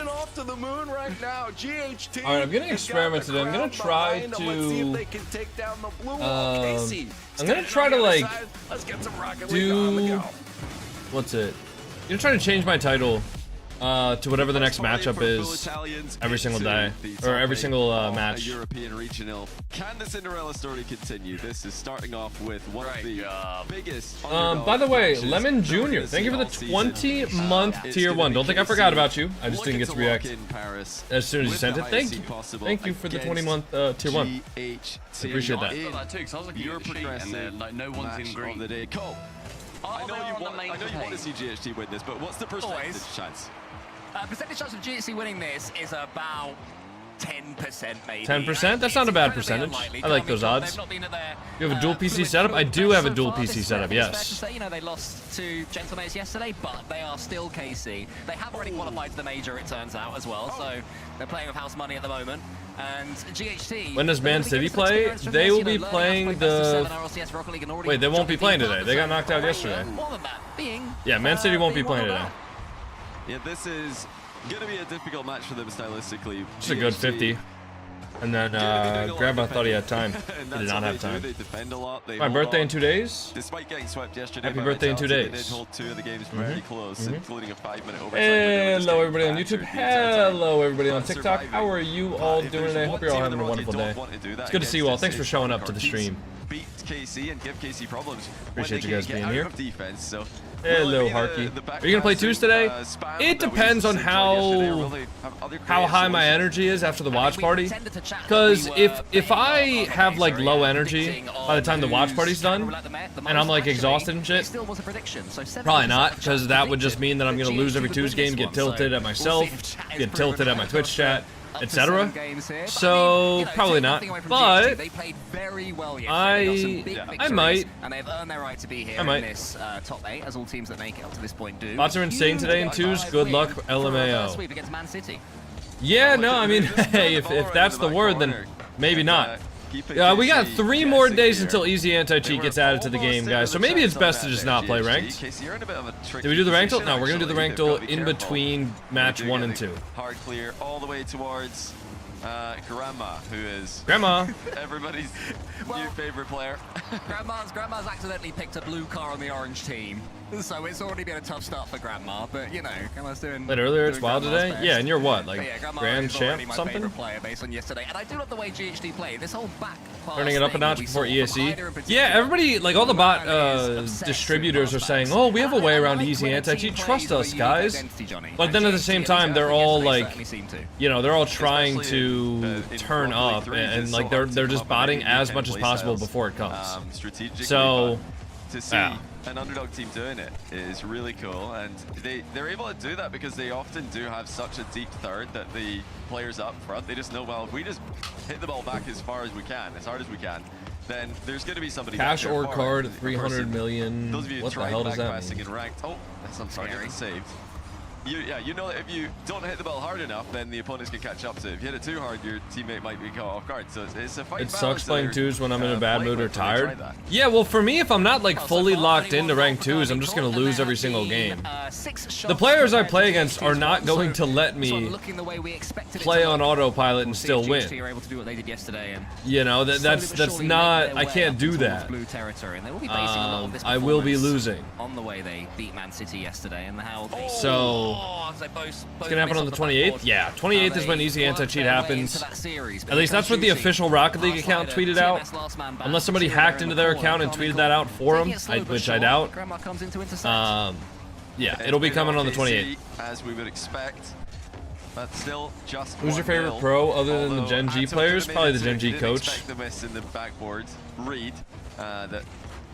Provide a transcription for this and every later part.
running off to the moon right now. GHT. All right, I'm getting experimented. I'm gonna try to. Let's see if they can take down the blue wall. Casey, I'm gonna try to like let's get some Rocket League on the go. What's it? I'm gonna try to change my title to whatever the next matchup is every single day or every single match. European regional. Can the Cinderella story continue? This is starting off with one of the biggest. By the way, Lemon Jr., thank you for the 20-month tier 1. Don't think I forgot about you. I just didn't get to react as soon as you sent it. Thank you. Thank you for the 20-month tier 1. I appreciate that. I thought that too, because I was looking at your sheet and then like no one's in green. I know you want to see GHT win this, but what's the percentage chance? Percentage chance of GHC winning this is about 10% maybe. 10%? That's not a bad percentage. I like those odds. You have a dual PC setup? I do have a dual PC setup, yes. You know, they lost to Gentlemates yesterday, but they are still KC. They have already qualified to the major, it turns out, as well, so they're playing with house money at the moment. And GHT... When does Man City play? They will be playing the... Wait, they won't be playing today. They got knocked out yesterday. Yeah, Man City won't be playing today. Yeah, this is going to be a difficult match for them stylistically. Just a good 50. And then Grandma thought he had time. He did not have time. They defend a lot. My birthday in 2 days? Despite getting swept yesterday. Happy birthday in 2 days. They did hold 2 of the games very close, including a 5-minute overtime. Hello everybody on YouTube. Hello everybody on TikTok. How are you all doing today? Hope you're all having a wonderful day. It's good to see you all. Thanks for showing up to the stream. Beat KC and give KC problems. Appreciate you guys being here. Defense, so hello, Harky. Are you gonna play twos today? It depends on how high my energy is after the watch party. Because if I have like low energy by the time the watch party's done, and I'm like exhausted and shit, probably not. Because that would just mean that I'm gonna lose every twos game, get tilted at myself, get tilted at my Twitch chat, etc. So probably not, but I might. And they've earned their right to be here in this top 8, as all teams that make it up to this point do. Bots are insane today in twos. Good luck, LMAO. Sweep against Man City. Yeah, no, I mean, hey, if that's the word, then maybe not. We got 3 more days until Easy Anti-Cheat gets added to the game, guys, so maybe it's best to just not play Ranked. Did we do the Rankdle? No, we're going to do the Rankdle in between match 1 and 2. Hard clear all the way towards Grandma, who is everybody's new favorite player. Grandma's accidentally picked a blue car on the orange team, so it's already been a tough start for Grandma. But you know, Grandma's doing. But earlier it's wild today. Yeah, and you're what, like Grand Champ something? Player based on yesterday, and I do love the way GHD played. This whole back turning it up a notch before ESE. Yeah, everybody, like all the bot distributors are saying, oh, we have a way around Easy Anti-Cheat. Trust us, guys. But then at the same time, they're all like, you know, they're all trying to turn up, and like they're just botting as much as possible before it comes. So to see an underdog team doing it is really cool, and they're able to do that because they often do have such a deep third that the players up front, they just know, well, if we just hit the ball back as far as we can, as hard as we can, then there's going to be somebody cash or card 300 million. Those of you what the hell does that mean? Ranked, oh, that's some target saved. You know that if you don't hit the ball hard enough, then the opponents can catch up to it. If you hit it too hard, your teammate might be caught off guard. So it's a fight. It sucks playing twos when I'm in a bad mood or tired. Yeah, well, for me, if I'm not like fully locked into ranked twos, I'm just gonna lose every single game. The players I play against are not going to let me play on autopilot and still win. You know, that's not. I can't do that. I will be losing. On the way they beat Man City yesterday and how. So. It's gonna happen on the 28th? Yeah, 28th is when Easy Anti-Cheat happens. At least that's what the official Rocket League account tweeted out. Unless somebody hacked into their account and tweeted that out for them, which I doubt. Yeah, it'll be coming on the 28th. As we would expect. But still just who's your favorite pro other than the Gen G players? Probably the Gen G coach.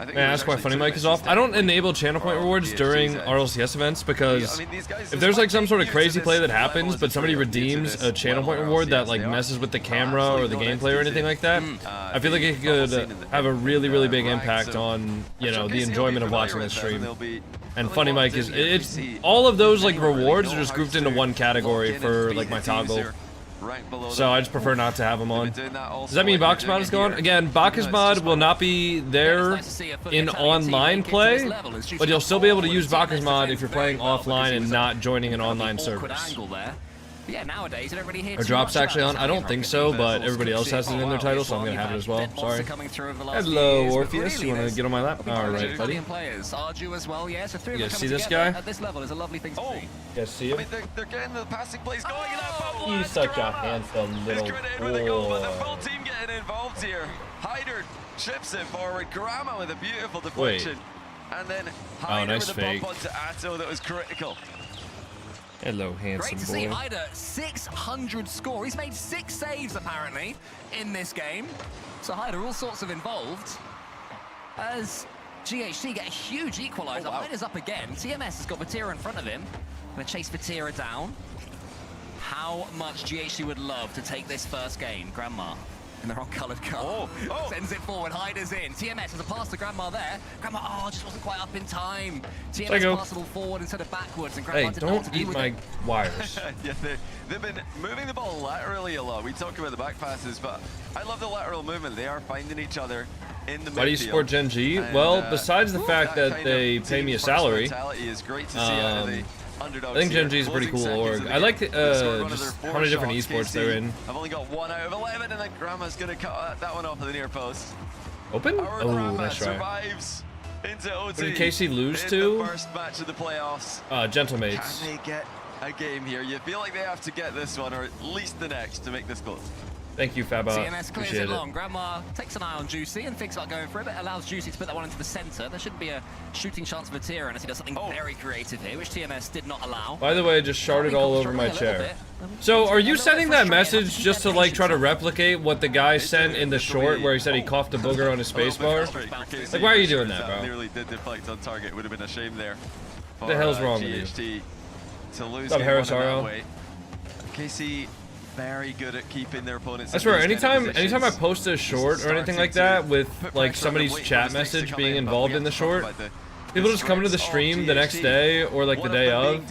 May I ask why Funny Mic is off? I don't enable channel point rewards during RLCS events because if there's like some sort of crazy play that happens but somebody redeems a channel point reward that like messes with the camera or the gameplay or anything like that, I feel like it could have a really big impact on, you know, the enjoyment of watching the stream. And Funny Mic is, it's all of those like rewards are just grouped into one category for like my toggle. So I just prefer not to have them on. Does that mean Bacchus mod is gone? Again, Bacchus mod will not be there in online play, but you'll still be able to use Bacchus mod if you're playing offline and not joining an online service. Yeah, nowadays you don't really hear Are too drops much actually about on? I don't think so, but everybody else has it in their title, so I'm gonna have it as well. Sorry. Hello, Orpheus. You wanna get on my lap? All right, buddy. Players, Arju as well. Yeah, so three You of guys them see coming this together guy? at this level is a lovely thing to see. You guys see I him? mean, they're getting the passing plays going. He's such a handsome little He's grenade with a goal, but the boy. full team getting involved here. Hyder chips it forward. Grama with a beautiful deflection. And then Hyder nice with a fake. bump onto Atto that was critical. Hello, handsome Great to see boy. Hyder 600 score. He's made 6 saves apparently in this game. So Hyder all sorts of involved. As GHC get a huge equaliser. Oh, wow. Hyder's up again. TMS has got Vatira in front of him. Gonna chase Vatira down. How much GHC would love to take this first game, Grandma. In the wrong coloured car. Sends it forward, Hyder's in. TMS has a pass to Grandma there. Grandma, just wasn't quite up in time. TMS passable forward instead of backwards, and Grandma Hey, didn't know what don't to do eat with my it. wires. Yeah, they've been moving the ball laterally a lot. We talked about the back passes, but I love the lateral movement. They are finding each other in the midfield. Why do you support Gen G? And, Besides besides the fact that they pay me a salary, is great to see out of the underdogs I think Gen here. G is a pretty Closing cool seconds org. of I like game. They scored one of just their how many different shots. esports they're in. I've only got 1 out of 11, and then Grandma's gonna cut that one off of the near post. Open? Our Oh, Grandma nice try. survives into OT. What did KC lose in to? the first match of the playoffs. Gentlemates. Can they get a game here? You feel like they have to get this one, or at least the next, to make this close. Thank you, Faba. TMS clears Appreciate it it. long. Grandma takes an eye on Juicy and thinks about going for it, but allows Juicy to put that one into the centre. There shouldn't be a shooting chance for Vatira unless he does something very creative here, which TMS did not allow. By the way, I just sharded all over my chair. So, are you sending that message just to like try to replicate what the guy sent in the short where he said he coughed a booger on his spacebar? Like, why are you doing that, bro? Nearly did deflect on target. Would have been a shame there. What the hell's wrong with you? GHT to lose What's up, game Harris one in that RL? way. KC very good at keeping their opponents. I swear, anytime I post a short or anything like that with like somebody's chat message being involved in the short, people just come to the stream the next day or like the day of,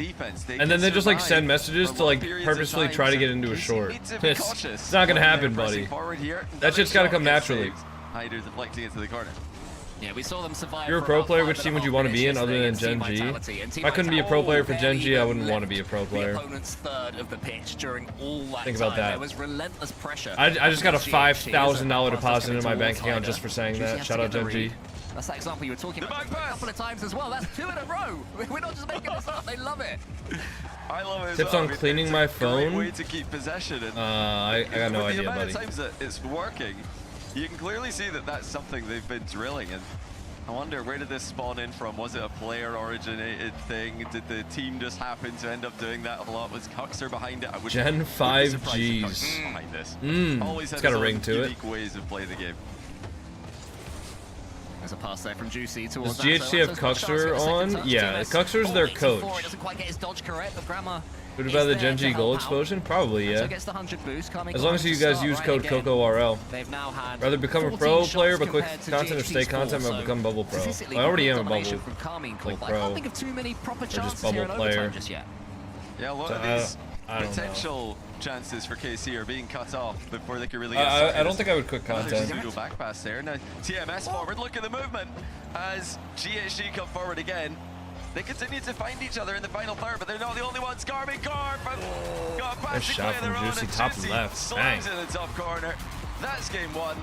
and then they just like send messages to like purposefully try to get into a short. It's not gonna happen, buddy. That shit's gotta come naturally. Hyder deflecting it to the corner. Yeah, we saw them survive. You're a pro player, which team would you want to be in other than Gen G? If I couldn't be a pro player for Gen G, I wouldn't want to be a pro player. The opponent's third of the pitch during all that Think about time. that. There was relentless pressure. I just got a $5,000 deposit coming into my bank towards account Hyder. just for saying Juicy that. has Shout to out get the Gen G. read. That's that example you were talking about a couple of times as well. That's 2 in a row. We're not just making this up. They love it. I love it. Tips on cleaning my phone? Great way to keep possession. And I got no with idea, the amount buddy. of times that it's working, you can clearly see that that's something they've been drilling. And I wonder, where did this spawn in from? Was it a player-originated thing? Did the team just happen to end up doing that a lot? Was Cuxer behind it? I would Gen be 5 surprised if Gs. Cuxer was behind this. Always It's had got a his ring own to it. unique ways of playing the game. There's a pass there from Juicy towards Does GHC have Cuxer on? Yeah, Cuxer's their coach. Doesn't quite get his dodge correct, but Grandma What about the Gen G goal explosion? Probably, So yeah. gets the 100 boost, As long as you guys use code CocoRL. They've now had Rather become a 14 pro shots player but quick compared to content or stay GHT's content four, but so become bubble pro. statistically, I already am a domination bubble. from Carmine Corp, like but I pro. can't think of too many proper just chances bubble here in player. overtime just yet. Yeah, a lot So of these I don't know. potential chances for KC are being cut off before they can really get I don't think I would quick There's a content. pseudo back pass there. Now TMS forward, look at the movement as GHG come forward again. They continue to find each other in the final third, but they're not the only ones. Carmine Corp got a Nice shot from Juicy, top left. Slams in the top corner. That's game one.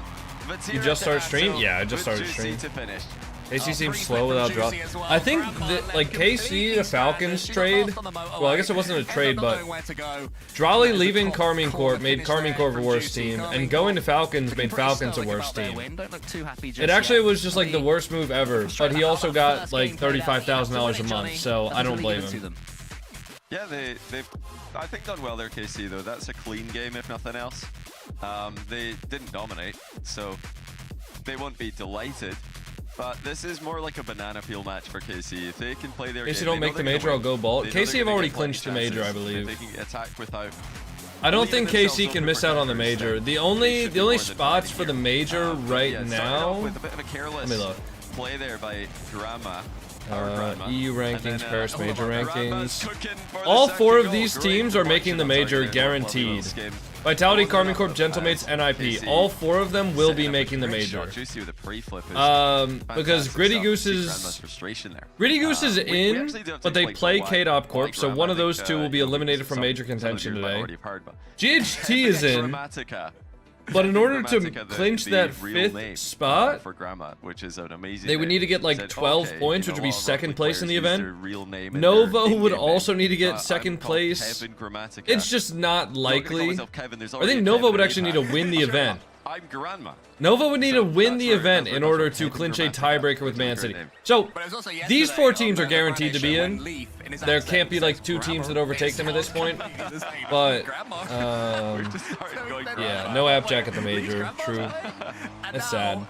You just started stream? Yeah, I just started stream. to finish. KC seems slow without drop. I think that like KC to Falcons trade. Well, I guess it wasn't a trade, but Drawley leaving Carmine Corp made Carmine Corp a worse team, and going to Falcons made Falcons a worse team. It actually was just like the worst move ever, but he also got like $35,000 a month, so I don't blame him. Yeah, they've I think done well there, KC though. That's a clean game if nothing else. They didn't dominate, so they won't be delighted. But this is more like a banana peel match for KC. If they can play their game, KC don't make the major, I'll go ball. KC have already clinched the major, I believe. They can attack without. I don't think KC can miss out on the major. The only spots for the major right now. With a bit of a careless Let me look. play there by Grandma. EU rankings, Paris major rankings. All 4 of these teams are making the major guaranteed. Vitality, Carmine Corp, Gentlemates, NIP. All 4 of them will be making the major. Because Gritty Goose is in, but they play K-Dop Corp, so one of those 2 will be eliminated from major contention today. GHT is in, but in order to clinch that 5th spot, they would need to get like 12 points, which would be 2nd place in the event. Nova would also need to get 2nd place. It's just not likely. I think Nova would actually need to win the event. Nova would need to win the event in order to clinch a tiebreaker with Man City. So, these 4 teams are guaranteed to be in. There can't be like 2 teams that overtake them at this point. But, yeah, no Appjack at the major. True. That's sad.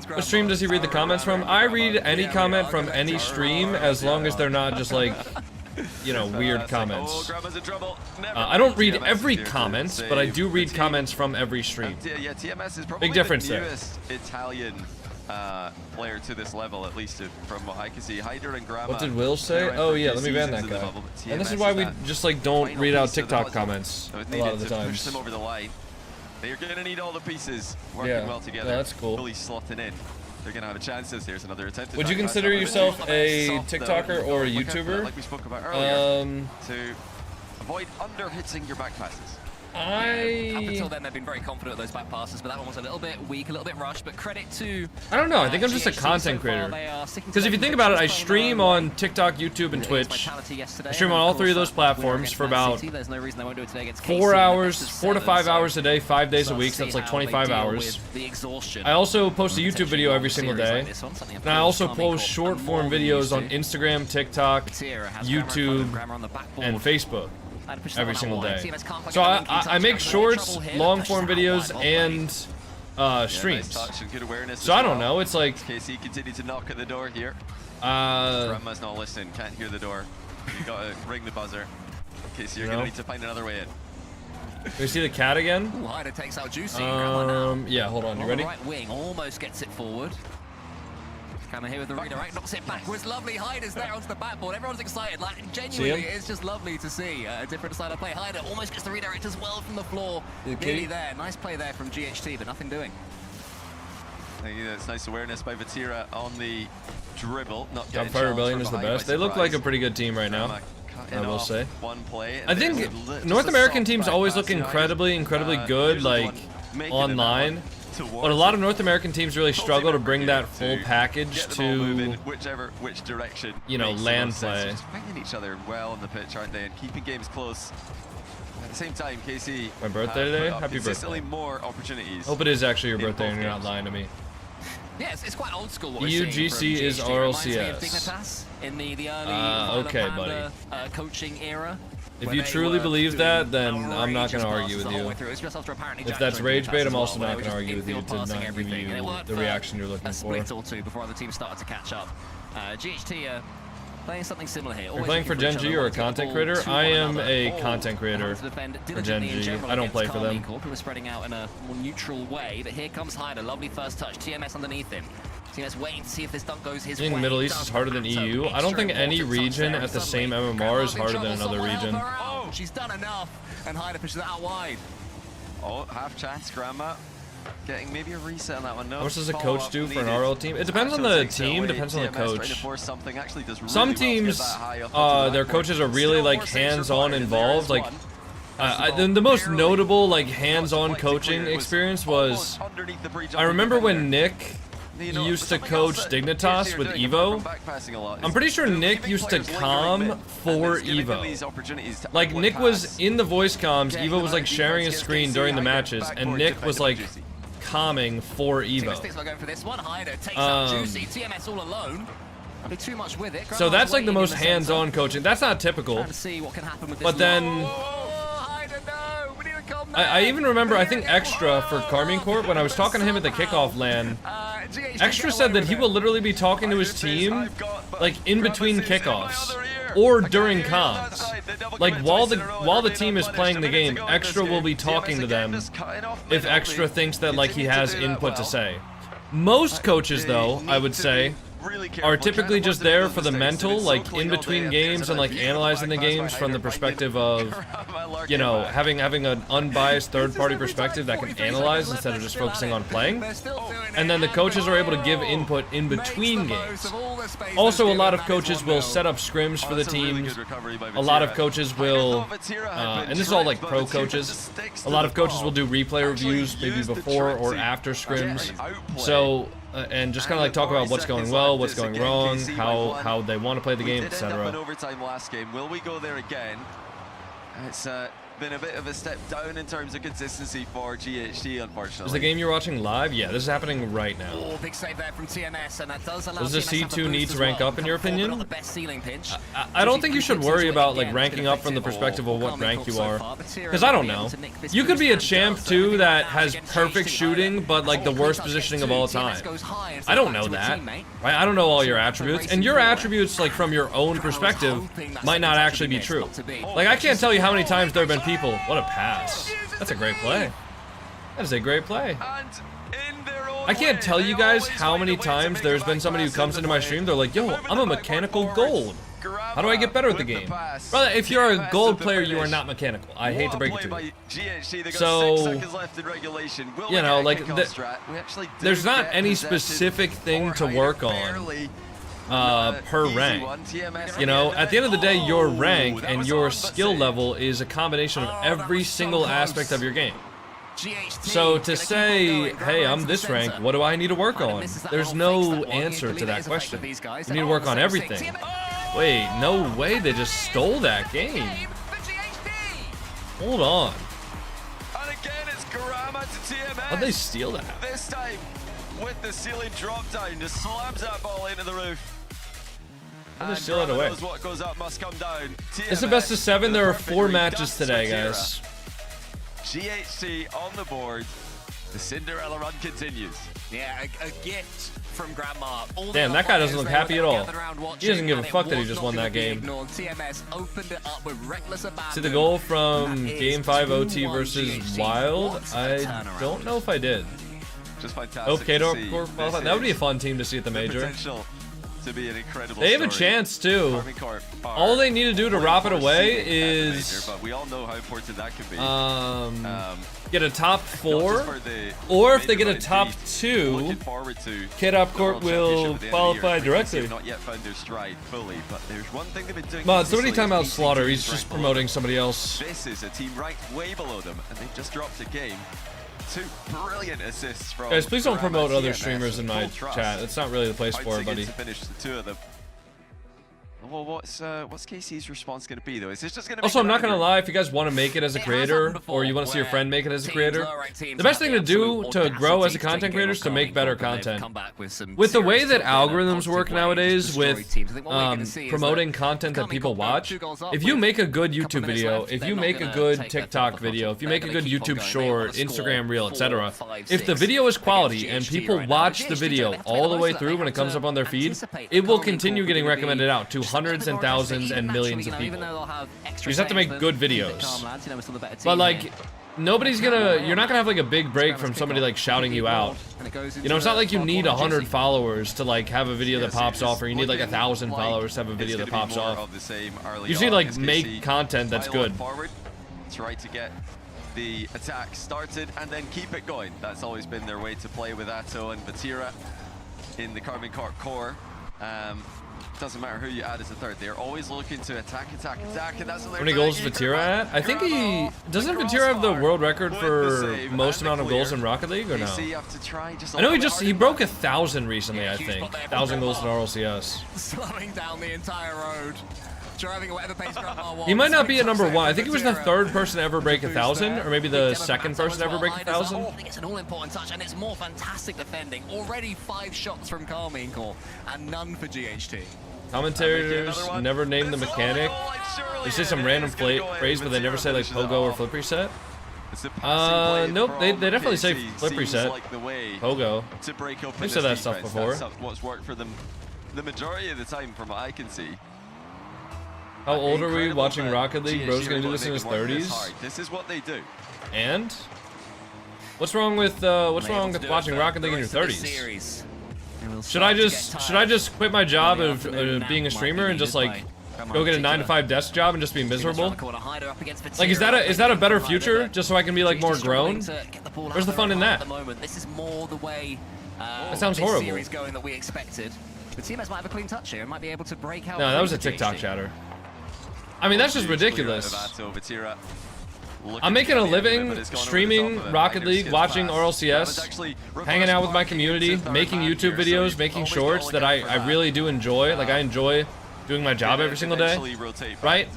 What stream does he read the comments from? I read any comment from any stream as long as they're not just like, you know, weird comments. I don't read every comment, but I do read comments from every stream. Big difference there. Italian player to this level, at least from what I can see. Hyder and Grandma. What did Will say? Oh yeah, let me ban that guy. And this is why we just like don't read out TikTok comments a lot of the times. They're gonna need all the pieces working well together. Yeah, that's cool. Fully slotting in. They're gonna have a chance. Here's another attempt. Would you consider yourself a TikToker or a YouTuber? Like we spoke about earlier, to avoid under-hitting your back passes. Up until then, they've been very confident of those back passes, but that one was a little bit weak, a little bit rushed. But credit to I don't know. I think I'm just a content creator. Because if you think about it, I stream on TikTok, YouTube, and Twitch. I stream on all 3 of those platforms for about 4 hours, 4 to 5 hours a day, 5 days a week. So that's like 25 hours. I also post a YouTube video every single day, and I also post short-form videos on Instagram, TikTok, YouTube, and Facebook every single day. So I make shorts, long-form videos, and streams. So I don't know. It's like KC continued to knock at the door here. Grandma's not listening. Can't hear the door. You gotta ring the buzzer. KC, you're gonna need to find another way in. Can we see the cat again? Ooh, Hyder takes out Juicy. Yeah, hold on. You ready? Right wing almost gets it forward. Coming here with the redirect, knocks it backwards. Lovely. Hyder's there onto the backboard. Everyone's excited. Like, genuinely, it's just lovely to see a different style of play. Hyder almost gets the redirect as well from the floor. Nearly there. Nice play there from GHT, but nothing doing. It's nice awareness by Vatira on the dribble. Top Fire Rebellion is the best. They look like a pretty good team right now, I will say. I think North American teams always look incredibly good, like, online. But a lot of North American teams really struggle to bring that full package to, which direction, you know, land play. Just finding each other well on the pitch, aren't they, and keeping games close. At the same time, KC. My birthday today? Happy birthday. More opportunities. Hope it is actually your birthday and you're not lying to me. Yeah, it's quite old school. EUGC is RLCS. In the early okay, buddy. Coaching era. If you truly believe that, then I'm not going to argue with you. If that's rage bait, I'm also not going to argue with you to not give you the reaction you're looking for. A split or 2 before other teams started to catch up. GHT playing something similar here. You're playing for Gen G or a content creator? I am a content creator for Gen G. I don't play for them. People are spreading out in a more neutral way, but here comes Hyder. Lovely first touch. TMS underneath him. TMS waiting to see if this dunk goes his way. I think Middle East is harder than EU. I don't think any region at the same MMR is harder than another region. Oh, she's done enough, and Hyder pushes it out wide. Oh, half chance, Grandma. Getting maybe a reset on that one. No. How much does a coach do for an RL team? It depends on the team, depends on the coach. Some teams, their coaches are really like hands-on involved. Like, the most notable like hands-on coaching experience was, I remember when Nick used to coach Dignitas with Evo. I'm pretty sure Nick used to comm for Evo. Like, Nick was in the voice comms, Evo was like sharing his screen during the matches, and Nick was like calming for Evo. So that's like the most hands-on coaching. That's not typical. But then I even remember, I think Extra for Carmine Corp, when I was talking to him at the kickoff LAN, Extra said that he will literally be talking to his team like in between kickoffs or during comms. Like while the team is playing the game, Extra will be talking to them if Extra thinks that like he has input to say. Most coaches though, I would say, are typically just there for the mental, like in between games and like analyzing the games from the perspective of, you know, having an unbiased third-party perspective that can analyze instead of just focusing on playing. And then the coaches are able to give input in between games. Also, a lot of coaches will set up scrims for the teams. A lot of coaches will, and this is all like pro coaches, a lot of coaches will do replay reviews maybe before or after scrims. So, and just kind of like talk about what's going well, what's going wrong, how they want to play the game, etc. Overtime last game. Will we go there again? It's been a bit of a step down in terms of consistency for GHT, unfortunately. Is the game you're watching live? Yeah, this is happening right now. Oh, big save there from TMS, and that does allow Does the C2 need to rank up in your opinion? The best ceiling pinch. I don't think you should worry about like ranking up from the perspective of what rank you are, because I don't know. You could be a champ too that has perfect shooting, but like the worst positioning of all time. I don't know that, right? I don't know all your attributes, and your attributes like from your own perspective might not actually be true. Like I can't tell you how many times there have been people. What a pass. That's a great play. That is a great play. I can't tell you guys how many times there's been somebody who comes into my stream, they're like, yo, I'm a mechanical gold. How do I get better at the game? Brother, if you're a gold player, you are not mechanical. I hate to break it to you. So, you know, like, there's not any specific thing to work on. Per rank. You know, at the end of the day, your rank and your skill level is a combination of every single aspect of your game. So to say, hey, I'm this rank, what do I need to work on? There's no answer to that question. You need to work on everything. Wait, no way, they just stole that game. Hold on. How'd they steal that? This time, with the ceiling drop down, just slams that ball into the roof. I'll just steal it away. What goes up must come down. It's the best of 7. There are 4 matches today, guys. GHT on the board. The Cinderella run continues. Yeah, a gift from Grandma. Damn, that guy doesn't look happy at all. He doesn't give a fuck that he just won that game. See the goal from Game 5 OT versus Wild? I don't know if I did. Just fantastic. Okay, that would be a fun team to see at the major. To be an incredible they have a chance too. All they need to do to wrop it away is but we all know how important that could be. Get a top 4, or if they get a top 2, Kid Upcourt will qualify directly. Mod, somebody time out Slaughter. He's just promoting somebody else. This is a team ranked way below them, and they've just dropped a game. 2 brilliant assists from guys, please don't promote other streamers in my chat. It's not really the place for it, buddy. To finish the 2 of them. Well, what's KC's response going to be, though? Is this just going to Also, I'm not going to lie, if you guys want to make it as a creator, or you want to see your friend make it as a creator, the best thing to do to grow as a content creator is to make better content. With the way that algorithms work nowadays, with promoting content that people watch, if you make a good YouTube video, if you make a good TikTok video, if you make a good YouTube short, Instagram reel, etc., if the video is quality and people watch the video all the way through when it comes up on their feed, it will continue getting recommended out to hundreds and thousands and millions of people. You just have to make good videos. But like, nobody's gonna, you're not gonna have like a big break from somebody like shouting you out. You know, it's not like you need 100 followers to like have a video that pops off, or you need like 1,000 followers to have a video that pops off. You just need like make content that's good. Try to get the attack started and then keep it going. That's always been their way to play with Atto and Vatira in the Carbon Court core. Doesn't matter who you add as a third. They're always looking to attack, and that's what they're How many goals is Vatira at? I think he... Doesn't Vatira have the world record for most amount of goals in Rocket League, or no? I know he broke 1,000 recently, I think. 1,000 goals in RLCS. Slowing down the entire road. Driving at whatever pace Grandma wants. He might not be at number 1. I think he was the 3rd person to ever break 1,000, or maybe the 2nd person to ever break 1,000. I think it's an all-important touch, and it's more fantastic defending. Already 5 shots from Carmichael, and none for GHT. Commentators never name the mechanic. They say some random phrase, but they never say like pogo or flip reset. Nope, they definitely say flip reset. Pogo. They've said that stuff before. What's worked for them the majority of the time, from what I can see. How old are we watching Rocket League? Bro's gonna do this in his 30s. This is what they do. And what's wrong with watching Rocket League in your 30s? Should I just quit my job of being a streamer and just like go get a 9-to-5 desk job and just be miserable? Like, is that a better future? Just so I can be like more grown? Where's the fun in that? This is more the way that sounds horrible. series going that we expected. The TMS might have a clean touch here and might be able to break out. No, that was a TikTok chatter. I mean, that's just ridiculous. I'm making a living streaming Rocket League, watching RLCS, hanging out with my community, making YouTube videos, making shorts that I really do enjoy. Like, I enjoy doing my job every single day, right?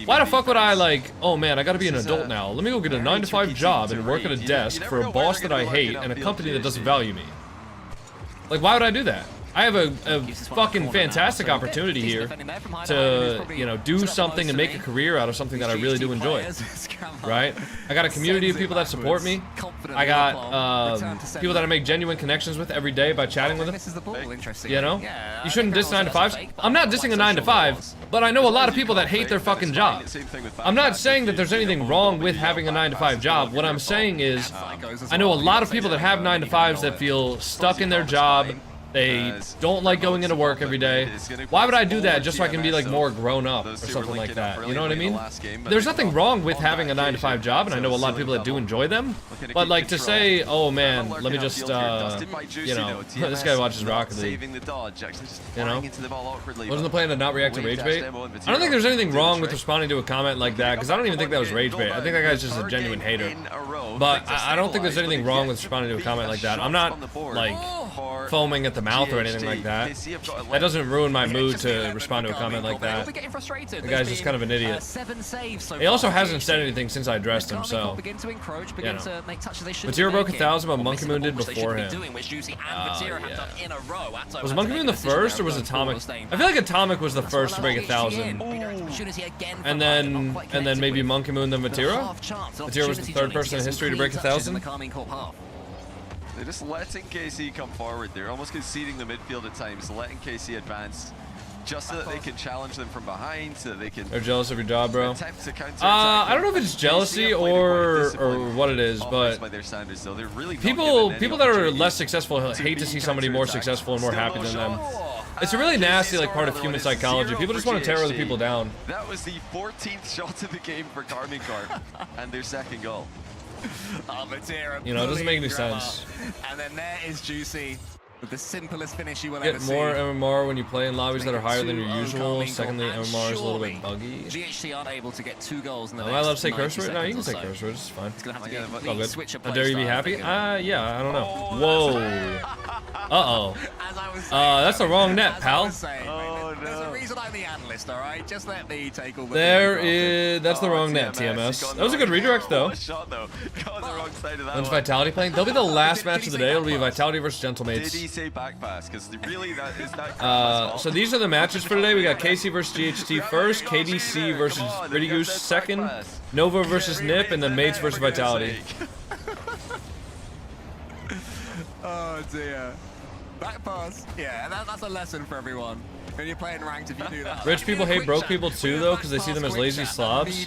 Why the fuck would I like, oh man, I gotta be an adult now. Let me go get a 9-to-5 job and work at a desk for a boss that I hate and a company that doesn't value me. Like, why would I do that? I have a fucking fantastic opportunity here to, you know, do something and make a career out of something that I really do enjoy, right? I got a community of people that support me. I got people that I make genuine connections with every day by chatting with them. You know? You shouldn't diss 9-to-5s. I'm not dissing a 9-to-5, but I know a lot of people that hate their fucking job. I'm not saying that there's anything wrong with having a 9-to-5 job. What I'm saying is, I know a lot of people that have 9-to-5s that feel stuck in their job. They don't like going into work every day. Why would I do that just so I can be like more grown up or something like that? You know what I mean? There's nothing wrong with having a 9-to-5 job, and I know a lot of people that do enjoy them. But like to say, oh man, let me just, you know, this guy watches Rocket League. You know? Wasn't the plan to not react to rage bait? I don't think there's anything wrong with responding to a comment like that, because I don't even think that was rage bait. I think that guy's just a genuine hater. But I don't think there's anything wrong with responding to a comment like that. I'm not like foaming at the mouth or anything like that. That doesn't ruin my mood to respond to a comment like that. The guy's just kind of an idiot. He also hasn't said anything since I addressed him, so, you know. Matira broke 1,000, but Monkey Moon did before him. Yeah. Was Monkey Moon the first, or was Atomic? I feel like Atomic was the first to break 1,000. And then maybe Monkey Moon, then Matira? Matira was the third person in history to break 1,000? They're just letting KC come forward. They're almost conceding the midfield at times, letting KC advance, just so that they can challenge them from behind, so that they can. They're jealous of your job, bro. I don't know if it's jealousy or what it is, but people that are less successful hate to see somebody more successful and more happy than them. It's a really nasty like part of human psychology. People just want to tear other people down. That was the 14th shot of the game for Carmine Corp and their second goal. You know, it doesn't make any sense. And then there is Juicy with the simplest finish you will ever see. Get more MMR when you play in lobbies that are higher than your usual. Secondly, MMR is a little bit buggy. GHC aren't able to get 2 goals in the Am I allowed to say curse word? No, you can say curse words. It's fine. It's all good. How dare you be happy? Yeah, I don't know. Whoa. Uh-oh. That's the wrong net, pal. There's a reason I'm the analyst, alright? Just let me take all the that's the wrong net, TMS. That was a good redirect, though. When's Vitality playing? They'll be the last match of the day. It'll be Vitality versus Gentlemates. Did he say back pass? Because really, that is that. So these are the matches for today. We got KC versus GHT first, KDC versus Gritty Goose second, Nova versus Nip, and then Mates versus Vitality. Oh dear. Back pass. Yeah, that's a lesson for everyone. When you're playing ranked, if you do that. Rich people hate broke people too, though, because they see them as lazy slobs.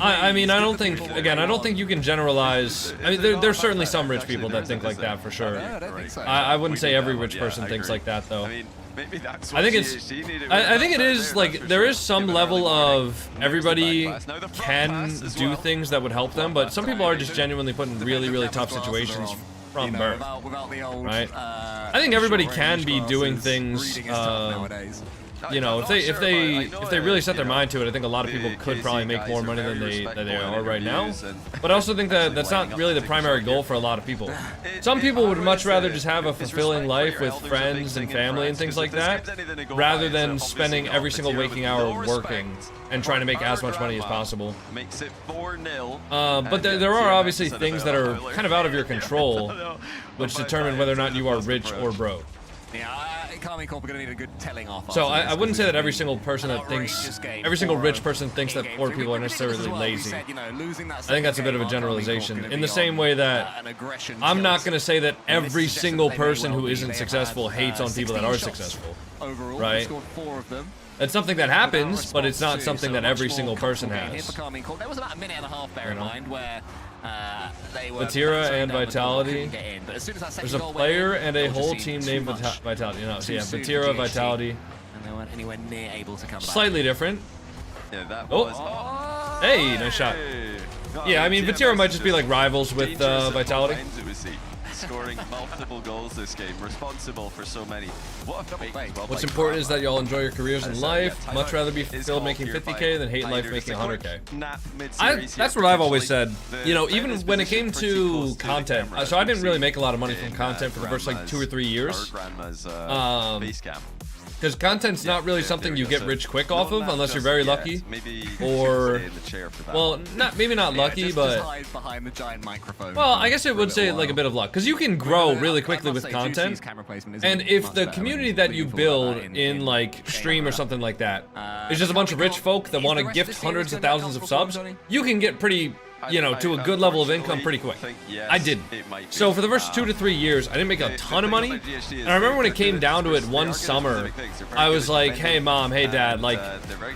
I mean, I don't think, again, I don't think you can generalize. I mean, there's certainly some rich people that think like that, for sure. I wouldn't say every rich person thinks like that, though. I think it is, like, there is some level of everybody can do things that would help them, but some people are just genuinely put in really, really tough situations from birth, right? I think everybody can be doing things, you know, if they really set their mind to it. I think a lot of people could probably make more money than they are right now. But I also think that that's not really the primary goal for a lot of people. Some people would much rather just have a fulfilling life with friends and family and things like that, rather than spending every single waking hour working and trying to make as much money as possible. But there are obviously things that are kind of out of your control, which determine whether or not you are rich or broke. So I wouldn't say that every single person that thinks, every single rich person thinks that poor people are necessarily lazy. I think that's a bit of a generalization. In the same way that I'm not going to say that every single person who isn't successful hates on people that are successful, right? That's something that happens, but it's not something that every single person has. There was about a minute and a half, bear in mind, where they were Vatira and Vitality. There's There's a player and a whole team named Vitality. So yeah, Vatira, Vitality. And they weren't anywhere near able to come back. Slightly different. Yeah, that was... Hey, nice shot. Yeah, I mean, Vatira might just be like rivals with Vitality. Scoring multiple goals this game, responsible for so many. What's important is that y'all enjoy your careers in life. Much rather be fulfilled making 50K than hate life making 100K. That's what I've always said. You know, even when it came to content, so I didn't really make a lot of money from content for the first like 2 or 3 years. Because content's not really something you get rich quick off of unless you're very lucky, or well, maybe not lucky, but well, I guess it would say like a bit of luck, because you can grow really quickly with content, and if the community that you build in like stream or something like that is just a bunch of rich folk that want to gift hundreds of thousands of subs, you can get pretty, you know, to a good level of income pretty quick. I didn't. So for the first 2 to 3 years, I didn't make a ton of money. And I remember when it came down to it one summer, I was like, hey mom, hey dad, like,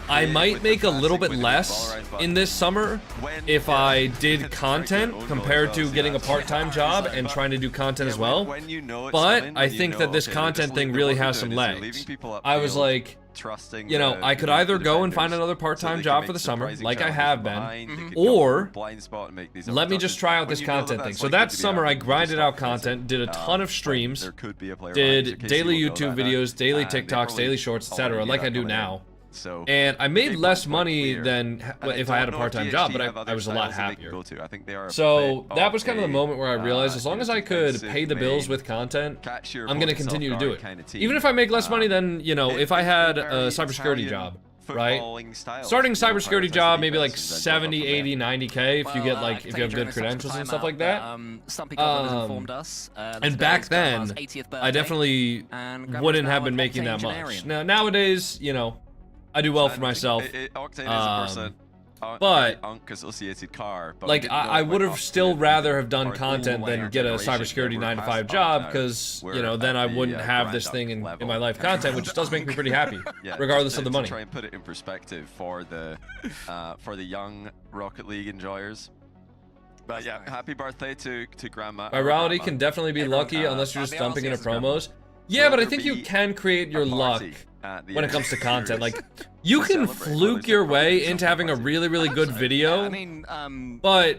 I might make a little bit less in this summer if I did content compared to getting a part-time job and trying to do content as well. But I think that this content thing really has some legs. I was like, you know, I could either go and find another part-time job for the summer, like I have been, or let me just try out this content thing. So that summer, I grinded out content, did a ton of streams, did daily YouTube videos, daily TikToks, daily shorts, etc., like I do now. And I made less money than if I had a part-time job, but I was a lot happier. So that was kind of the moment where I realized as long as I could pay the bills with content, I'm going to continue to do it. Even if I make less money than, you know, if I had a cybersecurity job, right? Starting a cybersecurity job, maybe like 70, 80, 90K if you get like, if you have good credentials and stuff like that. And back then, I definitely wouldn't have been making that much. Now, nowadays, you know, I do well for myself, but like I would have still rather have done content than get a cybersecurity 9-to-5 job, because you know then I wouldn't have this thing in my life, content, which does make me pretty happy, regardless of the money. Try and put it in perspective for the young Rocket League enjoyers. But yeah, happy birthday to Grandma. Virality can definitely be lucky unless you're just dumping into promos. Yeah, but I think you can create your luck when it comes to content. Like, you can fluke your way into having a really, really good video, but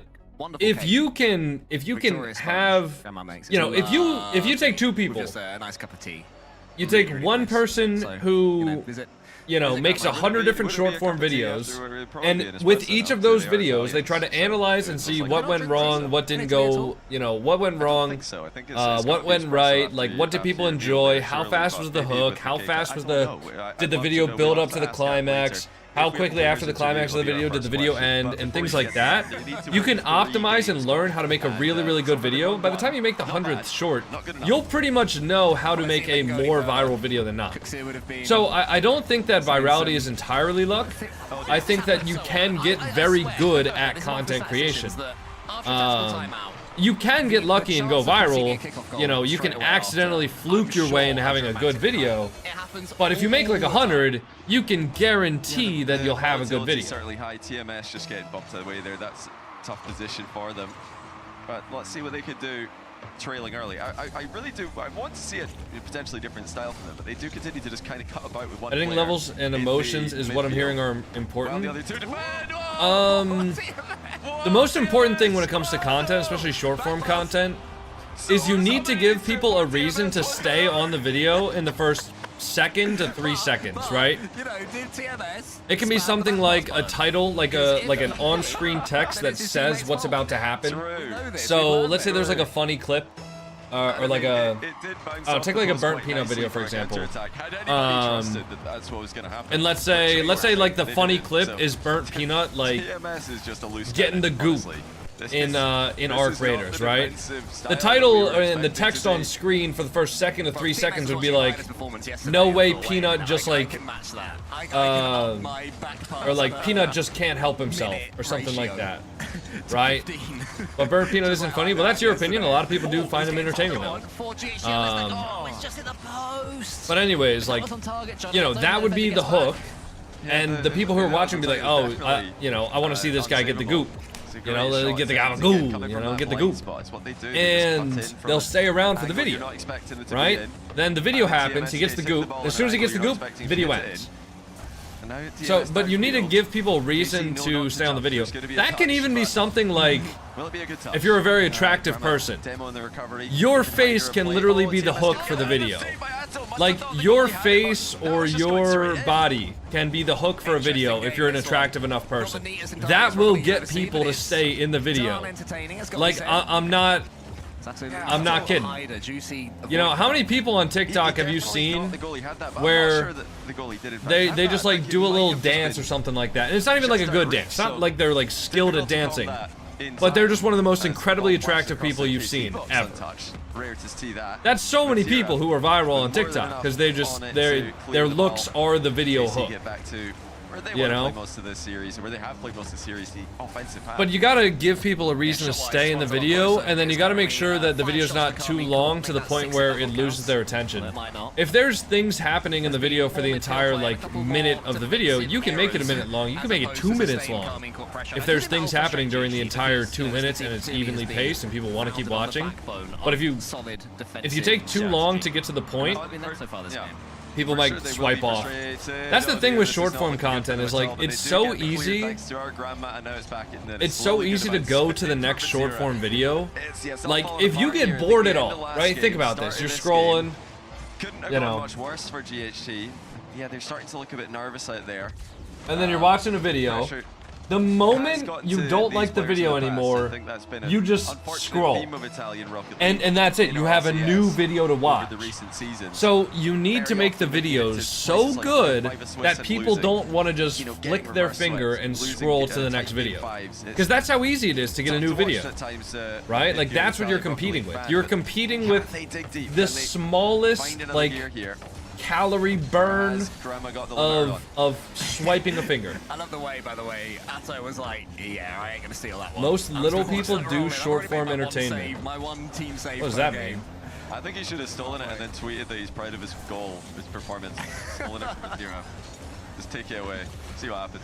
if you can have, you know, if you take 2 people, you take one person who, you know, makes 100 different short form videos, and with each of those videos they try to analyze and see what went wrong, what didn't go, you know, what went wrong, what went right, like what did people enjoy, how fast was the hook, how fast was did the video build up to the climax, how quickly after the climax of the video did the video end, and things like that. You can optimize and learn how to make a really, really good video. By the time you make the 100th short, you'll pretty much know how to make a more viral video than not. So I don't think that virality is entirely luck. I think that you can get very good at content creation. You can get lucky and go viral, you know, you can accidentally fluke your way into having a good video, but if you make like 100, you can guarantee that you'll have a good video. Certainly high. TMS just getting bumped away there. That's a tough position for them. But let's see what they could do trailing early. I really do. I want to see a potentially different style from them, but they do continue to just kind of cut about with one editing player. Levels and emotions is what I'm hearing are important. Well, the other two the most important thing when it comes to content, especially short form content, is you need to give people a reason to stay on the video in the first 2 to 3 seconds, right? It can be something like a title, like an on-screen text that says what's about to happen. So let's say there's like a funny clip, or like a, take like a burnt peanut video for example. And let's say like the funny clip is burnt peanut like getting the goop. in Arc Raiders, right? The title and the text on screen for the first 2 to 3 seconds would be like, no way Peanut just like, or like Peanut just can't help himself, or something like that, right? But Bird Peanut isn't funny. Well, that's your opinion. A lot of people do find him entertaining though. But anyways, like, you know, that would be the hook. And the people who are watching would be like, oh, you know, I want to see this guy get the goop. You know, get the guy goop, you know, get the goop. And they'll stay around for the video, right? Then the video happens, he gets the goop. As soon as he gets the goop, video ends. So, but you need to give people a reason to stay on the video. That can even be something like, if you're a very attractive person, your face can literally be the hook for the video. Like, your face or your body can be the hook for a video if you're an attractive enough person. That will get people to stay in the video. Like, I'm not kidding. You know, how many people on TikTok have you seen where they just like do a little dance or something like that? And it's not even like a good dance. It's not like they're like skilled at dancing. But they're just one of the most incredibly attractive people you've seen ever. That's so many people who are viral on TikTok because they just their looks are the video hook. You know, but you gotta give people a reason to stay in the video, and then you gotta make sure that the video's not too long to the point where it loses their attention. If there's things happening in the video for the entire like minute of the video, you can make it a minute long. You can make it 2 minutes long. If there's things happening during the entire 2 minutes and it's evenly paced and people want to keep watching, but if you take too long to get to the point, people might swipe off. That's the thing with short form content, is like, it's so easy. It's so easy to go to the next short form video. Like, if you get bored at all, right? Think about this. You're scrolling, you know. Much worse for GHT. Yeah, they're starting to look a bit nervous out there. And then you're watching a video. The moment you don't like the video anymore, you just scroll. And that's it. You have a new video to watch. So you need to make the videos so good that people don't want to just flick their finger and scroll to the next video. Because that's how easy it is to get a new video. Right? Like, that's what you're competing with. You're competing with the smallest, like, calorie burn of swiping a finger. I love the way, by the way, Atto was like, yeah, I ain't gonna steal that one. Most little people do short form entertainment. What does that mean? I think he should have stolen it and then tweeted that he's proud of his goal, his performance. Stolen it from 0. Just take it away. See what happens.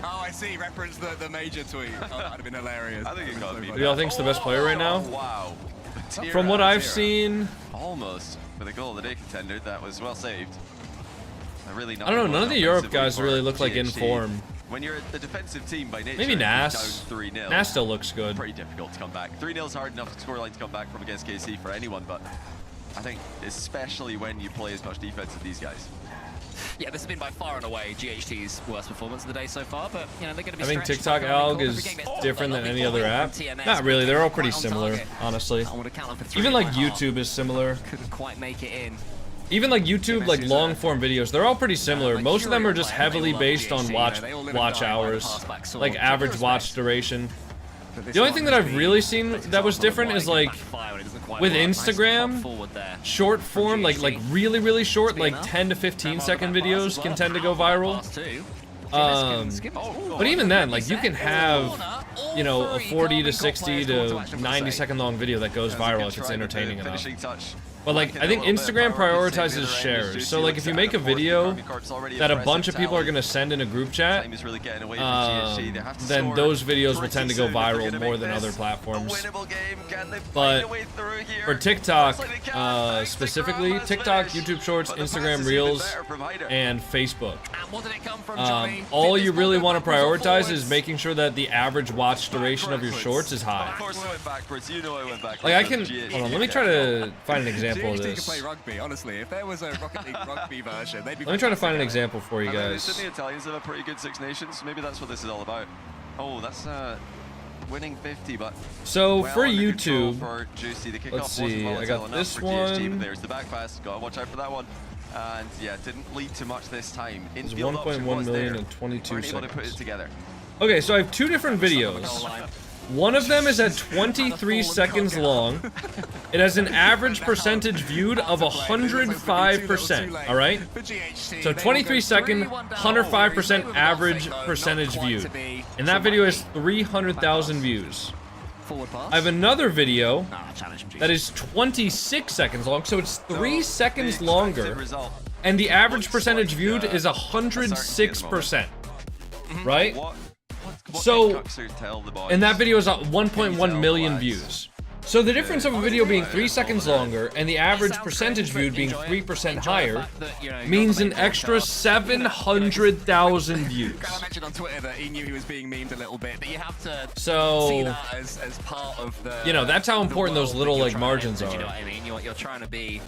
Oh, I see. Reference the major tweet. Oh, that'd have been hilarious. I think it got me. Who y'all think's the best player right now? Wow. From what I've seen, almost with a goal of the day contender that was well saved. I don't know. None of the Europe guys really look like in form. When you're the defensive team by nature, maybe Nas. Nas still looks good. Pretty difficult to come back. 3-0 is hard enough scoreline to come back from against KC for anyone, but I think especially when you play as much defense as these guys. Yeah, this has been by far and away GHT's worst performance of the day so far, but you know they're going to be. I think TikTok Alg is different than any other app. Not really. They're all pretty similar, honestly. Even like YouTube is similar. Couldn't quite make it in. Even like YouTube, like long form videos, they're all pretty similar. Most of them are just heavily based on watch hours, like average watch duration. The only thing that I've really seen that was different is like with Instagram, short form, like really short, like 10 to 15 second videos can tend to go viral. But even then, like you can have, you know, a 40 to 60 to 90 second long video that goes viral if it's entertaining enough. But like, I think Instagram prioritizes shares. So like, if you make a video that a bunch of people are gonna send in a group chat, then those videos will tend to go viral more than other platforms. But for TikTok, specifically, TikTok, YouTube Shorts, Instagram Reels, and Facebook, all you really want to prioritize is making sure that the average watch duration of your shorts is high. Like I can, hold on, let me try to find an example of this. Play rugby, honestly. If there was a Rocket League rugby version, they'd be. Let me try to find an example for you guys. The Italians have a pretty good Six Nations. Maybe that's what this is all about. Oh, that's winning 50, but so for YouTube, for Juicy, the let's see. I got this one. There's the back pass. Gotta watch out for that one. And yeah, didn't lead to much this time. It's 1.1 million in 22 seconds. seconds. To put it together. Okay, so I have two different videos. One of them is at 23 seconds long. It has an average percentage viewed of 105%, alright? So 23 second, 105% average percentage viewed. And that video has 300,000 views. I have another video that is 26 seconds long, so it's 3 seconds longer. And the average percentage viewed is 106%, right? So, and that video is at 1.1 million views. So the difference of a video being 3 seconds longer and the average percentage viewed being 3% higher means an extra 700,000 views. I mentioned on Twitter that he knew he was being memed a little bit, but you have to so, see that as part of the, you know, that's how important those little like margins are. You know what I mean? You're trying to be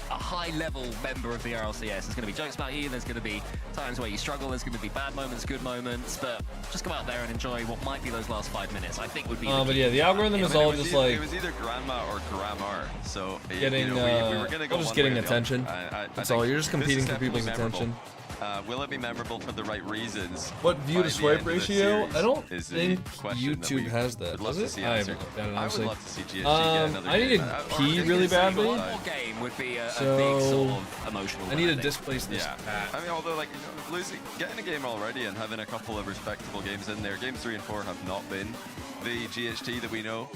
a high-level member of the RLCS. There's going to be jokes about you, there's going to be times where you struggle, there's going to be bad moments, good moments, but just go out there and enjoy what might be those last 5 minutes. I think would be but yeah, the algorithm is all just like... It was either grandma or grammar, so... Getting, you know, we were gonna go just getting attention. That's all, you're just competing for people's memorable. attention. Will it be memorable for the right reasons? What view to swipe ratio? I don't think YouTube has that, does it? I haven't looked at it, honestly. I would love to see GSG get another I need to pee really badly. One more game would be a big sort of emotional I need to displace this. Yeah. I mean, although, like, you know, getting a game already and having a couple of respectable games in there. Games 3 and 4 have not been the GHT that we know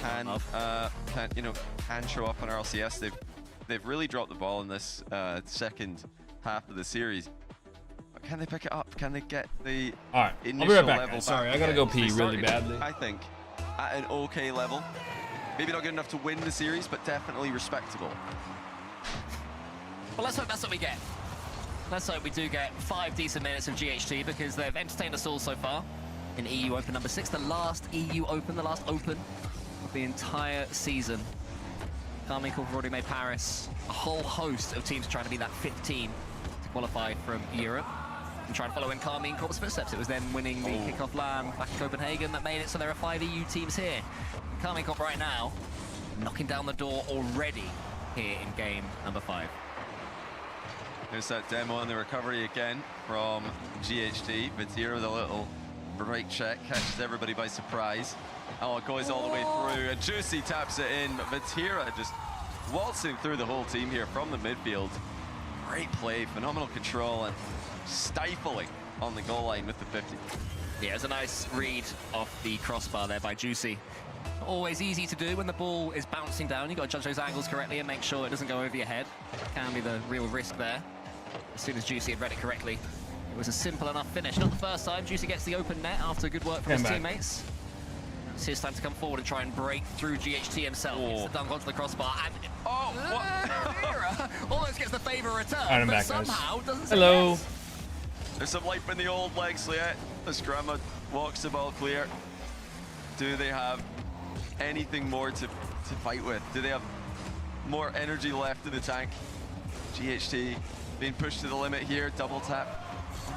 can show up on RLCS. They've really dropped the ball in this second half of the series. Can they pick it up? Can they get the initial I'll be right back, level guys. Sorry, back? I gotta go pee They really started, badly. I think at an okay level. Maybe not good enough to win the series, but definitely respectable. Well, let's hope that's what we get. Let's hope we do get 5 decent minutes of GHT, because they've entertained us all so far in EU Open number 6, the last EU Open, the last Open of the entire season. Carmine Corp have already made Paris. A whole host of teams trying to be that 5th team to qualify from Europe and try and follow in Carmine Corp's footsteps. It was them winning the kickoff LAN back in Copenhagen that made it so there are 5 EU teams here. Carmine Corp right now knocking down the door already here in game number 5. There's that demo and the recovery again from GHT. Vatira with a little break check, catches everybody by surprise. Oh, it goes all the way through, and Juicy taps it in, but Vatira just waltzing through the whole team here from the midfield. Great play, phenomenal control, and stifling on the goal line with the 50. Yeah, it's a nice read off the crossbar there by Juicy. Always easy to do when the ball is bouncing down. You've got to judge those angles correctly and make sure it doesn't go over your head. Can be the real risk there. As soon as Juicy had read it correctly, it was a simple enough finish. Not the first time Juicy gets the open net after good work from his teammates. It's his time to come forward and try and break through GHT himself. Gets the dunk onto the crossbar and... almost gets the favor return, but somehow doesn't say yes. There's some life in the old legs, Liet. As Grandma walks the ball clear. Do they have anything more to fight with? Do they have more energy left in the tank? GHT being pushed to the limit here. Double tap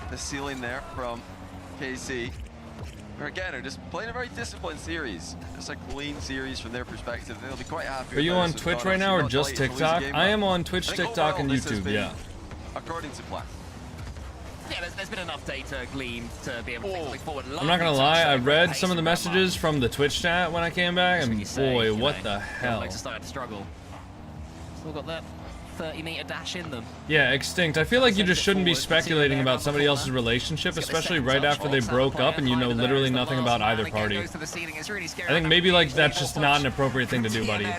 the ceiling there from KC. Again, are just playing a very disciplined series. Just a clean series from their perspective. They'll be quite happy. Are you on Twitch right now or just TikTok? I am on Twitch, TikTok, and YouTube, yeah. According to plan. Yeah, there's been enough data gleaned to be able to take something forward. I'm not gonna lie, I read some of the messages from the Twitch chat when I came back, and boy, what the hell. Legs are starting to struggle. Still got that 30-meter dash in them. Yeah, Extinct. I feel like you just shouldn't be speculating about somebody else's relationship, especially right after they broke up and you know literally nothing about either party. I think maybe like that's just not an appropriate thing to do, buddy. And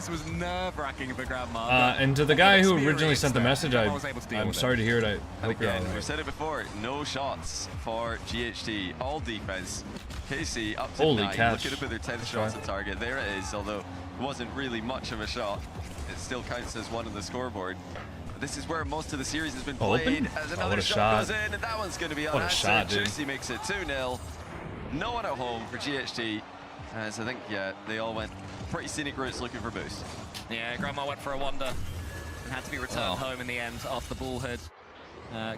to the guy who originally sent the message, I'm sorry to hear it. I hope you're all right. We've said it before, no shots for GHT, all defense. KC up to Holy 9, catch. looking to put their 10th shots on target. There it is, although it wasn't really much of a shot. It still counts as one on the scoreboard. But this is where most of the series has been played. As another shot goes in, and that one's going to be unanswered. Juicy makes it 2-0. No one at home for GHT. As I think, yeah, they all went pretty scenic routes looking for boost. Yeah, Grandma went for a wander and had to be returned home in the end after the ball had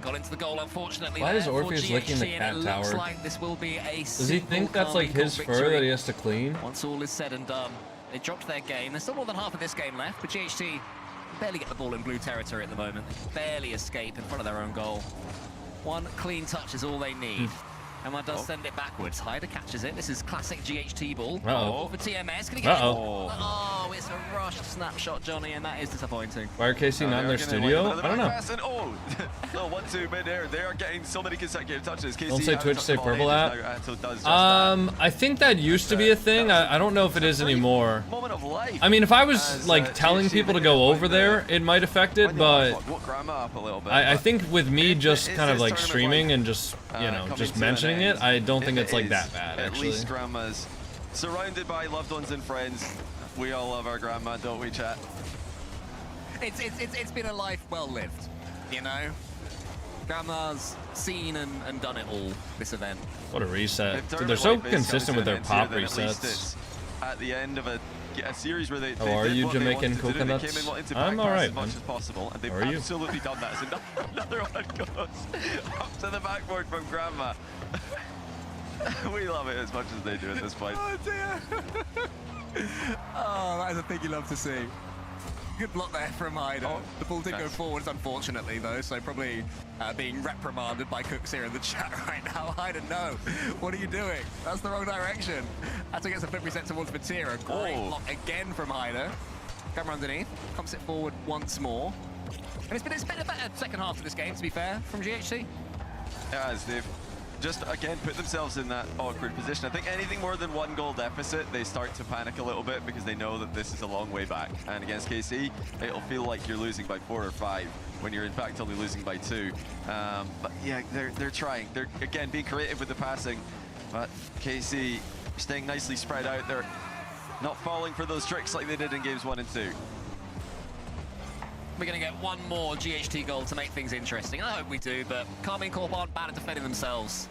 got into the goal, unfortunately. Why is Orpheus licking the cat tower? Like this will be a Does he think that's like his fur that he has to clean? Once all is said and done. They dropped their game. There's still more than half of this game left, but GHT barely get the ball in blue territory at the moment. Barely escape in front of their own goal. One clean touch is all they need. Emma does send it backwards. Hyder catches it. This is classic GHT ball. Uh-oh. For TMS. Can he get it? Uh-oh. Oh, it's a rushed snapshot, Johnny, and that is disappointing. Why are KC not in their studio? I don't know. Oh, no, 1-2 mid-air. They are getting so many consecutive touches. KC Don't say Twitch, say purple app. Does I think that used to be a thing. I don't know if it is anymore. Moment of life. I mean, if I was like telling people to go over there, it might affect it, but I think with me just kind of like streaming and just, you know, just mentioning it, I don't think it's like that bad, actually. At least grandmas surrounded by loved ones and friends. We all love our grandma, don't we, chat? It's been a life well lived, you know? Grandma's seen and done it all, this event. What a reset. Dude, they're so consistent with their pop resets. At the end of a series where they How are you, Jamaican Coconuts? I'm alright, man. As possible, and they've How are you? absolutely done that. So another one goes up to the backboard from Grandma. We love it as much as they do at this point. Oh dear. Oh, that is a thing you love to see. Good block there from Hyder. The ball did go forwards, unfortunately, though, so probably being reprimanded by Cooks here in the chat right now. Hyder, no. What are you doing? That's the wrong direction. Had to get some flip reset towards Vatira. Great block again from Hyder. Camera underneath. Pumps it forward once more. And it's been a better second half of this game, to be fair, from GHC. Yeah, as they've just, again, put themselves in that awkward position. I think anything more than 1 goal deficit, they start to panic a little bit because they know that this is a long way back. And against KC, it'll feel like you're losing by 4 or 5 when you're in fact only losing by 2. But yeah, they're trying. They're, again, being creative with the passing. But KC staying nicely spread out. They're not falling for those tricks like they did in games 1 and 2. We're going to get one more GHT goal to make things interesting. I hope we do, but Carmine Corp aren't bad at defending themselves.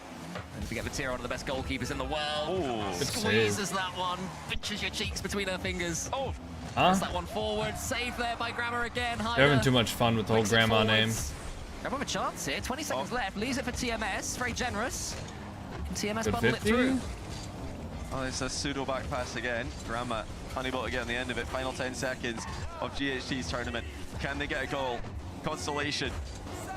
And if we get Vatira, one of the best goalkeepers in the world. Squeezes that one, pinches your cheeks between her fingers. Puts that one forward. Save there by Grammar again. They're having too much fun with the whole grandma name. Grandma with a chance here. 20 seconds left. Leaves it for TMS. Very generous. Can TMS Good bubble 50? it through? Oh, it's a pseudo back pass again. Grandma unable to get on the end of it. Final 10 seconds of GHT's tournament. Can they get a goal? Consolation.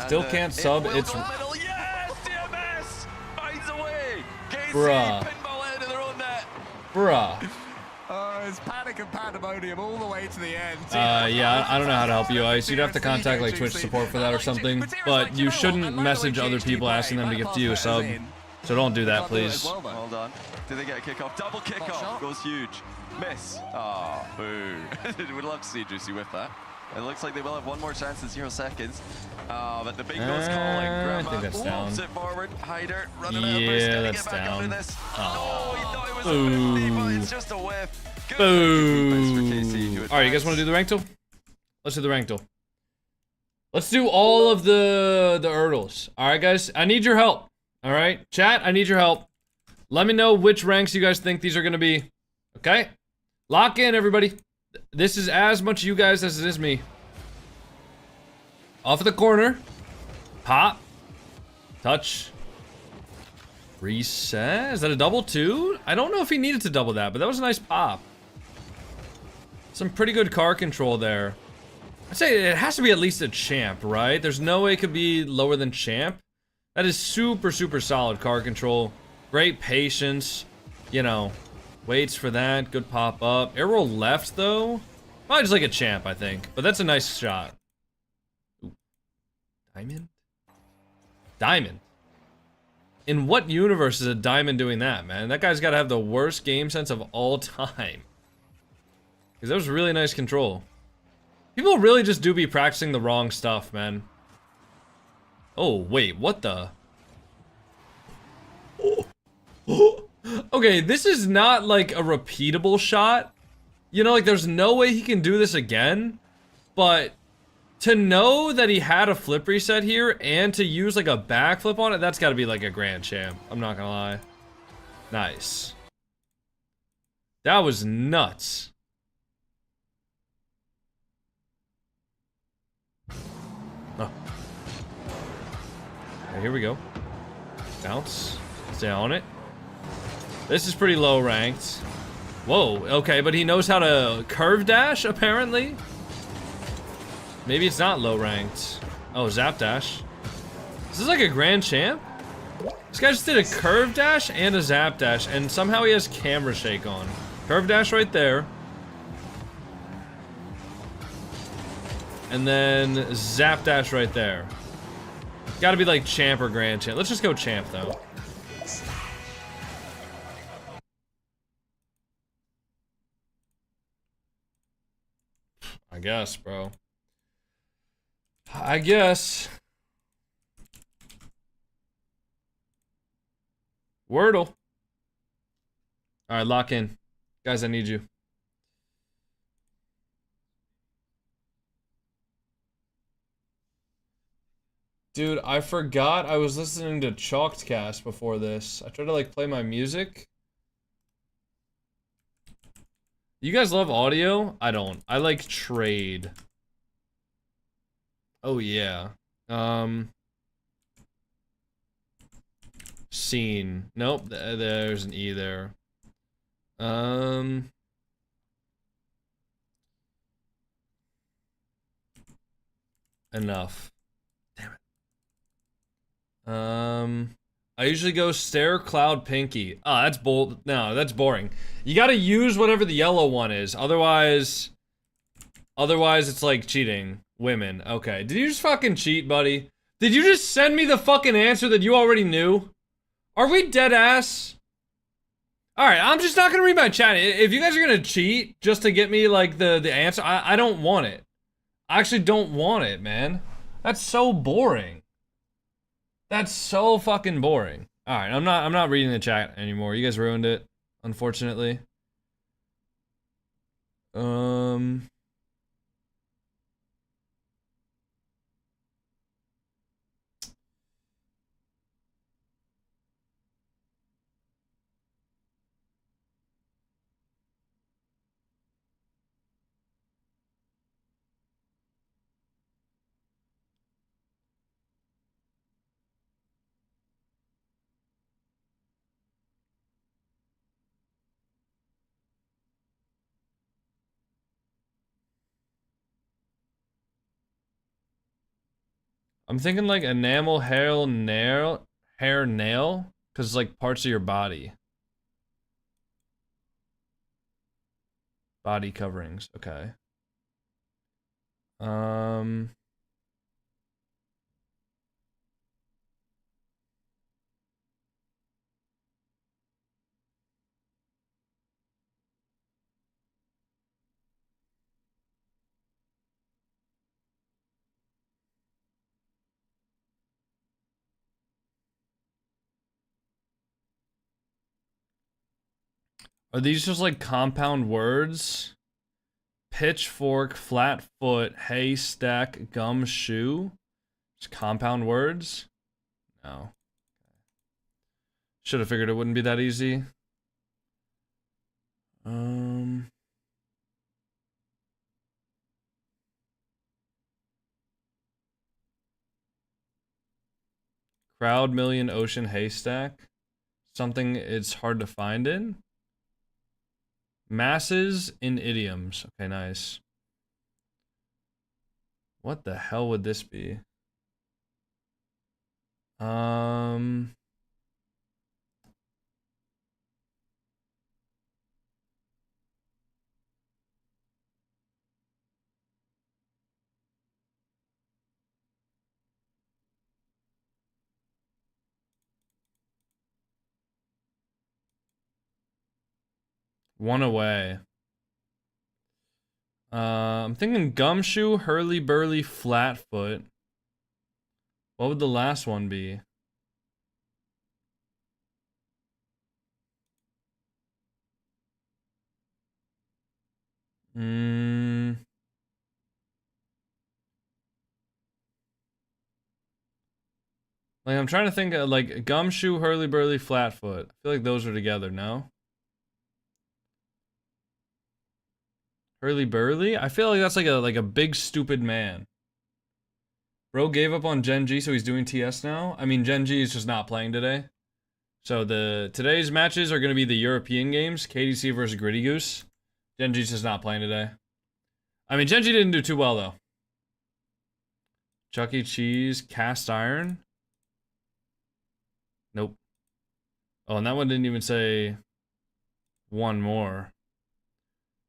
Still can't sub. It's yes, TMS finds a way. KC Bruh. pinball out of their own net. bruh. It's panic and pandemonium all the way to the end. Yeah, I don't know how to help you, Ice. You'd have to contact like Twitch support for that or something. But you shouldn't message other people asking them to gift you a sub. So don't do that, please. Hold on. Did they get a kickoff? Double kickoff goes huge. Miss. Oh, boo. We'd love to see Juicy with that. It looks like they will have one more chance in 0 seconds. But the big goal's calling. I think that's down. It forward. Hyder running Yeah, that's down. No, he thought it was open, but it's just a whiff. Boom. Alright, you guys want to do the Rankdle? Let's do the Rankdle. Let's do all of the Erdles. Alright, guys? I need your help. Alright? Chat, I need your help. Let me know which ranks you guys think these are going to be. Okay? Lock in, everybody. This is as much you guys as it is me. Off of the corner. Pop. Touch. Reset. Is that a double too? I don't know if he needed to double that, but that was a nice pop. Some pretty good car control there. I'd say it has to be at least a champ, right? There's no way it could be lower than champ. That is super, super solid car control. Great patience. You know. Waits for that. Good pop up. Air roll left, though. Probably just like a champ, I think. But that's a nice shot. Ooh. Diamond? Diamond? In what universe is a diamond doing that, man? That guy's got to have the worst game sense of all time. Because that was really nice control. People really just do be practicing the wrong stuff, man. Oh, wait. What the? Oh. Okay, this is not like a repeatable shot. You know, like there's no way he can do this again. But to know that he had a flip reset here and to use like a backflip on it, that's got to be like a grand champ. I'm not gonna lie. Nice. That was nuts. Oh. Okay, here we go. Bounce. Stay on it. This is pretty low ranked. Whoa, okay, but he knows how to curve dash, apparently. Maybe it's not low ranked. Oh, zap dash. This is like a grand champ? This guy just did a curve dash and a zap dash, and somehow he has camera shake on. Curve dash right there. And then zap dash right there. Gotta be like champ or grand champ. Let's just go champ though. I guess, bro. I guess. Wordle. Alright, lock in. Guys, I need you. Dude, I forgot I was listening to Chalkedcast before this. I tried to like play my music. You guys love audio? I don't. I like trade. Oh yeah. Scene. Nope, there's an E there. Enough. I usually go stare, cloud, pinky. Ah, that's bold. No, that's boring. You gotta use whatever the yellow one is. Otherwise it's like cheating. Women. Okay. Did you just fucking cheat, buddy? Did you just send me the fucking answer that you already knew? Are we dead ass? Alright, I'm just not gonna read my chat. If you guys are gonna cheat just to get me like the answer, I don't want it. I actually don't want it, man. That's so boring. That's so fucking boring. Alright, I'm not reading the chat anymore. You guys ruined it, unfortunately. I'm thinking like enamel, hair, nail, because like parts of your body. Body coverings, okay. Are these just like compound words? Pitchfork, flat foot, haystack, gumshoe? Just compound words? No. Should have figured it wouldn't be that easy. Crowd, million, ocean, haystack. Something it's hard to find in. Masses in idioms. Okay, nice. What the hell would this be? One away. I'm thinking gumshoe, hurly-burly, flatfoot. What would the last one be? Like, I'm trying to think of, like, gumshoe, hurly-burly, flatfoot. I feel like those are together, no? Hurly-burly? I feel like that's like a big stupid man. Bro gave up on Gen G, so he's doing TS now? I mean, Gen G is just not playing today. So today's matches are gonna be the European games, KDC versus Gritty Goose. Gen G's just not playing today. I mean, Gen G didn't do too well, though. Chuck E. Cheese, cast iron? Nope. Oh, and that one didn't even say one more.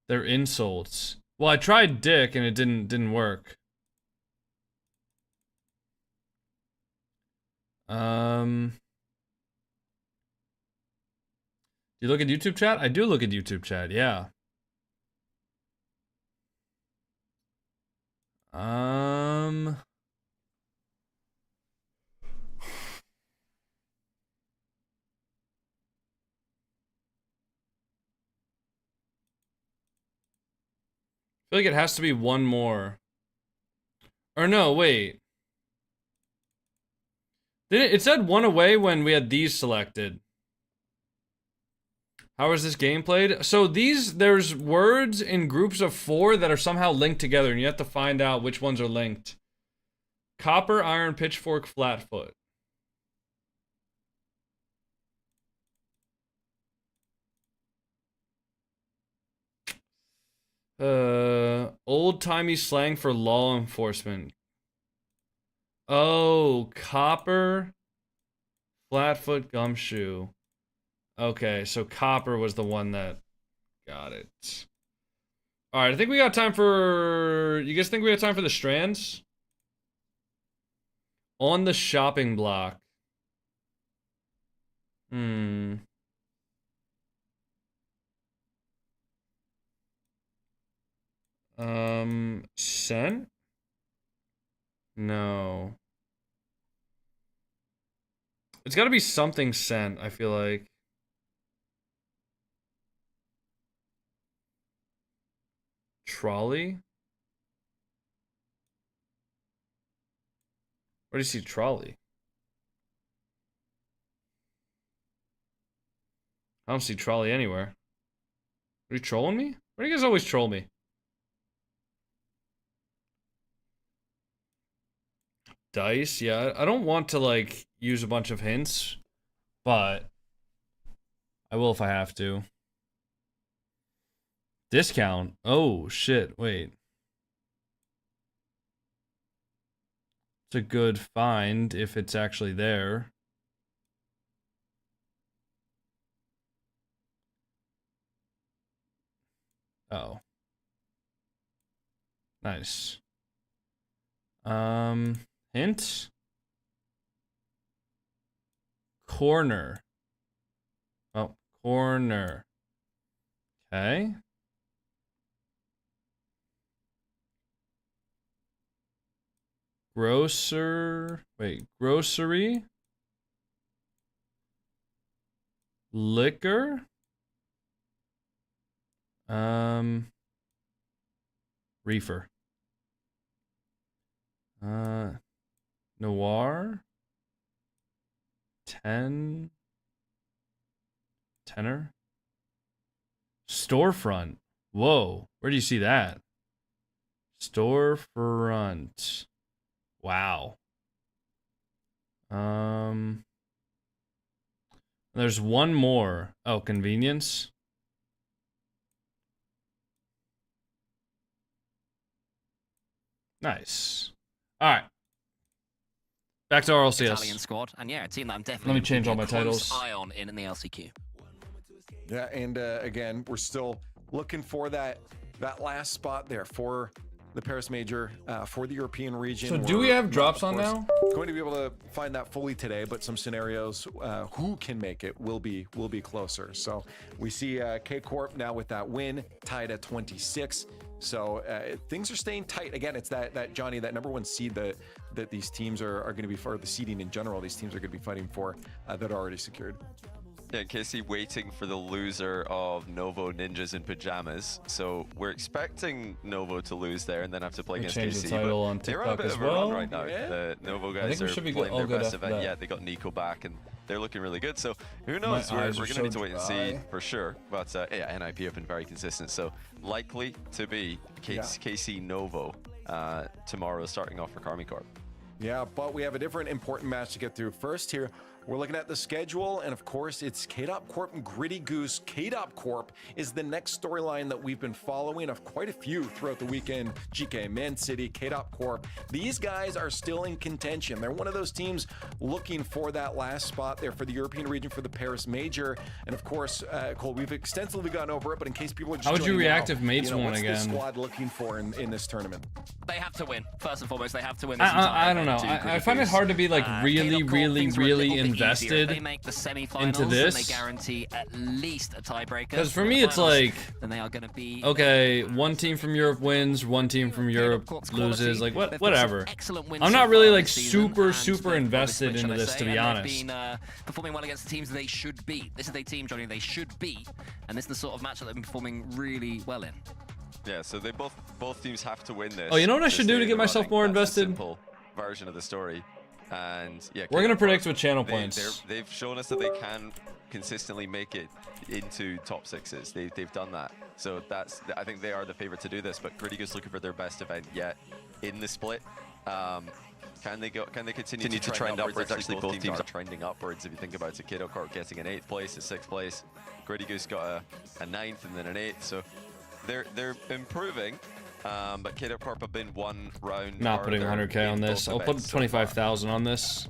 They're insults. Well, I tried dick and it didn't work. Do you look at YouTube chat? I do look at YouTube chat, yeah. I feel like it has to be one more. Or no, wait. It said one away when we had these selected. How is this game played? So there's words in groups of 4 that are somehow linked together, and you have to find out which ones are linked. Copper, iron, pitchfork, flatfoot. Old-timey slang for law enforcement. Oh, copper, flatfoot, gumshoe. Okay, so copper was the one that got it. Alright, I think we got time for... You guys think we got time for the strands? On the shopping block. Scent? No. It's gotta be something scent, I feel like. Trolley? Where do you see trolley? I don't see trolley anywhere. Are you trolling me? Why do you guys always troll me? Dice? Yeah, I don't want to, like, use a bunch of hints, but I will if I have to. Discount? Oh, shit, wait. It's a good find if it's actually there. Oh. Nice. Hint? Corner. Oh, corner. Okay. Grocery? Liquor? Reefer. Noir? Tenor? Storefront. Whoa, where do you see that? Storefront. Wow. There's one more. Oh, convenience. Nice. All right. Back to RLCS. Italian squad, and yeah, a team that I'm definitely. Let me change all my titles. Eye on in the LCQ. Yeah, and again, we're still looking for that last spot there for the Paris Major, for the European region. So do we have drops on now? Going to be able to find that fully today, but some scenarios who can make it will be closer. So we see K Corp now with that win, tied at 26. So things are staying tight. Again, it's that Johnny, that number 1 seed that these teams are going to be, for the seeding in general, these teams are going to be fighting for that are already secured. Yeah, KC waiting for the loser of Novo Ninjas in Pajamas. So we're expecting Novo to lose there and then have to play against change KC. the title on they're on a TikTok bit as of a run well. right now. Yeah. The Novo I guys think we are should be playing their all good best after event that. yet. They got Nico back and they're looking really good. So who knows? My We're eyes going are to need so to wait and see dry. for sure. But yeah, NIP have been very consistent. So likely to be KC Novo tomorrow starting off for Karmi Corp. Yeah, but we have a different important match to get through first here. We're looking at the schedule, and of course, it's K-Dop Corp and Gritty Goose. K-Dop Corp is the next storyline that we've been following of quite a few throughout the weekend. GK, Man City, K-Dop Corp. These guys are still in contention. They're one of those teams looking for that last spot there for the European region for the Paris Major. And of course, Cole, we've extensively gone over it, but in case people are just how would you react now, if Mates won what's again? What's the squad looking for in this tournament? They have to win. First and foremost, they have to win this I don't know. I find it hard to be like really invested into this. They guarantee at least a tiebreaker. Because for me, it's like, then they are going to be okay, one team from Europe wins, one team from Europe loses. Like whatever. I'm not really like super invested into this, to be honest. Performing well against the teams they should beat. This is a team, Johnny, they should beat, and this is the sort of match that they've been performing really well in. Yeah, so they both teams have to win this. Oh, you know what I should do to get myself more invested? Simple version of the story. And yeah, we're gonna predict with channel points. They've shown us that they can consistently make it into top 6s. They've done that. So I think they are the favorite to do this. But Gritty Goose looking for their best event yet in the split. Can they continue to trend upwards? Actually, both teams are trending upwards. If you think about it, K-Dop Corp getting an 8th place, a 6th place. Gritty Goose got a 9th and then an 8th. So they're improving. But K-Dop Corp have been one round. Not putting 100K on this. I'll put 25,000 on this.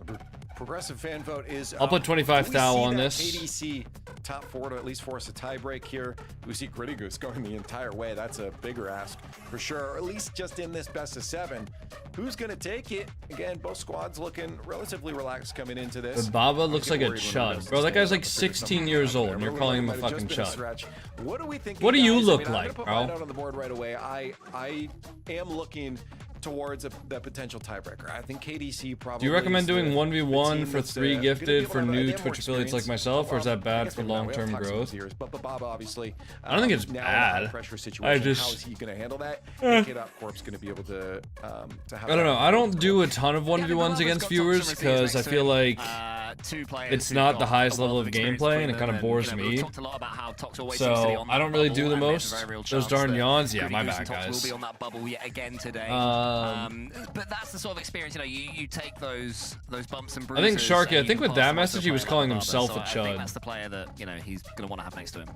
Progressive fan vote is. I'll put 25,000 on this. KDC top 4 to at least force a tiebreak here. We see Gritty Goose going the entire way. That's a bigger ask for sure, or at least just in this best of 7. Who's going to take it? Again, both squads looking relatively relaxed coming into this. But Baba looks like a chud. Bro, that guy's like 16 years old, and you're calling him a fucking chud. What do we think? What do you look like, I'm gonna put bro? mine out on the board right away. I am looking towards the potential tiebreaker. I think KDC probably. Do you recommend doing 1v1 for 3 gifted for new Twitch affiliates like myself, or is that bad for long-term growth? But Bob, obviously, I don't think it's bad. I just. How is he going to handle that? K-Dop Corp's going to be able to have. I don't know. I don't do a ton of 1v1s against viewers because I feel like it's not the highest level of gameplay and it kind of bores me. So I don't really do the most. Those darn yawns. Yeah, my bad, guys. But that's the sort of experience, you know, you take those bumps and bruises. I think Sharky, I think with that message he was calling himself a chud. I think that's the player that, you know, he's going to want to have next to him.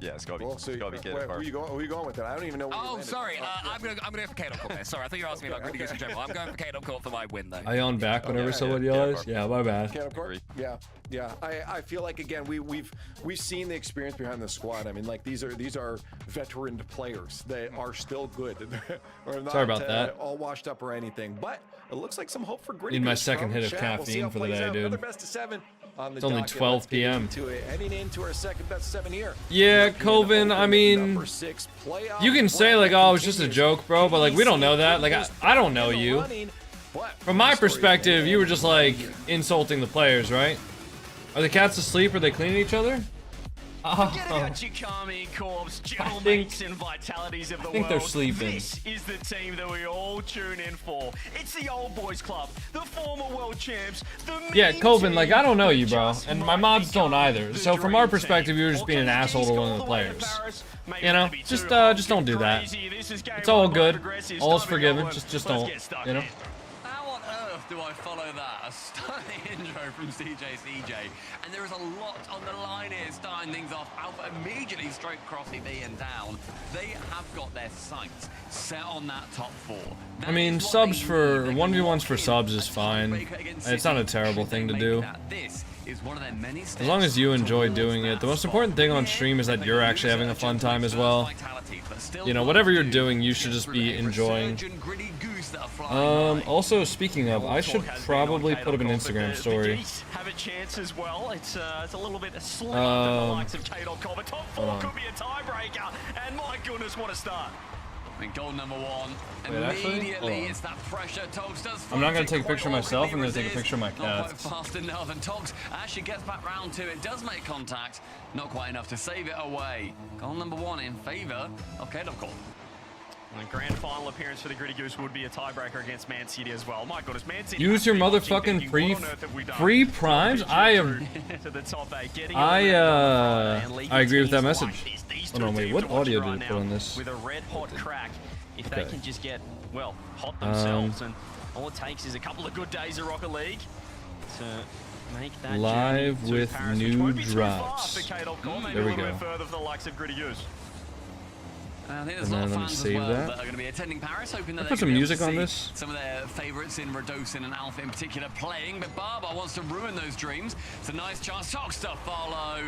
Yeah, it's got to be K-Dop Corp. Who are you going with that? I don't even know. Oh, sorry. I'm gonna go for K-Dop Corp there. Sorry, I thought you were asking me about Gritty Goose in general. I'm going for K-Dop Corp for my win, though. I yawn back whenever someone yells. Yeah, my bad. K-Dop Corp? Yeah. I feel like, again, we've seen the experience behind the squad. I mean, like, these are veteran players. They are still good. Sorry about that. All washed up or anything, but it looks like some hope for Gritty. Need my second hit of caffeine for the day, dude. Another best of 7 on the it's only 12 p.m. Heading into our second best of 7 here. Yeah, Coven, I mean, you can say like, oh, it's just a joke, bro, but like, we don't know that. Like, I don't know you. From my perspective, you were just like insulting the players, right? Are the cats asleep? Are they cleaning each other? Forget about Chikami, Corpse, General Mates, and Vitalities of the world. They're sleeping. This is the team that we all tune in for. It's the old boys club, the former world champs, yeah, Coven, like, I don't know you, bro, and my mods don't either. So from our perspective, you were just being an asshole to one of the players. You know, just don't do that. It's all good. All's forgiven. Just don't. You know. Do I follow that? A stunning intro from CJ, and there is a lot on the line here, starting things off. Alpha immediately stroke Crossy B and down. They have got their sights set on that top 4. I mean, subs for 1v1s for subs is fine. It's not a terrible thing to do. As long as you enjoy doing it. The most important thing on stream is that you're actually having a fun time as well. You know, whatever you're doing, you should just be enjoying. Also, speaking of, I should probably put up an Instagram story. Have a chance as well. It's a little bit slim under the likes of K-Dop Corp. Top 4 could be a tiebreaker, and my goodness, what a start. And goal number 1. Immediately, it's that pressure. Togs does. I'm not gonna take a picture of myself. I'm gonna take a picture of my cat. Not quite fast enough, and Togs actually gets back round to it. Does make contact. Not quite enough to save it away. Goal number 1 in favour of K-Dop Corp. And the grand final appearance for the Gritty Goose would be a tiebreaker against Man City as well. My goodness, Man City. Use your motherfucking free primes. I agree with that message. Hold on, wait. What audio did it put on this? With a red hot crack, if they can just get hot themselves, and all it takes is a couple of good days of Rocket League to make that live journey to with Paris, new which won't be too drops. far for K.com, maybe There we a little go. bit further for the likes of Gritty Goose. I think there's And a lot of then let me fans as save well that. that are going to be attending Paris, hoping that I they put can some be able music to on see this. some of their favourites in Radosin and Alpha in particular playing, but Barber wants to ruin those dreams. It's a nice chance. Tox to follow,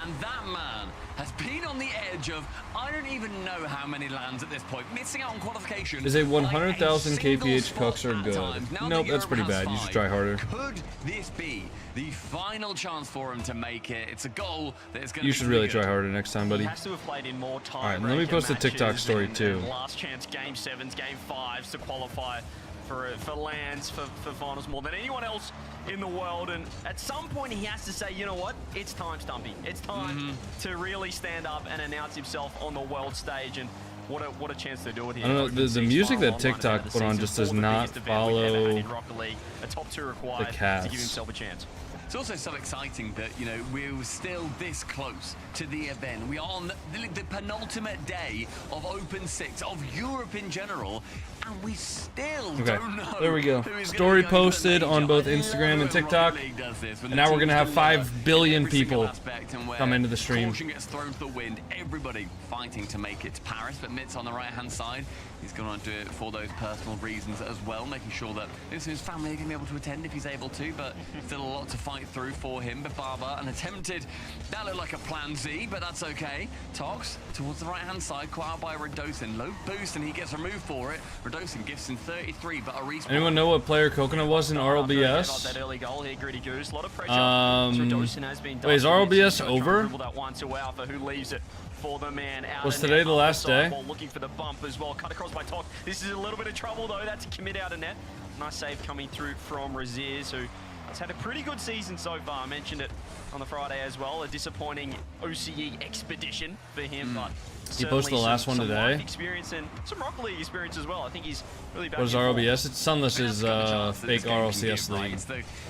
and that man has been on the edge of I don't even know how many lands at this point, missing out on qualification. Is a by 100,000 single kph spot cooks are at good. times. Now Nope, that that's pretty Europe has bad. You should 5, try harder. Could this be the final chance for him to make it? It's a goal that is going to You be should really triggered. try harder next time, He buddy. has to have played in more time. Alright, let me post a TikTok story too. Last chance game 7s, game 5s to qualify for lands, for finals more than anyone else in the world. And at some point he has to say, you know what, it's time, Stumpy. It's time to really stand up and announce himself on the world stage. And what a chance to do it here. I don't know, Open the 6 music final that line TikTok out of put on season just does for the not biggest event we've ever had follow in Rocket League. A top 2 required to cats. give himself a chance. It's also so exciting that, you know, we're still this close to the event. We are on the penultimate day of Open 6, of Europe in general, and we still don't know. There we go. who is Story gonna go to the posted on major. both I love Instagram and when TikTok. Rocket League does this, when And the now we're gonna teams have 5 deliver billion every single people aspect, and where come into the stream. Caution gets thrown to the wind. Everybody fighting to make it to Paris, but Mitz on the right-hand side, he's going to do it for those personal reasons as well, making sure that his family are going to be able to attend if he's able to, but still a lot to fight through for him. But Barber, an attempted, that looked like a plan Z, but that's okay. Tox towards the right-hand side, caught out by Radosin. Low boost, and he gets removed for it. Radosin gifts in 33, but a respawn. Anyone know what player Coconut was in Got RLBS? that early goal here, Gritty Goose. A lot of pressure. Radosin has been Wait, is done. RLBS Mitch trying to over? dribble that one to Alpha, who leaves it for the man out. Was in today net the on last day? sideball, looking for the bump as well. Cut across by Tox. This is a little bit of trouble though. That's a commit out of net. Nice save coming through from Raziz, who has had a pretty good season so far. I mentioned it on the Friday as well. A disappointing OCE expedition for him, but He posted the last one some today. life experience and some Rocket League experience as well. I think he's really back. What is in form. RLBS? It's Sunless's That's fake the chance that this game RLCS can give, right? league. It's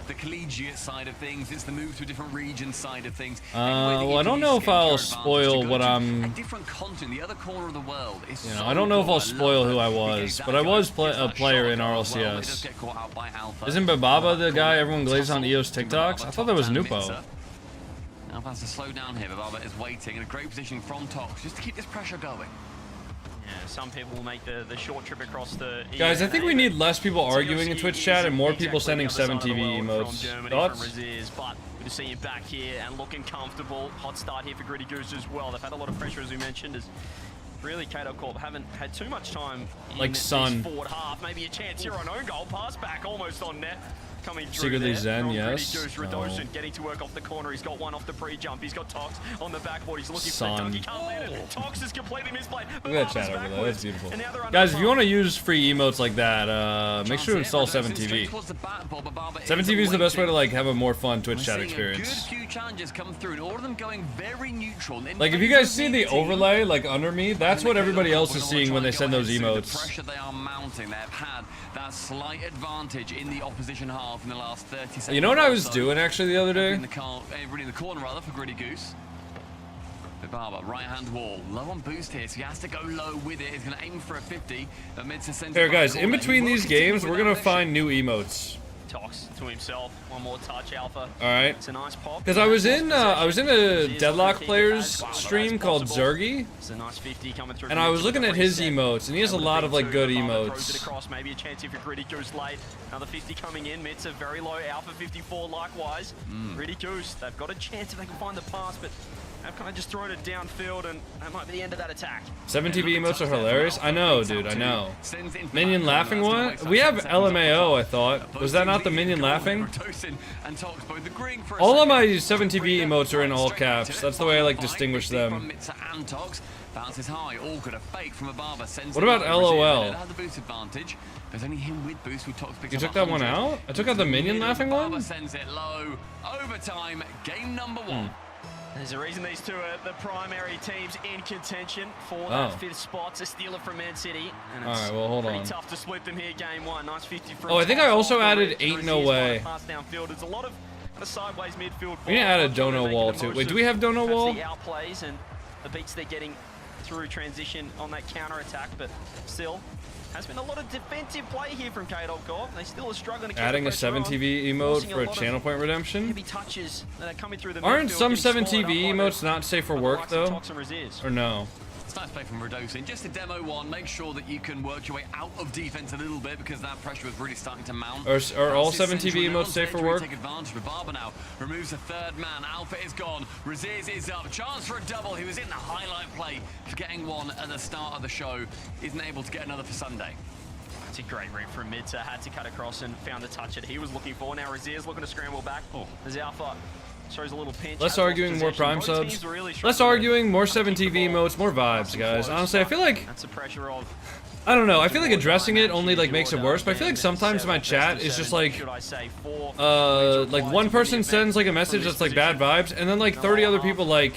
the collegiate side of things. It's the move to a different region side of things. Well, I don't know if I'll spoil what I'm. A different continent, the other corner of the world. Is You know, so I don't know if cool. I'll I spoil love who that. I He was, gave but that I guy- was gives a that player shot in as well. He does RLCS. get caught out by Alpha. Isn't Bababa the guy everyone glazed on EOS TikToks? I thought that was Nupo. Alpha has to slow down here. Bababa is waiting in a great position from Tox just to keep this pressure going. Yeah, some people will make the short trip across the. Guys, I think we need less people arguing in TOC Twitch is chat and more exactly people sending the other 7 side of the TV world emotes. from Germany, Thoughts? from Raziz, but good to see him back here and looking comfortable. Hot start here for Gritty Goose as well. They've had a lot of pressure, as we mentioned, as really Kato Corp haven't had too much time in Like this Sun. forward half. Maybe a chance here on own goal. Pass back almost on net. Coming through Secretly there Zen, from yes. Gritty Goose. No. Radosin getting to work off the corner. He's got one off the pre-jump. He's got Tox on the backboard. He's looking Sun. for the dunk. He can't land it. Tox is completely misplayed. Look at that chat over there. That's beautiful. And now they're under Guys, if you fire. want to use free emotes like that, make sure to install 7TV. 7TV is the best way to like have a more fun Twitch chat experience. Good few challenges come through, and all of them going very neutral. Like if you guys see the overlay like under me, that's what everybody else is seeing when they send those The emotes. pressure they are mounting, they've had that slight advantage in the opposition half in the last 30 seconds. You know what I or was so. doing actually the other day? Everybody in the corner rather for Gritty Goose. Barber, right-hand wall, low on boost here, so he has to go low with it. He's going to aim for a 50. Amidst the center Here, guys, back in corner. between He will these continue games, with we're that gonna mission. find new emotes. Talks to himself. One more touch, Alpha. All right. It's a nice pop. Because I was in a Deadlock Players stream called Zergy, It's a nice 50 coming through. and I was looking at his emotes, and he has a lot of like good Throws it emotes. across, maybe a chance if Gritty Goose late. Another 50 coming in. Mitza very low. Alpha 54 likewise. Gritty Goose, they've got a chance if they can find the pass, but they've kind of just thrown it downfield, and that might be the end of that attack. 7 TV emotes are hilarious. I know, dude. I know. Minion laughing one? We have LMAO, I thought. Was that not the minion laughing? All of my 7 TV emotes are in all caps. That's the way I like distinguish them. Bounces high, all good. A fake from a Barber. What about LOL? Had the boost advantage. There's only him with boost who Tox picks You up took that one 100. out? I took out the minion laughing Barber one? sends it low. Overtime, game number 1. There's a reason these two are the primary teams in contention for Oh. that 5th spot to steal it from Man City. And it's Alright, well, hold pretty on. tough to split them here, game 1. Nice 50 from Oh, I think I Tox also off the added ridge. Ain't No Raziz Way. pass downfield. There's a lot of kind of sideways midfield. We need to add a ball. dono Making wall the too. most Wait, do of we have dono perhaps wall? the outplays and the beats they're getting through transition on that counter attack, but still has been a lot of defensive play here from JamaicanCoconut. They still are struggling to keep Adding the a 7TV on, emote for a channel point redemption. Heavy touches that are coming through the Aren't midfield, some getting 7TV swallowed up emotes by not safe for the work likes of though? Tox and Reziz. Or no? It's nice play from Radosin. Just to demo one, make sure that you can work your way out of defense a little bit because that pressure was really starting to mount. Are all 7TV emotes safe for work? Take advantage. Barber now removes the third man. Alpha is gone. Raziz is up. Chance for a double. He was in the highlight play for getting one at the start of the show. Isn't able to get another for Sunday. It's a great read from Midza. Had to cut across and found the touch that he was looking for. Now Raziz looking to scramble back. As Alpha shows a little pinch. Less arguing, more prime subs. Less arguing, more 7TV emotes, more vibes, guys. Honestly, I feel like that's the pressure of. I don't know. I feel like addressing it only like makes it worse. But I feel like sometimes my chat is just like one person sends like a message that's like bad vibes, and then like 30 other people like,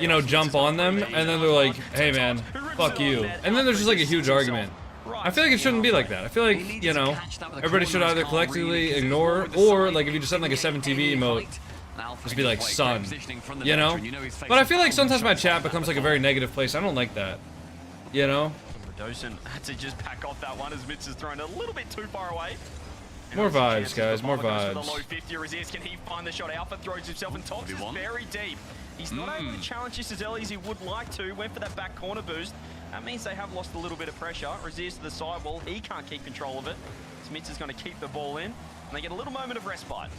you know, jump on them, and then they're like, hey man, fuck you, and then there's just like a huge argument. I feel like it shouldn't be like that. I feel like, you know, everybody should either collectively ignore, or like if you just send like a 7TV emote, just be like, son, you know? But I feel like sometimes my chat becomes like a very negative place. I don't like that, you know? Radosin had to just back off that one as Mitz is thrown a little bit too far away. More vibes, guys, more vibes. Low 50 Raziz, can he find the shot? Alpha throws himself and Tox is very deep. He's not able to challenge this as early as he would like to. Went for that back corner boost. That means they have lost a little bit of pressure. Raziz to the sidewall. He can't keep control of it. Smits is going to keep the ball in, and they get a little moment of respite.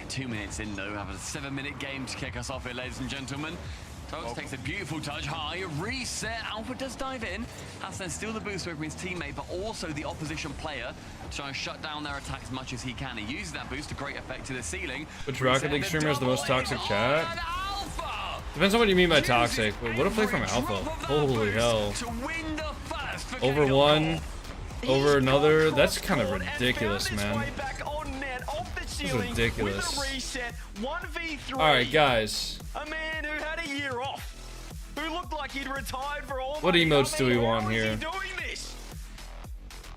2 minutes in though, have a 7-minute game to kick us off here, ladies and gentlemen. Tox takes a beautiful touch high, reset. Alpha does dive in. Has then steal the boost away from his teammate, but also the opposition player to try and shut down their attack as much as he can. He uses that boost to great effect to the ceiling. Which Rocket League streamer has the most toxic chat? Depends on what you mean by toxic. Wait, what a play from Alpha. Holy hell. Over one, over another. That's kind of ridiculous, man. This is ridiculous. Alright, guys. A man who had a year off, who looked like he'd retired for all. What emotes do we want here?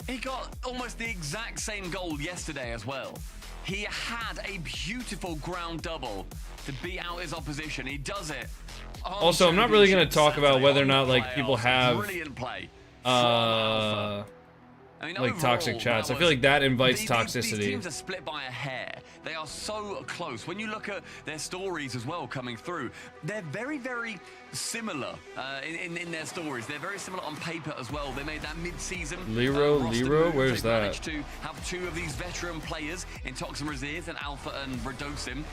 He got almost the exact same goal yesterday as well. He had a beautiful ground double to beat out his opposition. He does it. Also, I'm not really going to talk about whether or not like people have like toxic chats. I feel like that invites toxicity. These teams are split by a hair. They are so close. When you look at their stories as well coming through, they're very, very similar in their stories. They're very similar on paper as well. They made that mid-season Lero, where's they that? managed to have 2 of these veteran players in Tox and Raziz and Alpha and Radosin.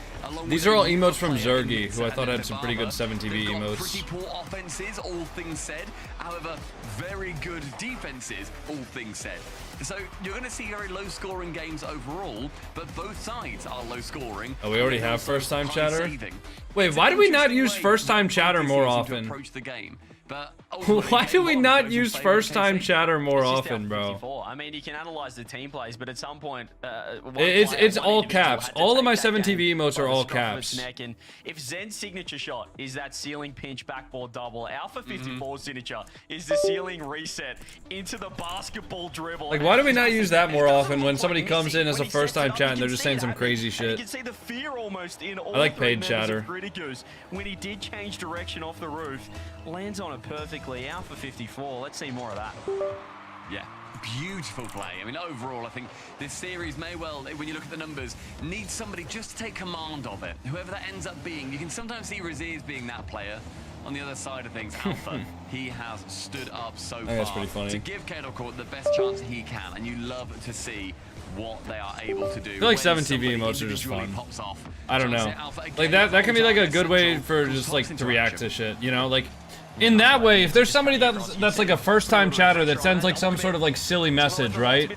These are all emotes from Zergy, who I thought had some pretty good 7TV emotes. Pretty poor offenses, all things said. However, very good defenses, all things said. So you're going to see very low-scoring games overall, but both sides are low-scoring. Oh, we already have first-time chatter? Wait, why do we not use first-time chatter more often? Why do we not use first-time chatter more often, bro? I mean, you can analyze the team plays, but at some point, it's all caps. All of my 7TV emotes are all caps. And if Zen's signature shot is that ceiling pinch backboard double, Alpha 54's signature is the ceiling reset into the basketball dribble. Like, why do we not use that more often when somebody comes in as a first-time chat and they're just saying some crazy shit? You can see the fear almost in all I like paid chatter. When he did change direction off the roof, lands on it perfectly. Alpha 54, let's see more of that. Yeah, beautiful play. I mean, overall, I think this series may well, when you look at the numbers, need somebody just to take command of it. Whoever that ends up being. You can sometimes see Raziz being that player. On the other side of things, Alpha, he has stood up so far that's pretty funny. to give JamaicanCoconut the best chance he can, and you love to see what they are able to do. I feel like 7TV emotes are just fun. I don't know. Like that can be like a good way for just like to react to shit, you know? Like in that way, if there's somebody that's like a first-time chatter that sends like some sort of like silly message, right?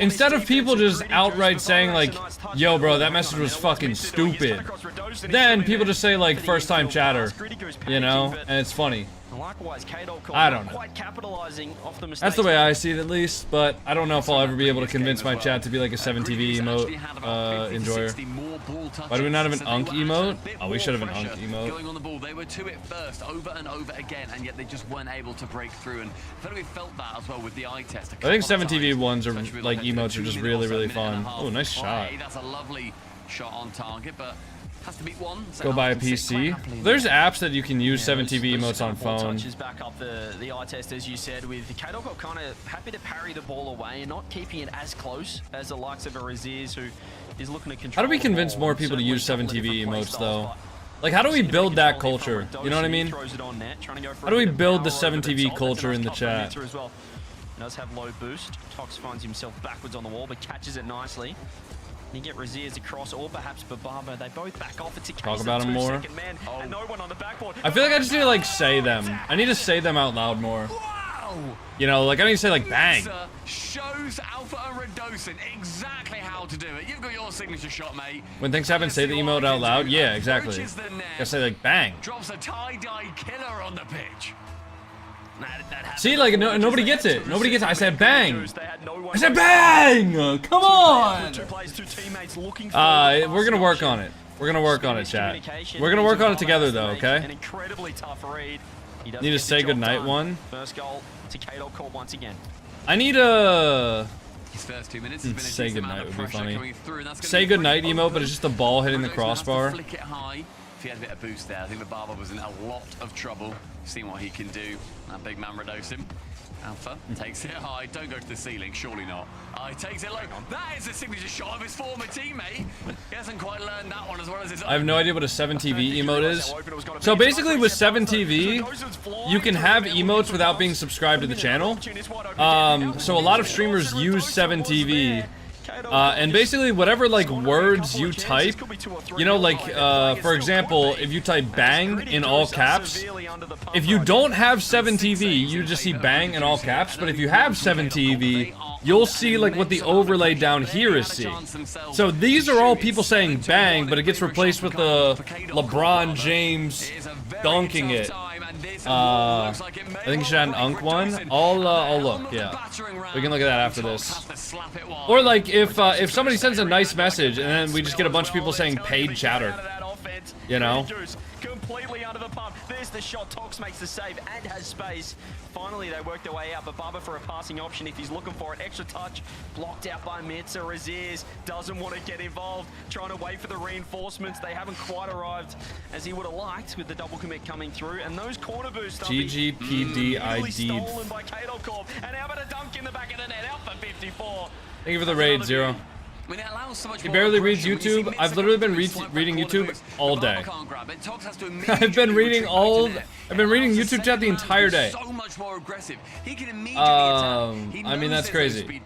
Instead of people just outright saying like, yo bro, that message was fucking stupid, then people just say like first-time chatter, you know? And it's funny. I don't know. That's the way I see it at least, but I don't know if I'll ever be able to convince my chat to be like a 7TV emote enjoyer. Why do we not have an Unk emote? Oh, we should have an Unk emote. Going on the ball, they were to it first, over and over again, and yet they just weren't able to break through. And I feel like we felt that as well with the eye test. I think 7TV ones are like emotes are just really, really fun. Oh, nice shot. That's a lovely shot on target, but Has to beat one. So Go buy a Alf can sit quite PC. happily There's with apps that you can use 7TV Those emotes on ball phone. touches back up the eye test, as you said, with K-Dog kind of happy to parry the ball away and not keeping it as close as the likes of a Raziz, who is looking to control. How do we convince more people to use 7TV emotes, though? Like, how do we build that culture? You know what I mean? How do we build the 7TV culture in the chat? He does have low boost. Tox finds himself backwards on the wall, but catches it nicely. You get Raziz across, or perhaps Bababa. They both back off. It's a case Talk about him more. man, and no one on the backboard. I feel like I just need to, like, say them. I need to say them out loud more. Wow! You know, like, I need to say, like, bang. Shows Alpha and Radosin exactly how to do it. You've got your signature shot, mate. When things happen, say the emote out loud. Yeah, exactly. I say, like, bang. Drops a tie-dye killer on the pitch. See, like, nobody gets it. Nobody gets it. I said bang. I said bang! Come on! We're gonna work on it. We're gonna work on it, chat. We're gonna work on it together, though, okay? An incredibly tough read. Need to say goodnight one. First goal to K-Dog called once again. I need a... His first 2 minutes has been a Say decent amount goodnight of would be pressure funny. coming through, and that's gonna Say be goodnight pretty emote, but it's just the ball hitting the Radosin has to crossbar. flick it high. If he had a bit of boost there, I think the Barber was in a lot of trouble. Seeing what he can do. That big man Radosin. Alpha takes it high. Don't go to the ceiling, surely not. He takes it low. That is a signature shot of his former teammate. He hasn't quite learned that one as well as his own. I have no idea what a 7TV emote is. So basically with 7TV, you can have emotes without being subscribed to the channel. So a lot of streamers use 7TV. And basically whatever like words you type, you know, like for example, if you type bang in all caps, if you don't have 7TV, you just see bang in all caps, but if you have 7TV, you'll see like what the overlay down here is seeing. So these are all people saying bang, but it gets replaced with the LeBron James dunking it. I think you should add an unk one. I'll look, yeah. We can look at that after this. Or like if somebody sends a nice message and then we just get a bunch of people saying paid chatter. You know? Completely under the pump. There's the shot. Tox makes the save and has space. Finally, they work their way out, but Barber for a passing option if he's looking for it. Extra touch. Blocked out by Mitza. Raziz doesn't want to get involved. Trying to wait for the reinforcements. They haven't quite arrived as he would have liked with the double commit coming through. And those corner boosts GGPDID. stolen by K-Dog Corp. And how about a dunk in the back of the net? Alpha 54. Thank you for the raid, Zero. I mean, it allows so much He more barely reads aggression. YouTube. I've literally been reading YouTube all day. I've been reading YouTube chat the entire day. So much more aggressive. He can immediately attack. I mean, that's crazy.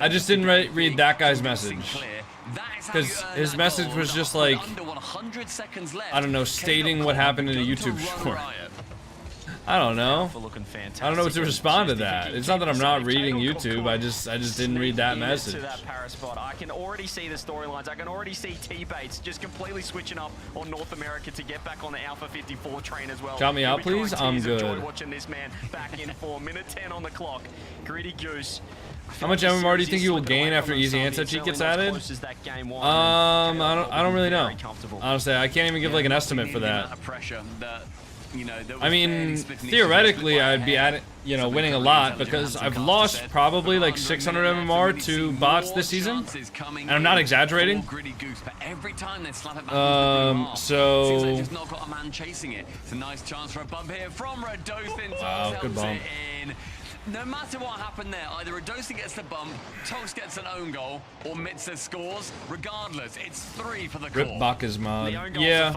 I just didn't read that guy's message. Because his message was just like, I don't know, stating what happened in a YouTube short. I don't know. I don't know what to respond to that. It's not that I'm not reading YouTube. I just didn't read that message. I can already see the storylines. I can already see T-Bates just completely switching up on North America to get back on the Alpha 54 train as well. Shout me out, please. I'm good. Watching this man back in for minute 10 on the clock. Greedy Goose. How much MMR do you think you will gain after Easy Answer cheat gets added? I don't really know. Honestly, I can't even give like an estimate for that. I mean, theoretically, I'd be at it, winning a lot because I've lost probably like 600 MMR to bots this season, and I'm not exaggerating. So. Wow, good bump. No matter what happened there, either Radosin gets the bump, Tox gets an own goal, or Mitza scores. Regardless, it's 3 for the Rip Baka's mod. Yeah.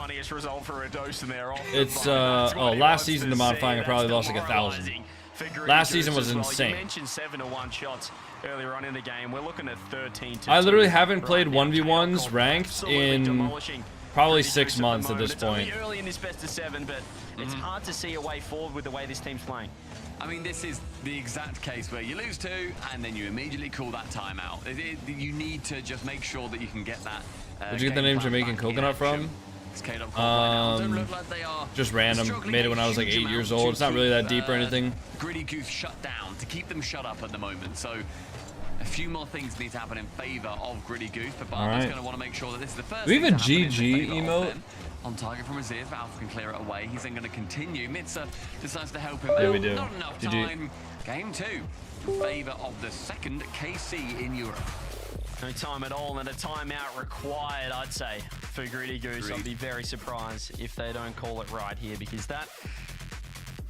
It's, last season the modifying I probably lost like 1,000. Last season was insane. Earlier on in the game, we're looking at 13. I literally haven't played 1v1s ranked in probably 6 months at this point. Early in this best of 7, but it's hard to see a way forward with the way this team's playing. I mean, this is the exact case where you lose 2 and then you immediately call that timeout. You need to just make sure that you can get that. Where'd you get the name Jamaican-Coconut from? Just random. Made it when I was like 8 years old. It's not really that deep or anything. Greedy Goose shut down to keep them shut up at the moment. So a few more things need to happen in favor of Greedy Goose, but Barber's going to want to make sure that this is the first. We have a GG emote. On target from Raziz, but Alpha can clear it away. He's then going to continue. Mitza decides to help him. Yeah, we do. Not enough time. Game 2 in favor of the second KC in Europe. No time at all, and a timeout required, I'd say, for Gritty Goose. I'd be very surprised if they don't call it right here, because that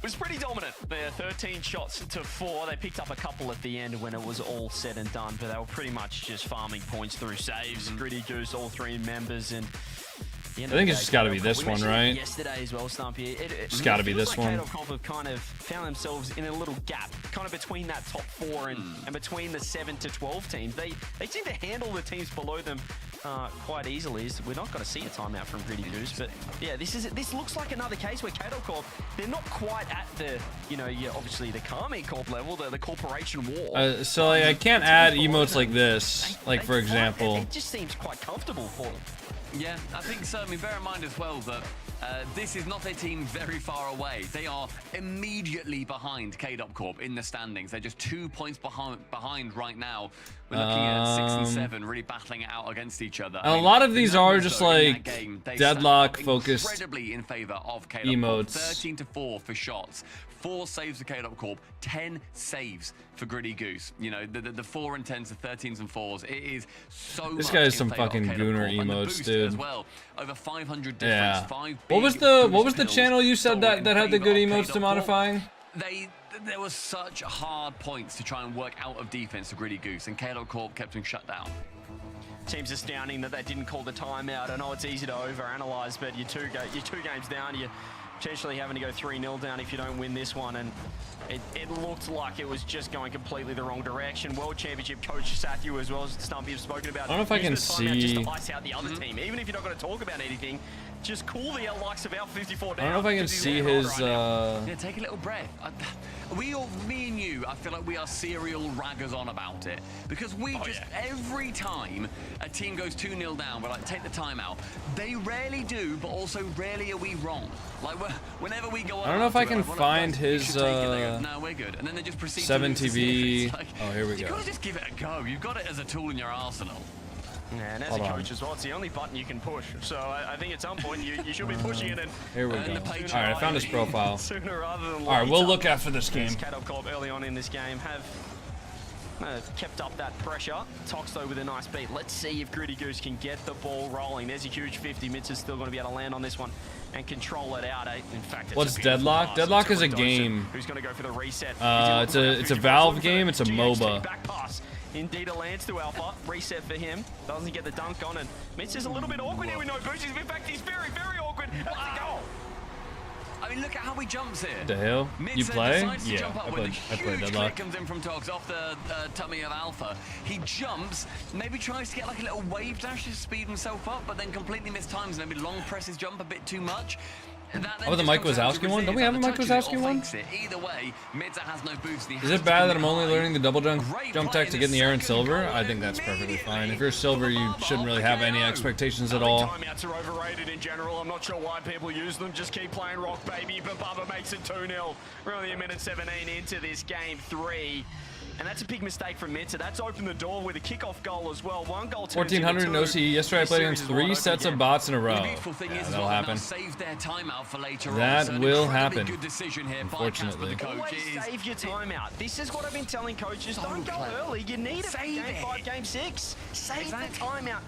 was pretty dominant. They're 13 shots to 4. They picked up a couple at the end when it was all said and done, but they were pretty much just farming points through saves. Gritty Goose, all 3 members, and I think it's just got to be this one, right? Yesterday as well, Stumpy. It's got to be this one. KDOP have kind of found themselves in a little gap, kind of between that top 4 and between the 7 to 12 teams. They seem to handle the teams below them quite easily. We're not going to see a timeout from Gritty Goose, but yeah, this looks like another case where KDOP, they're not quite at the, obviously the Kami Corp level, the corporation war. So like, I can't add emotes like this, like for example. It just seems quite comfortable for them. Yeah, I think certainly bear in mind as well that this is not a team very far away. They are immediately behind KDOP Corp in the standings. They're just 2 points behind right now. We're looking at 6 and 7, really battling it out against each other. A lot of these are just like deadlock focused incredibly in favor of KDOP emotes. 13 to 4 for shots. 4 saves for KDOP Corp, 10 saves for Gritty Goose. The 4 and 10s, the 13s and 4s. It is so much. This guy has some in favor fucking of KDOP gooner Corp. emotes, dude. As well. Over 500 difference, Yeah. 5 What was the channel you said that had the good emotes to modifying? There was such hard points to try and work out of defense for Gritty Goose, and KDOP Corp kept him shut down. Seems astounding that they didn't call the timeout. I know it's easy to overanalyze, but you're two games down. You're potentially having to go 3-0 down if you don't win this one, and it looked like it was just going completely the wrong direction. World Championship coach Sathu, as well as Stumpy, have spoken about. I don't know if I can see. Just to ice out the other team, even if you're not going to talk about anything. Just cool the likes of our 54 down. I don't know if I can see his. Yeah, take a little breath. Me and you, I feel like we are serial raggers on about it, because we every time a team goes 2-0 down, we're like, take the timeout. They rarely do, but also rarely are we wrong. Like whenever we go on, I don't know if I can find his. No, we're good, and then they just proceed. 7 to TV. like, Oh, here we go. You've got to just give it a go. You've got it as a tool in your arsenal. Yeah, and as a coach as well, it's the only button you can push. So I think at some point you should be pushing it. And here we go. All right, I found his profile. Sooner rather than later. All right, we'll look after this game. KDOP Corp early on in this game have kept up that pressure. Tox though with a nice beat. Let's see if Gritty Goose can get the ball rolling. There's a huge 50. Mitz is still going to be able to land on this one and control it out. In fact, it's what's Deadlock? Deadlock is a game. Who's going to go for the reset? It's a Valve game. It's a MOBA. Back pass. Indeed, it lands to Alpha. Reset for him. Doesn't get the dunk on, and Mitch is a little bit awkward here with no boost. In fact, he's very, very awkward. That's a goal. I mean, look at how he jumps here. The hell? You play? Yeah, I played Deadlock. Comes in from Tox off the tummy of Alpha. He jumps, maybe tries to get like a little wave dash to speed himself up, but then completely mistimes. Maybe long presses jump a bit too much. Oh, the Mike Wazowski one? Don't we have a Mike Wazowski one? Either way, Midza has no boost. Is it bad that I'm only learning the double jump tech to get in the air in silver? I think that's perfectly fine. If you're silver, you shouldn't really have any expectations at all. Timeouts are overrated in general. I'm not sure why people use them. Just keep playing rock, baby. But Bubba makes it 2-0. We're only a minute 17 into this game 3. And that's a big mistake from Mitza. That's opened the door with a kickoff goal as well. 1 goal. 1400 in OCE. Yesterday I played against 3 sets of bots in a row. Yeah, that'll happen. That will happen. Unfortunately. Always save your timeout. This is what I've been telling coaches. Don't go early. You need it. Game 5, game 6. Save the timeout.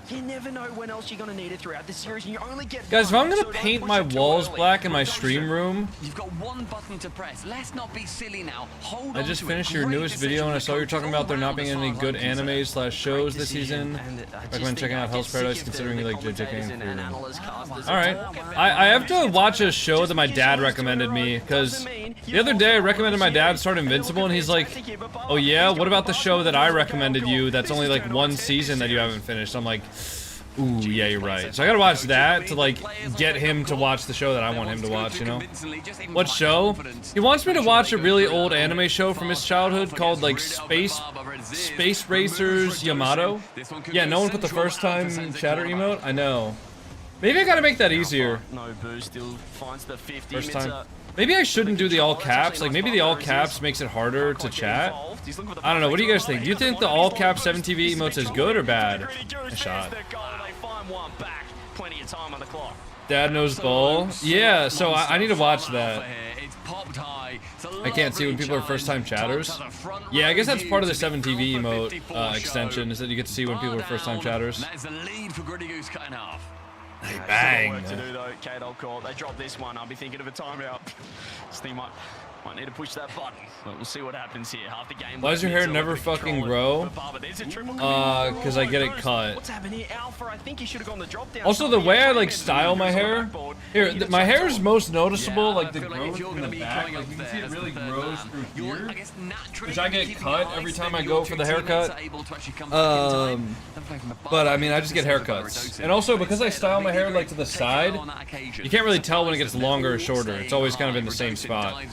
You never know when else you're going to need it throughout the series, and you only get guys, if I'm going to paint my walls black in my stream room, you've got one button to press. Let's not be silly now. Hold I just finished your newest video and I saw you're talking about there not being any good animes / shows this season. Recommend checking out Hell's Paradise considering you like JJK. Alright. I have to watch a show that my dad recommended me, because the other day I recommended my dad start Invincible and he's like, oh yeah, what about the show that I recommended you that's only like 1 season that you haven't finished? I'm like, ooh, yeah, you're right. So I gotta watch that to like get him to watch the show that I want him to watch, you know? What show? He wants me to watch a really old anime show from his childhood called like Space Racers Yamato. Yeah, no one put the first time chatter emote? I know. Maybe I gotta make that easier. No boost, still finds the 50. First time. Maybe I shouldn't do the all caps. Like maybe the all caps makes it harder to chat. I don't know. What do you guys think? Do you think the all caps 7TV emotes is good or bad? A shot. Dad knows ball. Yeah. So I need to watch that. It's popped high. I can't see when people are first-time chatters. Yeah, I guess that's part of the 7TV emote extension, is that you get to see when people are first-time chatters. That's the lead for Gritty Goose cutting half. Bang! Work to do though, K-Dog. They dropped this one. I'll be thinking of a timeout. This thing might need to push that button. But we'll see what happens here. Half the game. Why does your hair never fucking grow? Because I get it cut. What's happening here? Alpha, I think you should have gone the drop down. Also, the way I like style my hair. Here, my hair is most noticeable, like the growth in the back. Like you can see it really grows through here, which I get cut every time I go for the haircut. But I mean, I just get haircuts. And also, because I style my hair like to the side, you can't really tell when it gets longer or shorter. It's always kind of in the same spot.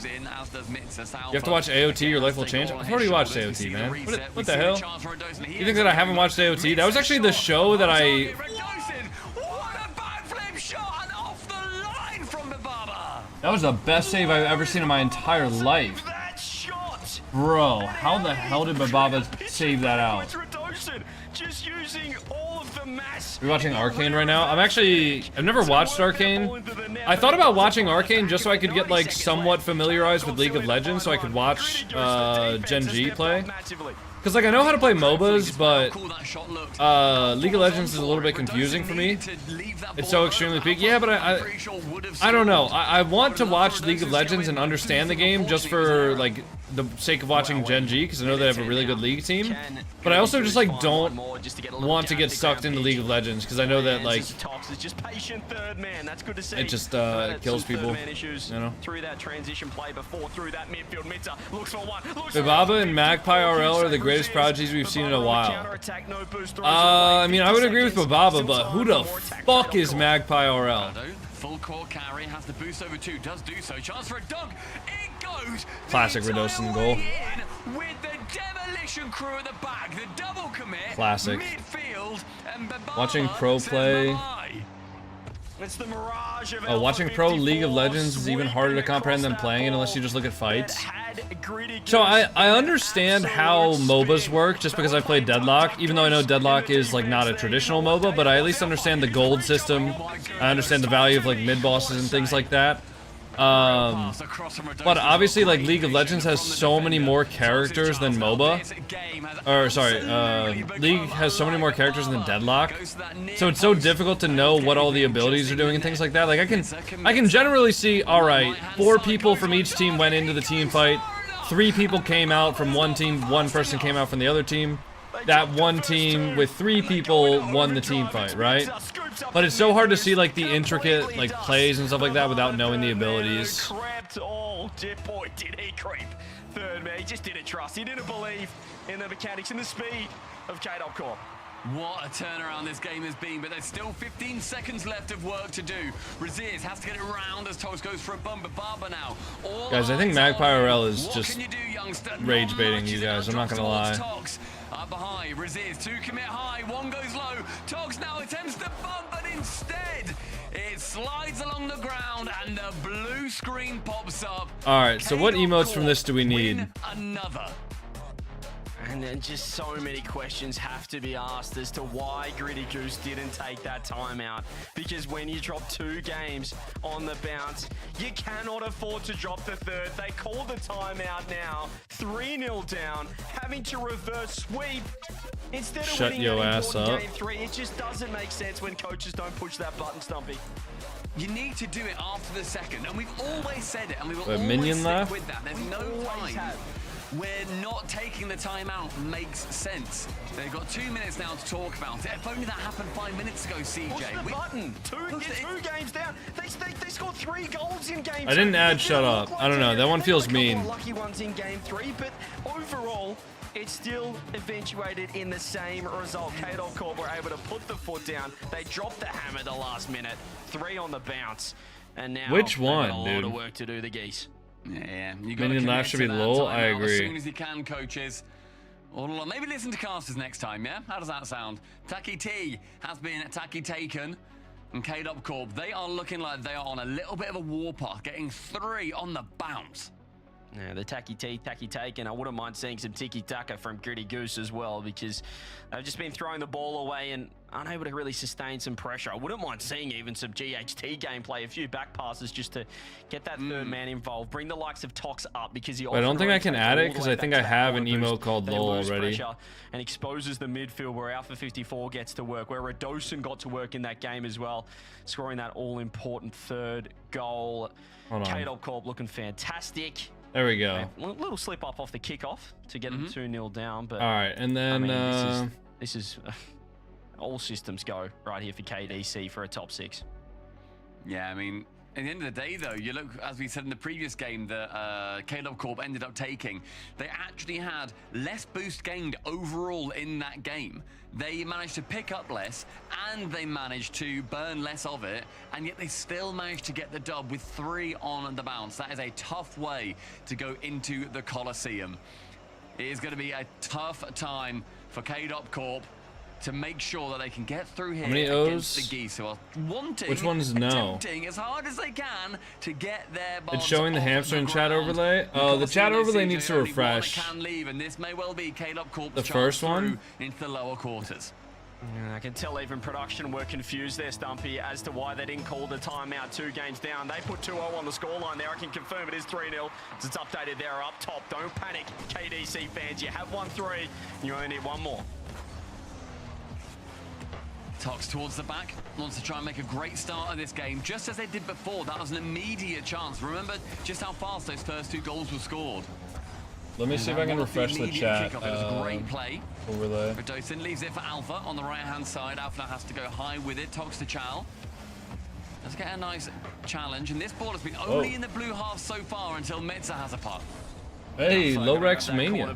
You have to watch AOT, your life will change. I've already watched AOT, man. What the hell? You think that I haven't watched AOT? That was actually the show that I... That was the best save I've ever seen in my entire life. Bro, how the hell did Bababa save that out? Just using all of the mass. You're watching Arcane right now? I've never watched Arcane. I thought about watching Arcane just so I could get like somewhat familiarized with League of Legends so I could watch Gen G play. Because like I know how to play MOBAs, but League of Legends is a little bit confusing for me. It's so extremely peak. Yeah, but I don't know. I want to watch League of Legends and understand the game just for like the sake of watching Gen G, because I know they have a really good League team. But I also just like don't want to get sucked into League of Legends because I know that like it just kills people, you know. Bababa and Magpie RL are the greatest prodigies we've seen in a while. I mean, I would agree with Bababa, but who the fuck is Magpie RL? Full core carry, has the boost over 2, does do so. Chance for a dunk. It goes. Classic Radosin goal. With the demolition crew at the back, the double commit. Classic. Midfield, and watching pro play. It's the mirage of watching pro League of Legends is even harder to comprehend than playing it unless you just look at fights. So I understand how MOBAs work just because I played Deadlock, even though I know Deadlock is like not a traditional MOBA, but I at least understand the gold system. I understand the value of like mid bosses and things like that. But obviously like League of Legends has so many more characters than MOBA. Or sorry, League has so many more characters than Deadlock. So it's so difficult to know what all the abilities are doing and things like that. Like I can generally see, alright, 4 people from each team went into the team fight. 3 people came out from one team, 1 person came out from the other team. That one team with 3 people won the team fight, right? But it's so hard to see like the intricate like plays and stuff like that without knowing the abilities. Boy, did he creep. Third man, he just didn't trust. He didn't believe in the mechanics and the speed of K-Dog Corp. What a turnaround this game has been, but there's still 15 seconds left of work to do. Raziz has to get it around as Toast goes for a bump, but Barber now. Guys, I think Magpie RL is just rage baiting you guys, I'm not gonna lie. Up high, Raziz, 2 commit high, 1 goes low. Togs now attempts to bump, but instead it slides along the ground and the blue screen pops up. Alright, so what emotes from this do we need? Another. And then just so many questions have to be asked as to why Gritty Goose didn't take that timeout. Because when you drop 2 games on the bounce, you cannot afford to drop the 3rd. They call the timeout now, 3-0 down, having to reverse sweep. Instead of winning your ass up. Game 3, it just doesn't make sense when coaches don't push that button, Stumpy. You need to do it after the second, and we've always said it, and we will always minion stick left? with that. There's no time where not taking the timeout makes sense. They've got 2 minutes now to talk about it. If only that happened 5 minutes ago, CJ. Push the button. Two games down. They scored 3 goals in game 2. I didn't add shut up. I don't know. That one feels mean. Lucky ones in game 3, but overall, it still eventuated in the same result. K-Dog Corp were able to put the foot down. They dropped the hammer the last minute. 3 on the bounce. And now which one, a dude? lot of work to do, the geese. Yeah, you minion last should be low. I agree. As soon as you can, coaches. All along. Maybe listen to casters next time, yeah? How does that sound? Taki T has been Taki taken. And K-Dog Corp, they are looking like they are on a little bit of a war path, getting 3 on the bounce. Yeah, the tacky take, and I wouldn't mind seeing some tiki-taka from Gritty Goose as well, because they've just been throwing the ball away and unable to really sustain some pressure. I wouldn't mind seeing even some GHT gameplay, a few back passes just to get that third man involved, bring the likes of Tox up, because he I don't think I can add it because I think I have an emote called LOL already. And exposes the midfield where Alpha 54 gets to work, where Radosin got to work in that game as well, scoring that all-important third goal. K-Dog Corp looking fantastic. There we go. Little slip up off the kickoff to get them 2-0 down, but all right, and then I mean, this is all systems go right here for KDC for a top 6. Yeah, I mean, at the end of the day, though, you look, as we said in the previous game that K-Dog Corp ended up taking, they actually had less boost gained overall in that game. They managed to pick up less, and they managed to burn less of it, and yet they still managed to get the dub with 3 on the bounce. That is a tough way to go into the Coliseum. It is going to be a tough time for K-Dog Corp to make sure that they can get through here against the Geese, who are wanting, which one's no? Attempting as hard as they can to get their it's showing the hamster in chat overlay. Oh, the chat overlay needs to refresh. And this may well be the first one into the lower quarters. I can tell even production were confused there, Stumpy, as to why they didn't call the timeout 2 games down. They put 2-0 on the scoreline there. I can confirm it is 3-0. It's updated there up top. Don't panic, KDC fans. You have 1-3. You only need 1 more. Tox towards the back, wants to try and make a great start of this game, just as they did before. That was an immediate chance. Remember just how fast those first 2 goals were scored. Let me see if I can refresh the chat. It was a great play. Overlay. Radosin leaves it for Alpha on the right-hand side. Alpha has to go high with it. Tox to Chal. Let's get a nice challenge, and this ball has been only in the blue half so far until Metza has a puck. Hey, Lorex Mania.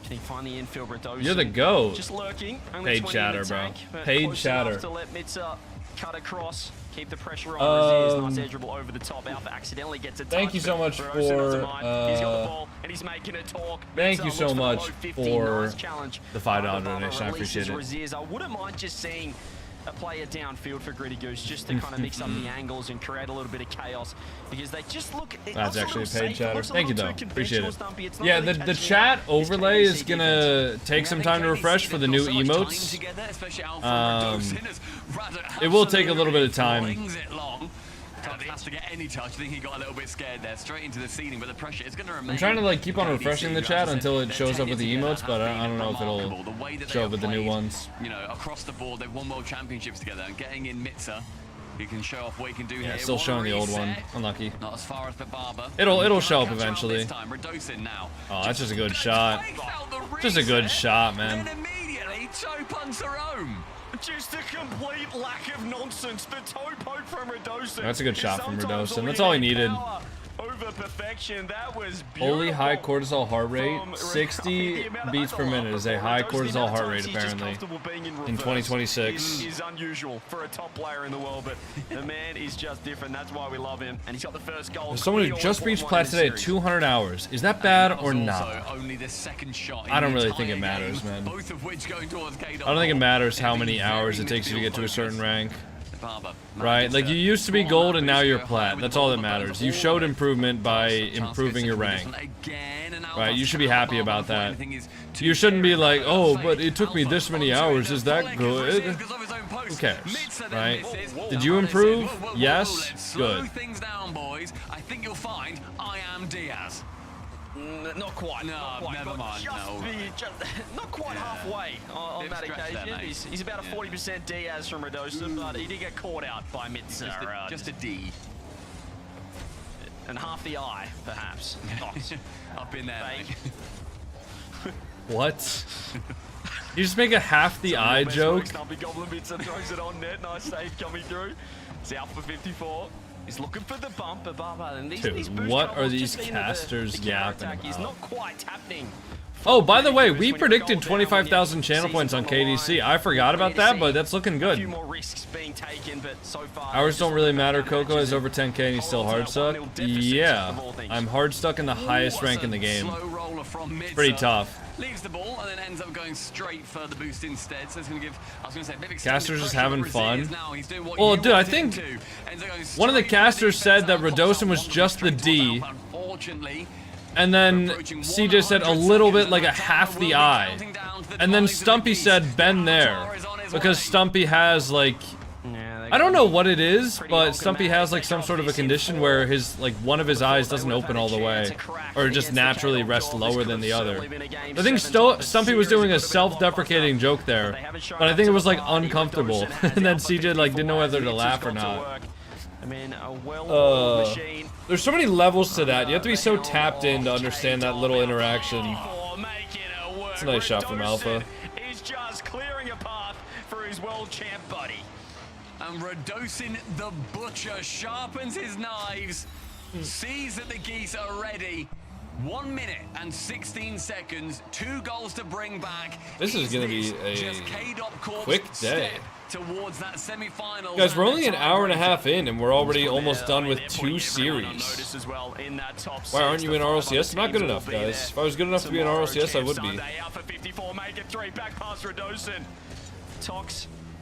Can he find the infield? Radosin. You're the GOAT. Just lurking. Paid chatter, bro. Paid chatter. To let Metza cut across, keep the pressure on. Nice edge dribble over the top. Alpha accidentally gets a touch. Thank you so much for. He's got the ball and he's making a talk. Thank you so much for the $5 donation. I appreciate it. Raziers. I wouldn't mind just seeing a player downfield for Gritty Goose, just to kind of mix up the angles and create a little bit of chaos, because they just look. That's actually a paid chatter. Thank you though, appreciate it. Yeah, the chat overlay is gonna take some time to refresh for the new emotes. It will take a little bit of time. Has to get any touch. I think he got a little bit scared there, straight into the ceiling, but the pressure is going to remain. I'm trying to like keep on refreshing the chat until it shows up with the emotes, but I don't know if it'll show up with the new ones. You know, across the board, they've won world championships together, and getting in Mitza, he can show off what he can do here. Still showing the old one. Unlucky. Not as far as the Barber. It'll show up eventually. Now. Oh, that's just a good shot. Just a good shot, man. Then immediately toe punts her own. Just a complete lack of nonsense. The toe poke from Radosin. That's a good shot from Radosin. That's all he needed. Over perfection. That was beautiful. Holy high cortisol heart rate. 60 beats per minute is a high cortisol heart rate apparently in 2026. Is unusual for a top player in the world, but the man is just different. That's why we love him. And he's got the first goal. There's someone who just reached plat today at 200 hours. Is that bad or not? Only the second shot. I don't really think it matters, man. Both of which going towards K-Dog. I don't think it matters how many hours it takes you to get to a certain rank. Right, like you used to be gold and now you're plat. That's all that matters. You showed improvement by improving your rank. Right, you should be happy about that. You shouldn't be like, oh, but it took me this many hours. Is that good? Who cares, right? Did you improve? Yes? Good. I think you'll find I am Diaz. Not quite. No, not quite, never mind. Not quite halfway on that occasion. He's about a 40% Diaz from Radosin, but he did get caught out by Mitza. Just a D. And half the I, perhaps. Up in there. What? You just make a half the eye joke? Stumpy Goblin Mitza throws it on net. Nice save coming through. It's out for 54. He's looking for the bump, and these what are these casters yapping about? Is not quite happening. Oh, by the way, we predicted 25,000 channel points on KDC. I forgot about that, but that's looking good. A few more risks being taken, but so far hours don't really matter. Coco has over 10k and he's still hard stuck. Yeah, I'm hard stuck in the highest rank in the game. It's pretty tough. Leaves the ball and then ends up going straight for the boost instead. So it's going to give, I was going to say, maybe casters just having fun. Well, dude, I think one of the casters said that Radosin was just the D. Unfortunately, And then CJ said a little bit, like a half the eye. And then Stumpy said bend there. Because Stumpy has like, I don't know what it is, but Stumpy has like some sort of a condition where his, like one of his eyes doesn't open all the way. Or just naturally rests lower than the other. I think Stumpy was doing a self-deprecating joke there. But I think it was like uncomfortable. And then CJ like didn't know whether to laugh or not. There's so many levels to that. You have to be so tapped in to understand that little interaction. It's a nice shot from Alpha. He's just clearing a path for his world champ buddy. And Radosin the Butcher sharpens his knives, sees that the geese are ready. 1 minute and 16 seconds, 2 goals to bring back. This is gonna be a quick day. Towards that semifinal. Guys, we're only an hour and a half in, and we're already almost done with 2 series. Why aren't you in RLCS? Not good enough, guys. If I was good enough to be in RLCS, I would be.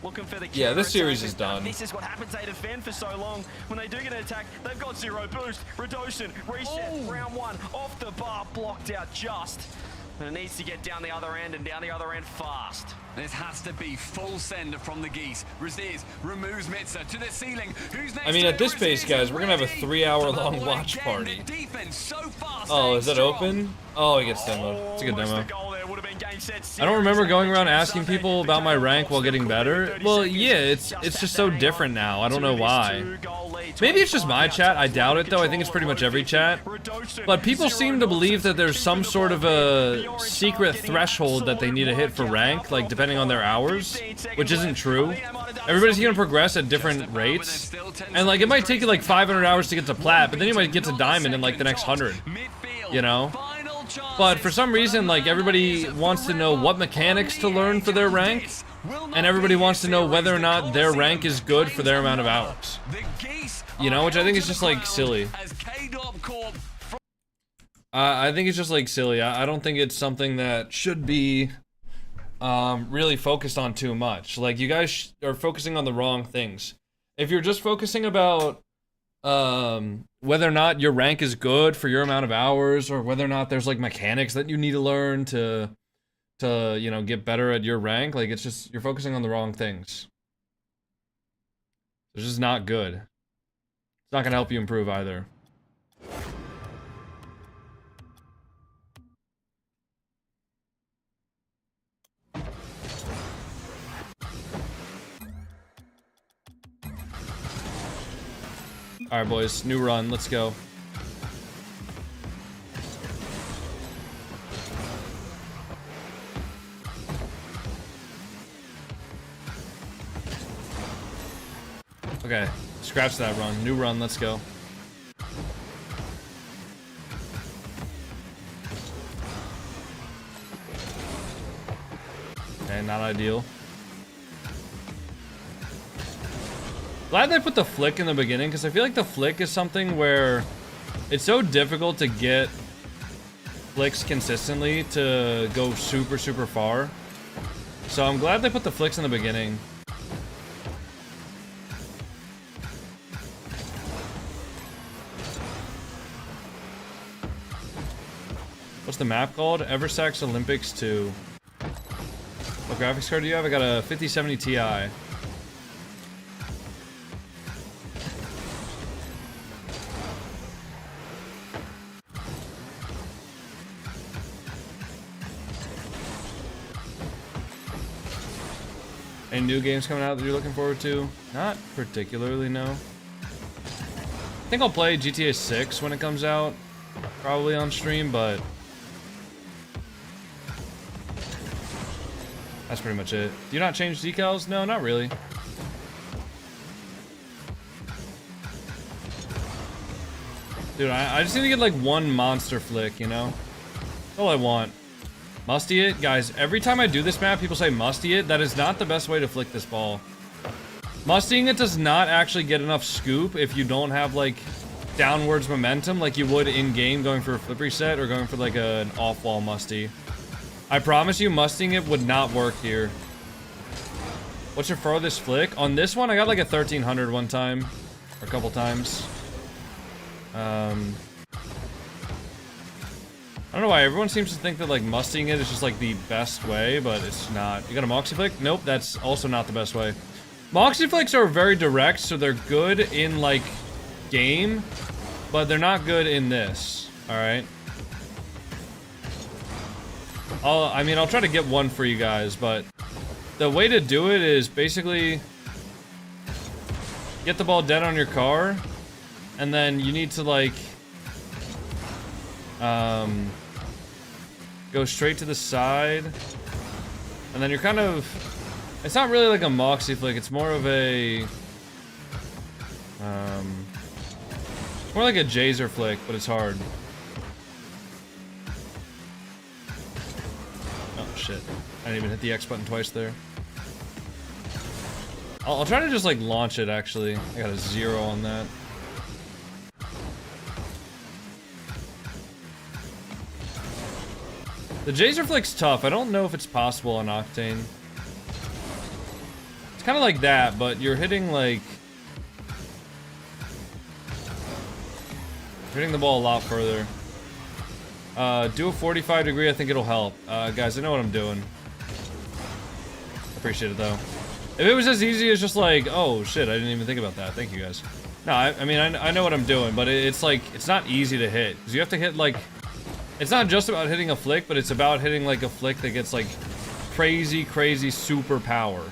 Looking for the yeah, this series is done. This is what happens. They defend for so long. When they do get an attack, they've got 0 boost. Radosin, reset, round 1, off the bar, blocked out just. And it needs to get down the other end and down the other end fast. This has to be full sender from the geese. Raziz removes Mitza to the ceiling. Who's next? I mean, at this pace, guys, we're gonna have a 3-hour-long watch party. Oh, is that open? Oh, he gets demoed. It's a good demo. I don't remember going around asking people about my rank while getting better. Well, yeah, it's just so different now. I don't know why. Maybe it's just my chat. I doubt it, though. I think it's pretty much every chat. But people seem to believe that there's some sort of a secret threshold that they need to hit for rank, like depending on their hours, which isn't true. Everybody's gonna progress at different rates, and like it might take you like 500 hours to get to plat, but then you might get to diamond in like the next 100, you know? But for some reason, like everybody wants to know what mechanics to learn for their rank, and everybody wants to know whether or not their rank is good for their amount of hours. You know, which I think is just like silly. I think it's just like silly. I don't think it's something that should be really focused on too much. Like, you guys are focusing on the wrong things. If you're just focusing about whether or not your rank is good for your amount of hours, or whether or not there's like mechanics that you need to learn to you know, get better at your rank, like it's just, you're focusing on the wrong things. It's just not good. It's not gonna help you improve either. Alright, boys, new run, let's go. Okay, scratch that run. New run, let's go. Okay, not ideal. Glad they put the flick in the beginning, because I feel like the flick is something where it's so difficult to get flicks consistently to go super, super far. So I'm glad they put the flicks in the beginning. What's the map called? Eversax Olympics 2. What graphics card do you have? I got a 5070 Ti. Any new games coming out that you're looking forward to? Not particularly, no. I think I'll play GTA 6 when it comes out. Probably on stream, but that's pretty much it. Do you not change decals? No, not really. Dude, I just need to get like one monster flick, you know? That's all I want. Musty it? Guys, every time I do this map, people say musty it. That is not the best way to flick this ball. Mustying it does not actually get enough scoop if you don't have like downwards momentum like you would in-game going for a flip reset or going for like an off-wall musty. I promise you, mustying it would not work here. What's your farthest flick? On this one, I got like a 1300 one time. Or a couple times. I don't know why everyone seems to think that like musting it is just like the best way, but it's not. You got a Moxie Flick? Nope, that's also not the best way. Moxie Flicks are very direct, so they're good in like game, but they're not good in this. All right. I mean, I'll try to get one for you guys, but the way to do it is basically get the ball dead on your car, and then you need to like go straight to the side, and then you're kind of, it's not really like a Moxie Flick, it's more of a more like a Jazer Flick, but it's hard. Oh shit, I didn't even hit the X button twice there. I'll try to just like launch it actually. I got a 0 on that. The Jazer Flick's tough. I don't know if it's possible on Octane. It's kind of like that, but you're hitting like... You're hitting the ball a lot further. Do a 45 degree, I think it'll help. Guys, I know what I'm doing. Appreciate it though. If it was as easy as just like, oh shit, I didn't even think about that. Thank you guys. No, I mean, I know what I'm doing, but it's like, it's not easy to hit. Because you have to hit like... It's not just about hitting a flick, but it's about hitting like a flick that gets like crazy super power.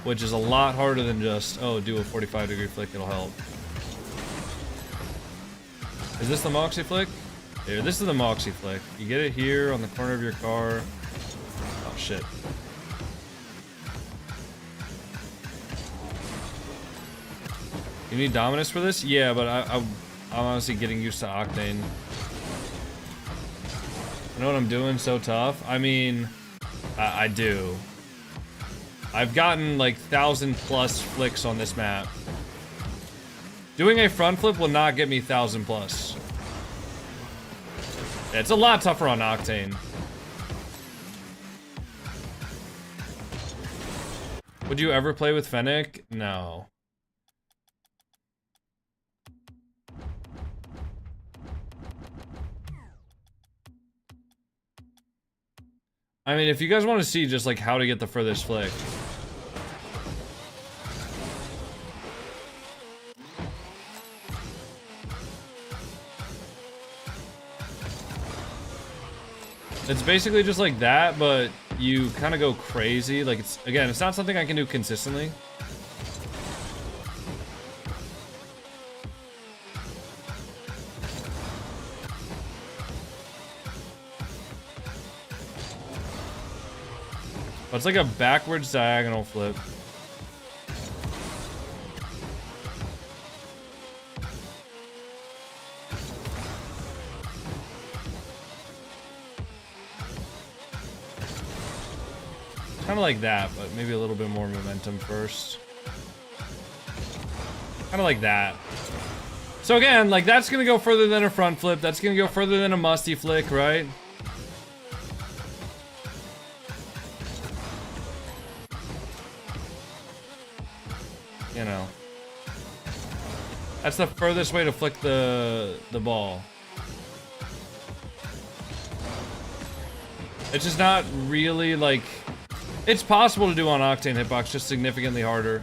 Which is a lot harder than just, oh, do a 45 degree flick, it'll help. Is this the Moxie Flick? Here, this is the Moxie Flick. You get it here on the corner of your car. Oh shit. You need Dominus for this? Yeah, but I'm honestly getting used to Octane. I know what I'm doing so tough. I mean, I do. I've gotten like 1,000+ flicks on this map. Doing a front flip will not get me 1,000+. Yeah, it's a lot tougher on Octane. Would you ever play with Fennec? No. I mean, if you guys want to see just like how to get the furthest flick. It's basically just like that, but you kind of go crazy. Like it's, again, it's not something I can do consistently. But it's like a backwards diagonal flip. Kind of like that, but maybe a little bit more momentum first. Kind of like that. So again, like that's gonna go further than a front flip. That's gonna go further than a musty flick, right? You know, that's the furthest way to flick the ball. It's just not really like, it's possible to do on Octane hitbox, just significantly harder.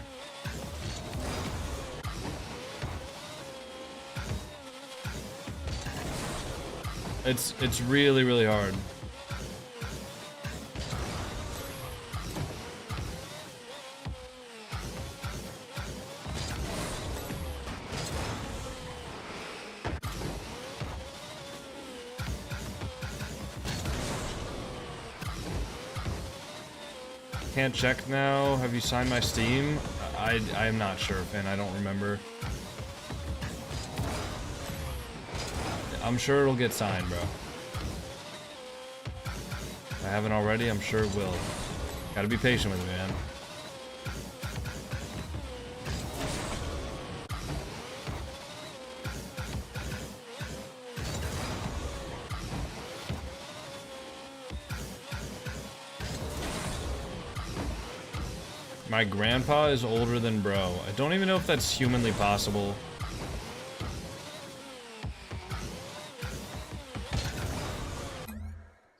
It's really hard. Can't check now. Have you signed my Steam? I'm not sure, Finn. I don't remember. I'm sure it'll get signed, bro. If I haven't already, I'm sure it will. Gotta be patient with me, man. My grandpa is older than bro. I don't even know if that's humanly possible.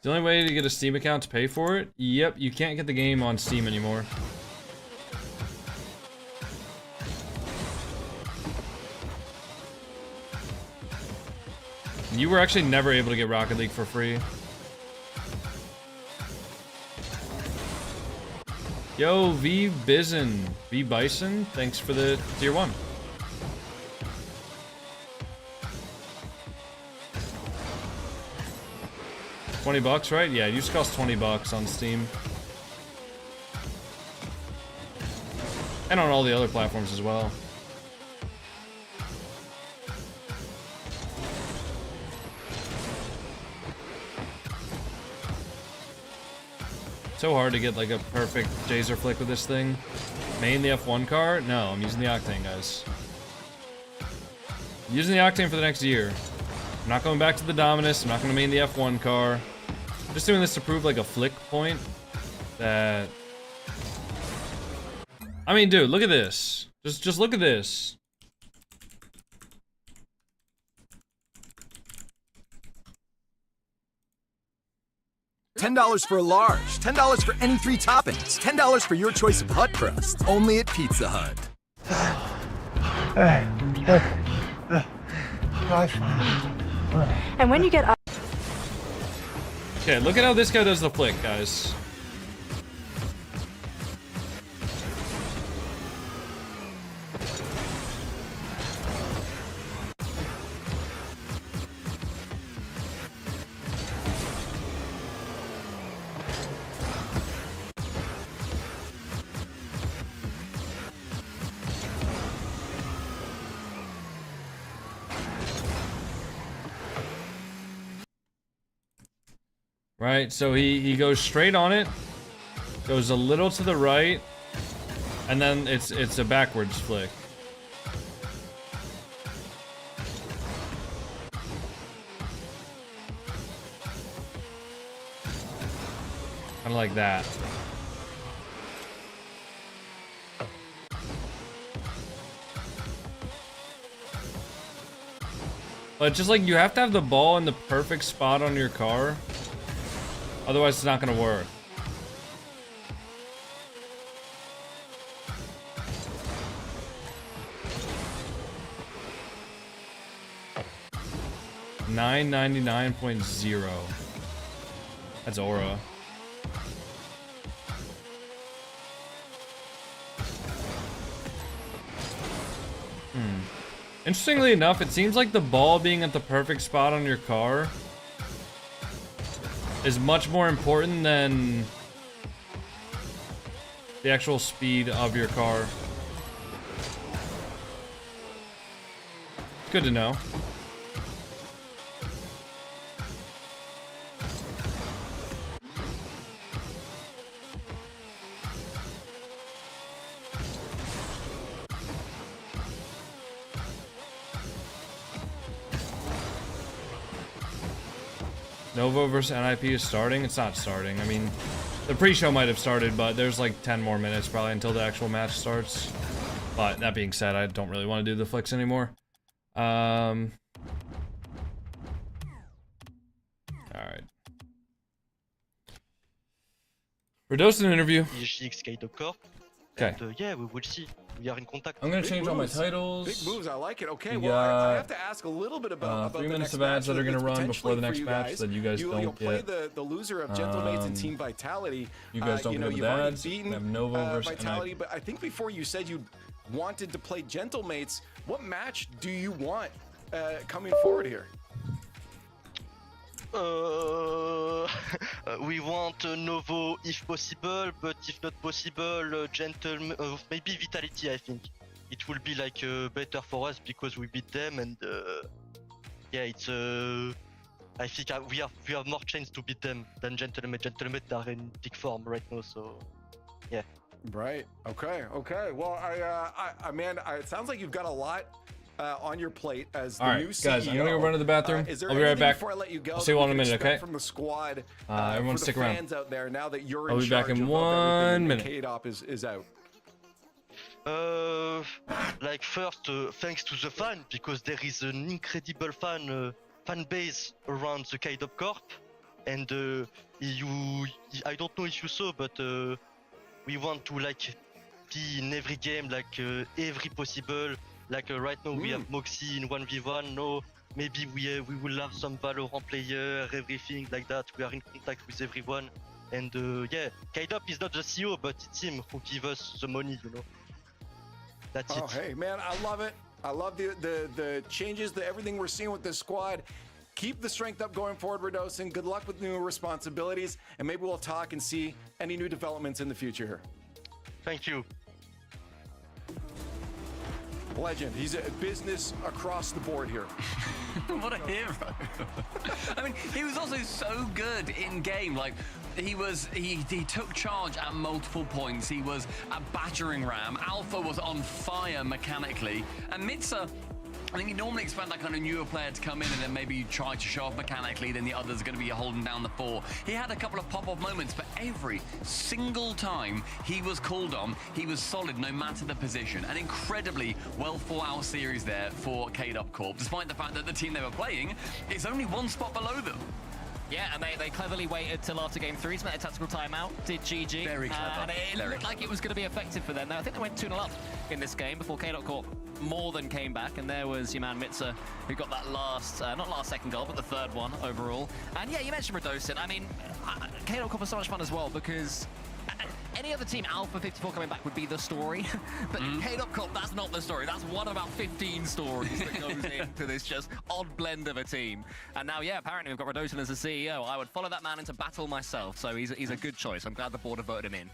The only way to get a Steam account to pay for it? Yep, you can't get the game on Steam anymore. You were actually never able to get Rocket League for free. Yo, V Bison, thanks for the tier 1. $20, right? Yeah, it used to cost $20 on Steam. And on all the other platforms as well. So hard to get like a perfect Jazer flick with this thing. Main the F1 car? No, I'm using the Octane, guys. I'm using the Octane for the next year. I'm not going back to the Dominus. I'm not going to main the F1 car. Just doing this to prove like a flick point that... I mean, dude, look at this. Just look at this. $10 for a large, $10 for any 3 toppings, $10 for your choice of hut crust. Only at Pizza Hut. And when you get up. Okay, look at how this guy does the flick, guys. Right, so he goes straight on it, goes a little to the right, and then it's a backwards flick. Kind of like that. But just like you have to have the ball in the perfect spot on your car. Otherwise, it's not gonna work. $999.0. That's Aura. Interestingly enough, it seems like the ball being at the perfect spot on your car is much more important than the actual speed of your car. Good to know. Novo versus NIP is starting? It's not starting. I mean, the pre-show might have started, but there's like 10 more minutes probably until the actual match starts. But that being said, I don't really want to do the flicks anymore. Alright. We're dosing an interview. Okay. Yeah, we will see. We are in contact. I'm gonna change all my titles. Big moves, I like it. Okay, We well, I got, have to ask a little bit about 3 the minutes next of ads match that are gonna that's run before the next potentially for match that you guys You'll don't play get. the loser of Gentlemates and Team Vitality. You guys don't you know, get you've the already ads. We beaten have Novo versus Vitality, NIP. but I think before you said you wanted to play Gentlemates. What match do you want coming forward here? We want Novo if possible, but if not possible, maybe Vitality. I think it will be like better for us because we beat them, and yeah, it's. I think we have more chance to beat them than Gentlemen. Gentlemen are in peak form right now, so yeah. Right. Okay. Okay. Well, I man, it sounds like you've got a lot on your plate as the new CEO. Guys, I'm gonna go run to the bathroom. I'll be right back. Before I let you go, I'll see you all in a minute, okay? From the squad, everyone stick around. fans out there, now that you're I'll be back in 1 minute. K-Dop is out. Like first, thanks to the fan, because there is an incredible fan base around the K-Dop Corp. and I don't know if you saw, but we want to like be in every game, like every possible. Like right now we have Moxie in 1v1. No, maybe we will have some Valorant player, everything like that. We are in contact with everyone, and yeah, K-Dop is not the CEO, but it's him who give us the money, you know. That's it. Oh, hey man, I love it. I love the changes, everything we're seeing with this squad. Keep the strength up going forward, Radosin. Good luck with new responsibilities, and maybe we'll talk and see any new developments in the future here. Thank you. Legend. He's a business across the board here. What a hero. I mean, he was also so good in game. Like, he took charge at multiple points. He was a battering ram. Alpha was on fire mechanically. And Mitsa, I think you normally expect that kind of newer player to come in and then maybe try to show off mechanically, then the other's going to be holding down the fort. He had a couple of pop-off moments, but every single time he was called on, he was solid no matter the position. An incredibly well-thought-out series there for K-Dop Corp, despite the fact that the team they were playing is only one spot below them. Yeah, and they cleverly waited till after game 3 to make a tactical timeout, did GG. Very clever. And it looked like it was going to be effective for them. Now, I think they went 2-0 up in this game before K-Dop Corp more than came back, and there was your man Mitsa who got that last, not last second goal, but the third one overall. And yeah, you mentioned Radosin. I mean, K-Dop Corp was so much fun as well because any other team, Alpha 54 coming back would be the story, but K-Dop Corp, that's not the story. That's one of about 15 stories that goes into this just odd blend of a team. And now, yeah, apparently we've got Radosin as the CEO. I would follow that man into battle myself, so he's a good choice. I'm glad the board have voted him in.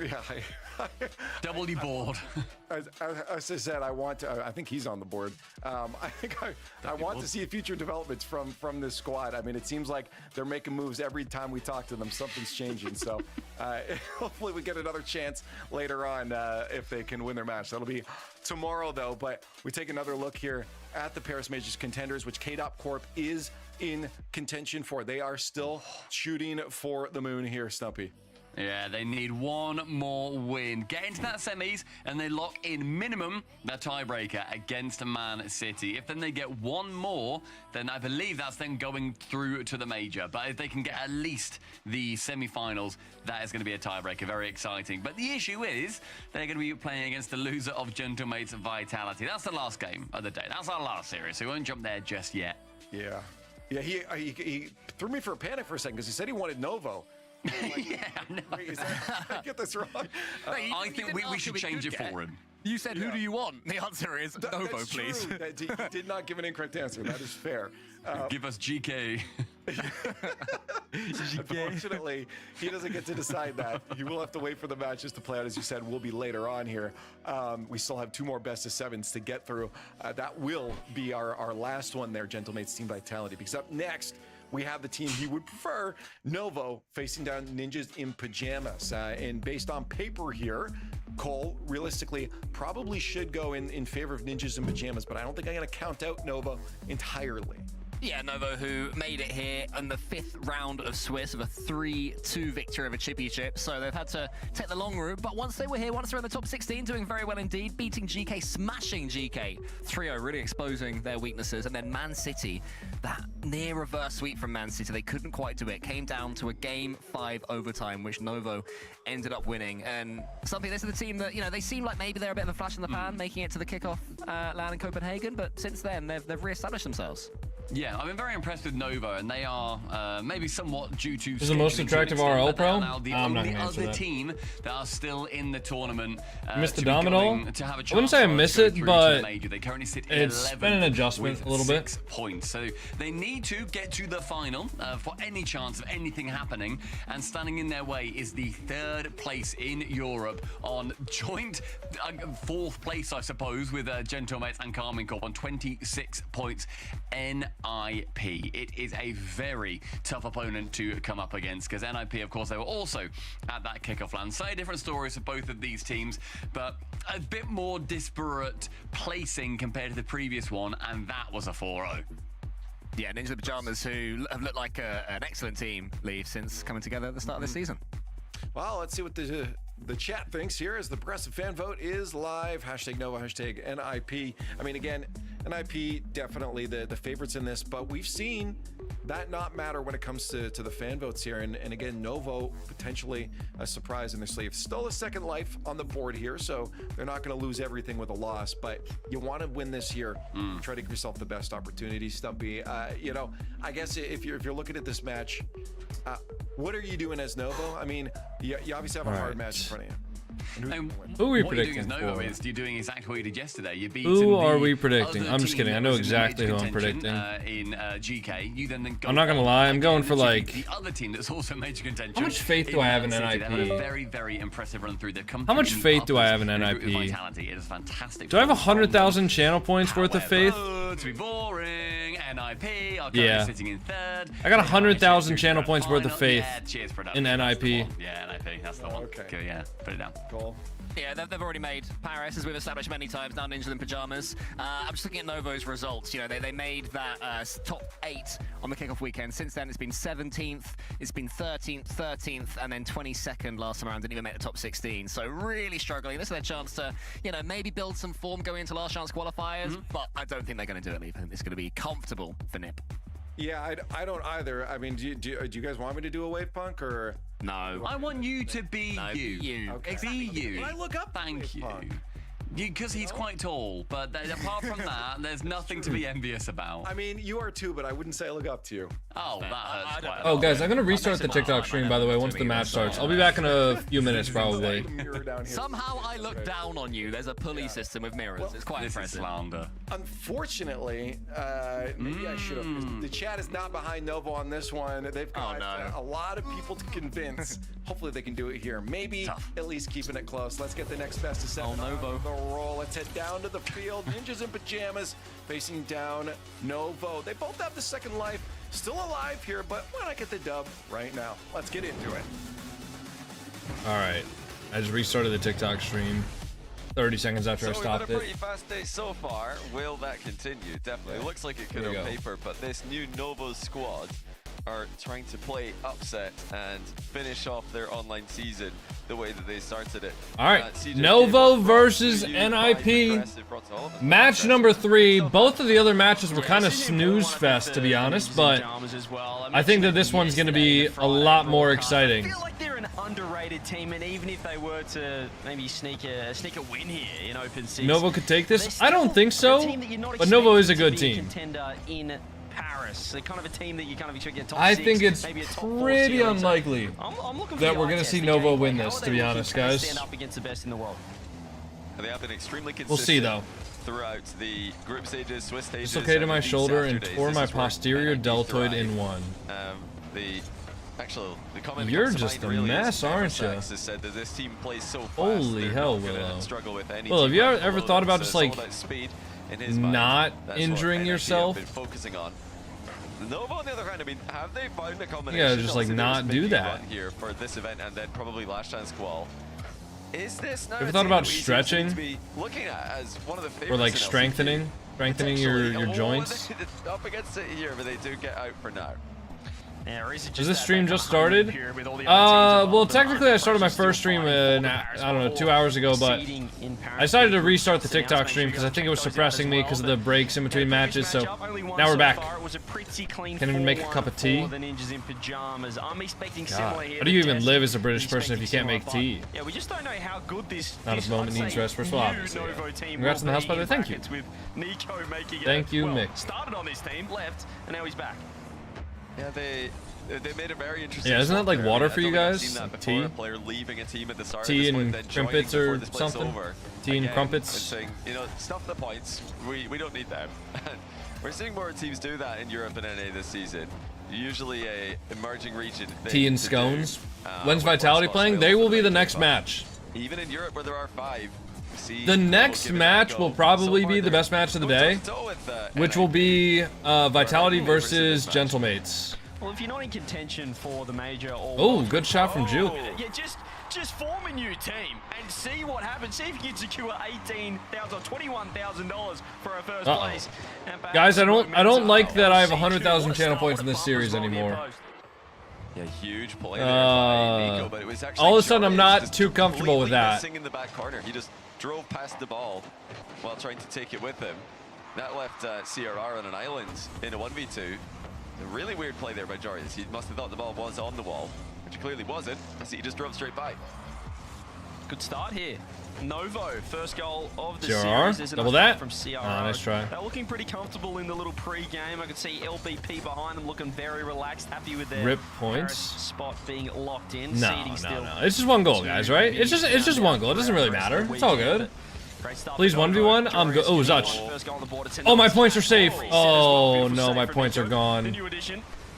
Yeah, Doubly bored. As I said, I think he's on the board. I think I want to see future developments from this squad. I mean, it seems like they're making moves every time we talk to them. Something's changing. So hopefully we get another chance later on if they can win their match. That'll be tomorrow, though. But we take another look here at the Paris Majors contenders, which K-Dop Corp is in contention for. They are still shooting for the moon here, Stumpy. Yeah, they need one more win. Get into that semis, and they lock in minimum their tiebreaker against Man City. If then they get one more, then I believe that's then going through to the major. But if they can get at least the semi-finals, that is going to be a tiebreaker. Very exciting. But the issue is they're going to be playing against the loser of Gentlemate's Vitality. That's the last game of the day. That's our last series, so we won't jump there just yet. Yeah. Yeah, he threw me for a panic for a second because he said he wanted Novo. Like, yeah, no. Wait, did I get this wrong? I think we should change it for him. You said, who do you want? The answer is Novo, please. He did not give an incorrect answer. That is fair. Give us GK. Unfortunately, he doesn't get to decide that. He will have to wait for the matches to play out. As you said, will be later on here. We still have 2 more best of 7s to get through. That will be our last one there, Gentlemate's Team Vitality. Because up next, we have the team he would prefer, Novo, facing down Ninjas in Pajamas. And based on paper here, Cole, realistically, probably should go in favor of Ninjas in Pajamas, but I don't think I'm going to count out Novo entirely. Yeah, Novo, who made it here in the 5th round of Swiss of a 3-2 victory over Chippy Chip. So they've had to take the long route. But once they were here, once they're in the top 16, doing very well indeed, beating GK, smashing GK 3-0, really exposing their weaknesses. And then Man City, that near reverse sweep from Man City, they couldn't quite do it. Came down to a game 5 overtime, which Novo ended up winning. And something, this is the team that, you know, they seem like maybe they're a bit of a flash in the pan, making it to the kickoff land in Copenhagen. But since then, they've re-established themselves. Yeah, I've been very impressed with Novo, and they are maybe somewhat due to... Is the most attractive RL pro? The only other team that are still in the tournament. Missed the Domino? I wouldn't say I miss it, but they currently sit it's been an adjustment a little bit. 6 points, so they need to get to the final for any chance of anything happening, and standing in their way is the 3rd place in Europe on joint 4th place, I suppose, with Gentlemates and Carmine Corp on 26 points. NIP. It is a very tough opponent to come up against because NIP, of course, they were also at that kickoff land. Say different stories for both of these teams, but a bit more disparate placing compared to the previous one, and that was a 4-0. Yeah, Ninja Pajamas, who have looked like an excellent team, Leave, since coming together at the start of this season. Well, let's see what the chat thinks here as the progressive fan vote is live. #Novo, #NIP. I mean, again, NIP definitely the favorites in this, but we've seen that not matter when it comes to the fan votes here. And again, Novo potentially a surprise in their sleeve. Still a second life on the board here, so they're not going to lose everything with a loss, but you want to win this here. Try to give yourself the best opportunity, Stumpy. You know, I guess if you're looking at this match, what are you doing as Novo? I mean, you obviously have a hard match in front of you. Who are we what predicting you're doing as Novo for? is you're doing exactly what you did yesterday. You beat Who are we predicting? I'm just kidding. I know exactly who I'm predicting. In GK, you then I'm not gonna lie. I'm going for like. The other team that's also major contention. How much faith do I have in City. NIP? They had a very, very impressive run through. How much faith do I have in NIP? Vitality. It is fantastic. Do I have 100,000 channel points worth of faith? To be boring, NIP are Yeah. sitting in third. I got 100,000 channel points worth of faith in NIP. Yeah, NIP, that's the one. Okay. Yeah, put it down. Cool. Yeah, they've already made Paris, as we've established many times, now Ninjas in Pajamas. I'm just looking at Novo's results. You know, they made that top 8 on the kickoff weekend. Since then, it's been 17th, it's been 13th, and then 22nd last time around. Didn't even make the top 16. So really struggling. This is their chance to, you know, maybe build some form going into last chance qualifiers. But I don't think they're going to do it. I think it's going to be comfortable for NIP. Yeah, I don't either. I mean, do you guys want me to do a wave punk or? No. I want you to be you. You. Okay. Be you. Well, I look up to Thank Wave you. Punk. Because he's quite tall, but apart from that, there's nothing to be envious about. I mean, you are too, but I wouldn't say I look up to you. Oh, that hurts quite a Oh, lot. guys, I'm gonna restart the TikTok stream, by the way, once the match starts. I'll be back in a few minutes, probably. Mirror down here. Somehow I look down on you. There's a pulley system with mirrors. It's quite This is impressive. slander. Unfortunately, maybe I should have. The chat is not behind Novo on this one. They've got a lot of people to convince. Hopefully they can do it here. Maybe at least keeping it close. Let's get the next best of 7 on the roll. Let's head down to the field. Ninjas in Pajamas facing down Novo. They both have the second life. Still alive here, but why not get the dub right now? Let's get into it. All right, I just restarted the TikTok stream 30 seconds after I So stopped we've had a it. pretty fast day so far. Will that continue? Definitely. It looks like it could Here we on go. paper, but this new Novo squad are trying to play upset and finish off their online season the way that they started it. All right, CJ Novo came up versus to you, NIP. aggressive, brought all of them Match aggressive. number 3. So Both of the other matches were kind of This is an important snooze one, fest, to be honest, but as well. I think that this one's going to be a lot more exciting. I feel like they're an underrated team, and even if they were to maybe sneak a win here in Open 6, Novo could take they're this? I don't still think a so, team that you're not but Novo is a expecting good to be team. Contender in Paris. They're kind of a team that you kind of expect to get top I 6, think it's maybe a top 4 pretty series. unlikely I'm looking for that the we're eye gonna test, see the Novo gameplay. win How this, are to they be looking honest, to guys. stand up against the best in the world? They have been extremely consistent. We'll see, though. Throughout the group stages, Swiss stages. Dislocated and my these shoulder and Saturdays. tore This my is where posterior NIP deltoid thrive. in one. The comment You're that comes to just mind a really mess, is aren't ya? Has said that this team plays so fast. Holy they're hell, not gonna Willow. struggle with any Well, have team you right ever below thought them, about so just, it's all like, about speed in his mind. not That's what injuring NIP yourself? have been focusing on. Novo, on the other hand, I mean, have they found a combination? Yeah, just, like, Obviously, not there was do maybe that. one here for this event, and then probably last chance qual. Is this now Ever a thought team about that we seem stretching? to be looking at as one of the Or favorites like in LCQ? strengthening your joints? Up against it here, but they do get out for now. Yeah, or is it Has just this that stream they just come home started? here with all the other teams Well, involved, but technically I started my still first stream, fighting for I Paris don't know, or 2 hours ago, but seeding in Paris I decided to for restart the groups. So now TikTok make stream sure because you I think it was check those out suppressing as me well, because of but the breaks in between yeah, previous matches, so matchup, only one now we're so back. far. It was a pretty clean Can't even make a 4-1 cup of tea. for the Ninjas in Pajamas. I'm expecting God, similar here. how do you to even Test. live as a I'm British person if you expecting can't make similar, tea? but yeah, we just don't know how good this Not at the moment I'd needs say, rest. First of all, new obviously, yeah. Novo team Congrats will on the house, be by the way. in Thank you. brackets with Nico making Thank you, well, Mick. Started on this team, left, and now he's back. Yeah, they made a very interesting. Yeah, isn't that swap like there. water I for don't you think I've guys? seen that before, Tea? a player leaving a team at the start Tea of this and point, then crumpets joining or before this play's something? over. Tea and Again, crumpets? and saying, you know, stuff the points. We don't need them. We're seeing more teams do that in Europe and NA this season. Usually a emerging region. Tea and scones. When's Vitality playing? They will be the next match. Even in Europe where there are 5. The next match will probably be the best match of the day, which will be Vitality versus Gentlemates. Well, if you're not in contention for the major or Oh, good shot from Juke. yeah, just form a new team and see what happens. See if you can secure $18,000 or $21,000 for a first place. And perhaps Guys, I don't like that I have C2. 100,000 What a channel start, points what in a this bumper series spot near anymore. post. Yeah, huge play there by Nico, but it was actually all of a sudden, I'm Jarvis not just too comfortable with completely that. missing in the back corner. He just drove past the ball while trying to take it with him. That left CRR on an island in a 1v2. A really weird play there by Jarius. He must have thought the ball was on the wall, which it clearly wasn't. I see he just drove straight by. Good start here. Novo, first goal of the CRR, series. double that. From CRR. Nice try. They're looking pretty comfortable in the little pre-game. I could see LBP behind them looking very relaxed, happy with their rip points Paris spot being locked in. No. It's just one goal, guys, right? It's just one goal. It doesn't really matter. It's all good. Please 1v1. I'm good. Oh, Zuch. Oh, my points are safe. Oh no, my points are gone.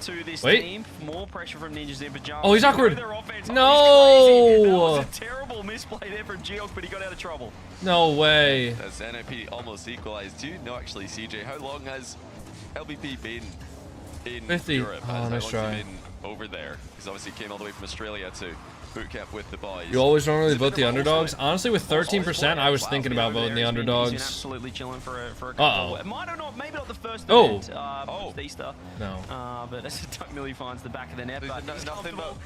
To this Wait. team. More pressure from Ninjas in pajamas. Oh, he's awkward. No! That No. was a terrible misplay there from Geok, but he got out of trouble. No way. As NIP almost equalized too. No, actually, CJ, how long has LBP been in 50. Europe? Oh, How nice long try. has he been over there? Because obviously he came all the way from Australia to boot camp with the boys. You always normally vote the underdogs. Honestly, with 13%, I was thinking about voting the underdogs. Absolutely chilling for a couple. Uh-oh. Might or not, maybe not the first Oh. event, Easter. No. But as Duck Millie finds the back of the net. But he's Nothing comfortable.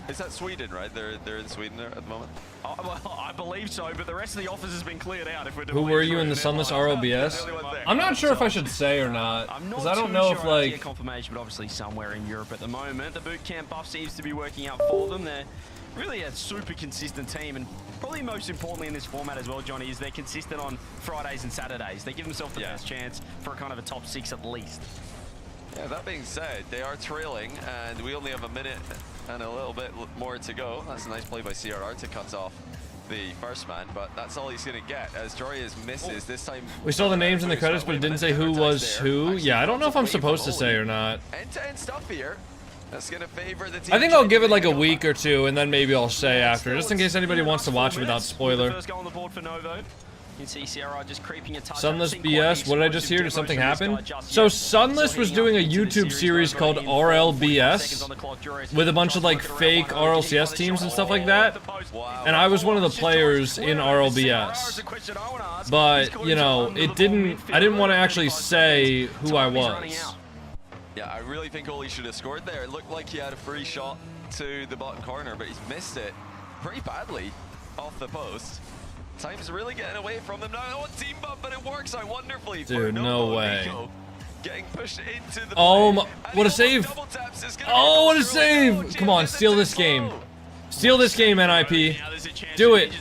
but, is that Sweden, right? They're in Sweden there at the moment. Oh, well, I believe so, but the rest of the office has been cleared out. If we're Who were you in the Sunless RLBS? I'm not sure if I should say or not, because I don't know if like confirmation, but obviously somewhere in Europe at the moment. The boot camp buff seems to be working out for them. They're really a super consistent team, and probably most importantly in this format as well, Johnny, is they're consistent on Fridays and Saturdays. They give themselves the best chance for a kind of a top 6 at least. Yeah, that being said, they are trailing, and we only have a minute and a little bit more to go. That's a nice play by CRR to cut off the first man, but that's all he's going to get as Jarius misses this time. we saw the names in the credits, but it didn't say who was who. Yeah, I don't know if I'm supposed to say or not. End-to-end stuff here. That's going to favor the team. I think I'll give it like a week or two, and then maybe I'll say after, just in case anybody wants to watch it without spoiler. First goal on the board for Novo. You can see CRR just creeping a touch. Sunless BS, what did I just hear? Did something happen? So Sunless was doing a YouTube series called RLBS with a bunch of like fake RLCS teams and stuff like that. And I was one of the players in RLBS. But, you know, I didn't want to actually say who I was. Yeah, I really think Oli should have scored there. It looked like he had a free shot to the bottom corner, but he's missed it pretty badly off the post. Time's really getting away from them now. Oh, team bump, but it works out wonderfully. Dude, no way. Getting pushed into the what a save. Oh, what a save. Come on, steal this game. Steal this game, NIP. Do it.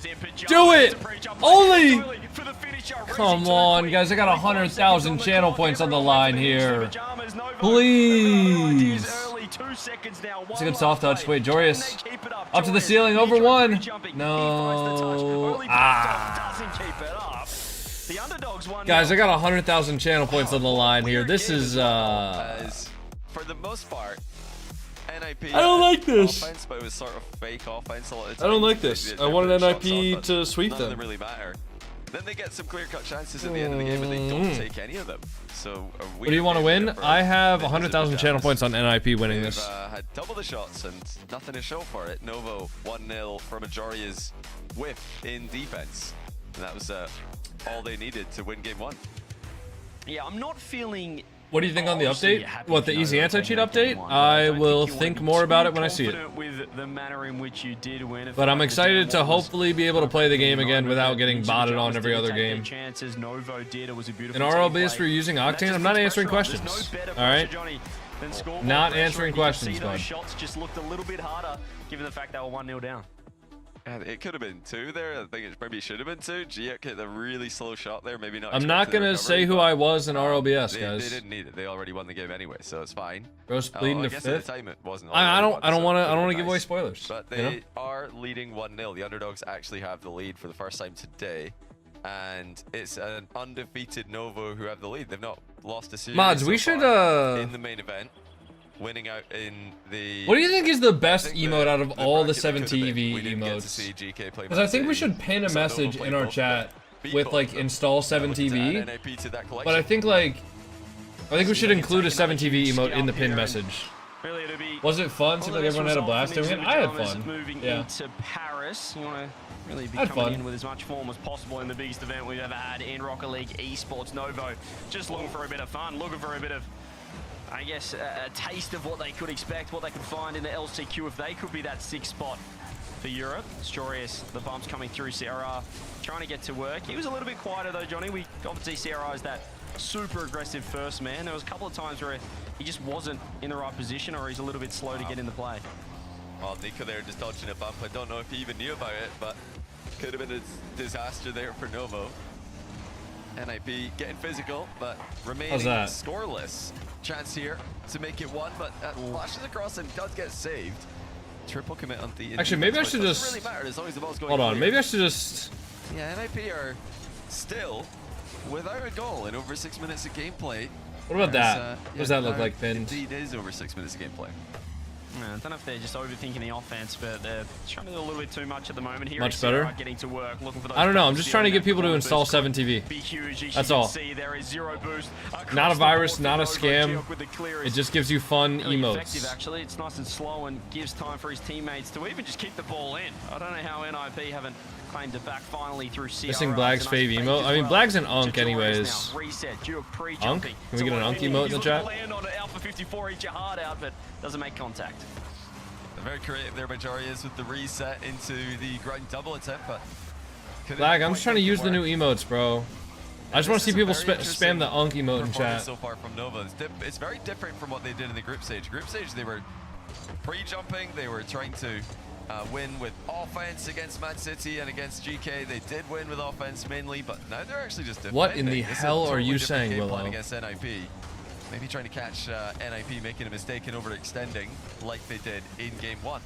Do it. Only. Come on, guys. I got 100,000 channel points on the line here. Please. It's a good soft touch. Wait, Jarius. Up to the ceiling, over one. No. Guys, I got 100,000 channel points on the line here. This is, for the most part, NIP. I don't like this. Offense, but it was sort of fake offense a lot of I don't like this. I wanted NIP to sweep them. None of them really matter. Then they get some clear-cut chances at the end of the game, and they don't take any of them. So, what do you want to win? I have 100,000 channel points on NIP winning this. Had double the shots and nothing to show for it. Novo 1-0 from Ajaria's whiff in defense. And that was all they needed to win game 1. Yeah, I'm not feeling... What do you think on the update? What, the easy anti-cheat update? I will think more about it when I see it. But I'm excited to hopefully be able to play the game again without getting botted on every other game. In RLBS, we're using Octane. I'm not answering questions. Alright? Not answering questions, bud. Shots just looked a little bit harder, given the fact they were 1-0 down. It could have been 2 there. I think it maybe should have been 2. Giek hit a really slow shot there. Maybe not. I'm not going to say who I was in RLBS, guys. They didn't need it. They already won the game anyway, so it's fine. Bro's bleeding to fifth. Fifth. The time it wasn't I don't want to give away spoilers. But they are leading 1-0. The underdogs actually have the lead for the first time today. And it's an undefeated Novo who have the lead. They've not lost a series. Mods, we should in the main event. Winning out in the... What do you think is the best emote out of all the 7TV emotes? Because I think we should pin a message in our chat with like install 7TV. But I think we should include a 7TV emote in the pin message. Was it fun? Seemed like everyone had a blast doing it. I had fun. Yeah. Paris, you want to really be coming in with as much form as possible in the biggest event we've ever had in Rocket League Esports. Novo just looking for a bit of fun, looking for a bit of, I guess, a taste of what they could expect, what they could find in the LCQ if they could be that 6th spot for Europe. Storius, the bumps coming through. CRR trying to get to work. He was a little bit quieter though, Johnny. We obviously CRR is that super aggressive first man. There was a couple of times where he just wasn't in the right position, or he's a little bit slow to get into play. Well, Nico there just dodging a bump. I don't know if he even knew about it, but could have been a disaster there for Novo. NIP getting physical, but remaining scoreless. Chance here to make it one, but flashes across and does get saved. Triple commit on the. Actually, maybe I should just. Really matter as long as the ball's going hold on, clear. maybe I should just. Yeah, NIP are still without a goal in over 6 minutes of gameplay. What about that? What does that look like, Pinned? Indeed is over 6 minutes of gameplay. I don't know if they're just overthinking the offense, but they're trying to do a little bit too much at the moment. Here much better. Getting to work, looking for those. I don't know. I'm just trying to get people to install 7TV. That's all. There is zero boost. Not a virus, not a scam. It just gives you fun emotes. Effective, actually. It's nice and slow and gives time for his teammates to even just kick the ball in. I don't know how NIP haven't claimed it back finally through CRI. Missing Blag's fave emote. I mean, Blag's an Unk anyways. Unk? Can we get an Unk emote in the chat? Land on Alpha 54, eat your heart out, but doesn't make contact. Very creative there by Jarius with the reset into the ground double attempt, but Blag, I'm just trying to use the new emotes, bro. I just want to see people spam the Unk emote in chat. So far from Nova, it's very different from what they did in the group stage. Group stage, they were pre-jumping, they were trying to win with offense against Man City and against GK. They did win with offense mainly, but now they're actually just defending. What in the hell are you saying, Willow? Against NIP. Maybe trying to catch NIP making a mistake and overextending like they did in game 1.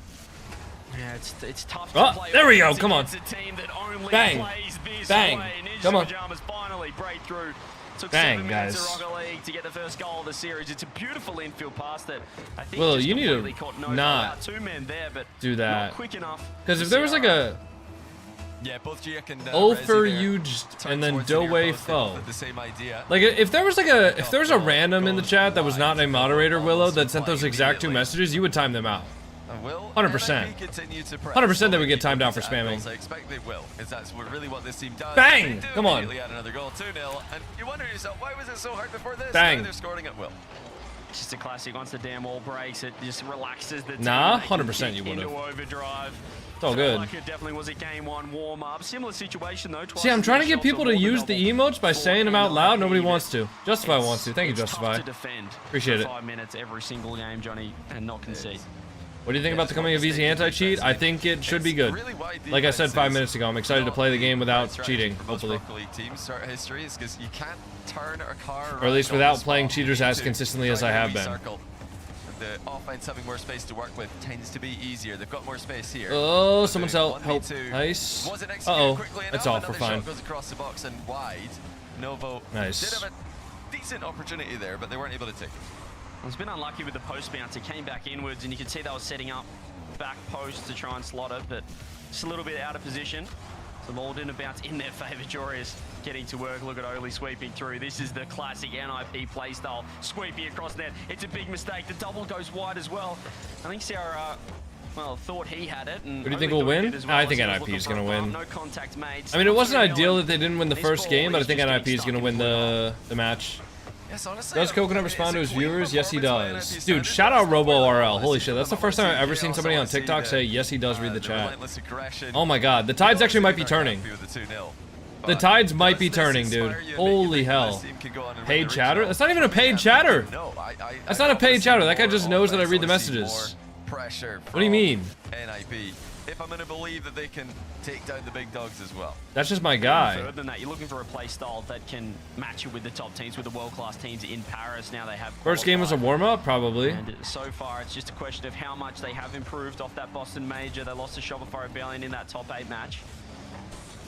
Yeah, it's tough to play. There we go. Come on. Bang. Bang. Come on. Finally break through. Took bang, 7 guys. minutes of Rocket League to get the first goal of the series. It's a beautiful infield pass that I think Willow, you need to not two men there, but do that. Not quick enough. Because if there was like a both Giak and for you and then Doway Foe. Like if there was like a random in the chat that was not a moderator, Willow, that sent those exact 2 messages, you would time them out. 100%. 100% they would get timed out for spamming. I expect they will, because that's really what this team does. Bang! Come on. Another goal, 2-0, and you wonder to yourself, why was it so hard before this? Bang. Now they're scoring at will. It's just a classic. Once the damn wall breaks, it just relaxes the team. Nah, 100% you would have. Overdrive. It's all good. Like it definitely was a game 1 warm up. Similar situation though. See, I'm trying to get people to use the emotes by saying them out loud. Nobody wants to. Justify wants to. Thank you, Justify. Appreciate it. 5 minutes every single game, Johnny, and not concede. What do you think about the coming of easy anti-cheat? I think it should be good. Like I said 5 minutes ago, I'm excited to play the game without cheating, hopefully. Or at least without playing cheaters as consistently as I have been. The offense having more space to work with tends to be easier. They've got more space here. Oh, someone's help. Nice. Uh-oh. It's off. We're fine. Goes across the box and wide. Novo nice. did have a decent opportunity there, but they weren't able to take it. It's been unlucky with the post bounce. It came back inwards, and you could see they were setting up back post to try and slot it, but just a little bit out of position. So the ball didn't bounce in their favor. Jorius getting to work. Look at Oli sweeping through. This is the classic NIP playstyle. Sweeping across net. It's a big mistake. The double goes wide as well. I think Sarah, well, thought he had it. And who do you think will win? Well, I think NIP is going to win. No contact made. I mean, it wasn't ideal that they didn't win the first game, but I think NIP is going to win the match. Yes, honestly, does Coconut respond to his viewers? Yes, he does. Dude, shout out RoboRL. Holy shit, that's the first time I've ever seen somebody on TikTok say, yes, he does read the chat. Oh my god, the tides actually might be turning. The tides might be turning, dude. Holy hell. Paid chatter? That's not even a paid chatter. That's not a paid chatter. That guy just knows that I read the messages. What do you mean? NIP. If I'm going to believe that they can take down the big dogs as well. That's just my guy. Further than that, you're looking for a play style that can match you with the top teams, with the world-class teams in Paris. Now they have first game was a warm-up, probably. And so far, it's just a question of how much they have improved off that Boston Major. They lost to Shopify Rebellion in that top 8 match.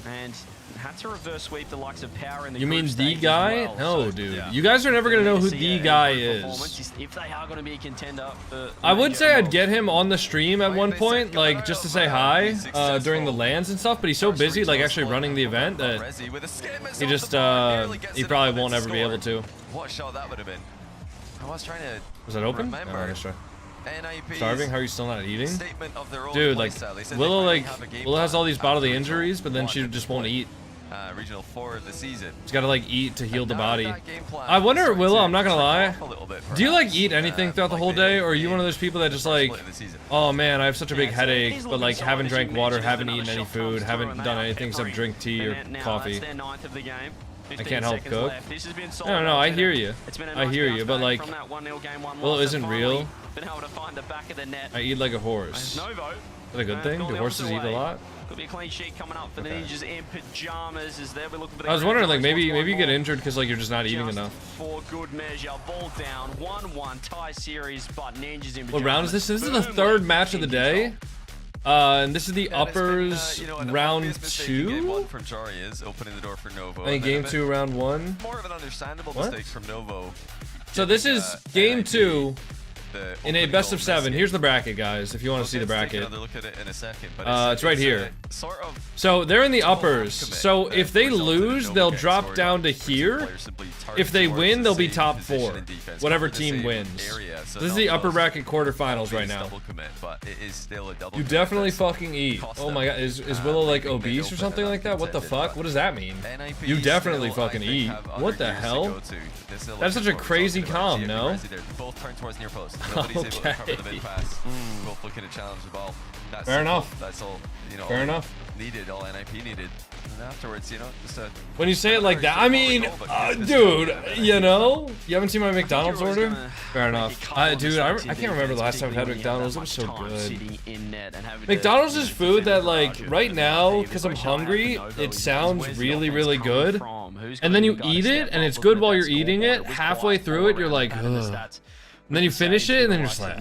And had to reverse sweep the likes of Power in the You mean the guy? Well. No, so, dude. yeah. You guys are never going to know who the guy is. If they are going to be a contender for I would say I'd get him on the stream at one point, like, just to say hi during the LANs and stuff, but he's so busy, like, actually running the event that he just, he probably won't ever be able to. What shot that would have been? I was trying to Was that open? remember. Oh, nice try. NIP's Starving? How are you still not eating? statement of their own Dude, like, Willow, Willow has all these battle bodily injuries, but then she just won't eat. Regional 4 of the season. She's gotta, like, eat to heal the body. I wonder, Willow, I'm not gonna lie. Do you, like, eat anything throughout the whole day, or are you one of those people that just, like, oh, man, I have such a big headache, but, like, haven't drank water, haven't eaten any food, haven't done anything except drink tea or coffee? That's their 9th of the game. I can't help seconds cook. left. This has been No, I hear you. It's been a I nice hear bounce you, but back like, from that 1-0 game, one well, loss, it isn't and real. finally been able to find the back of the net. I eat like a horse. Novo. Is that a good thing? Do horses eat a lot? Could be a clean sheet coming up for the Ninjas in pajamas as they're looking for the I was wondering, like, maybe you get injured because like you're just not eating just enough. for good measure. Ball down, 1-1 tie series, but Ninjas in pajamas. What round is this? This is the third match of the day. And this is the uppers round 2. From Jari is opening the door for Novo. I think game 2, round 1. More of an understandable What? mistake from Novo. So this is game 2 in a best of 7. Here's the bracket, guys, if you want to see the bracket. Look at it in a second, It's right here. Sort of So they're in the uppers. So if they lose, they'll drop down to here. If they win, they'll be top 4. Whatever team wins. This is the upper bracket quarterfinals right now. You definitely fucking eat. Oh my god, is Willow like obese or something like that? What the fuck? What does that mean? You definitely fucking eat. What the hell? That's such a crazy comm, no? Both turn towards near post. Okay. Both looking to challenge the ball. Fair enough. That's all, you know. Fair enough. Needed, all NIP needed. And afterwards, you know, just a... When you say it like that, I mean, dude, you know? You haven't seen my McDonald's order? Fair enough. Dude, I can't remember the last time I've had McDonald's. It was so good. McDonald's is food that, like, right now, because I'm hungry, it sounds really, really good. And then you eat it, and it's good while you're eating it. Halfway through it, you're like, ugh. And then you finish it, and then you're just like,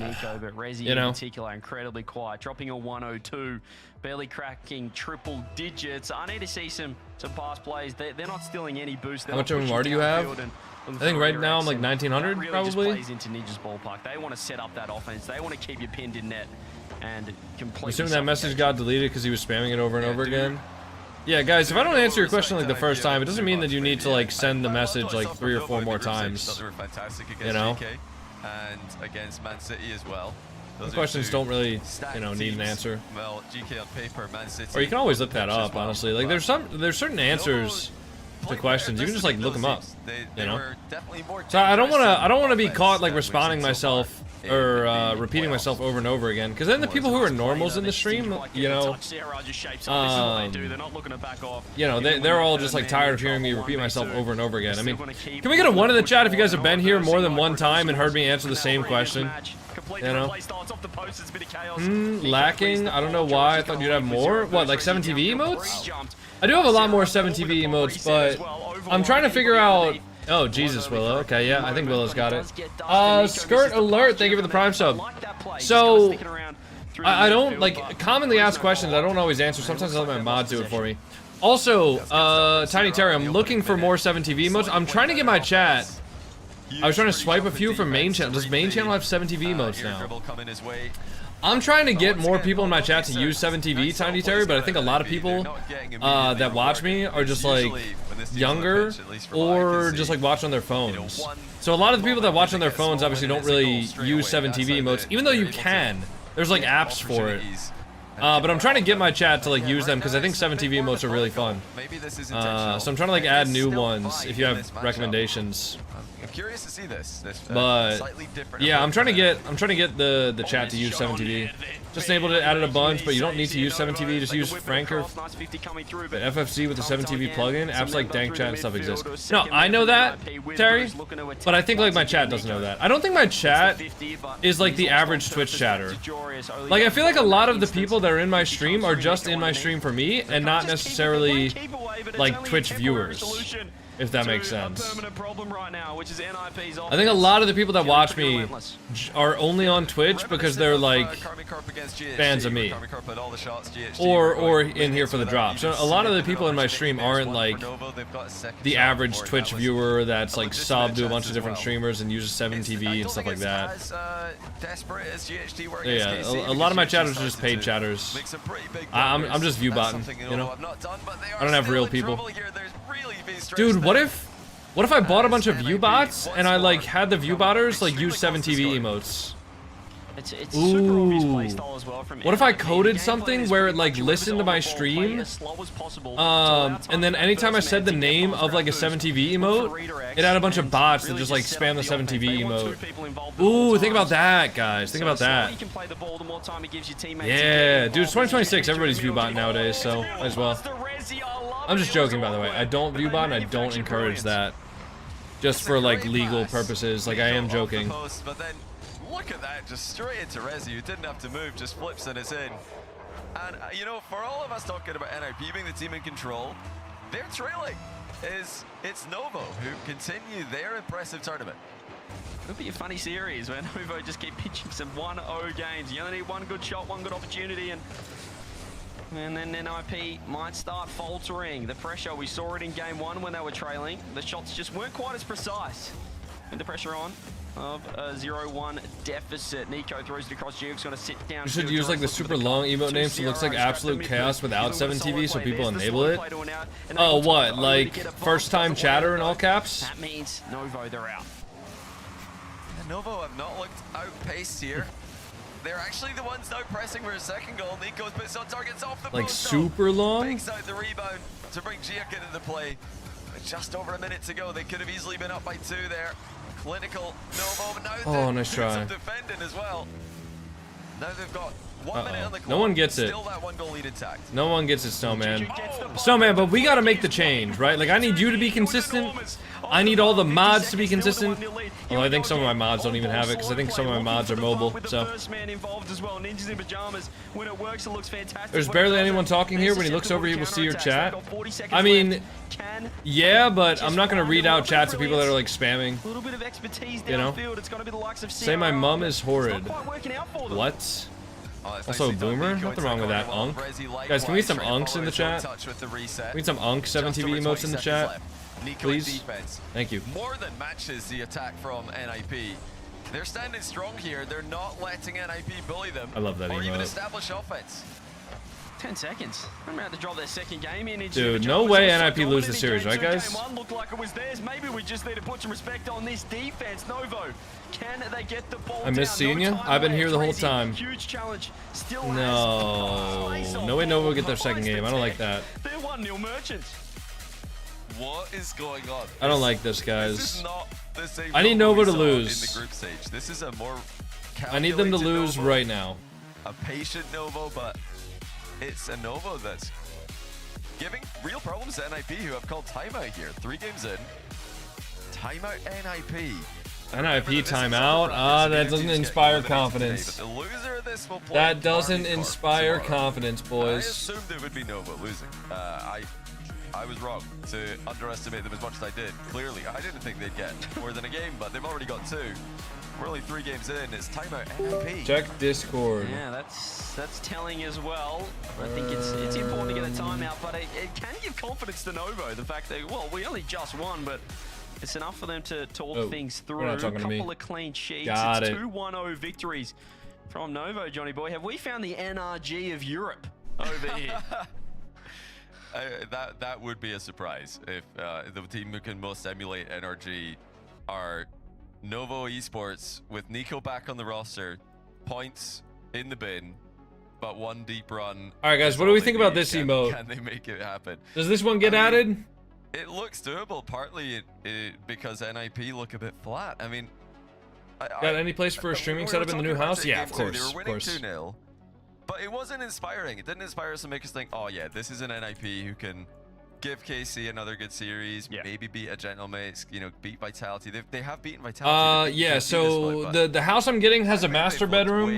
you know? Incredibly quiet, dropping a 102, barely cracking triple digits. I need to see some pass plays. They're not stealing any boost. How much MMR do you have? I think right now I'm like 1900 really probably. Just plays into Ninja's ballpark. They want to set up that offense. They want to keep you pinned in net and completely. Assuming that message got deleted because he was spamming it over and over again. Yeah, guys, if I don't answer your question like the first time, it doesn't mean that you need to like send the message like 3 or 4 more times. You know? And against Man City as well. The questions don't really, you know, need an answer. Well, GK on paper, Man City. Or you can always look that up, honestly. Like there's certain answers to questions. You can just like look them up, you know. So I don't want to be caught like responding myself or repeating myself over and over again, because then the people who are normals in the stream, you know, they're all just like tired of hearing me repeat myself over and over again. I mean, can we get a 1 in the chat if you guys have been here more than 1 time and heard me answer the same question? You know? Lacking? I don't know why. I thought you'd have more. What, like 7 TV emotes? I do have a lot more 7 TV emotes, but I'm trying to figure out. Oh, Jesus, Willow. Okay, yeah, I think Willow's got it. Skirt alert, thank you for the Prime sub. So, I don't, like, commonly asked questions I don't always answer. Sometimes I let my mod do it for me. Also, Tiny Terry, I'm looking for more 7TV emotes. I'm trying to get my chat. I was trying to swipe a few from main channel. Does main channel have 7TV emotes now? I'm trying to get more people in my chat to use 7TV, Tiny Terry, but I think a lot of people that watch me are just like younger or just like watch on their phones. So a lot of the people that watch on their phones obviously don't really use 7TV emotes, even though you can. There's like apps for it. But I'm trying to get my chat to like use them because I think 7TV emotes are really fun. So I'm trying to like add new ones if you have recommendations. I'm curious to see this. But yeah, I'm trying to get the chat to use 7TV. Just enabled it, added a bunch, but you don't need to use 7TV. Just use Franker. The FFC with the 7TV plugin. Apps like Dank Chat and stuff exist. No, I know that, Terry, but I think like my chat doesn't know that. I don't think my chat is like the average Twitch chatter. Like I feel like a lot of the people that are in my stream are just in my stream for me and not necessarily like Twitch viewers. If that makes sense. I think a lot of the people that watch me are only on Twitch because they're like fans of me, or in here for the drops. So a lot of the people in my stream aren't like the average Twitch viewer that's like subbed to a bunch of different streamers and uses 7TV and stuff like that. Yeah, a lot of my chatters are just paid chatters. I'm just view botting, you know. I don't have real people. Dude, what if I bought a bunch of view bots and I like had the view botters like use 7TV emotes? It's super obvious play style as well from What if I NIP. coded The gameplay something is where pretty it like much listened to my play stream, as slow as possible to allow time and then for anytime I first said the man to get name past of that like a boost, 7TV look for emote, redirects, it had a bunch of and bots that really just like set spam up the the offense. 7TV They want two emote. people involved at all Ooh, think about times. that, guys. Think So about the slower that. you can play the ball, the more time it gives your teammates. Yeah, dude, it's 2026. Everybody's viewbot nowadays, so might as well. I'm just joking, by the way. I don't viewbot and I don't encourage that. Just for like legal purposes. Like I am joking. But then look at that, just straight into Rezi, who didn't have to move, just flips and it's in. And you know, for all of us talking about NIP being the team in control, they're trailing. It's Novo who continue their impressive tournament. It'll be a funny series where Novo just keep pitching some 1-0 games. You only need one good shot, one good opportunity, and then NIP might start faltering. The pressure, we saw it in game 1 when they were trailing. The shots just weren't quite as precise. With the pressure on of a 0-1 deficit. Nico throws it across. Juke's going to sit down. You should use like the super long emote name so it looks like absolute chaos without 7TV so people enable it. Oh, what? Like first time chatter in all caps? That means Novo, they're out. And Novo have not looked outpaced here. They're actually the ones now pressing for a second goal. Nico's puts on targets off the Like post. super long? Takes out the rebound to bring Giak into the play. Just over a minute to go. They could have easily been up by 2 there. Clinical Novo, but now nice try. some defending as well. Now they've got 1 minute on the clock. No one gets it. Still that 1 goal lead intact. No one gets it, Snowman. Snowman, but we gotta make the change, right? Like I need you to be consistent. I need all the mods to be consistent. Well, I think some of my mods don't even have it because I think some of my mods are mobile. So there's barely anyone talking here. When he looks over, he will see your chat. I mean, yeah, but I'm not gonna read out chats of people that are like spamming. You know? Say my mum is horrid. What? Also, Boomer? Nothing wrong with that, Unk. Guys, can we get some Unks in the chat? We need some Unk 7TV emotes in the chat. Please? Thank you. More than matches the attack from NIP. They're standing strong here. They're not letting NIP bully them. I love that or even emote. establish offense. 10 seconds. Remember how to drop their second game in. Dude, no way NIP lose the series, right, guys? Game 1 looked like it was theirs. Maybe we just need to put some respect on this defense. Novo, can they get the ball I miss down? seeing you. No I've been here the whole Crazy, time. Huge challenge. Still No way Novo get their second game. I don't like that. They're 1-0 merchants. What is going on? I don't like this, This guys. is not the same I need Novo Novo we to saw lose. In the group stage. This is a more I need them to calculated lose Novo, right now. A patient Novo, but it's a Novo that's giving real problems to NIP, who have called timeout here. 3 games in. Timeout NIP. NIP timeout? That doesn't inspire confidence. That doesn't inspire confidence, I boys. assumed it would be Novo losing. I was wrong to underestimate them as much as I did. Clearly, I didn't think they'd get more than a game, but they've already got 2. We're only 3 games in. It's timeout NIP. Check Discord. Yeah, that's telling as well. I think it's important to get a timeout, but it can give confidence to Novo. The fact that, well, we only just won, but it's enough for them to talk things through. not A talking to me. couple of clean sheets. Got it's it. 2-1-0 victories from Novo, Johnny Boy. Have we found the NRG of Europe over here? That would be a surprise if the team who can most emulate NRG are Novo Esports with Nico back on the roster, points in the bin, but 1 deep run. All right, guys, what do we think about this emote? Can they make it happen? Does this one get added? It looks doable, partly because NIP look a bit flat. I mean, Got any place for a streaming setup in the new house? Yeah, of course, They were of winning course. 2-0, but it wasn't inspiring. It didn't inspire us to make us think, oh yeah, this is an NIP who can give KC another good series, maybe beat a Gentlemate, you know, beat Vitality. They have beaten Vitality. Yeah, so the house I'm getting has a master bedroom,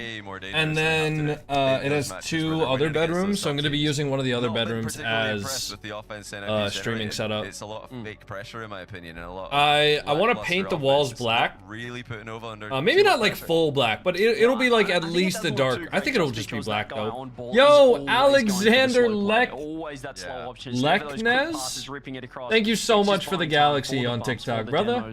and then it has 2 other bedrooms, so I'm going to be using one of the other bedrooms as a streaming setup. It's a lot of fake pressure, in my opinion, and a lot. I want to paint the walls black. Really putting over under. Maybe not like full black, but it'll be like at least the dark. I think it'll just be black though. Yo, Alexander Leknez? Thank you so much for the galaxy on TikTok, brother.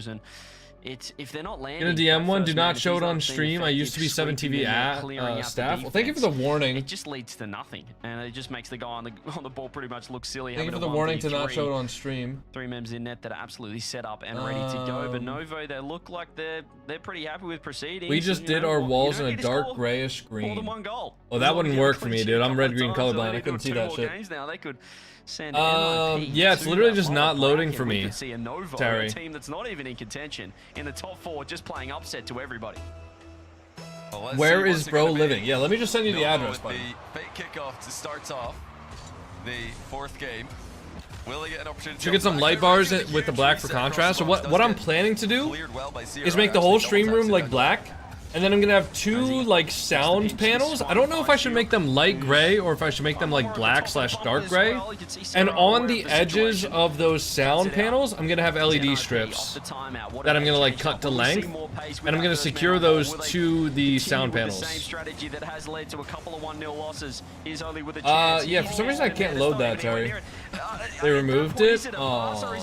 if they're not landing. Gonna DM one. Do not show it on stream. I used to be 7TV at staff. Well, thank you for the warning. It just leads to nothing, and it just makes the guy on the ball pretty much look silly. Thank you for the warning to not show it on stream. 3 members in net that are absolutely set up and ready to go. But Novo, they look like they're pretty happy with proceeding. We just did our walls in a dark grayish green. More than one goal. Oh, that wouldn't work for me, dude. I'm red-green colorblind. I couldn't see that shit. Now they could send yeah, it's literally just not loading for me. See a Novo, a team that's not even in contention in the top 4, just playing upset to everybody. Well, where is bro living? Yeah, let me just send you the address. The fake kickoff to start off the 4th game. Will they get an opportunity? Should get some light bars with the black for contrast. So what I'm planning to do is make the whole stream room like black. And then I'm gonna have 2 like sound panels. I don't know if I should make them light gray or if I should make them like black / dark gray. And on the edges of those sound panels, I'm gonna have LED strips that I'm gonna like cut to length, and I'm gonna secure those to the sound panels. Yeah, for some reason I can't load that, Terry. They removed it? Oh,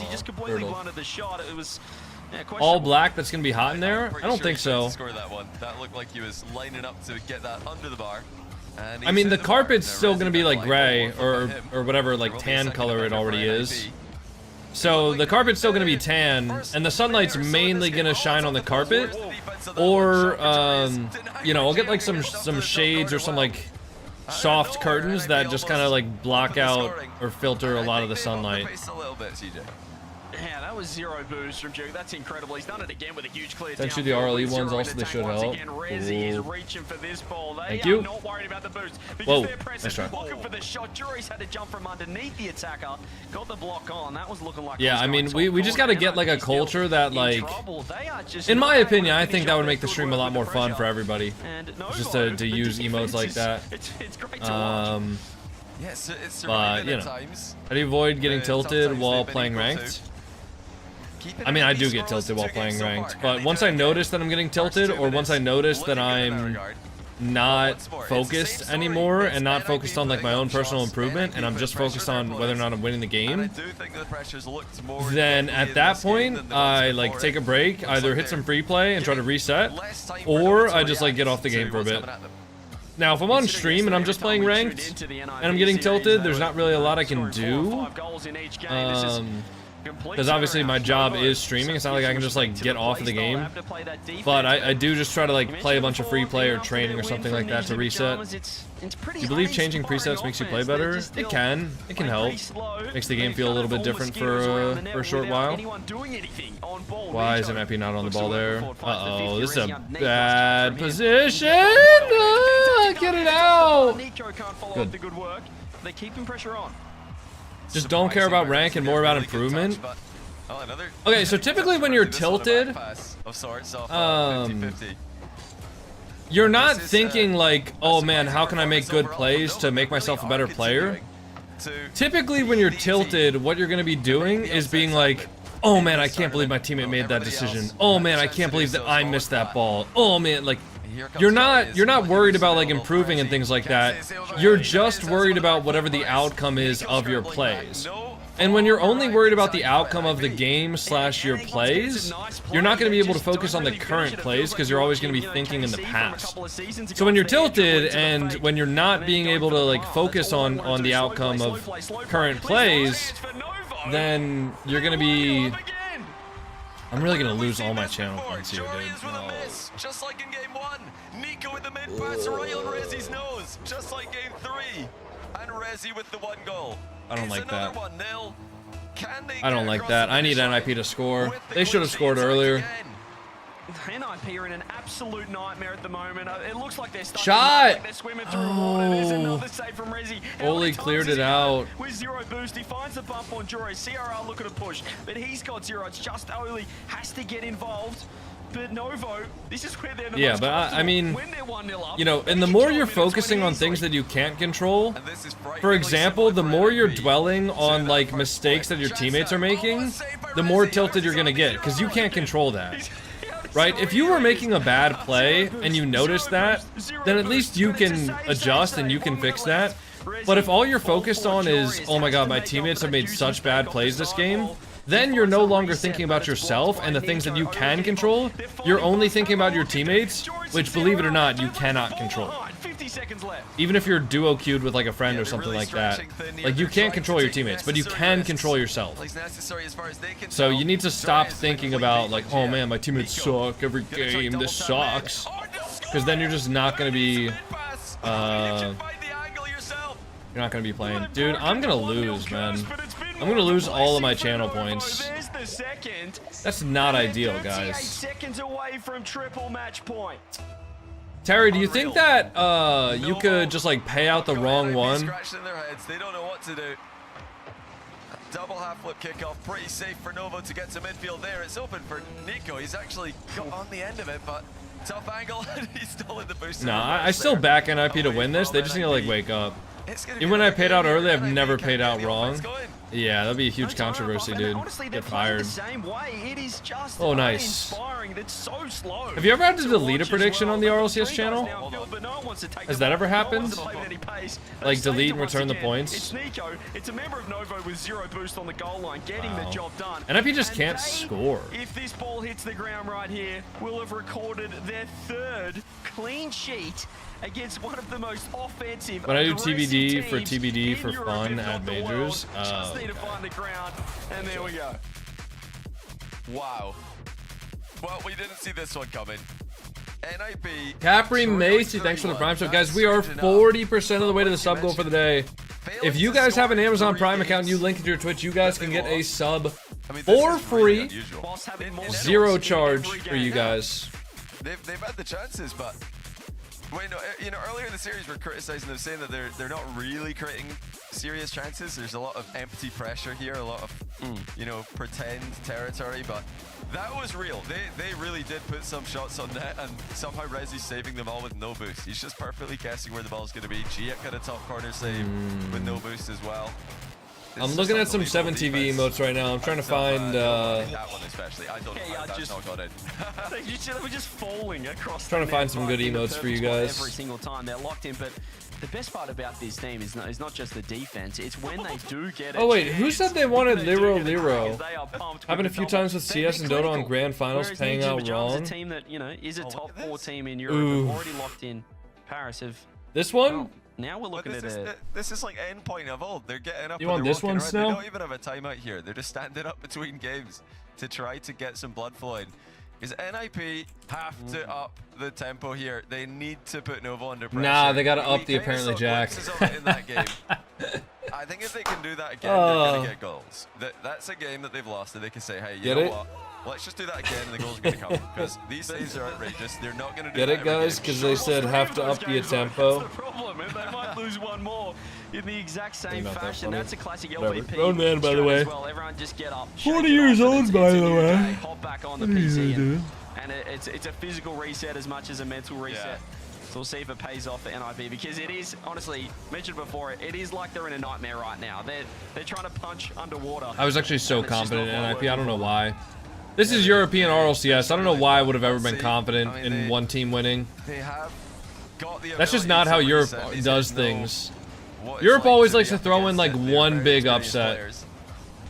all black, that's gonna be hot in there? I don't think so. That looked like he was lining up to get that under the bar. I mean, the carpet's still gonna be like gray or whatever like tan color it already is. So the carpet's still gonna be tan, and the sunlight's mainly gonna shine on the carpet. Or you know, I'll get like some shades or some like soft curtains that just kind of like block out or filter a lot of the sunlight. Yeah, that was 0 boost from Duke. That's incredible. He's done it again with a huge clear. Thanks to the RLE ones, also they should help. Rezi is reaching for this ball. They Thank you. Are not worried about the boost. Whoa, nice try. Looking for the shot. Jury's had to jump from underneath the attacker. Got the block on. That was looking like. Yeah, I mean, we just got to get like a culture that like, in my opinion, I think that would make the stream a lot more fun for everybody. Just to use emotes like that. It's great to watch. But you know, how do you avoid getting tilted while playing ranked? I mean, I do get tilted while playing ranked, but once I notice that I'm getting tilted, or once I notice that I'm not focused anymore and not focused on like my own personal improvement, and I'm just focused on whether or not I'm winning the game, then at that point I like take a break, either hit some free play and try to reset, or I just like get off the game for a bit. Now, if I'm on stream and I'm just playing ranked and I'm getting tilted, there's not really a lot I can do. Because obviously my job is streaming. It's not like I can just like get off of the game. But I do just try to like play a bunch of free play or training or something like that to reset. Do you believe changing presets makes you play better? It can. It can help. Makes the game feel a little bit different for a short while. Why is MFP not on the ball there? Uh-oh, this is a bad position. Get it out. Good. They keep him pressure on. Just don't care about rank and more about improvement. Okay, so typically when you're tilted, you're not thinking like, oh man, how can I make good plays to make myself a better player? Typically when you're tilted, what you're gonna be doing is being like, oh man, I can't believe my teammate made that decision. Oh man, I can't believe that I missed that ball. Oh man, like, you're not worried about like improving and things like that. You're just worried about whatever the outcome is of your plays. And when you're only worried about the outcome of the game / your plays, you're not going to be able to focus on the current plays because you're always going to be thinking in the past. So when you're tilted and when you're not being able to like focus on the outcome of current plays, then you're going to be... I'm really gonna lose all my channel points here, dude. No. Just like in game 1, Nico with the mid pass right on Rezi's nose, just like game 3, and Rezi with the 1 goal. I don't like that. I don't like that. I need NIP to score. They should have scored earlier. NIP are in an absolute nightmare at the moment. It looks like they're shot. They're swimming through water. There's another save from Rezi. Oli cleared it out. With 0 boost, he finds the bump on Jure. CRR looking to push, but he's got 0. It's just Oli has to get involved. But Novo, this is where they're the most I mean, you know, and the more you're focusing on things that you can't control, for example, the more you're dwelling on like mistakes that your teammates are making, the more tilted you're gonna get, because you can't control that. Right? If you were making a bad play and you notice that, then at least you can adjust and you can fix that. But if all you're focused on is, oh my god, my teammates have made such bad plays this game, then you're no longer thinking about yourself and the things that you can control. You're only thinking about your teammates, which, believe it or not, you cannot control. Even if you're duo queued with like a friend or something like that, like you can't control your teammates, but you can control yourself. So you need to stop thinking about like, oh man, my teammates suck every game, this sucks. Because then you're just not gonna be, you're not gonna be playing. Dude, I'm gonna lose, man. I'm gonna lose all of my channel points. That's not ideal, guys. Seconds away from triple match point. Terry, do you think that you could just like pay out the wrong one? They don't know what to do. Double half flip kickoff, pretty safe for Novo to get to midfield there. It's open for Nico. He's actually got on the end of it, but tough angle. He's still in the boost. No, I still back NIP to win this. They just need to like wake up. Even when I paid out early, I've never paid out wrong. Yeah, that'd be a huge controversy, dude. Get fired. Oh, nice. Have you ever had to delete a prediction on the RLCS channel? Has that ever happened? Like delete and return the points? It's Nico. It's a member of Novo with 0 boost on the goal line, getting the job done. NIP just can't score. If this ball hits the ground right here, will have recorded their 3rd clean sheet against one of the most offensive. When I do TBD for fun at majors, just need to find the ground, and there we go. Wow. Well, we didn't see this one coming. NIP. Capri Macy, thanks for the Prime sub. Guys, we are 40% of the way to the sub goal for the day. If you guys have an Amazon Prime account and you link it to your Twitch, you guys can get a sub for free. 0 charge for you guys. They've had the chances, but wait, no, you know, earlier in the series we're criticizing them, saying that they're not really creating serious chances. There's a lot of empty pressure here, a lot of you know, pretend territory, but that was real. They really did put some shots on net, and somehow Rezi's saving them all with no boost. He's just perfectly guessing where the ball's going to be. Giek got a top corner save with no boost as well. I'm looking at some 7TV emotes right now. I'm trying to find that one especially. I don't know how that's not got in. They were just falling across. Trying to find some good emotes for you guys. Every single time they're locked in, but the best part about this team is not just the defense. It's when they do get. Oh wait, who said they wanted Liro? Happened a few times with CS and Dota on grand finals, paying out wrong. A team that, you know, is a top 4 team in Europe, already locked in Paris. This one? Now we're looking at it. This is like endpoint of old. They're getting up. You want this one, Snow? They don't even have a timeout here. They're just standing up between games to try to get some blood flowing. Because NIP have to up the tempo here. They need to put Novo under pressure. Nah, they gotta up the apparently Jack. In that game. I think if they can do that again, they're gonna get goals. That's a game that they've lost, and they can say, hey, you know what? Let's just do that again, and the goals are going to come. Because these saves are outrageous. They're not going to do that. Get it, guys? Because they said have to up the tempo. That's the problem. They might lose one more in the exact same fashion. That's a classic LVP. Grown man, by the way. Well. Everyone just get up. 40 years old, by the way. Hop back on the PC, and it's a physical reset as much as a mental reset. Yeah. So we'll see if it pays off for NIP, because it is, honestly, mentioned before, it is like they're in a nightmare right now. They're trying to punch underwater. I was actually so confident in NIP. I don't know why. This is European RLCS. I don't know why I would have ever been confident in one team winning. That's just not how Europe does things. Europe always likes to throw in like one big upset.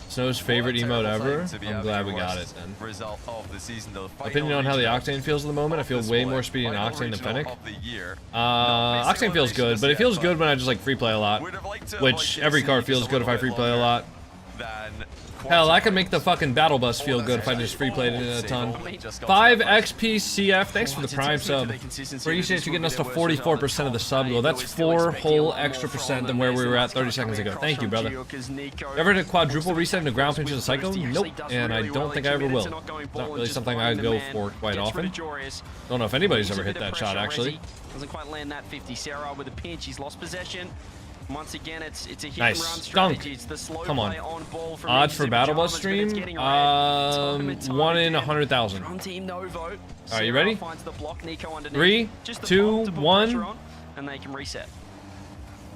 Snow's favorite emote ever? I'm glad we got it then. Opinion on how the Octane feels at the moment? I feel way more speedy in Octane than Fennec. Octane feels good, but it feels good when I just like free play a lot. Which every card feels good if I free play a lot. Hell, I could make the fucking battle bus feel good if I just free played it in a ton. 5 XP CF, thanks for the Prime sub. Appreciate you getting us to 44% of the sub goal. That's 4 whole extra percent than where we were at 30 seconds ago. Thank you, brother. Ever did a quadruple reset into ground pinch as a psycho? Nope, and I don't think I ever will. Not really something I go for quite often. Don't know if anybody's ever hit that shot, actually. Doesn't quite land that 50. Sarah with a pinch, he's lost possession. Once again, it's a hit nice. and run strategy. Dunk. It's the slow Come on. play on ball from odds for Battle Bus stream? 1 in 100,000. Are you ready? 3, 2, 1. And they can reset.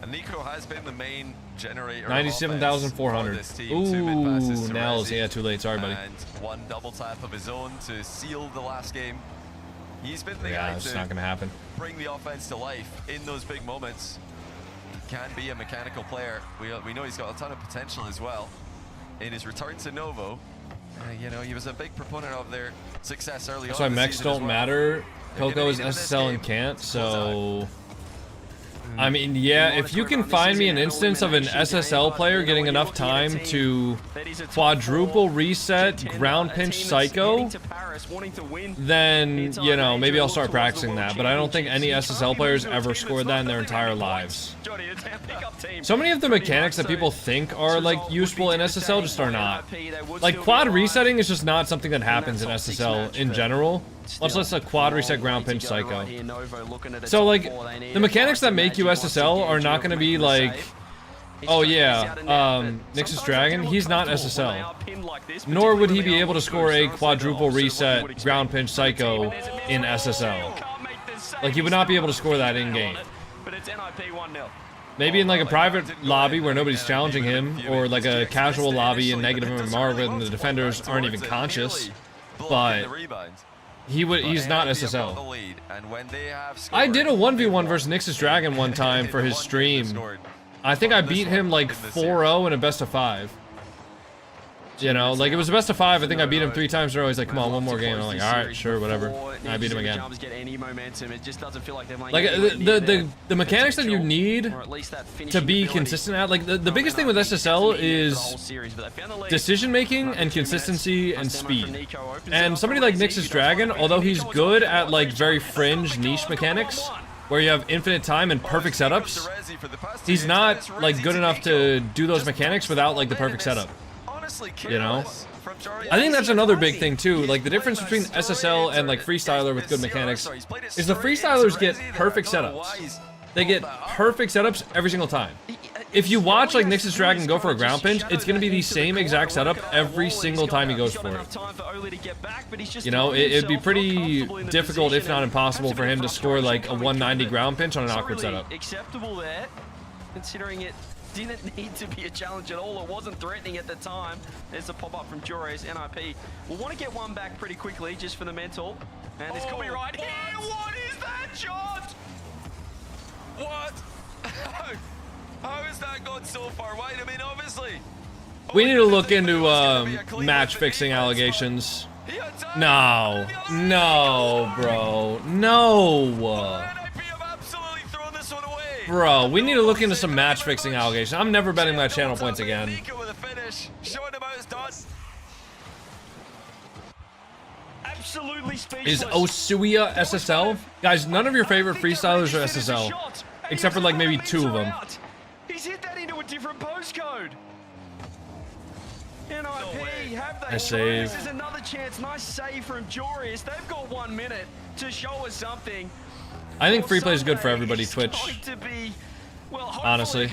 And Nico has been the main generator. 97,400. Ooh, Nels. Yeah, too late. Sorry, buddy. And 1 double tap of his own to seal the last game. He's been the guy it's not gonna happen. Bring the offense to life in those big moments. Can be a mechanical player. We know he's got a ton of potential as well. in his return to Novo. You know, he was a big proponent of their success early on. That's why mechs don't matter. Coco is SSL and can't, so... I mean, yeah, if you can find me an instance of an SSL player getting enough time to quadruple reset ground pinch psycho, then, you know, maybe I'll start practicing that. But I don't think any SSL players ever scored that in their entire lives. So many of the mechanics that people think are, like, useful in SSL just are not. Like, quad resetting is just not something that happens in SSL in general. Much less a quad reset ground pinch psycho. So, like, the mechanics that make you SSL are not going to be like, oh yeah, Nix's Dragon, he's not SSL. Nor would he be able to score a quadruple reset ground pinch psycho in SSL. Like, he would not be able to score that in-game. Maybe in like a private lobby where nobody's challenging him, or like a casual lobby in negative MMR when the defenders aren't even conscious, but... He's not SSL. I did a 1v1 versus Nix's Dragon one time for his stream. I think I beat him like 4-0 in a best of 5. You know, like it was a best of 5. I think I beat him 3 times in a row. He's like, come on, one more game. I'm like, all right, sure, whatever. And I beat him again. Like the mechanics that you need to be consistent at, like the biggest thing with SSL is decision making and consistency and speed. And somebody like Nix's Dragon, although he's good at like very fringe niche mechanics, where you have infinite time and perfect setups, he's not like good enough to do those mechanics without like the perfect setup. You know? I think that's another big thing too. Like the difference between SSL and like freestyler with good mechanics is the freestylers get perfect setups. They get perfect setups every single time. If you watch like Nix's Dragon go for a ground pinch, it's gonna be the same exact setup every single time he goes for it. You know, it'd be pretty difficult, if not impossible, for him to score like a 190 ground pinch on an awkward setup. Acceptable there, considering it didn't need to be a challenge at all. It wasn't threatening at the time. There's a pop-up from Jores. NIP will want to get one back pretty quickly just for the mental. And this could be right here. What is that shot? What? How has that gone so far wide? I mean, obviously. We need to look into match-fixing allegations. No. No, bro. No. Bro, we need to look into some match-fixing allegations. I'm never betting my channel points again. Is Osuya SSL? Guys, none of your favorite freestylers are SSL. Except for like maybe 2 of them. He's hit that into a different postcode. NIP, have they? I save. This is another chance. Nice save from Jorius. They've got 1 minute to show us something. I think free play is good for everybody, Twitch. Honestly.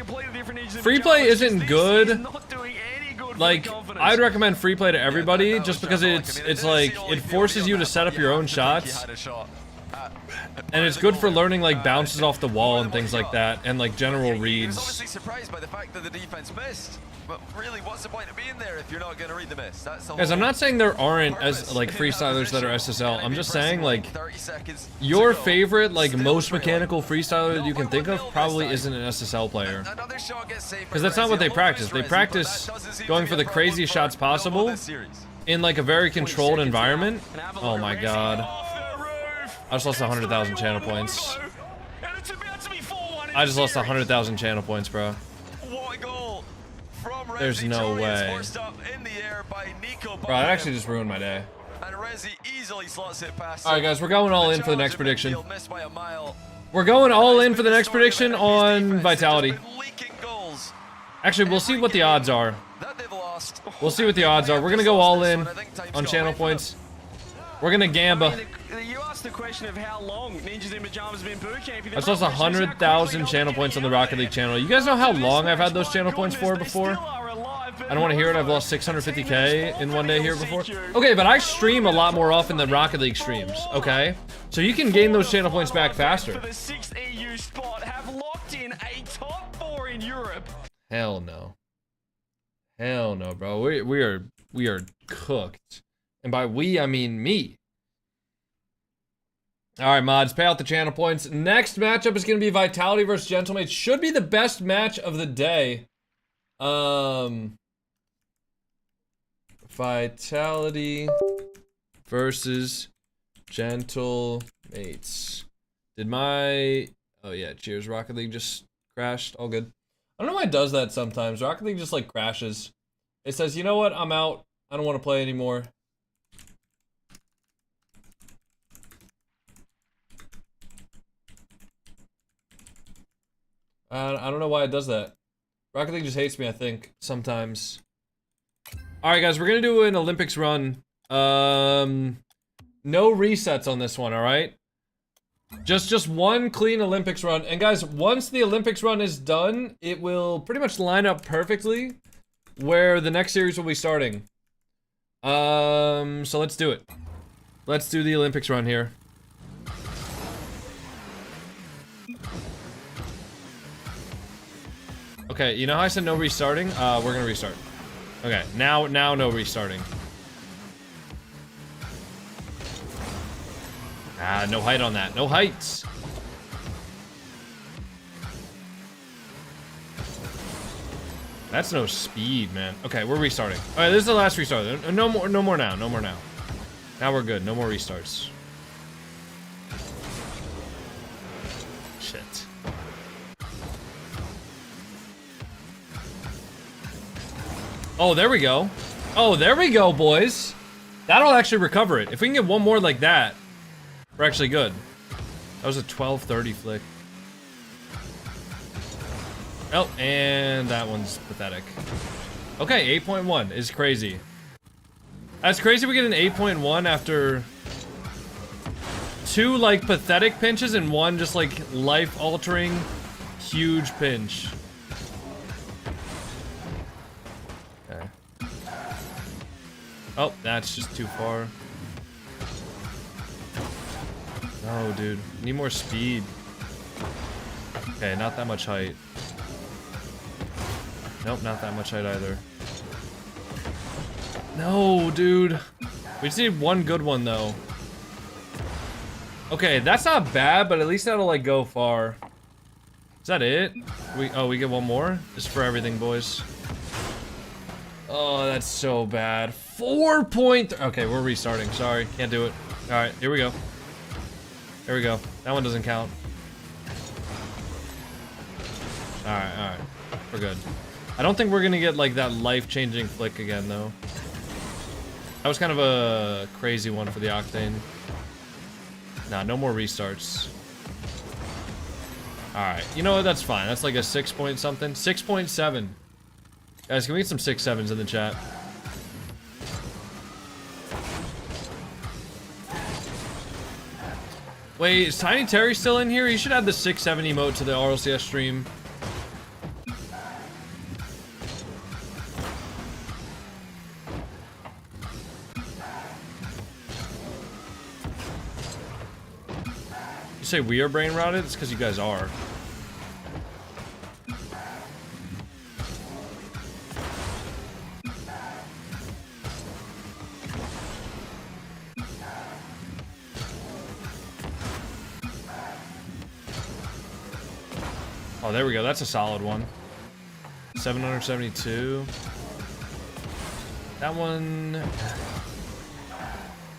Free play isn't good. Like, I'd recommend free play to everybody just because it's like, it forces you to set up your own shots. And it's good for learning like bounces off the wall and things like that, and like general reads. Surprised by the fact that the defense missed. But really, what's the point of being there if you're not going to read the miss? That's the Guys, I'm not saying there aren't as like freestylers that are SSL. I'm just saying like your favorite like most mechanical freestyler that you can think of probably isn't an SSL player. Because that's not what they practice. They practice going for the craziest shots possible in like a very controlled environment. Oh my god. I just lost 100,000 channel points. I just lost 100,000 channel points, bro. There's no way. Bro, that actually just ruined my day. Alright guys, we're going all in for the next prediction. We're going all in for the next prediction on Vitality. Actually, we'll see what the odds are. We'll see what the odds are. We're gonna go all in on channel points. We're gonna gamba. You asked the question of how long Ninjas in Pajamas have been boot camping. I just lost 100,000 channel points on the Rocket League channel. You guys know how long I've had those channel points for before? I don't want to hear it. I've lost 650k in one day here before. Okay, but I stream a lot more often than Rocket League streams, okay? So you can gain those channel points back faster. For the 6th EU spot, have locked in a top 4 in Europe. Hell no. Hell no, bro. We are cooked. And by we, I mean me. Alright, mods, pay out the channel points. Next matchup is going to be Vitality versus Gentlemate. Should be the best match of the day. Vitality versus gentle mates. Did my... Oh yeah, cheers. Rocket League just crashed. All good. I don't know why it does that sometimes. Rocket League just like crashes. It says, you know what? I'm out. I don't want to play anymore. I don't know why it does that. Rocket League just hates me, I think, sometimes. Alright guys, we're gonna do an Olympics run. No resets on this one, alright? Just one clean Olympics run. And guys, once the Olympics run is done, it will pretty much line up perfectly where the next series will be starting. So let's do it. Let's do the Olympics run here. Okay, you know how I said no restarting? We're gonna restart. Okay, now no restarting. Ah, no height on that. No heights. That's no speed, man. Okay, we're restarting. All right, this is the last restart. No more now. No more now. Now we're good. No more restarts. Shit. Oh, there we go. Oh, there we go, boys. That'll actually recover it. If we can get one more like that, we're actually good. That was a 12:30 flick. Oh, and that one's pathetic. Okay, 8.1 is crazy. That's crazy we get an 8.1 after 2 like pathetic pinches and 1 just like life-altering huge pinch. Okay. Oh, that's just too far. No, dude. Need more speed. Okay, not that much height. Nope, not that much height either. No, dude. We just need one good one, though. Okay, that's not bad, but at least that'll, like, go far. Is that it? We get one more? Just for everything, boys. Oh, that's so bad. 4 point... Okay, we're restarting. Sorry, can't do it. Alright, here we go. There we go. That one doesn't count. Alright. We're good. I don't think we're gonna get, like, that life-changing flick again, though. That was kind of a crazy one for the Octane. Nah, no more restarts. Alright, you know what? That's fine. That's like a 6 point something. 6.7. Guys, can we get some 6.7s in the chat? Wait, is Tiny Terry still in here? He should add the 6.7 emote to the RLCS stream. You say we are brain rotted? It's because you guys are. Oh, there we go. That's a solid one. 772. That one...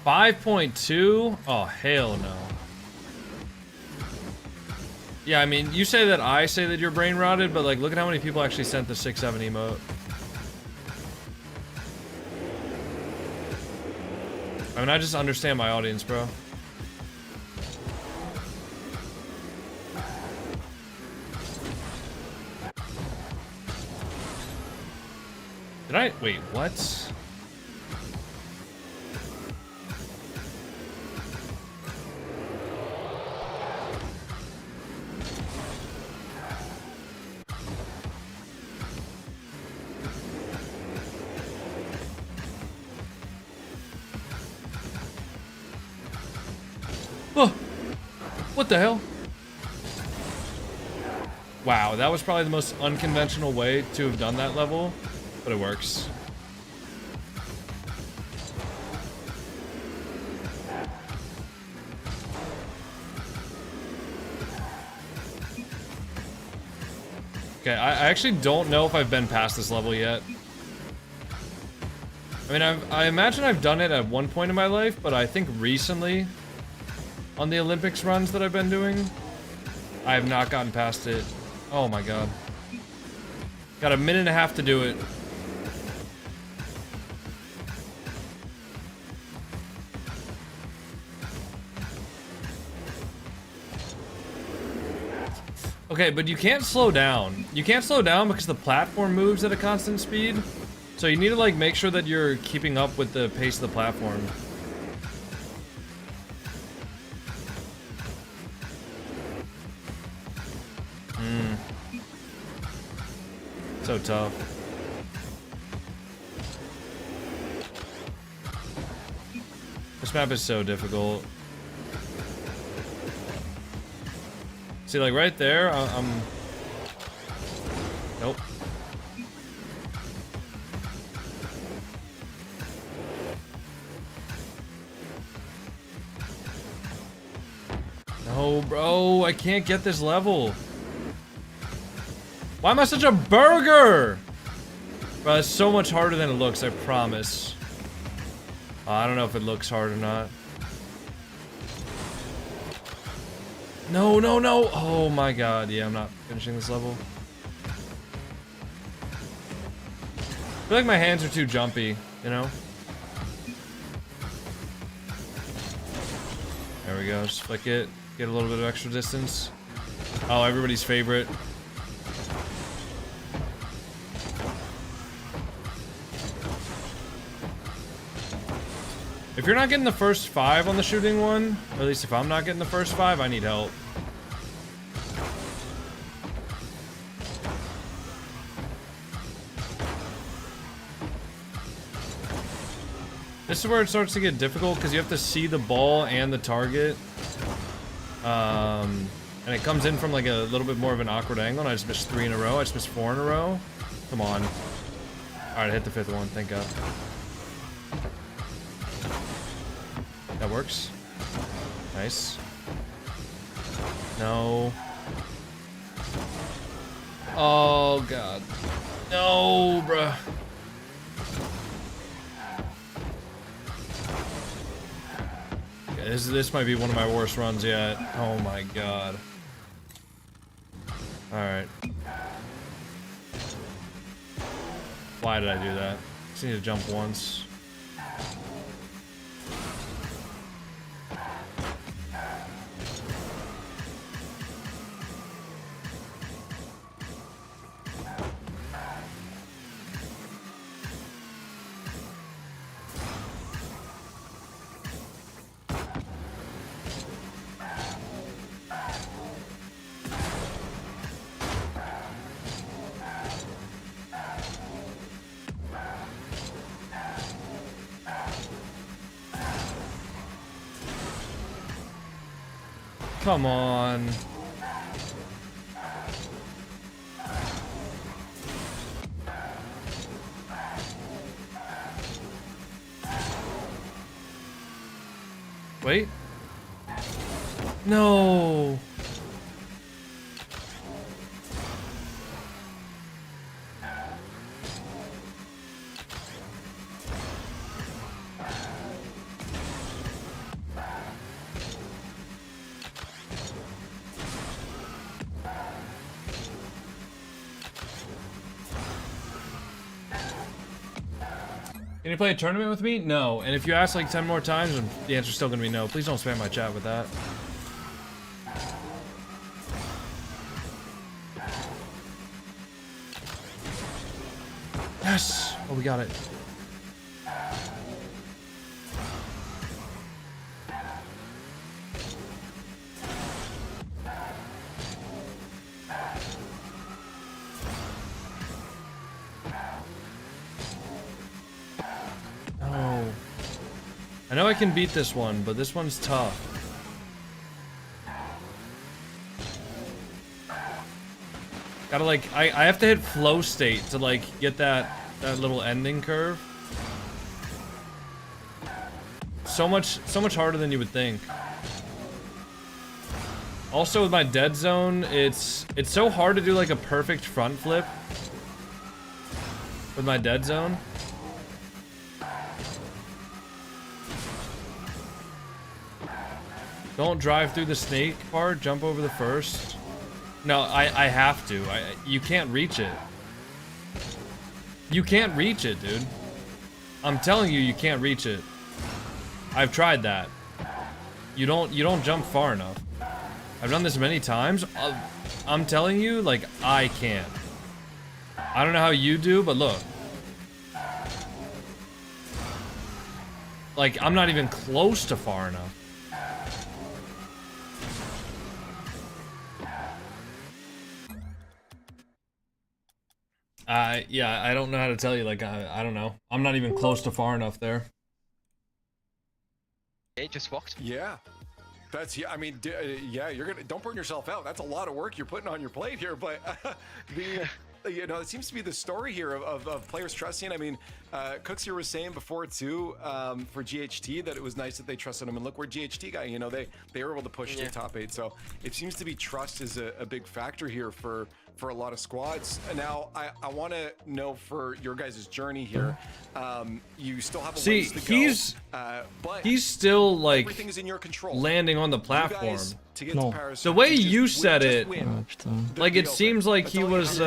5.2? Oh, hell no. Yeah, I mean, you say that I say that you're brain rotted, but like, look at how many people actually sent the 6.7 emote. I mean, I just understand my audience, bro. Did I? Wait, what? Oh, what the hell? Wow, that was probably the most unconventional way to have done that level, but it works. Okay, I actually don't know if I've been past this level yet. I mean, I imagine I've done it at one point in my life, but I think recently, on the Olympics runs that I've been doing, I have not gotten past it. Oh my god. Got a minute and a half to do it. Okay, but you can't slow down. You can't slow down because the platform moves at a constant speed. So you need to like make sure that you're keeping up with the pace of the platform. So tough. This map is so difficult. See, like right there, I'm... Nope. No, bro, I can't get this level. Why am I such a burger? Bro, it's so much harder than it looks, I promise. I don't know if it looks hard or not. No, no, no! Oh my god, yeah, I'm not finishing this level. I feel like my hands are too jumpy, you know? There we go, just flick it. Get a little bit of extra distance. Oh, everybody's favorite. If you're not getting the first 5 on the shooting one, or at least if I'm not getting the first 5, I need help. This is where it starts to get difficult because you have to see the ball and the target. And it comes in from like a little bit more of an awkward angle, and I just missed 3 in a row. I just missed 4 in a row. Come on. Alright, I hit the 5th one, thank god. That works. Nice. No. Oh god. No, bruh. Okay, this might be one of my worst runs yet. Oh my god. Alright. Why did I do that? Just need to jump once. Come on. Wait. No. Can you play a tournament with me? No. And if you ask like 10 more times, the answer's still gonna be no. Please don't spam my chat with that. Yes! Oh, we got it. I know I can beat this one, but this one's tough. Gotta like, I have to hit flow state to like get that little ending curve. So much harder than you would think. Also with my dead zone, it's so hard to do like a perfect front flip with my dead zone. Don't drive through the snake part. Jump over the first. No, I have to. You can't reach it. You can't reach it, dude. I'm telling you, you can't reach it. I've tried that. You don't jump far enough. I've done this many times. I'm telling you, like, I can't. I don't know how you do, but look. Like, I'm not even close to far enough. Yeah, I don't know how to tell you. Like, I don't know. I'm not even close to far enough there. It just walked. Yeah. That's, yeah, I mean, yeah, you're gonna, don't burn yourself out. That's a lot of work you're putting on your plate here, but you know, it seems to be the story here of players trusting. I mean, Cooks here was saying before too, for GHT, that it was nice that they trusted him, and look where GHT got, you know, they were able to push to top 8. So it seems to be trust is a big factor here for a lot of squads. And now I want to know for your guys' journey here, you still have a ways to go, but he's still like everything is in your control. Landing on the platform. To get to Paris, the way you said it, like it seems like he was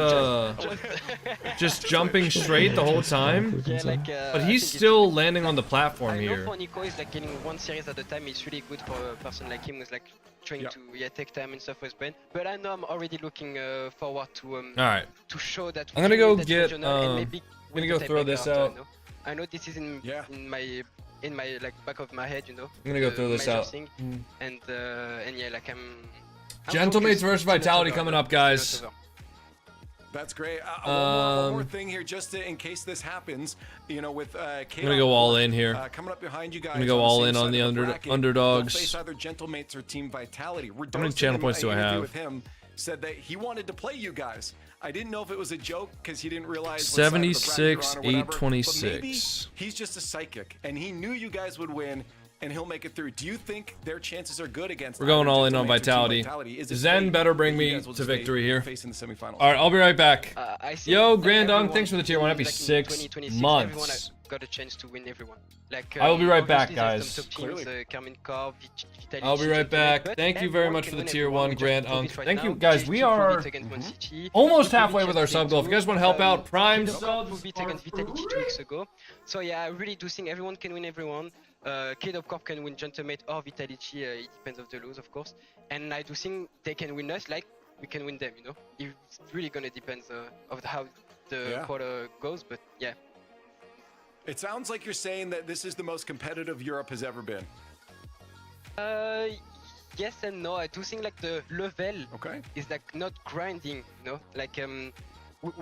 just jumping straight the whole time. Yeah, like, but he's still landing on the platform I here. know for Nico is like getting one series at a time. It's really good for a person like him who's like trying to take time and stuff with brain. But I know I'm already looking forward to all right, to show that. I'm gonna go get I'm gonna go throw this out. I know this is in my like back of my head, you know. I'm gonna go throw this out. And yeah, like I'm Gentlemates versus Vitality coming up, guys. That's great. One more thing here, just in case this happens, you know, with I'm gonna go all in here. Coming up behind you guys. I'm gonna go all in on the underdogs. Face either Gentlemates or Team Vitality. How many channel points do I have? With him, said that he wanted to play you guys. I didn't know if it was a joke because he didn't realize 76, what side of the bracket you're on or whatever, 826. but maybe he's just a psychic and he knew you guys would win and he'll make it through. Do you think their chances are good against? We're going all in on Vitality. Zen better bring me to victory here. Facing the semifinals. All right, I'll be right back. Yo, Grandong, thanks for the tier 1. Happy like 6 months. Everyone got a chance to win everyone. Like, I will be right back, guys. Teams, I'll be right back. Thank you very much for the tier 1, Grandong. Thank you, guys. We are almost halfway with our sub goal. If you guys want to help out, Prime subs. Against Vitality 2 weeks ago. So yeah, I really do think everyone can win everyone. Kid of Corp can win Gentlemate or Vitality, it depends of the lose, of course. And I do think they can win us like we can win them, you know? It's really gonna depend of how the quarter goes, but yeah. It sounds like you're saying that this is the most competitive Europe has ever been. Yes and no. I do think like the level is like not grinding, you know? Like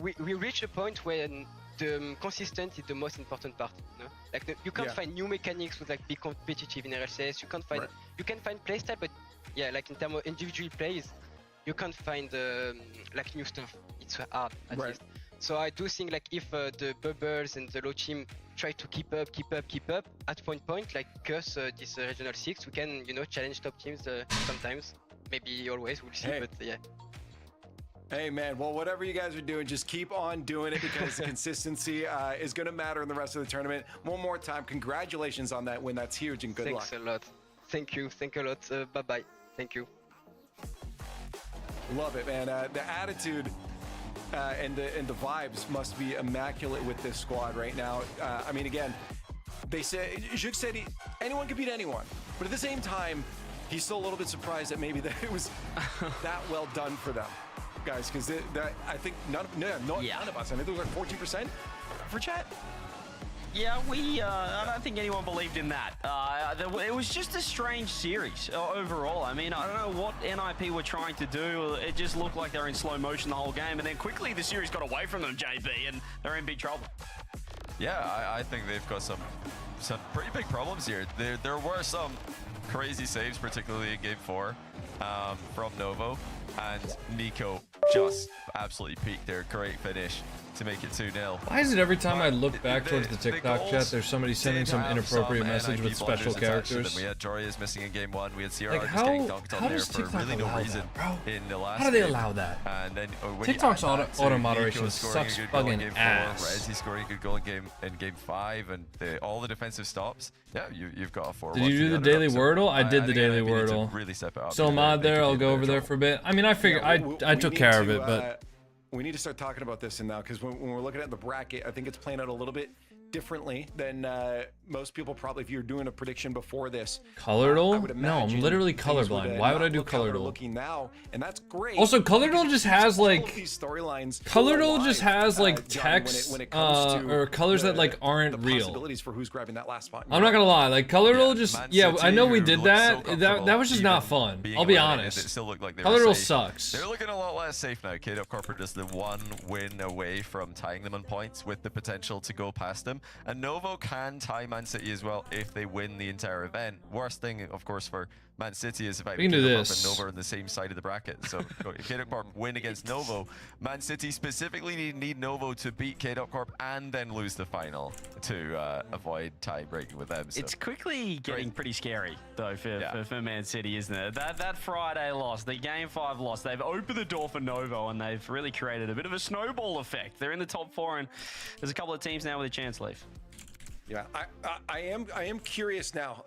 we reach a point when the consistent is the most important part, you know? Like you can't find new mechanics with like be competitive in RLCS. You can't find you can find playstyle, but yeah, like in terms of individual plays, you can't find like new stuff. It's hard at least. So I do think like if the bubbles and the low team try to keep up, at point like us this regional 6, we can, you know, challenge top teams sometimes, maybe always, we'll see, but yeah. Hey man, well whatever you guys are doing, just keep on doing it because the consistency is going to matter in the rest of the tournament. One more time, congratulations on that win. That's huge and good luck. Thanks a lot. Thank you a lot. Bye bye. Thank you. Love it, man. The attitude and the vibes must be immaculate with this squad right now. I mean, again, they say Juk said anyone can beat anyone, but at the same time, he's still a little bit surprised that maybe that it was that well done for them, guys. Because I think none of us. I think there was like 14% for chat. Yeah, I don't think anyone believed in that. It was just a strange series overall. I mean, I don't know what NIP were trying to do. It just looked like they were in slow motion the whole game, and then quickly the series got away from them, JB, and they're in big trouble. Yeah, I think they've got some pretty big problems here. There were some crazy saves, particularly in Game 4 from Novo. and Nico just absolutely peaked there. Great finish to make it 2-0. Why is it every time I look back towards the TikTok chat, there's somebody sending some inappropriate message with special characters? We had Joria's missing in game 1. We had Sierra Like just getting dunked on there for really no reason in the last How do they game. allow that? And then TikTok's auto moderation sucks fucking ass. Rezi scoring a good goal in game 5, and all the defensive stops. Yeah, you've got a 4-1. Did you do the daily Wordle? I did the daily Wordle. Really step it up. Still mod there. I'll go over there for a bit. I mean, I figured I took care of it, but. We need to start talking about this now, because when we're looking at the bracket, I think it's playing out a little bit differently than most people probably. If you're doing a prediction before this, Colordle? No, I'm literally colorblind. Why would I do Colordle? Looking now, and that's great. Also, Colordle just has like these storylines. Colordle just has like text when it comes to or colors that like aren't real. Possibilities for who's grabbing that last spot. I'm not gonna lie, like Colordle just I know we did that. That was just not fun. I'll be honest. It still looked like Colordle sucks. They're looking a lot less safe now. KDOP Corporate is the 1 win away from tying them on points with the potential to go past them. And Novo can tie Man City as well if they win the entire event. Worst thing, of course, for Man City is if KDOP and Novo are on the same side of the bracket. So KDOP Corp win against Novo. Man City specifically need Novo to beat KDOP Corp and then lose the final to avoid tie breaking with them. So. It's quickly getting pretty scary though for Man City, isn't it? That Friday loss, the game 5 loss, they've opened the door for Novo and they've really created a bit of a snowball effect. They're in the top 4 and there's a couple of teams now with a chance to leave. Yeah, I am curious now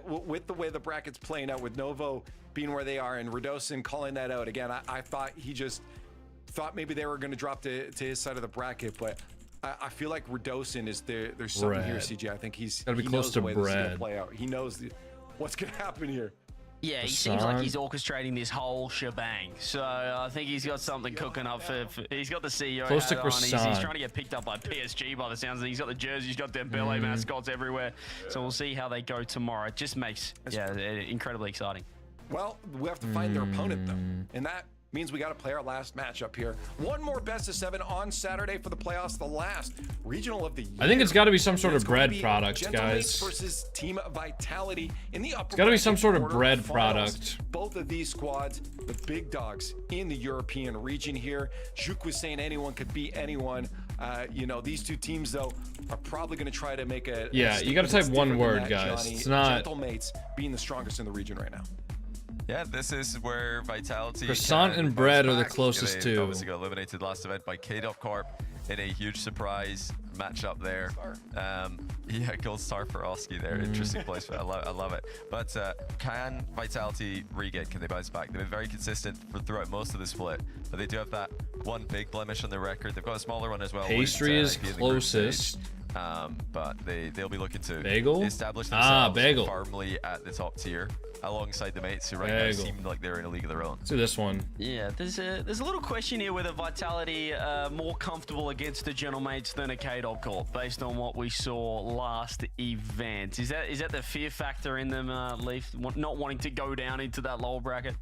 with the way the bracket's playing out, with Novo being where they are and Radosin calling that out again. I thought he just thought maybe they were going to drop to his side of the bracket, but I feel like Radosin is there. There's something here, CJ. I think he's gotta be close to Brad. Play out. He knows what's going to happen here. Yeah, he seems like he's orchestrating this whole shebang. So I think he's got something cooking up for he's got the CEO close to hat on. He's trying to get picked up by PSG by the sounds of it. He's got the jerseys, he's got Dembele mascots everywhere. So we'll see how they go tomorrow. It just makes incredibly exciting. Well, we have to find their opponent though, and that means we got to play our last matchup here. One more best of 7 on Saturday for the playoffs, the last regional of the year. I think it's got to be some sort of bread product, guys. Versus Team Vitality in the upper. It's got to be some sort of bread product. Both of these squads, the big dogs in the European region here. Juk was saying anyone could beat anyone. You know, these two teams though are probably going to try to make a. Yeah, you got to type one word, guys. It's not. Gentlemates being the strongest in the region right now. Yeah, this is where Vitality. Croissant and bread are the closest to. two. Obviously got eliminated last event by KDOP Corp in a huge surprise matchup there. Yeah, gold star for Oski there. Interesting placement. I love it. But can Vitality re-get? Can they bounce back? They've been very consistent throughout most of the split, but they do have that one big blemish on their record. They've got a smaller one as well. Pastry is closest. But they'll be looking to establish themselves firmly at the top tier alongside the mates who right now seem like they're in a league of their own. Let's do this one. Yeah, there's a little question here whether Vitality more comfortable against the Gentlemates than a KDOP Corp based on what we saw last event. Is that the fear factor in them, Leaf, not wanting to go down into that lower bracket?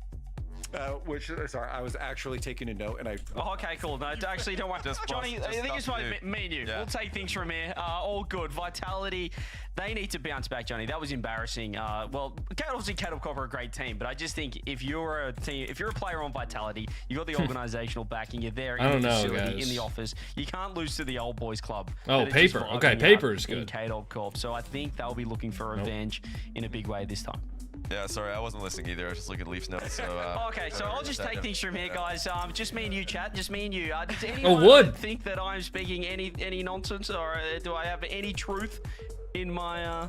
Sorry, I was actually taking a note and I. Oh, okay, cool. No, actually, don't worry. Johnny, I think it's like me and you. Yeah. We'll take things from here. All good. Vitality, they need to bounce back, Johnny. That was embarrassing. Well, obviously, KDOP Corp are a great team, but I just think if you're a player on Vitality, you got the organizational backing. You're there in the facility, in the office. You can't lose to the old boys club. Oh, Paper. Okay, Paper is good. KDOP Corp. So I think they'll be looking for revenge in a big way this time. Yeah, sorry, I wasn't listening either. I was just looking at Leaf's notes. So, okay, so I'll just take things from here, guys. Just me and you, chat. Just me and you. Does anyone think that I'm speaking any nonsense, or do I have any truth in my?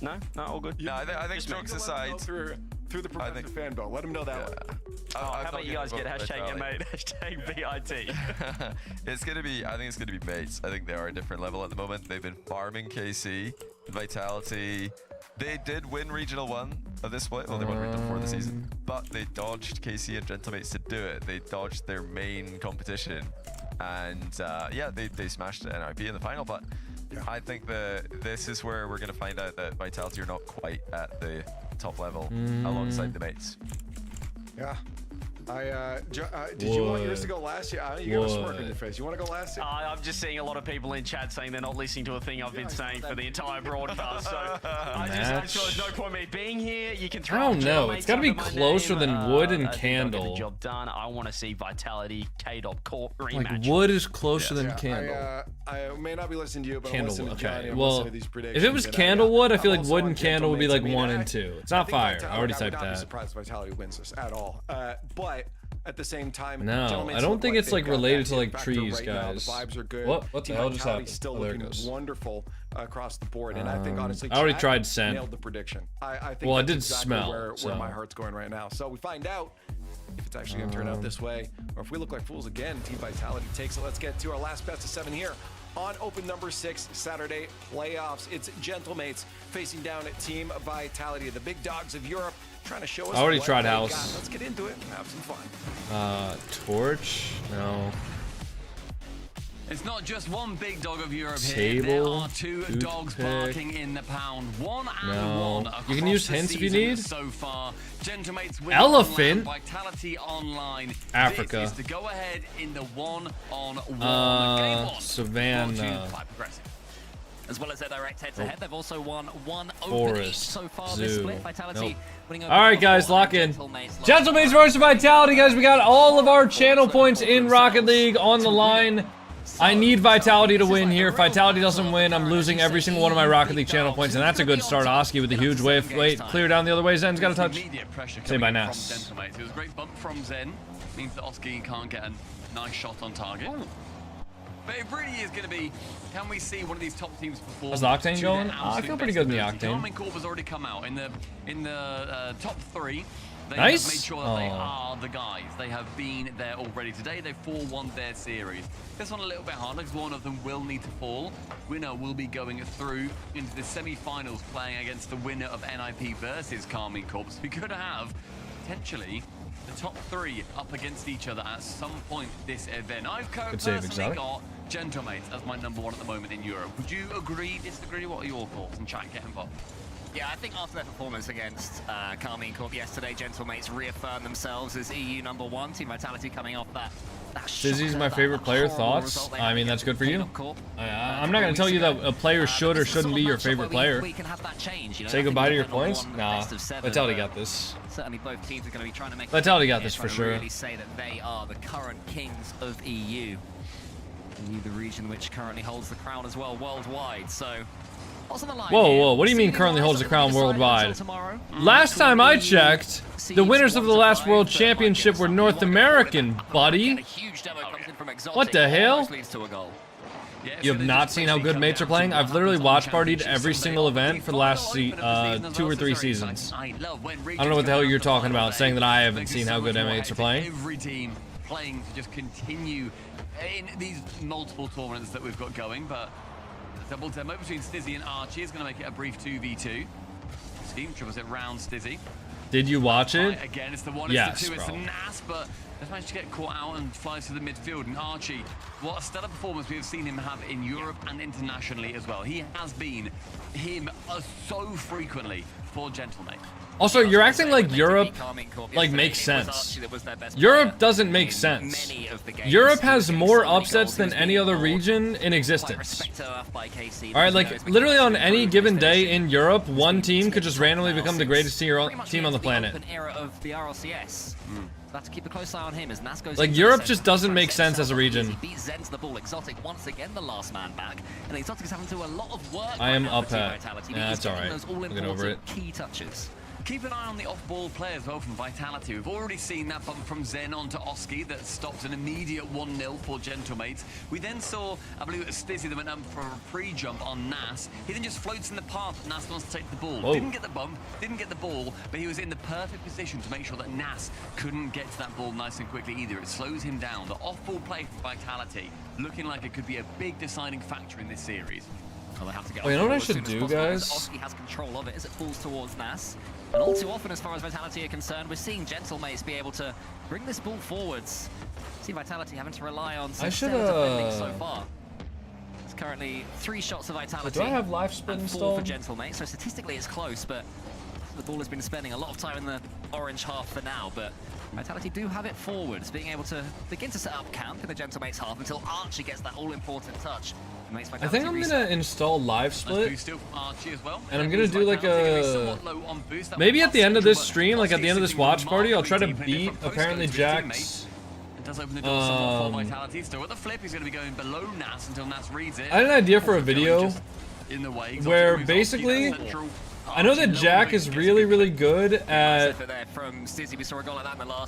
No, all good. No, I think jokes aside. Through the progressive fan belt. Let him know that one. How about you guys get hashtag mate, hashtag VIT. I think it's gonna be mates. I think they are a different level at the moment. They've been farming KC, Vitality. They did win Regional 1 of this split. Well, they won Regional 4 of the season, but they dodged KC and Gentlemates to do it. They dodged their main competition, and yeah, they smashed NRP in the final. But I think this is where we're going to find out that Vitality are not quite at the top level alongside the mates. Yeah. Did you want yours to go last? Yeah, you got a smirk on your face. You want to go last? I'm just seeing a lot of people in chat saying they're not listening to a thing I've been saying for the entire broadcast. So I just there's no point me being here. You can throw. I don't know. It's got to be closer than Wood and Candle. Get the job done. I want to see Vitality K.Corp rematch. Like Wood is closer than Candle. I may not be listening to you, but I'm listening to Candlewood. Johnny. Okay. Well, if it was Candlewood, I feel like Wood and Candle would be like 1 and 2. It's not fire. I already typed that. I'm not surprised Vitality wins this at all. But at the same time, no, I don't think it's like related to like trees, guys. The vibes are good. What the hell just happened? Still there it looking goes. Wonderful across the board, and I think honestly, I already tried Scent. Nailed the prediction. I think well, I that's did exactly smell where my heart's going right now. So we find out if it's actually going to turn out this way, or if we look like fools again. Team Vitality takes it. Let's get to our last best of 7 here. On open number 6, Saturday playoffs, it's Gentlemates facing down at Team Vitality, the big dogs of Europe, trying to show us. I already what tried they House. got. Let's get into it and have some fun. Torch? No. It's not just one big dog of Europe Table, here. There are 2 toothpick. dogs barking in the pound. 1 and No. 1 You can use hints if you need. So far, Gentlemates win Elephant. Vitality Online. Africa. This is to go ahead in the 1-on-1 game 1. Savannah. As well as their direct head-to-head, they've also won 1 open Forest. each so far Zoo. this split. Vitality winning over All right, guys, 4 lock in. Gentlemates Gentlemates versus Vitality, guys. We got all of our channel points in Rocket League on the line. I need Vitality to win here. If Vitality doesn't win, I'm losing every single one of my Rocket League channel points, and that's a good start. Oski with a huge wave. Wait, clear down the other way. Zen's got a touch. Say by Nas. It was a great bump from Zen. Means that Oski can't get a nice shot on target. But it really is going to be, can we see one of these top teams perform? How's the Octane going? I feel pretty good in the Octane. Karmine has already come out in the top 3. They Nice. have made sure that they are the guys. They have been there already. Today, they 4-1 their series. This one a little bit harder because one of them will need to fall. Winner will be going through into the semi-finals playing against the winner of NIP versus Karmine Corps. We could have, potentially, the top 3 up against each other at some point this event. I've personally got Gentlemates as my #1 at the moment in Europe. Would you agree, disagree? What are your thoughts? And chat, get involved. Yeah, I think after their performance against Karmine Corp yesterday, Gentlemates reaffirmed themselves as EU #1. Team Vitality coming off that Dizzy's my favorite player. Thoughts? I mean, that's good for you. I'm not going to tell you that a player should or shouldn't be your favorite player. Say goodbye to your points? Nah, Vitality got this. Certainly both teams are going to be trying to make Vitality got this for sure. Really say that they are the current kings of EU. EU, the region which currently holds the crown as well worldwide. So whoa, what do you mean currently holds the crown worldwide? Last time I checked, the winners of the last World Championship were North American, buddy. What the hell? You have not seen how good mates are playing? I've literally watch partied every single event for the last 2 or 3 seasons. I don't know what the hell you're talking about, saying that I haven't seen how good mates are playing. Every team playing to just continue in these multiple tournaments that we've got going, but double demo between Stizzy and Archie is going to make it a brief 2v2. Scheme dribbles it round Stizzy. Did you watch it? Again, it's the 1, yes, it's the 2, bro. it's the Nas, but they've managed to get caught out and flies to the midfield. And Archie, what a stellar performance we have seen him have in Europe and internationally as well. He has been him so frequently for Gentlemate. Also, you're acting like Europe makes sense. Europe doesn't make sense. Europe has more upsets than any other region in existence. Alright, like, literally on any given day in Europe, one team could just randomly become the greatest team on the planet. To keep a close eye on him as Nas goes like, Europe just doesn't make sense as a region. He beats Zen to the ball. Exotic once again the last man back, and Exotic is having to do a lot of work. I am up at. Yeah, that's alright. We'll get over it. Key touches. Keep an eye on the off-ball play as well from Vitality. We've already seen that bump from Zen onto Oski that stopped an immediate 1-0 for Gentlemates. We then saw, I believe it was Stizzy that went up for a pre-jump on Nas. He then just floats in the path. Nas wants to take the ball. Whoa. Didn't get the bump, didn't get the ball, but he was in the perfect position to make sure that Nas couldn't get to that ball nice and quickly either. It slows him down. The off-ball play from Vitality looking like it could be a big deciding factor in this series. Well, they have to get you know what I should do, guys? Oski has control of it as it falls towards Nas. And all too often, as far as Vitality are concerned, we're seeing Gentlemates be able to bring this ball forwards. See Vitality having to rely on some stellar defending so far. It's currently 3 shots of Vitality. Do I have life spin and 4 installed? for Gentlemates. So statistically, it's close, but the ball has been spending a lot of time in the orange half for now. But Vitality do have it forwards, being able to begin to set up camp in the Gentlemates half until Archie gets that all-important touch. I think I'm gonna install live split, and I'm gonna do like a, maybe at the end of this stream, like at the end of this watch party, I'll try to beat apparently Jack's. Does open the door somewhat for Vitality. Still at the flip, he's going to be going below Nas until Nas reads it. I had an idea for a video where basically, I know that Jack is really good at,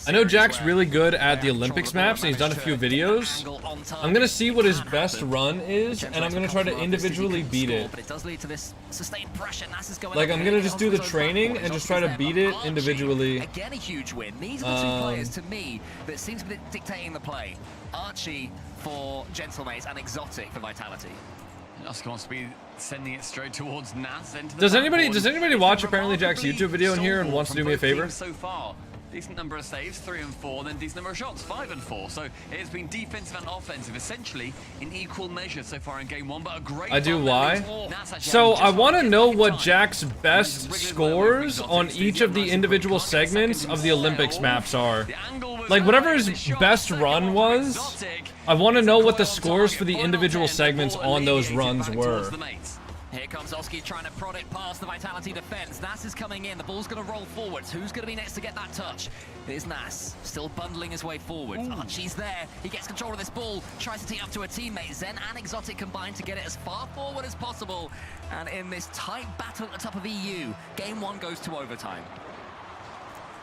I know Jack's really good at the Olympics maps, and he's done a few videos. I'm gonna see what his best run is, and I'm gonna try to individually beat it. Like, I'm gonna just do the training and just try to beat it individually. Again, a huge win. These are the two players to me that seem to be dictating the play. Archie for Gentlemates and Exotic for Vitality. Oscar wants to be sending it straight towards Nas. Does anybody watch apparently Jack's YouTube video in here and wants to do me a favor? So far, decent number of saves, 3 and 4, then decent number of shots, 5 and 4. So it has been defensive and offensive, essentially in equal measure so far in game 1. But a great. I do why. So I want to know what Jack's best scores on each of the individual segments of the Olympics maps are. Like whatever his best run was, I want to know what the scores for the individual segments on those runs were. Here comes Oski trying to prod it past the Vitality defense. Nas is coming in. The ball's going to roll forwards. Who's going to be next to get that touch? It is Nas, still bundling his way forward. Archie's there. He gets control of this ball, tries to tee up to a teammate. Zen and Exotic combine to get it as far forward as possible. And in this tight battle at the top of EU, game 1 goes to overtime.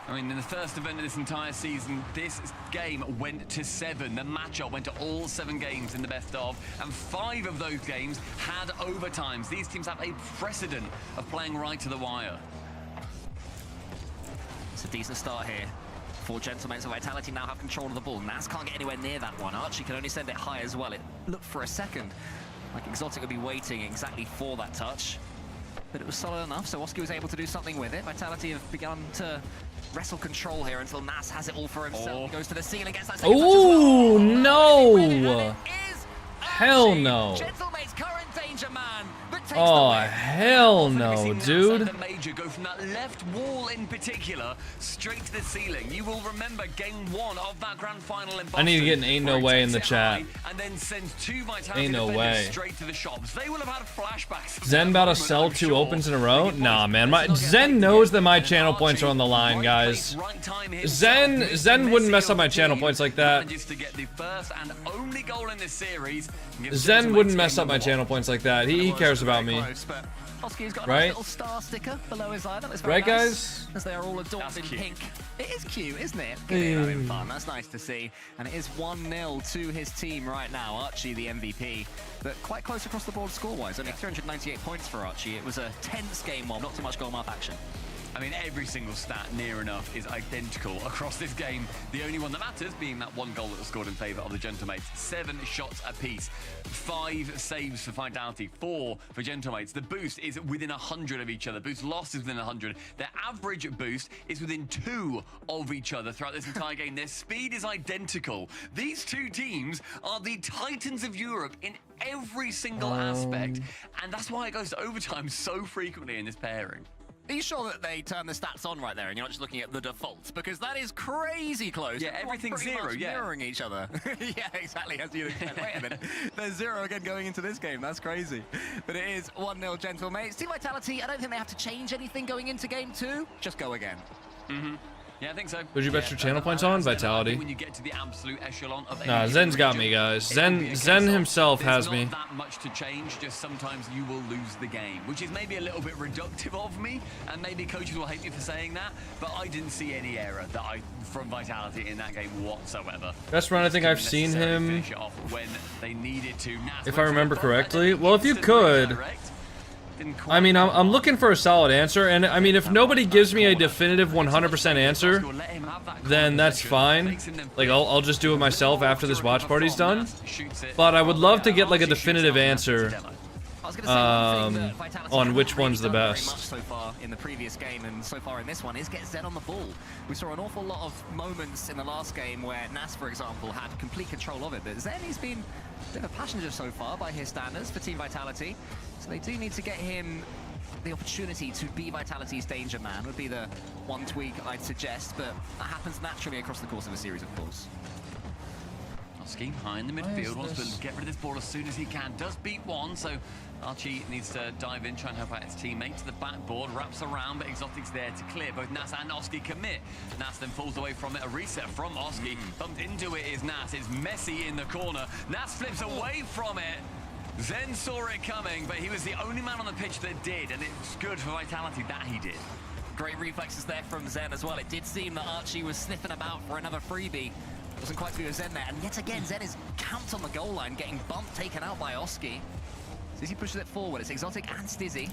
I mean, in the first event of this entire season, this game went to 7. The matchup went to all 7 games in the best of, and 5 of those games had overtimes. These teams have a precedent of playing right to the wire. It's a decent start here for Gentlemates. So Vitality now have control of the ball. Nas can't get anywhere near that one. Archie can only send it high as well. It looked for a second like Exotic would be waiting exactly for that touch, but it was solid enough, so Oski was able to do something with it. Vitality have begun to wrestle control here until Nas has it all for himself. Goes to the ceiling, gets that second touch as well. Oh no! Hell no! Gentlemate's current danger man. Oh hell no, dude! The major go from that left wall in particular straight to the ceiling. You will remember game 1 of that grand final in Boston. I need to get an ain't no way in the chat. And then send 2 Vitality ain't no way straight to the shops. They will have had flashbacks. Zen about to sell 2 opens in a row? Nah, man. Zen knows that my channel points are on the line, guys. Zen wouldn't mess up my channel points like that. Zen wouldn't mess up my channel points like that. He cares about me. Right? Right, guys? As they are all adorned in pink. It is cute, isn't it? Having fun. That's nice to see. And it is 1-0 to his team right now. Archie, the MVP. But quite close across the board score-wise. Only 398 points for Archie. It was a tense game one. Not too much goal-mouth action. I mean, every single stat near enough is identical across this game. The only one that matters being that 1 goal that was scored in favour of the Gentlemates. 7 shots apiece. 5 saves for Vitality. 4 for Gentlemates. The boost is within 100 of each other. Boost loss is within 100. Their average boost is within 2 of each other throughout this entire game. Their speed is identical. These 2 teams are the titans of Europe in every single aspect. And that's why it goes to overtime so frequently in this pairing. Are you sure that they turn the stats on right there and you're not just looking at the defaults? Because that is crazy close. Yeah, everything's 0, yeah. Mirroring each other. Yeah, exactly. As you expect. Wait a minute. There's 0 again going into this game. That's crazy. But it is 1-0 Gentlemates. Team Vitality, I don't think they have to change anything going into game 2. Just go again. Yeah, I think so. Would you bet your channel points on Vitality? When you get to the absolute echelon of nah, Zen's got me, guys. Zen himself has me. There's not that much to change, just sometimes you will lose the game, which is maybe a little bit reductive of me, and maybe coaches will hate me for saying that, but I didn't see any error from Vitality in that game whatsoever. Best run I think I've seen him, when they needed to. if I remember correctly. Well, if you could. I mean, I'm looking for a solid answer, and I mean, if nobody gives me a definitive 100% answer, then that's fine. Like, I'll just do it myself after this watch party's done. But I would love to get like a definitive answer on which one's the best. So far in the previous game and so far in this one is get Zen on the ball. We saw an awful lot of moments in the last game where Nas, for example, had complete control of it, but Zen, he's been a bit of a passenger so far by his standards for Team Vitality. So they do need to get him the opportunity to be Vitality's danger man would be the one tweak I'd suggest, but that happens naturally across the course of a series, of course. Oski high in the midfield, wants to get rid of this ball as soon as he can. Does beat one, so Archie needs to dive in, try and help out his teammate. To the backboard, wraps around, but Exotic's there to clear. Both Nas and Oski commit. Nas then falls away from it. A reset from Oski. Bumped into it is Nas. It's messy in the corner. Nas flips away from it. Zen saw it coming, but he was the only man on the pitch that did, and it's good for Vitality that he did. Great reflexes there from Zen as well. It did seem that Archie was sniffing about for another freebie. Wasn't quite to be with Zen there, and yet again Zen is camped on the goal line, getting bumped, taken out by Oski. Stizzy pushes it forward. It's Exotic and Stizzy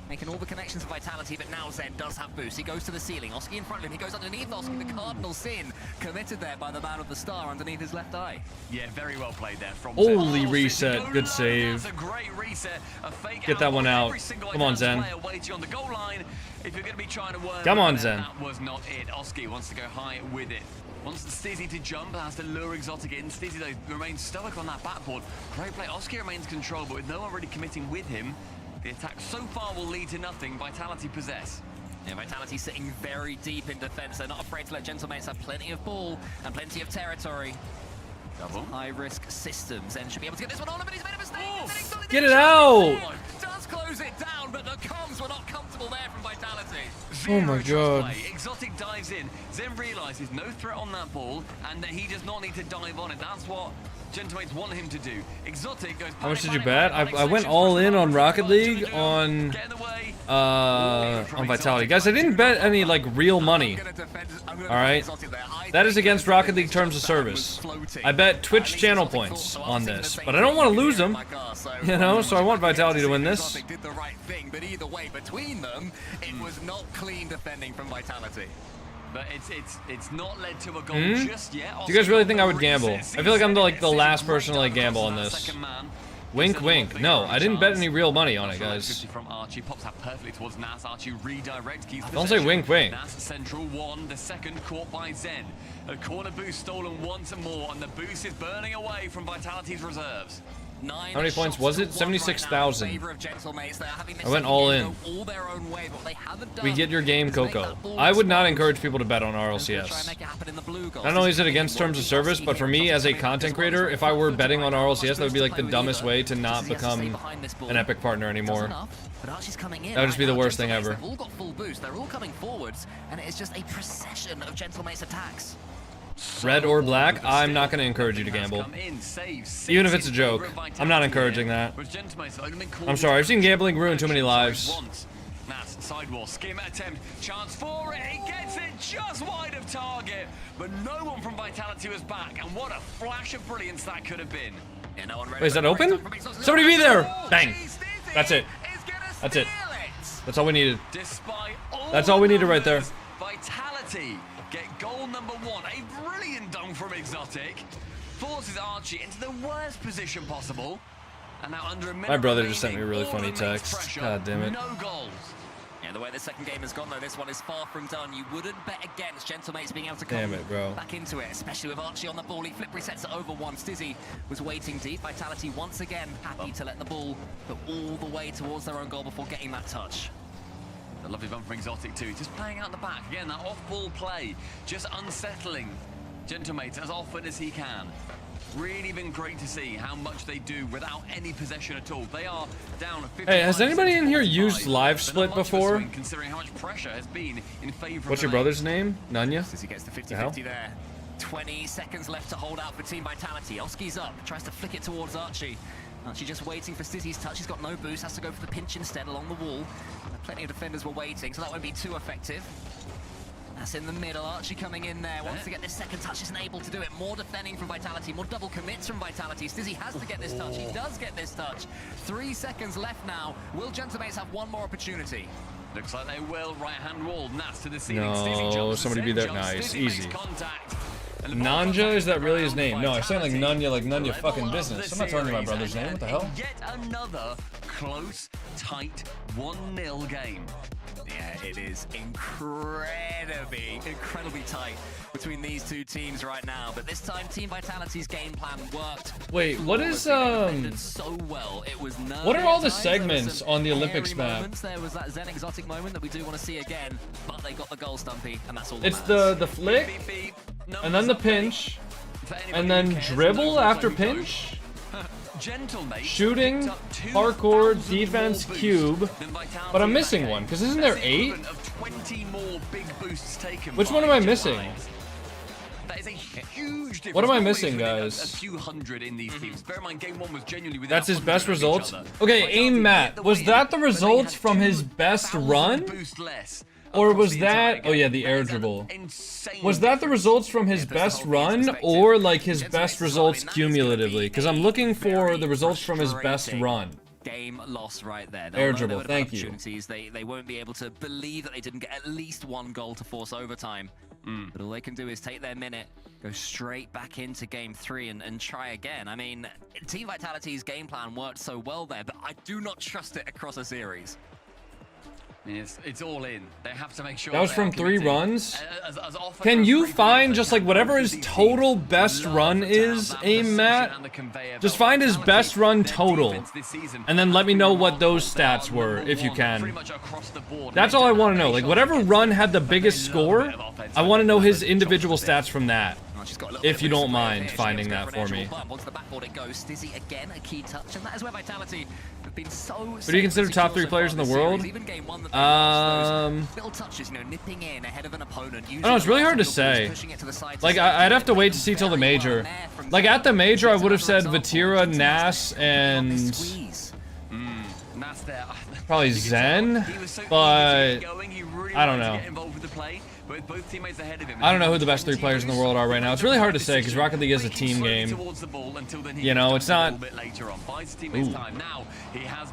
making all the connections to Vitality, but now Zen does have boost. He goes to the ceiling. Oski in front of him. He goes underneath Oski. The cardinal sin committed there by the man with the star underneath his left eye. Yeah, very well played there from Holy Zen. reset. Good save. That's a great reset. A fake Get that one out. Come on, Zen. On the goal line. If you're going to be trying to work, come on, Zen. That was not it. Oski wants to go high with it. Wants Stizzy to jump, has to lure Exotic in. Stizzy, though, remains stoic on that backboard. Great play. Oski remains controlled, but with no one really committing with him, the attack so far will lead to nothing. Vitality possess. Yeah, Vitality sitting very deep in defense. They're not afraid to let Gentlemates have plenty of ball and plenty of territory. Double. High-risk systems. Zen should be able to get this one on, but he's made a mistake. Get it out! Does close it down, but the comms were not comfortable there from Vitality. Oh my god. Exotic dives in. Zen realizes no threat on that ball and that he does not need to dive on it. That's what Gentlemates want him to do. Exotic goes. How much did you bet? I went all in on Rocket League on Vitality. Guys, I didn't bet any like real money. Alright? That is against Rocket League terms of service. I bet Twitch channel points on this, but I don't want to lose them. You know, so I want Vitality to win this. Did the right thing, but either way, between them, it was not clean defending from Vitality. But it's not led to a goal just yet. Do you guys really think I would gamble? I feel like I'm the last person to like gamble on this. Wink, wink. No, I didn't bet any real money on it, guys. From Archie pops out perfectly towards Nas. Archie redirect. Don't say wink, wink. Nas central one. The second caught by Zen. A corner boost stolen once and more, and the boost is burning away from Vitality's reserves. How many points was it? 76,000. I went all in. We get your game, Coco. I would not encourage people to bet on RLCS. Not only is it against terms of service, but for me as a content creator, if I were betting on RLCS, that would be like the dumbest way to not become an Epic partner anymore. That would just be the worst thing ever. They've all got full boost. They're all coming forwards, and it is just a procession of Gentlemate's attacks. Red or black, I'm not going to encourage you to gamble. Even if it's a joke, I'm not encouraging that. I'm sorry, I've seen gambling ruin too many lives. Nas sidewall skim attempt, chance for it. He gets it just wide of target, but no one from Vitality was back. And what a flash of brilliance that could have been. Wait, is that open? Somebody be there! Bang! That's it. That's it. That's all we needed. That's all we needed right there. Vitality get goal number one. A brilliant dunk from Exotic. Forces Archie into the worst position possible. And now under a minute my brother just sent me a really funny text. God damn it. No goals. Yeah, the way the second game has gone though, this one is far from done. You wouldn't bet against Gentlemates being able to come back into it, especially with Archie on the ball. He flip resets it over one. Stizzy was waiting deep. Vitality once again happy to let the ball go all the way towards their own goal before getting that touch. A lovely bump from Exotic too, just playing out the back. Again, that off-ball play, just unsettling Gentlemates as often as he can. Really been great to see how much they do without any possession at all. They are down 50. Hey, has anybody in here used live split before? Considering how much pressure has been in favor. What's your brother's name? Nanya? Stizzy gets the 50-50 there. 20 seconds left to hold out for Team Vitality. Oski's up, tries to flick it towards Archie. Archie just waiting for Stizzy's touch. He's got no boost, has to go for the pinch instead along the wall. Plenty of defenders were waiting, so that won't be too effective. That's in the middle. Archie coming in there, wants to get this second touch, isn't able to do it. More defending from Vitality, more double commits from Vitality. Stizzy has to get this touch. He does get this touch. 3 seconds left now. Will Gentlemates have one more opportunity? Looks like they will. Right-hand wall. Nats to the ceiling. No, somebody be there. Nice, easy. Nanja, is that really his name? No, I sound like Nanya fucking business. I'm not telling you my brother's name. What the hell? Yet another close, tight 1-0 game. Yeah, it is incredibly tight between these two teams right now. But this time, Team Vitality's game plan worked. Wait, what is so well. It was what are all the segments on the Olympics map? There was that Zen exotic moment that we do want to see again, but they got the goal, Stumpy, and that's all. It's the flick, and then the pinch, and then dribble after pinch. Shooting, parkour, defense, cube, but I'm missing one, because isn't there 8? Which one am I missing? What am I missing, guys? That's his best results? Okay, Aim Matt, was that the results from his best run? Or was that, oh yeah, the air dribble. Was that the results from his best run, or like his best results cumulatively? Because I'm looking for the results from his best run. Game lost right there. Air dribble, thank you. They won't be able to believe that they didn't get at least 1 goal to force overtime. But all they can do is take their minute, go straight back into game 3 and try again. I mean, Team Vitality's game plan worked so well there, but I do not trust it across a series. It's all in. They have to make sure. That was from 3 runs? Can you find just like whatever his total best run is, Aim Matt? Just find his best run total. And then let me know what those stats were, if you can. That's all I want to know. Like whatever run had the biggest score, I want to know his individual stats from that. If you don't mind finding that for me. Once the backboard it goes, Stizzy again a key touch, and that is where Vitality have been so. Who do you consider top 3 players in the world? Little touches, you know, nipping in ahead of an opponent. I don't know, it's really hard to say. Like I'd have to wait to see till the major. Like at the major, I would have said Vatira, Nas, and probably Zen, but I don't know. I don't know who the best 3 players in the world are right now. It's really hard to say because Rocket League is a team game. You know, it's not. Ooh.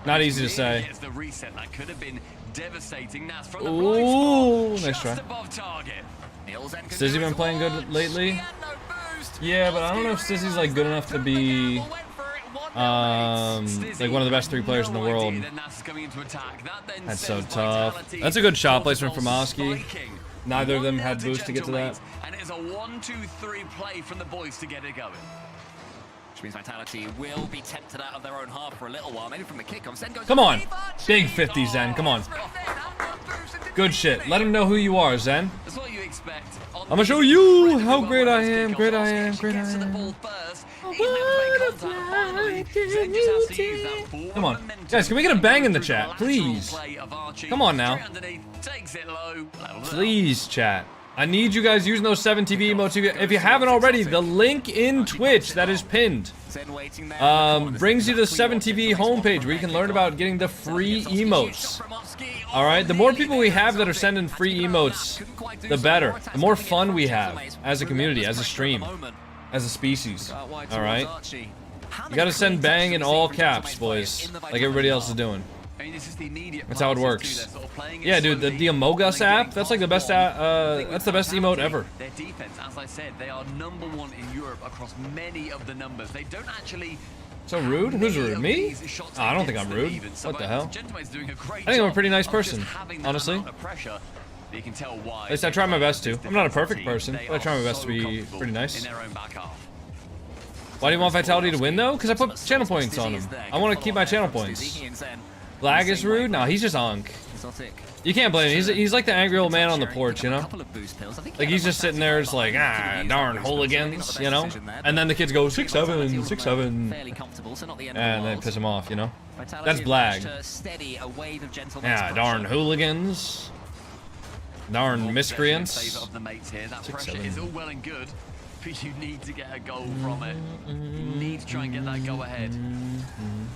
Not easy to say. Ooh, nice try. Stizzy been playing good lately? Yeah, but I don't know if Stizzy's like good enough to be like one of the best 3 players in the world. That's so tough. That's a good shot placement from Oski. Neither of them had boost to get to that. And it is a 1-2-3 play from the boys to get it going. Which means Vitality will be tempted out of their own half for a little while. Maybe from the kickoff. Zen goes. Come on. Big 50, Zen. Come on. Good shit. Let him know who you are, Zen. That's what you expect. I'm gonna show you how great I am. Great I am. Great I am. Come on. Guys, can we get a bang in the chat? Please. Come on now. Please, chat. I need you guys using those 7TV emotes. If you haven't already, the link in Twitch that is pinned brings you to the 7TV homepage where you can learn about getting the free emotes. Alright, the more people we have that are sending free emotes, the better. The more fun we have as a community, as a stream, as a species. Alright? You gotta send bang in all caps, boys, like everybody else is doing. That's how it works. Yeah, dude, the Among Us app, that's like the best that's the best emote ever. Their defense, as I said, they are #1 in Europe across many of the numbers. They don't actually. So rude? Who's rude? Me? Oh, I don't think I'm rude. What the hell? I think I'm a pretty nice person, honestly. At least I try my best to. I'm not a perfect person, but I try my best to be pretty nice. Why do you want Vitality to win, though? Because I put channel points on him. I want to keep my channel points. Lag is rude? No, he's just Ankh. You can't blame him. He's like the angry old man on the porch, you know? Like, he's just sitting there, just like, darn hooligans, you know? And then the kids go, 6-7, 6-7. And they piss him off, you know? That's Blag. Yeah, darn hooligans. Darn miscreants. 6-7. You need to get a goal from it. You need to try and get that go ahead.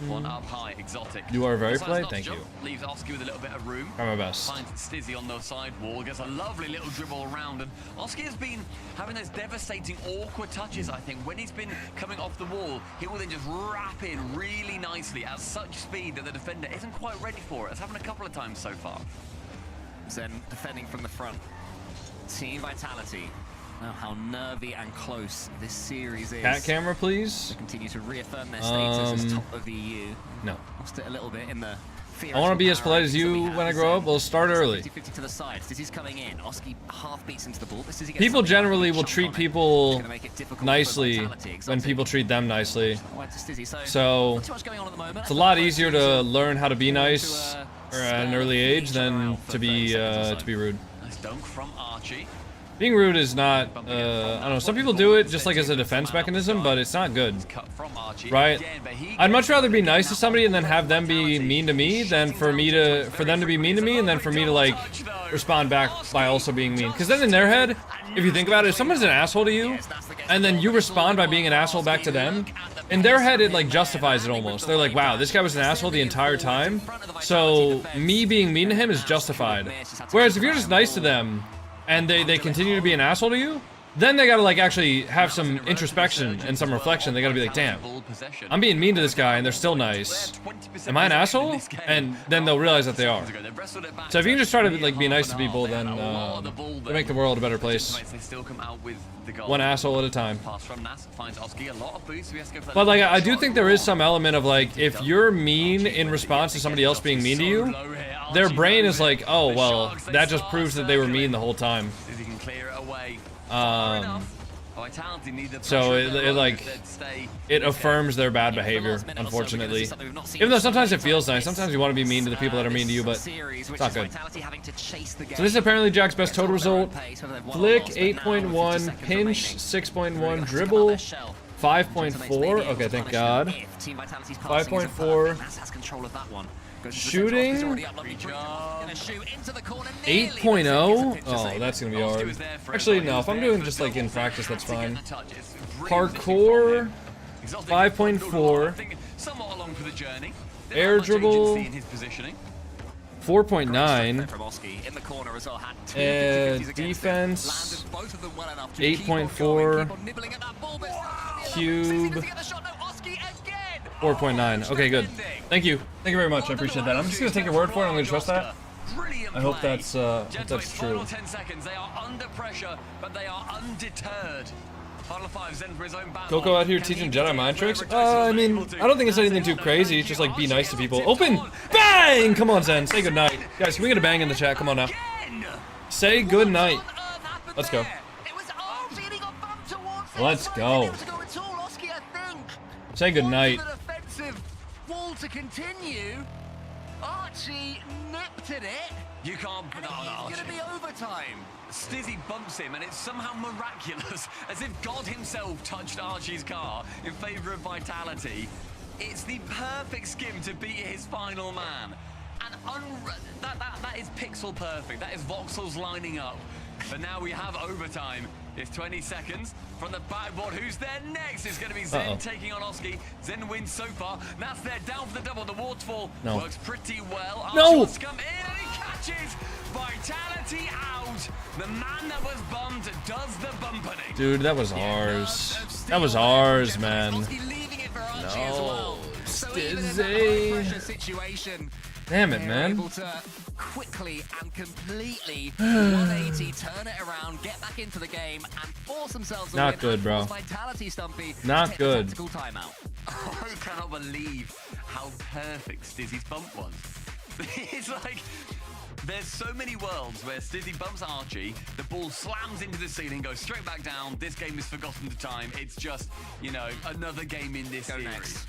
One up high, exotic. You are very polite, thank you. Leaves Oski with a little bit of room. Try my best. Finds Stizzy on the side wall, gets a lovely little dribble around, and Oski has been having those devastating, awkward touches, I think. When he's been coming off the wall, he will then just wrap in really nicely at such speed that the defender isn't quite ready for it. It's happened a couple of times so far. Zen defending from the front. Team Vitality Now how nervy and close this series is. Cat camera, please. To continue to reaffirm their status as top of the EU. No. Lost it a little bit in the. I want to be as polite as you when I grow up. We'll start early. 50 to the side. Dizzy's coming in. Oski half beats into the ball. People generally will treat people nicely when people treat them nicely. So it's a lot easier to learn how to be nice at an early age than to be rude. Nice dunk from Archie. Being rude is not, I don't know, some people do it just like as a defense mechanism, but it's not good, right? I'd much rather be nice to somebody and then have them be mean to me than for them to be mean to me and then for me to like respond back by also being mean. Because then in their head, if you think about it, if someone's an asshole to you and then you respond by being an asshole back to them, in their head it like justifies it almost. They're like, wow, this guy was an asshole the entire time, so me being mean to him is justified. Whereas if you're just nice to them, and they continue to be an asshole to you, then they gotta like actually have some introspection and some reflection. They gotta be like, damn, I'm being mean to this guy and they're still nice. Am I an asshole? And then they'll realize that they are. So if you can just try to like be nice to people, then they make the world a better place. One asshole at a time. But like I do think there is some element of like, if you're mean in response to somebody else being mean to you, their brain is like, oh well, that just proves that they were mean the whole time. So it affirms their bad behavior, unfortunately. Even though sometimes it feels nice, sometimes you want to be mean to the people that are mean to you, but it's not good. So this is apparently Jack's best total result. Flick 8.1, pinch 6.1, dribble 5.4. Okay, thank God. 5.4. Shooting 8.0. Oh, that's gonna be hard. Actually, no. If I'm doing just like in practice, that's fine. Parkour 5.4. Air dribble 4.9. Defense 8.4. Cube 4.9. Okay, good. Thank you. Thank you very much. I appreciate that. I'm just gonna take your word for it. I'm gonna trust that. I hope that's true. 10 seconds. They are under pressure, but they are undeterred. Final five, Zen for his own battle. Coco out here teaching Jedi mind tricks? I mean, I don't think it's anything too crazy. It's just like be nice to people. Open! Bang! Come on, Zen. Say goodnight. Guys, can we get a bang in the chat? Come on now. Say goodnight. Let's go. Let's go. Say goodnight. Wall to continue. Archie nipped at it. You can't put that on Archie. It's going to be overtime. Stizzy bumps him, and it's somehow miraculous, as if God himself touched Archie's car in favor of Vitality. It's the perfect skim to beat his final man. And that is pixel perfect. That is voxels lining up. But now we have overtime. It's 20 seconds from the backboard. Who's there next? It's going to be Zen taking on Oski. Zen wins so far. That's there, down for the double. The waterfall works pretty well. No! Archie come in and he catches Vitality out. The man that was bummed does the bumpening. Dude, that was ours. That was ours, man. No. Stizzy. Damn it, man. Able to quickly and completely 180, turn it around, get back into the game, and force themselves to Not good, bro. Vitality, Stumpy. Not good. Timeout. I cannot believe how perfect Stizzy's bump was. It's like, there's so many worlds where Stizzy bumps Archie, the ball slams into the ceiling, goes straight back down, this game is forgotten to time, it's just, you know, another game in this series. Next.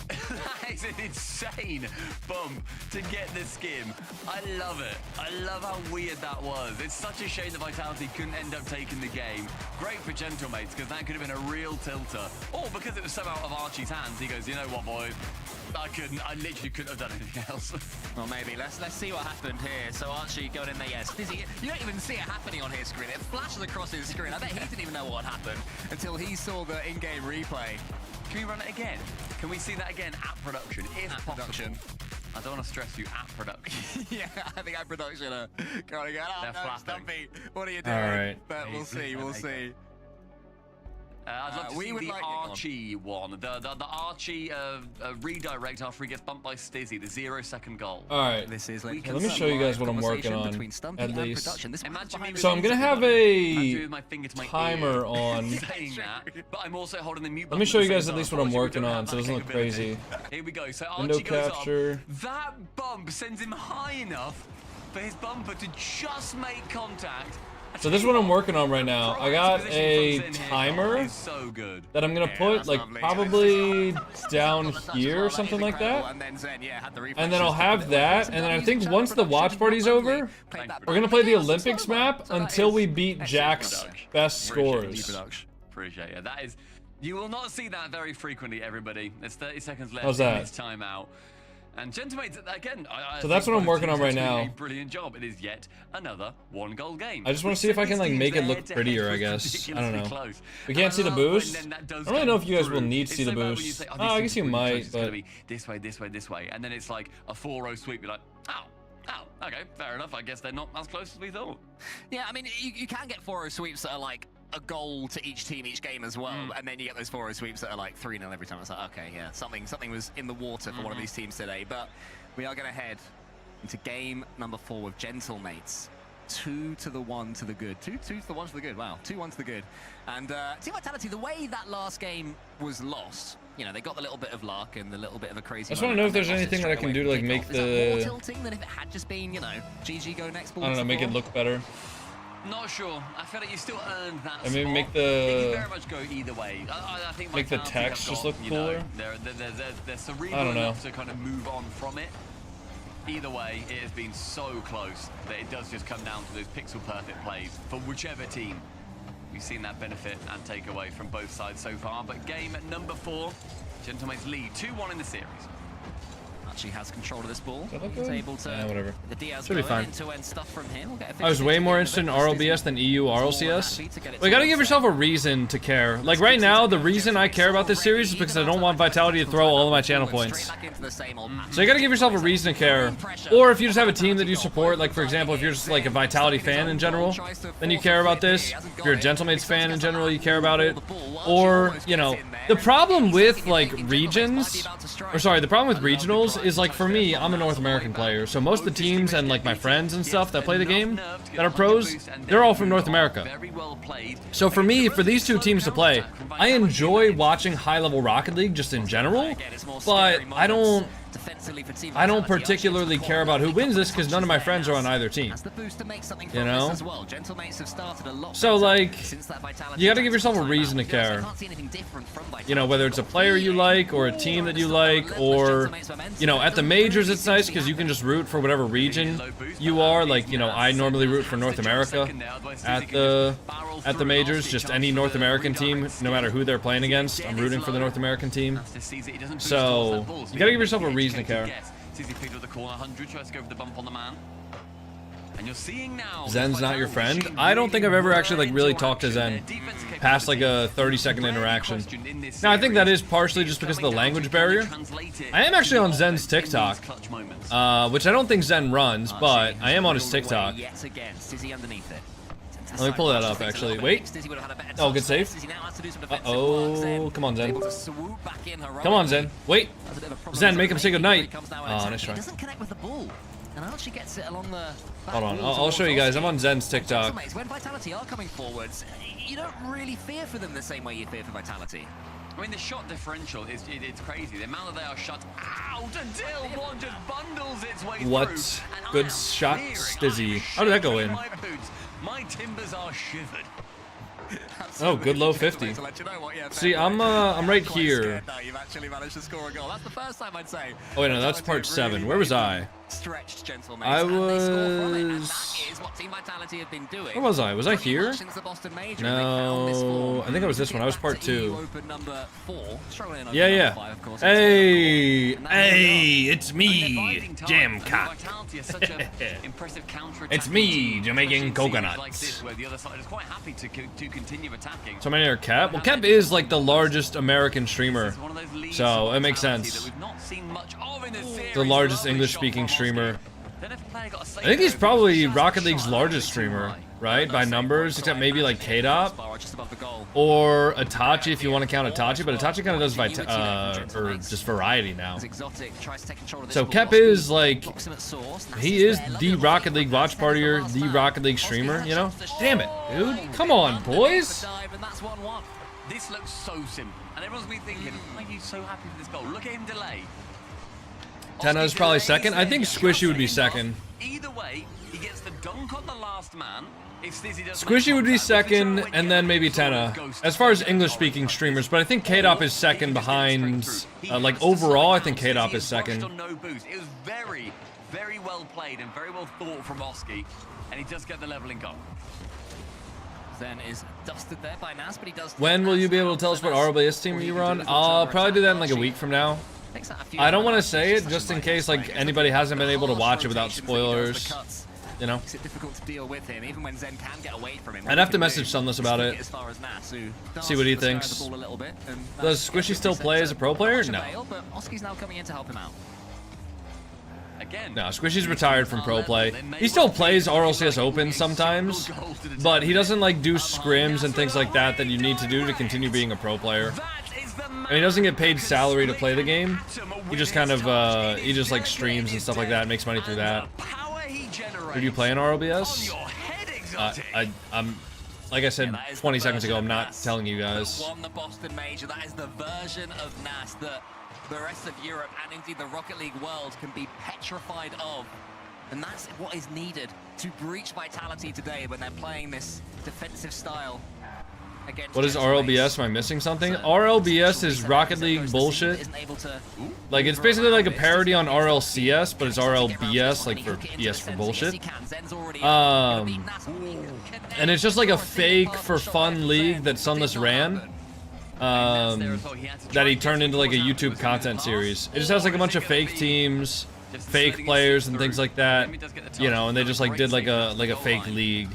That is an insane bump to get the skim. I love it. I love how weird that was. It's such a shame that Vitality couldn't end up taking the game. Great for Gentlemates, because that could have been a real tilter. Or because it was so out of Archie's hands, he goes, you know what, boy? I literally couldn't have done anything else. Well, maybe. Let's see what happened here. So Archie going in there, yes. Stizzy, you don't even see it happening on his screen. It flashes across his screen. I bet he didn't even know what happened until he saw the in-game replay. Can we run it again? Can we see that again at production, if possible? Production. I don't want to stress you, at production. Yeah, I think at production are going to go, oh, no, Stumpy, what are you doing? All right. But we'll see, we'll see. I'd love to see the Archie one. The Archie redirect after he gets bumped by Stizzy, the 0-second goal. Alright, This is like let me show you guys what I'm working on, at least. Imagine So I'm gonna have a timer on. But I'm also holding the mute Let me show you guys at least what I'm working on so it doesn't look crazy. Here we go. So Window Archie goes capture. up. That bump sends him high enough for his bumper to just make contact. So this is what I'm working on right now. I got a timer that I'm gonna put like probably down here or something like that. And then I'll have that, and then I think once the watch party's over, we're gonna play the Olympics map until we beat Jack's best scores. Appreciate it. That is, you will not see that very frequently, everybody. There's 30 seconds left. How's that? It's timeout. And Gentlemen, again, So that's what I'm working on right now. A brilliant job. It is yet another 1-goal game. I just want to see if I can like make it look prettier, I guess. I don't know. We can't see the boost. I don't really know if you guys will need to see the boost. Oh, I guess you might, but this way, this way, this way, and then it's like a 4-0 sweep. You're like, ow. Oh, okay, fair enough. I guess they're not as close as we thought. Yeah, I mean, you can get 4-0 sweeps that are like a goal to each team each game as well, and then you get those 4-0 sweeps that are like 3-0 every time. It's like, okay, yeah, something was in the water for one of these teams today. But we are going to head into game number 4 with Gentlemates. 2 to the 1 to the good. 2 to the 1 to the good. Wow, 2-1 to the good. And Team Vitality, the way that last game was lost, you know, they got the little bit of luck and the little bit of a crazy. I just want to know if there's anything that I can do to like make the. More tilting than if it had just been, you know, GG go next ball. I don't know, make it look better. Not sure. I feel like you still earned that. I mean, spot. make It the. can very much go either way. I think Make the Vitality text have just got, look you cooler. know, they're cerebral I don't know. enough to kind of move on from it. Either way, it has been so close that it does just come down to those pixel perfect plays for whichever team. We've seen that benefit and take away from both sides so far. But game at number 4, Gentlemates lead 2-1 in the series. Actually has control of this ball. He's able to. Yeah, whatever. The Diaz should be fine. End stuff from him. We'll get I was way more interested in RLBS than EU RLCS. Well, you gotta give yourself a reason to care. Like right now, the reason I care about this series is because I don't want Vitality to throw all of my channel points. So you gotta give yourself a reason to care. Or if you just have a team that you support, like for example, if you're just like a Vitality fan in general, then you care about this. If you're a Gentlemates fan in general, you care about it. Or, you know, the problem with like regions, or sorry, the problem with regionals is like for me, I'm a North American player, so most of the teams and like my friends and stuff that play the game that are pros, they're all from North America. So for me, for these two teams to play, I enjoy watching high-level Rocket League just in general, but I don't particularly care about who wins this because none of my friends are on either team. You know? So like, you gotta give yourself a reason to care. You know, whether it's a player you like or a team that you like, or, you know, at the majors it's nice because you can just root for whatever region you are. Like, you know, I normally root for North America at the majors, just any North American team, no matter who they're playing against, I'm rooting for the North American team. So, you gotta give yourself a reason to care. Zen's not your friend? I don't think I've ever actually like really talked to Zen past like a 30-second interaction. Now I think that is partially just because of the language barrier. I am actually on Zen's TikTok, which I don't think Zen runs, but I am on his TikTok. Let me pull that up actually. Wait. Oh, good save. Uh-oh. Come on, Zen. Come on, Zen. Wait. Zen, make him say goodnight. Oh, nice try. Hold on, I'll show you guys. I'm on Zen's TikTok. When Vitality are coming forwards, you don't really fear for them the same way you fear for Vitality. I mean, the shot differential is it's crazy. The amount that they are shut out until one just bundles its way through. What? Good shot, Stizzy. How did that go in? My timbers are shivered. Oh, good low 50. See, I'm right here. You've actually managed to score a goal. That's the first time I'd say. Oh wait, no, that's part 7. Where was I? Stretched Gentlemates. I was. Where was I? Was I here? No, I think I was this one. I was part 2. Yeah. Hey, it's me, JamCoconut. It's me, JamaicanCoconut. So many are Cap? Well, Cap is like the largest American streamer, so it makes sense. The largest English-speaking streamer. I think he's probably Rocket League's largest streamer. right? By numbers, except maybe like K-Dop or Itachi if you want to count Itachi, but Itachi kind of does or just variety now. So Kep is like, he is the Rocket League watch partier, the Rocket League streamer, you know? Damn it, dude. Come on, boys. This looks so simple, and everyone's been thinking, why are you so happy with this goal? Look at him delay. Tenna is probably second. I think Squishy would be second. Either way, he gets the dunk on the last man. Squishy would be second, and then maybe Tenna, as far as English-speaking streamers. But I think K-Dop is second behind, like overall, I think K-Dop is second. It was very, very well played and very well thought from Oski, and he does get the leveling goal. Then is dusted there by Nas, but he does. When will you be able to tell us what RLBS team you run? I'll probably do that in like a week from now. I don't want to say it just in case like anybody hasn't been able to watch it without spoilers. You know, it's difficult to deal with him, even when Zen can get away from him. I'd have to message Sunless about it. See what he thinks. Does Squishy still play as a pro player? No. But Oski's now coming in to help him out. No, Squishy's retired from pro play. He still plays RLCS Open sometimes, but he doesn't like do scrims and things like that that you need to do to continue being a pro player. And he doesn't get paid salary to play the game. He just kind of, he just like streams and stuff like that, makes money through that. Who do you play in RLBS? I'm, like I said 20 seconds ago, I'm not telling you guys. Won the Boston Major. That is the version of NAS that the rest of Europe and indeed the Rocket League world can be petrified of. And that's what is needed to breach Vitality today when they're playing this defensive style. What is RLBS? Am I missing something? RLBS is Rocket League bullshit. Like, it's basically like a parody on RLCS, but it's RLBS, like for BS for bullshit. And it's just like a fake for fun league that Sunless ran. That he turned into like a YouTube content series. It just has like a bunch of fake teams, fake players and things like that, you know, and they just like did like a fake league,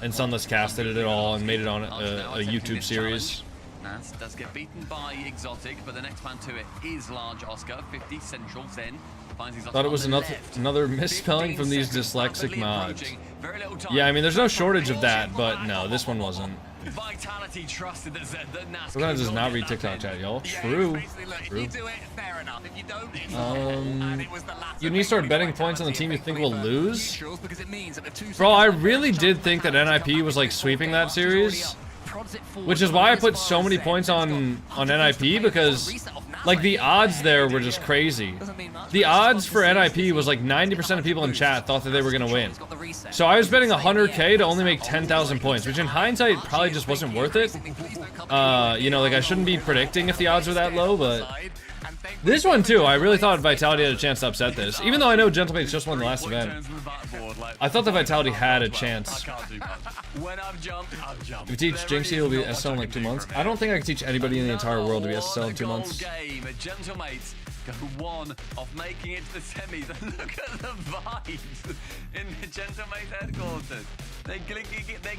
and Sunless casted it all and made it on a YouTube series. Nas does get beaten by Exotic, but the next man to it is Large Oscar. 50 Central Zen finds Exotic. Thought it was another misspelling from these dyslexic mods. Yeah, I mean there's no shortage of that, but no, this one wasn't. Vitality trusted that Nas Sometimes does not read TikTok chat, y'all. True. True. You need to start betting points on the team you think will lose. Bro, I really did think that NIP was like sweeping that series, which is why I put so many points on NIP, because like the odds there were just crazy. The odds for NIP was like 90% of people in chat thought that they were gonna win. So I was betting 100k to only make 10,000 points, which in hindsight probably just wasn't worth it. You know, like I shouldn't be predicting if the odds were that low, but this one too, I really thought Vitality had a chance to upset this. Even though I know Gentlemates just won the last event, I thought that Vitality had a chance. If you teach Jinxie, it'll be SSL in like 2 months. I don't think I can teach anybody in the entire world to be SSL in 2 months. Gentlemates go one of making it to the semis. Look at the vibes in the Gentlemates headquarters. They're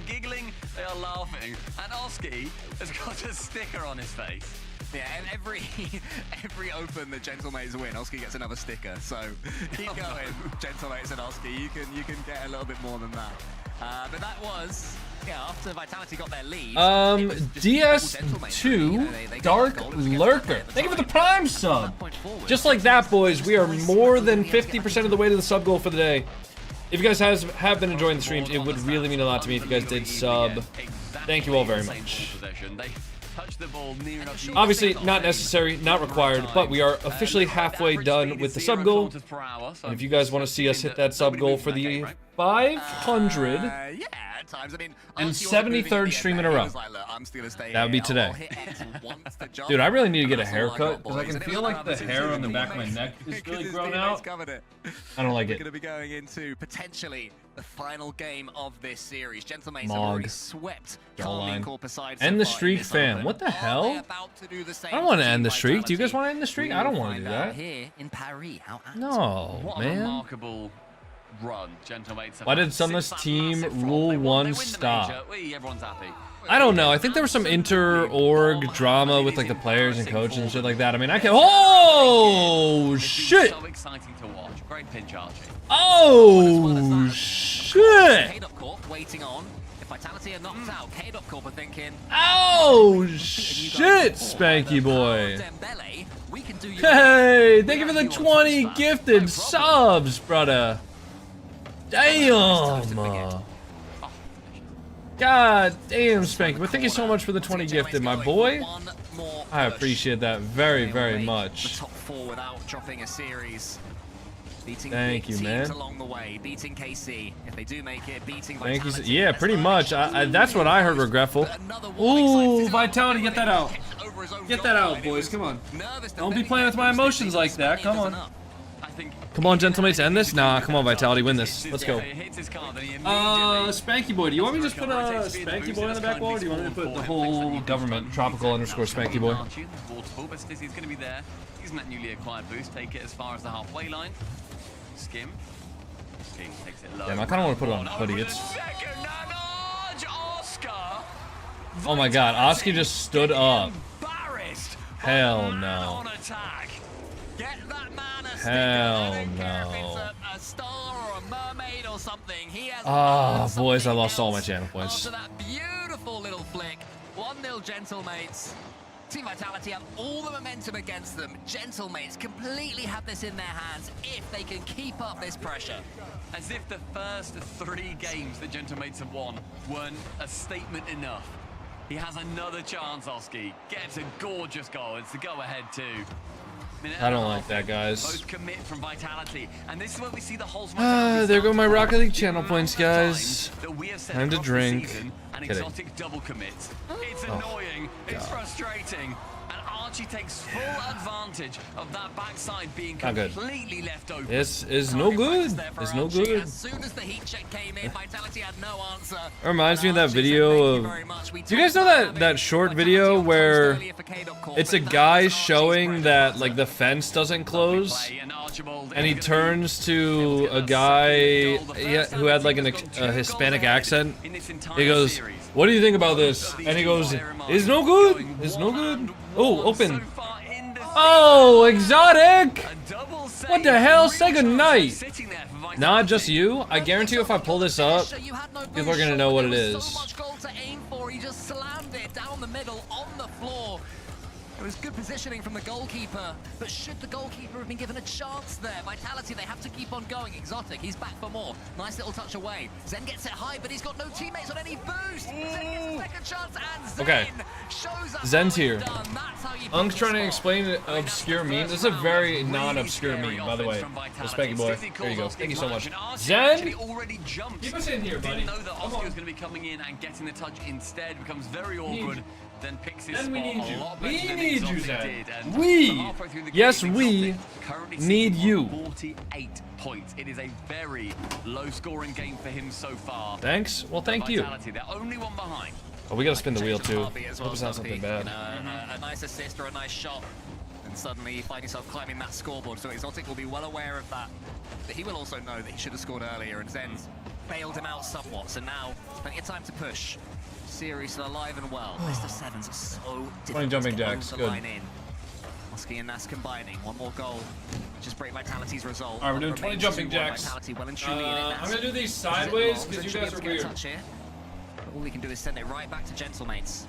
giggling, they are laughing, and Oski has got a sticker on his face. Yeah, and every open that Gentlemates win, Oski gets another sticker. So keep going, Gentlemates and Oski. You can get a little bit more than that. But that was, yeah, after Vitality got their lead. DS2 Dark Lurker. Thank you for the Prime sub. Just like that, boys, we are more than 50% of the way to the sub goal for the day. If you guys have been enjoying the streams, it would really mean a lot to me if you guys did sub. Thank you all very much. Obviously, not necessary, not required, but we are officially halfway done with the sub goal. And if you guys want to see us hit that sub goal for the 500 and 73rd stream in a row, that would be today. Dude, I really need to get a haircut because I can feel like the hair on the back of my neck is really grown out. I don't like it. Going to be going into potentially the final game of this series. Gentlemates have already swept End the streak, fam. What the hell? I don't want to end the streak. Do you guys want to end the streak? I don't want to do that. No, man. Why did Sunless team Rule 1 stop? I don't know. I think there was some inter-org drama with like the players and coaches and shit like that. I mean, I can't. Oh shit! Oh shit! shit! K-Dot Corp waiting on. If Vitality are knocked out, K-Dot Corp are thinking, Oh shit, Spanky boy. Dembele, we can do you Hey, thank you for the 20 gifted subs, brother. Damn. God damn, Spanky. But thank you so much for the 20 gifted, my boy. I appreciate that very, very much. The top 4 without dropping a series. Beating Thank you, man. along the way, beating KC. If they do make it, beating Thank you. Vitality. Yeah, pretty much. That's what I heard, Regretful. Ooh, Vitality, get that out. Get that out, boys. Come on. Don't be playing with my emotions like that. Come on. Come on, gentlemates, end this? Nah, come on, Vitality, win this. Let's go. Spanky boy. Do you want me to just put a Spanky boy on the back wall, or do you want me to put the whole Government, tropical underscore Spanky boy. He's going to be there. Using that newly acquired boost, take it as far as the halfway line. Skim. Skim takes it low. Damn, I kind of want to put it on hoodie. Oh my god, Oski just stood up. Hell no. Hell no. Ah, boys, I lost all my channel points. After that beautiful little flick, 1-0 Gentlemates. Team Vitality have all the momentum against them. Gentlemates completely have this in their hands if they can keep up this pressure. As if the first 3 games that Gentlemates have won weren't a statement enough. He has another chance, Oski. Gets a gorgeous goal. It's the go-ahead too. I don't like that, guys. Both commit from Vitality, and this is where we see the whole. There go my Rocket League channel points, guys. Time to drink. An exotic double commit. It's annoying. It's frustrating. And Archie takes full advantage of that backside being completely left open. This is no good. It's no good. As soon as the heat check came in, Vitality had no answer. It reminds me of that video of... Do you guys know that short video where it's a guy showing that like the fence doesn't close, and he turns to a guy who had like a Hispanic accent. He goes, "What do you think about this?" And he goes, "It's no good. It's no good." Oh, open. Oh, exotic! What the hell? Say goodnight. Not just you. I guarantee you if I pull this up, people are gonna know what it is. He just slammed it down the middle on the floor. It was good positioning from the goalkeeper, but should the goalkeeper have been given a chance there? Vitality, they have to keep on going. Exotic, he's back for more. Nice little touch away. Zen gets it high, but he's got no teammates on any boost. Zen gets a second chance, and Zen shows up. Zen's here. Unk's trying to explain an obscure meme. This is a very non-obscure meme, by the way. The Spanky boy. There you go. Thank you so much. Zen, keep us in here, buddy. Didn't know that Oski was going to be coming in and getting the touch instead. Becomes very awkward. Then picks his spot we need a you. lot We better than need you, Exotic Zen. did, and We. Yes, we currently need sitting you. on 48 points. It is a very low-scoring game for him so far. Thanks. Well, thank you. Vitality, they're only one behind. Oh, we gotta spin the wheel too. Hope it's not something bad. A nice assist or a nice shot, and suddenly you find yourself climbing that scoreboard. So Exotic will be well aware of that. But he will also know that he should have scored earlier, and Zen's bailed him out somewhat. So now, plenty of time to push. Series still alive and well. Best of sevens are so difficult jumping to get jacks, over the good. line in. Oski and Nas combining. One more goal. Just break Vitality's result. Alright, we're doing 20 jumping jacks. Vitality well and truly in it. I'm gonna do these sideways because you guys are weird. But all we can do is send it right back to Gentlemates.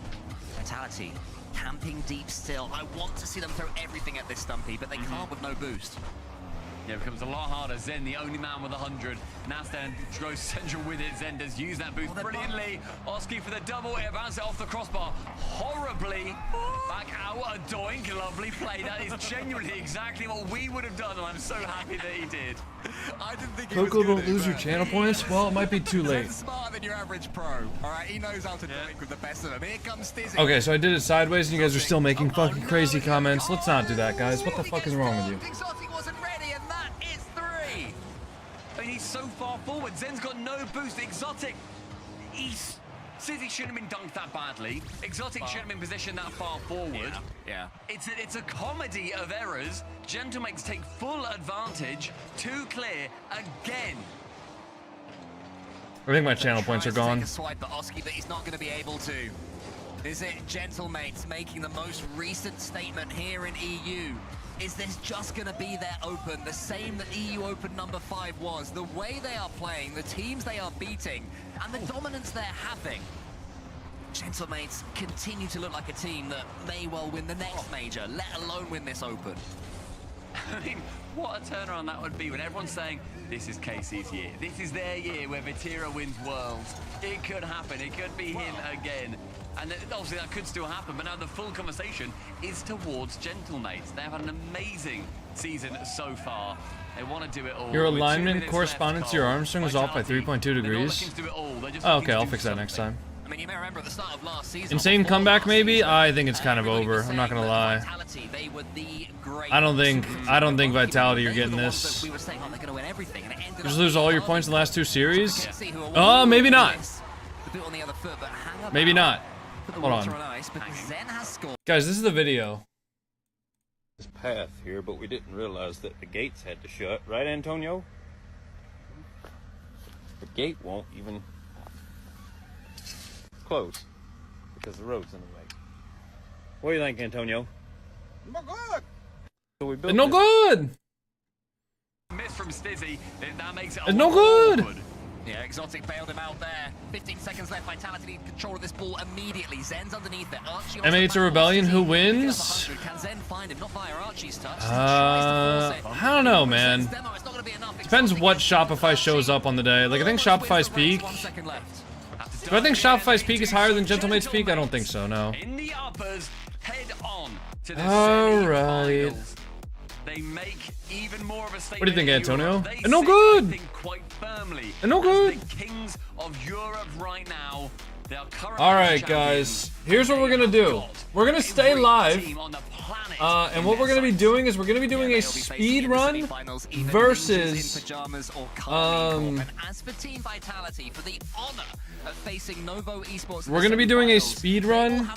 Vitality camping deep still. I want to see them throw everything at this Stumpy, but they can't with no boost. Yeah, it becomes a lot harder. Zen, the only man with 100. Nastan goes central with it. Zen does use that boost brilliantly. Oski for the double. It bounces it off the crossbar horribly. Back out a doink. Lovely play. That is genuinely exactly what we would have done, and I'm so happy that he did. I didn't think Coco, don't lose your channel points? Well, it might be too late. He's smarter than your average pro. All right, he knows how to doink with the best of them. Here comes Stizzy. Okay, so I did it sideways and you guys are still making fucking crazy comments. Let's not do that, guys. What the fuck is wrong with you? Exotic wasn't ready, and that is 3. I mean, he's so far forward. Zen's got no boost. Exotic, City shouldn't have been dunked that badly. Exotic shouldn't have been positioned that far forward. Yeah. It's a comedy of errors. Gentlemates take full advantage. Too clear again. I think my channel points are gone. Take a swipe at Oski, but he's not going to be able to. Is it Gentlemates making the most recent statement here in EU? Is this just going to be their Open, the same that EU Open number 5 was? The way they are playing, the teams they are beating, and the dominance they're having. Gentlemates continue to look like a team that may well win the next major, let alone win this Open. I mean, what a turnaround that would be when everyone's saying, this is KC's year. This is their year where Vatira wins Worlds. It could happen. It could be him again. And obviously that could still happen, but now the full conversation is towards Gentlemates. They've had an amazing season so far. They want to do it all. Your alignment correspondence to your arm swing was off by 3.2 degrees. Oh, okay, I'll fix that next time. I mean, you may remember at the start of last season. Insane comeback, maybe? I think it's kind of over. I'm not gonna lie. I don't think Vitality are getting this. Just lose all your points in the last 2 series? Oh, maybe not. Maybe not. Hold on. Guys, this is the video. This path here, but we didn't realize that the gates had to shut, right, Antonio? The gate won't even close because the road's in the way. What do you think, Antonio? No good. So we built no good. Miss from Stizzy. That makes it it's no good. Yeah, Exotic bailed him out there. 15 seconds left. Vitality need control of this ball immediately. Zen's underneath it. Archie M8's a Rebellion. Who wins? Can Zen find him? Not via Archie's touch. I don't know, man. Depends what Shopify shows up on the day. Like, I think Shopify's peak. Do I think Shopify's peak is higher than Gentlemate's peak? I don't think so, no. In the uppers, head on to the Alright. They make even more of a statement. What do you think, Antonio? They No good. quite firmly. No good. The kings of Europe right now. They are currently Alright, guys. Here's what we're gonna do. We're gonna stay live. And what we're gonna be doing is we're gonna be doing a speed run versus we're gonna be doing a speed run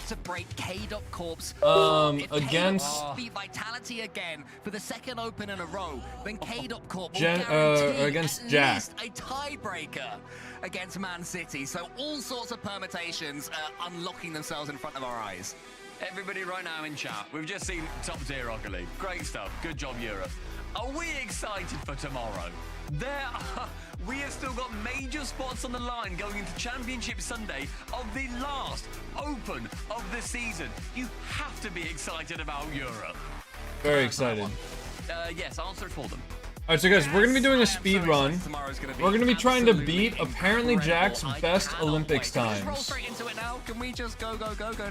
against Vitality again for the second Open in a row. Then K.Corp against Jack. a tiebreaker against Man City. So all sorts of permutations unlocking themselves in front of our eyes. Everybody right now in chat, we've just seen top tier Rocket League. Great stuff. Good job, Europe. Are we excited for tomorrow? We have still got major spots on the line going into Championship Sunday of the last Open of the season. You have to be excited about Europe. Very excited. Yes, answer for them. Alright, so guys, we're gonna be doing a speed run. We're gonna be trying to beat apparently Jack's best Olympics times. Straight into it now. Can we just go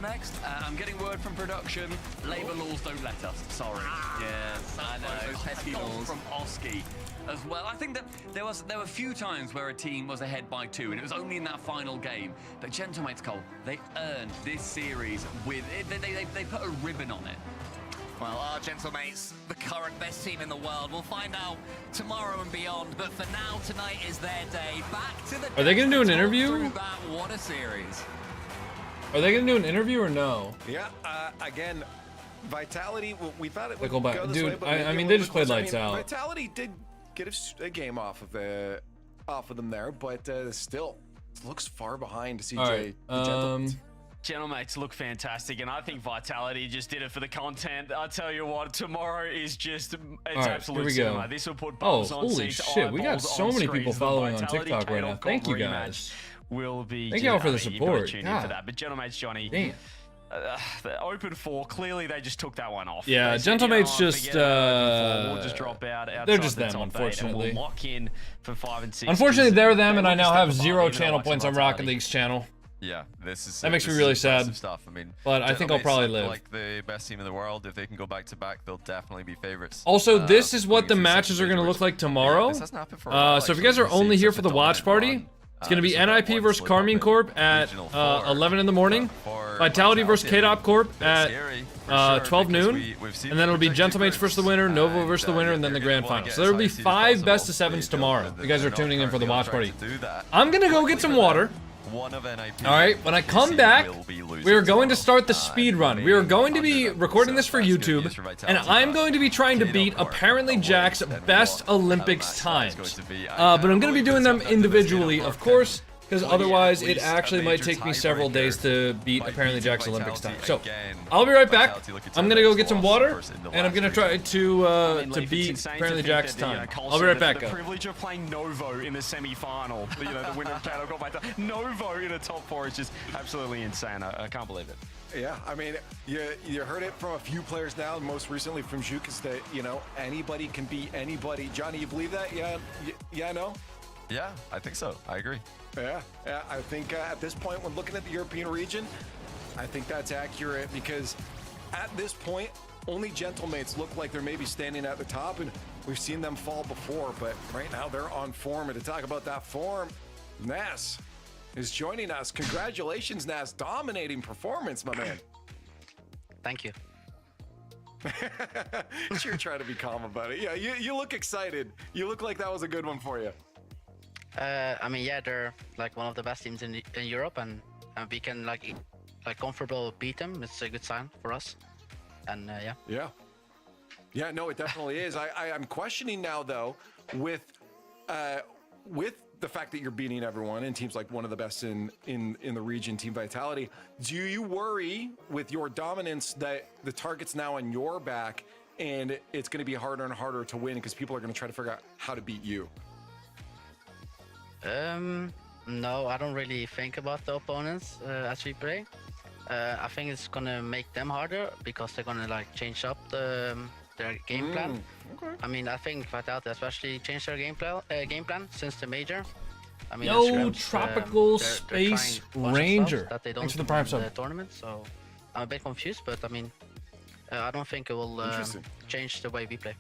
next? I'm getting word from production. Labour laws don't let us. Sorry. Yes, I know. Pesky laws from Oski as well. I think that there were a few times where a team was ahead by 2, and it was only in that final game. But Gentlemates, Cole, they earned this series with it. They put a ribbon on it. Well, our Gentlemates, the current best team in the world. We'll find out tomorrow and beyond. But for now, tonight is their day. Back to the. Are they gonna do an interview? What a series. Are they gonna do an interview or no? Yeah. Again, Vitality. We thought it would go back, go this dude. way, but I mean, they just played lights out. Vitality did get a game off of them there, but still looks far behind CJ. All right. Gentlemates look fantastic, and I think Vitality just did it for the content. I tell you what, tomorrow is just, it's absolute cinema. This will put bums on holy seats, shit, we got eyeballs so on many people screens. following on Vitality TikTok right now. Thank you rematch guys. Will be Thank y'all for the support. Tune in for that. But Gentlemates, Johnny, damn. The Open 4, clearly they just took that one off. Yeah, Gentlemates just we'll just drop out. They're just them, unfortunately. We'll lock in for 5 and 6. Unfortunately, they're them, and I now have 0 channel points on Rocket League's channel. Yeah, this is that makes me really sad. Stuff. I mean, but I think I'll probably live. Like the best team in the world, if they can go back to back, they'll definitely be favorites. Also, this is what the matches are going to look like tomorrow. So if you guys are only here for the watch party, it's going to be NIP versus Carmine Corp at 11 in the morning, Vitality versus K-Dop Corp at 12 noon, and then it'll be Gentlemates versus the winner, Novo versus the winner, and then the grand final. So there'll be 5 best of 7s tomorrow. You guys are tuning in for the watch party. I'm going to go get some water. Alright, when I come back, we are going to start the speed run. We are going to be recording this for YouTube, and I'm going to be trying to beat apparently Jack's best Olympics times. But I'm going to be doing them individually, of course, because otherwise it actually might take me several days to beat apparently Jack's Olympics time. So I'll be right back. I'm gonna go get some water, and I'm gonna try to beat apparently Jack's time. I'll be right back. The privilege of playing Novo in the semi-final, you know, the winner of Canada got Vitality. Novo in a top 4 is just absolutely insane. I can't believe it. Yeah, I mean, you heard it from a few players now, most recently from Juke, is that, you know, anybody can beat anybody. Johnny, you believe that? Yeah, no? Yeah, I think so. I agree. Yeah, I think at this point, when looking at the European region, I think that's accurate, because at this point, only Gentlemates look like they're maybe standing at the top, and we've seen them fall before, but right now they're on form. And to talk about that form, Nas is joining us. Congratulations, Nas. Dominating performance, my man. Thank you. You're trying to be calm about it. Yeah, you look excited. You look like that was a good one for you. I mean, yeah, they're like one of the best teams in Europe, and we can like comfortable beat them. It's a good sign for us. And yeah, no, it definitely is. I'm questioning now, though, with the fact that you're beating everyone and teams like one of the best in the region, Team Vitality. Do you worry with your dominance that the target's now on your back and it's going to be harder and harder to win because people are going to try to figure out how to beat you? No, I don't really think about the opponents as we play. I think it's gonna make them harder because they're gonna like change up their game plan. Okay. I mean, I think Vitality especially changed their game plan since the major. I mean, Yo, Tropical Space Ranger. That they don't Thanks for the prime sub. The tournament, so I'm a bit confused, but I mean, I don't think it will change the way we play.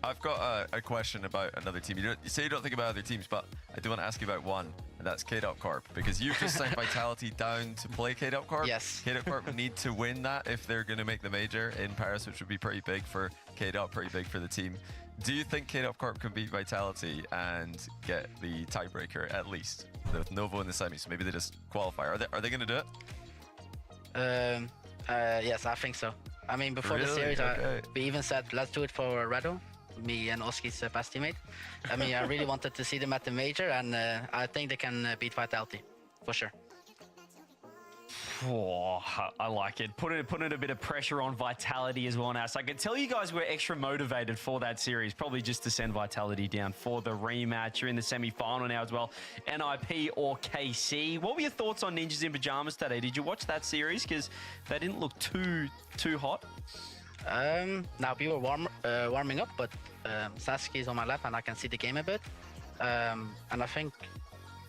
I've got a question about another team. You say you don't think about other teams, but I do want to ask you about one, and that's K-Dot Corp, because you've just sent Vitality down to play K-Dot Corp. Yes. K-Dot Corp need to win that if they're going to make the major in Paris, which would be pretty big for K-Dot, pretty big for the team. Do you think K-Dot Corp can beat Vitality and get the tiebreaker at least with Novo in the semis? So maybe they just qualify. Are they going to do it? Yes, I think so. I mean, before the series, we even said let's do it for Rankdle. Me and Oski's best teammate. I mean, I really wanted to see them at the major, and I think they can beat Vitality for sure. Oh, I like it. Putting a bit of pressure on Vitality as well now. So I can tell you guys we're extra motivated for that series, probably just to send Vitality down for the rematch. You're in the semi-final now as well. NIP or KC. What were your thoughts on Ninjas in Pajamas today? Did you watch that series? Because they didn't look too hot. Now we were warming up, but Sasuke is on my left and I can see the game a bit. And I think,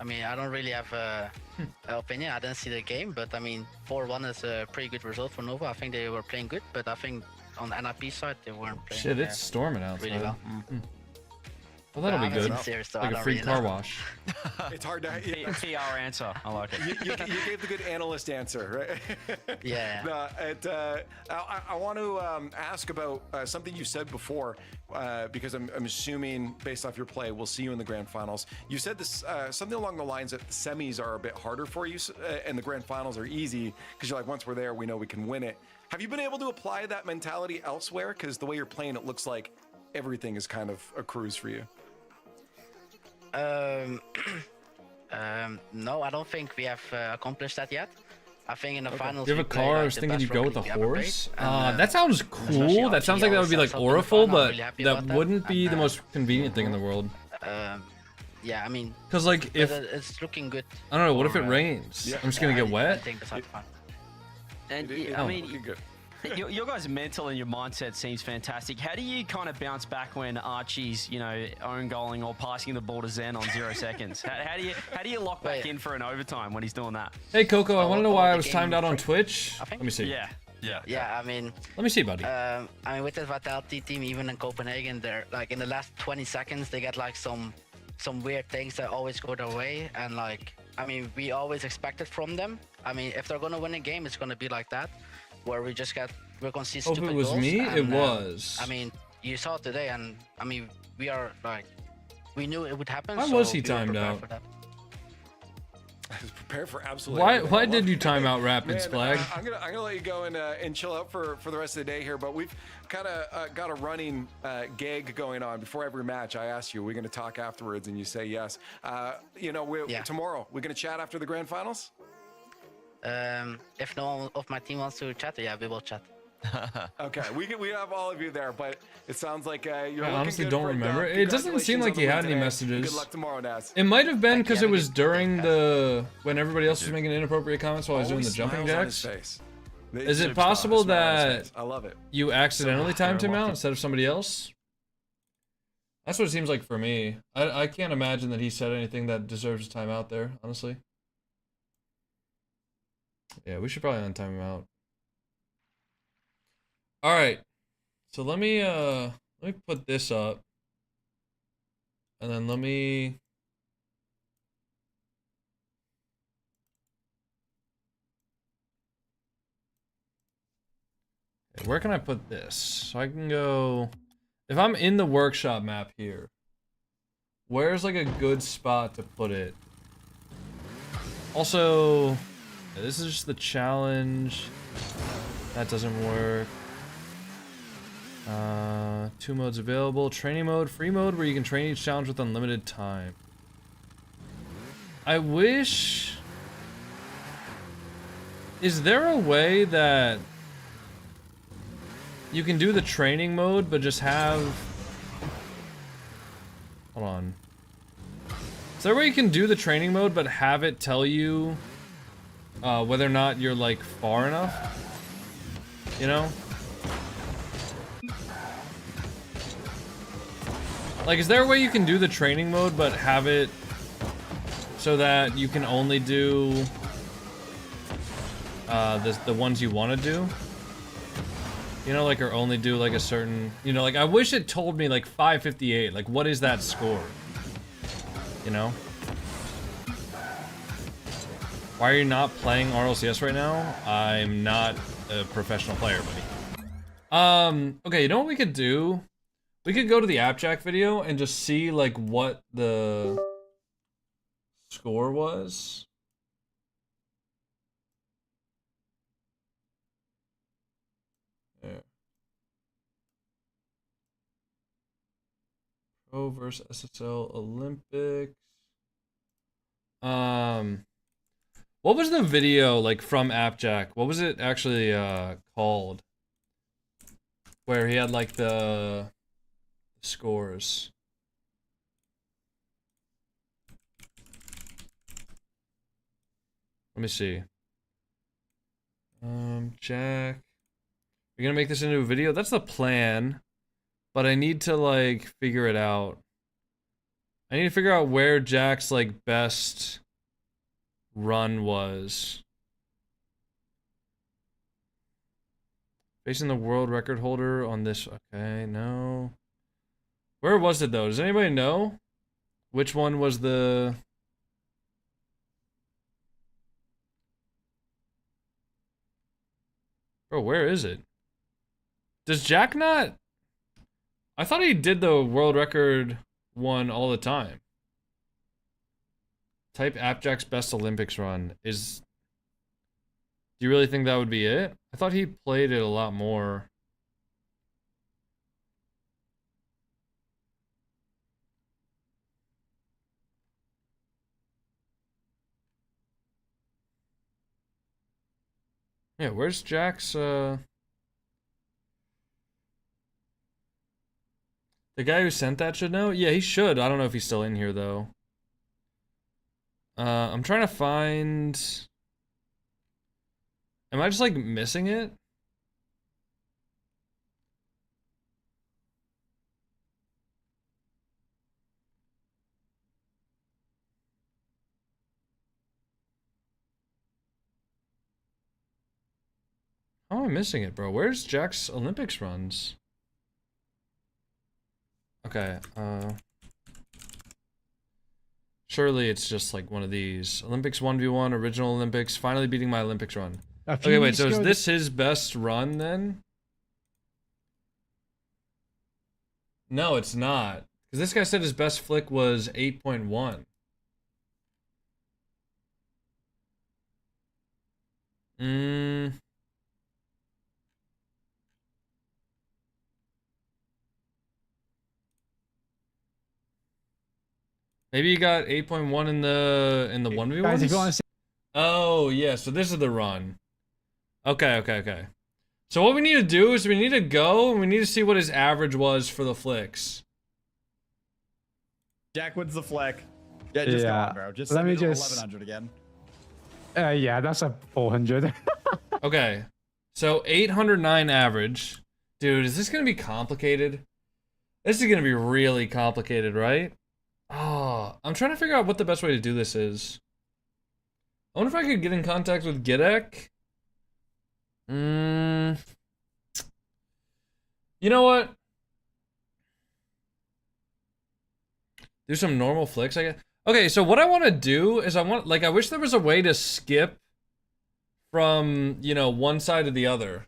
I mean, I don't really have an opinion. I didn't see the game, but I mean, 4-1 is a pretty good result for Nova. I think they were playing good, but I think on the NIP side, they weren't playing Shit, it's storming outside. really well. Well, that'll be good. Series, so like a free car wash. It's hard to... PR answer. I like it. You gave the good analyst answer, right? Yeah. No, I want to ask about something you said before, because I'm assuming, based off your play, we'll see you in the grand finals. You said this something along the lines that the semis are a bit harder for you, and the grand finals are easy, because you're like, once we're there, we know we can win it. Have you been able to apply that mentality elsewhere? Because the way you're playing, it looks like everything is kind of a cruise for you. No, I don't think we have accomplished that yet. I think in the finals. You have a car. I was thinking you go with a horse. That sounds cool. That sounds like that would be like Oriful, but that wouldn't be the most convenient thing in the world. Yeah, I mean, because like if it's looking good. I don't know. What if it rains? I'm just gonna get wet. I think that's fun. And I mean, your guys' mental and your mindset seems fantastic. How do you kind of bounce back when Archie's, you know, own goaling or passing the ball to Zen on 0 seconds? How do you lock back in for an overtime when he's doing that? Hey Coco, I want to know why I was timed out on Twitch. Let me see. Yeah, I mean, let me see, buddy. I mean, with the Vitality team, even in Copenhagen, they're like in the last 20 seconds, they get like some weird things that always go their way, and like, I mean, we always expect it from them. I mean, if they're gonna win a game, it's gonna be like that, where we're gonna see stupid goals. If it was me, it was. I mean, you saw it today, and I mean, we knew it would happen. Why was he timed out? Prepare for absolutely. Why did you time out Rapids, Man, Splag? I'm gonna let you go and chill out for the rest of the day here, but we've kind of got a running gag going on. Before every match, I ask you, we're gonna talk afterwards, and you say yes. You know, tomorrow we're gonna chat after the grand finals. If no one of my team wants to chat, yeah, we will chat. Okay, we have all of you there, but it sounds like you're looking honestly good don't for remember. It doesn't seem like he had any messages. Good luck tomorrow, Naz. It might have been because it was during the when everybody else was making inappropriate comments while I was doing the jumping jacks. Is it possible that I love it. you accidentally timed him out instead of somebody else? That's what it seems like for me. I can't imagine that he said anything that deserves a timeout there, honestly. Yeah, we should probably untime him out. All right, so let me put this up, and then let me. Okay, where can I put this? So I can go. If I'm in the workshop map here, where's like a good spot to put it? Also, this is just the challenge. That doesn't work. 2 modes available. Training mode, free mode, where you can train each challenge with unlimited time. I wish... Is there a way that you can do the training mode, but just have... Hold on. Is there a way you can do the training mode, but have it tell you whether or not you're, like, far enough? You know? Like, is there a way you can do the training mode, but have it so that you can only do the ones you want to do? You know, like, or only do, like, a certain... You know, like, I wish it told me, like, 558. Like, what is that score? You know? Why are you not playing RLCS right now? I'm not a professional player, buddy. Okay, you know what we could do? We could go to the AppJack video and just see, like, what the score was. There. Pro versus SSL Olympics. What was the video, like, from AppJack? What was it actually, called? Where he had, like, the... scores. Let me see. Jack. You're gonna make this into a video? That's the plan. But I need to, like, figure it out. I need to figure out where Jack's, like, best run was. Facing the world record holder on this. Okay, no. Where was it, though? Does anybody know? Which one was the... Bro, where is it? Does Jack not... I thought he did the world record one all the time. Type AppJack's best Olympics run. Do you really think that would be it? I thought he played it a lot more. Yeah, where's Jack's, The guy who sent that should know? Yeah, he should. I don't know if he's still in here, though. I'm trying to find... Am I just, like, missing it? How am I missing it, bro? Where's Jack's Olympics runs? Okay, surely it's just like one of these. Olympics 1v1, original Olympics, finally beating my Olympics run. Okay, wait, so is this his best run then? No, it's not. Because this guy said his best flick was 8.1. Maybe you got 8.1 in the 1v1s? Guys, if you want to see. Oh, yeah, so this is the run. Okay. So what we need to do is we need to go and we need to see what his average was for the flicks. Jack wins the flick. Yeah, just go on, bro. Just let me 1100 again. Yeah, that's a 400. Okay. So 809 average. Dude, is this going to be complicated? This is going to be really complicated, right? Oh, I'm trying to figure out what the best way to do this is. I wonder if I could get in contact with Gidek. You know what? Do some normal flicks, I guess. Okay, so what I want to do is I wish there was a way to skip from, you know, one side to the other.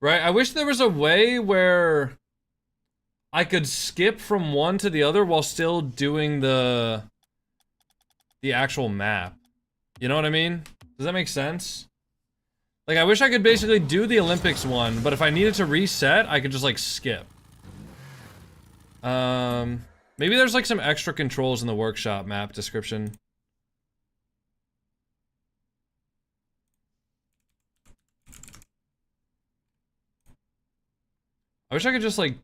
Right? I wish there was a way where I could skip from one to the other while still doing the actual map. You know what I mean? Does that make sense? Like, I wish I could basically do the Olympics one, but if I needed to reset, I could just, like, skip. Maybe there's, like, some extra controls in the workshop map description. I wish I could just, like...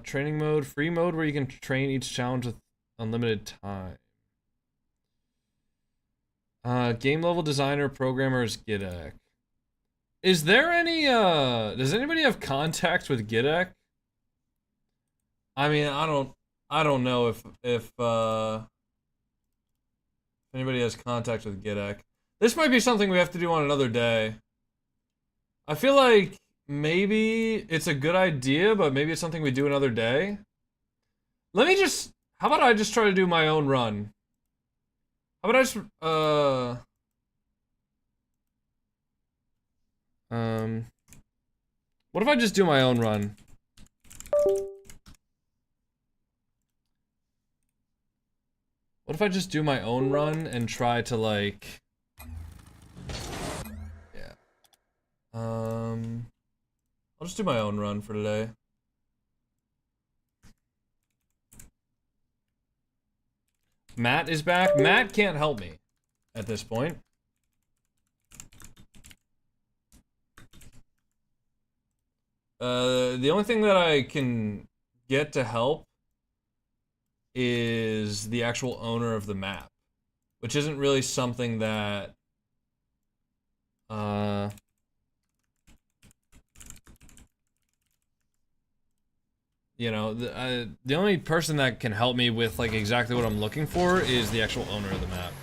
training mode, free mode where you can train each challenge with unlimited time. Game level designer, programmers, Gidek. Is there any, does anybody have contact with Gidek? I mean, I don't know if anybody has contact with Gidek. This might be something we have to do on another day. I feel like maybe it's a good idea, but maybe it's something we do another day. Let me just, how about I just try to do my own run? How about I just, what if I just do my own run? What if I just do my own run and try to, like... Yeah. I'll just do my own run for today. Matt is back. Matt can't help me at this point. The only thing that I can get to help is the actual owner of the map, which isn't really something that you know, the only person that can help me with, like, exactly what I'm looking for is the actual owner of the map.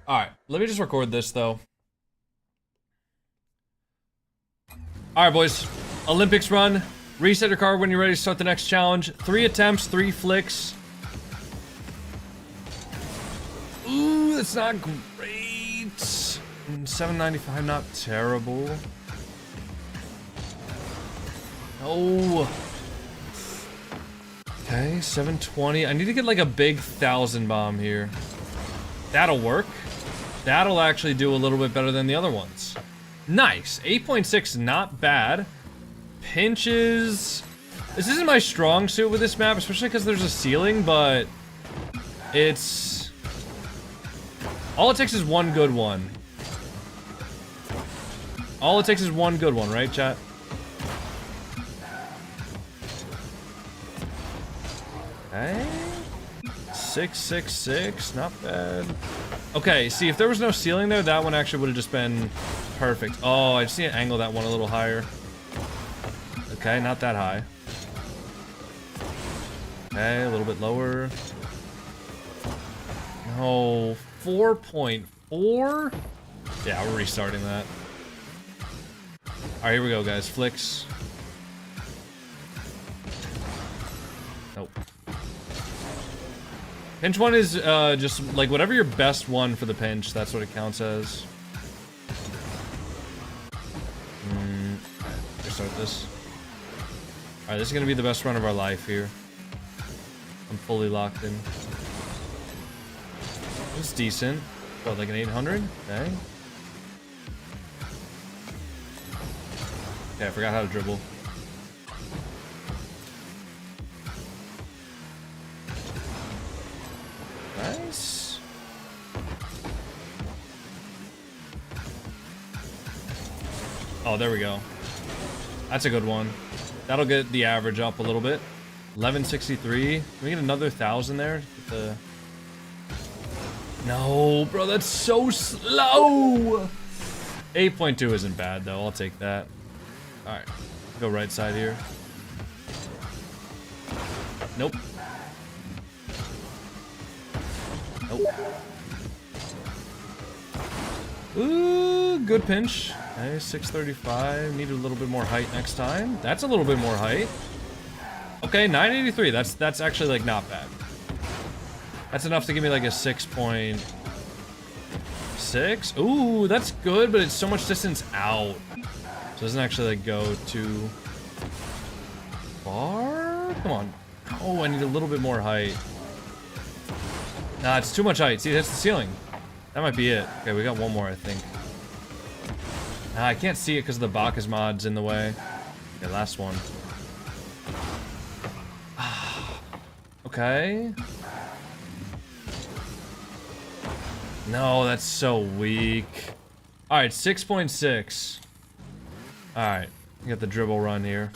Alright, let me just record this, though. Alright, boys. Olympics run. Reset your card when you're ready to start the next challenge. 3 attempts, 3 flicks. Ooh, that's not great. 795, not terrible. Oh. Okay, 720. I need to get like a big 1,000 bomb here. That'll work. That'll actually do a little bit better than the other ones. Nice. 8.6, not bad. Pinches. This isn't my strong suit with this map, especially because there's a ceiling, but it's... all it takes is one good one. All it takes is one good one, right, chat? Okay. 666, not bad. Okay, see, if there was no ceiling there, that one actually would have just been perfect. Oh, I just need to angle that one a little higher. Okay, not that high. Okay, a little bit lower. No, 4.4? Yeah, we're restarting that. Alright, here we go, guys. Flicks. Nope. Pinch one is just like whatever your best one for the pinch, that's what it counts as. Restart this. Alright, this is gonna be the best run of our life here. I'm fully locked in. It's decent. What, like an 800? Okay. Okay, I forgot how to dribble. Nice. Oh, there we go. That's a good one. That'll get the average up a little bit. 1163. Can we get another 1,000 there? The... No, bro, that's so slow. 8.2 isn't bad though. I'll take that. All right, go right side here. Nope. Nope. Ooh, good pinch. Okay, 635. Need a little bit more height next time. That's a little bit more height. Okay, 983. That's actually like not bad. That's enough to give me like a 6.6. Ooh, that's good, but it's so much distance out. So it doesn't actually like go too far. Come on. Oh, I need a little bit more height. Nah, it's too much height. See, that's the ceiling. That might be it. Okay, we got one more, I think. Nah, I can't see it because the Bacchus mod's in the way. Okay, last one. Okay. No, that's so weak. Alright, 6.6. Alright, we got the dribble run here.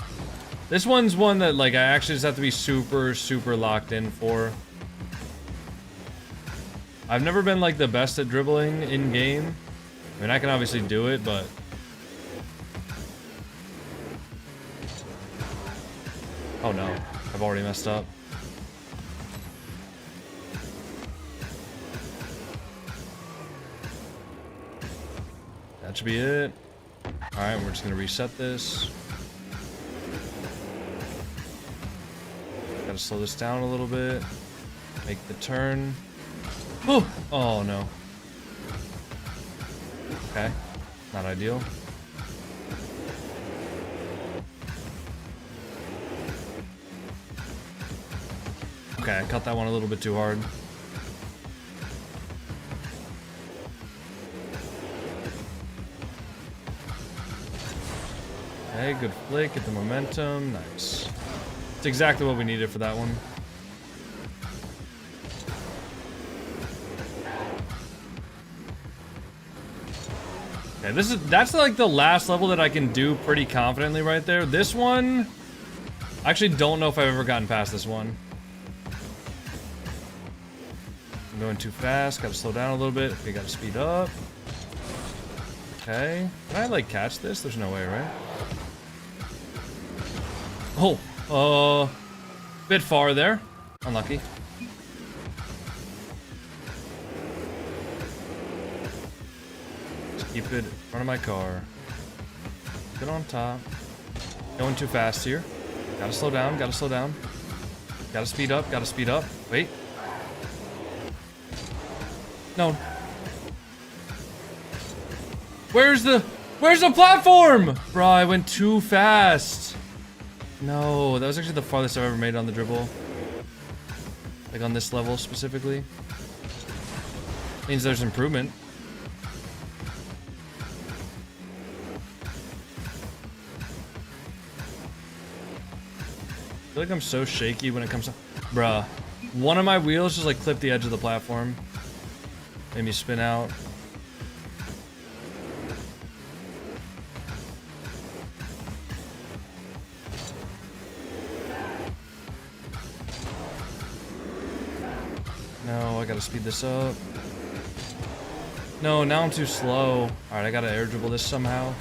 This one's one that, like, I actually just have to be super, super locked in for. I've never been, like, the best at dribbling in-game. I mean, I can obviously do it, but... Oh no, I've already messed up. That should be it. Alright, we're just gonna reset this. Gotta slow this down a little bit. Make the turn. Oh, oh no. Okay, not ideal. Okay, I cut that one a little bit too hard. Okay, good flick, get the momentum, nice. It's exactly what we needed for that one. Okay, that's like the last level that I can do pretty confidently right there. This one, I actually don't know if I've ever gotten past this one. I'm going too fast, gotta slow down a little bit. Okay, gotta speed up. Okay, can I like catch this? There's no way, right? Oh, bit far there. Unlucky. Just keep it in front of my car. Get on top. Going too fast here. Gotta slow down, gotta slow down. Gotta speed up, gotta speed up. Wait. No. Where's the platform? Bro, I went too fast. No, that was actually the farthest I've ever made on the dribble. Like on this level specifically. Means there's improvement. I feel like I'm so shaky when it comes to... Bruh. One of my wheels just like clipped the edge of the platform. Made me spin out. No, I gotta speed this up. No, now I'm too slow. Alright, I gotta air dribble this somehow.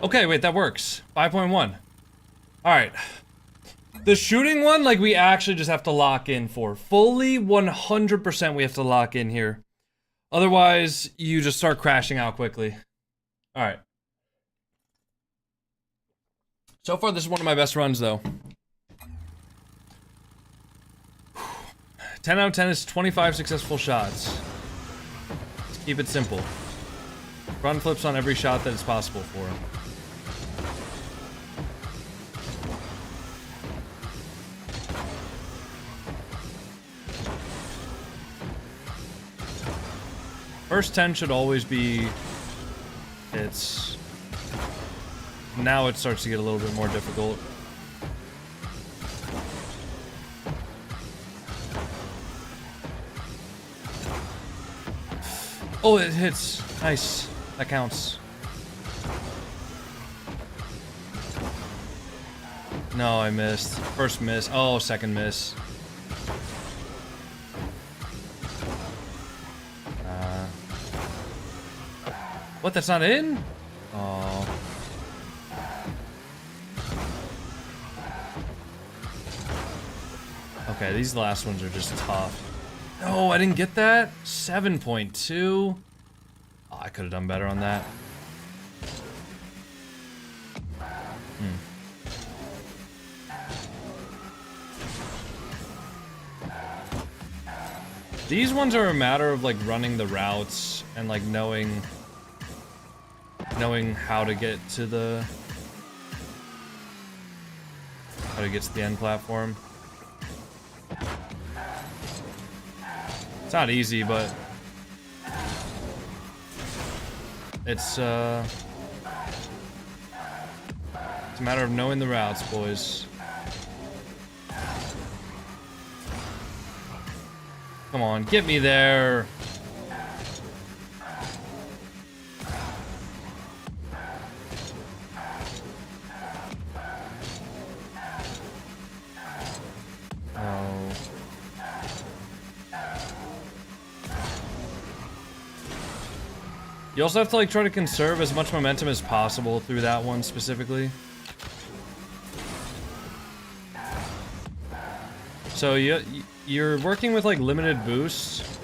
Okay, wait, that works. 5.1. Alright. The shooting one, like, we actually just have to lock in for. Fully 100% we have to lock in here. Otherwise, you just start crashing out quickly. Alright. So far, this is one of my best runs, though. 10 out of 10 is 25 successful shots. Let's keep it simple. Front flips on every shot that is possible for him. First 10 should always be hits. Now it starts to get a little bit more difficult. Oh, it hits. Nice. That counts. No, I missed. First miss. Oh, second miss. What? That's not in? Oh. Okay, these last ones are just tough. No, I didn't get that. 7.2. Oh, I could have done better on that. These ones are a matter of like running the routes and like knowing how to get to the end platform. It's not easy, but it's a matter of knowing the routes, boys. Come on, get me there. Oh. You also have to like try to conserve as much momentum as possible through that one specifically. So you're working with like limited boosts,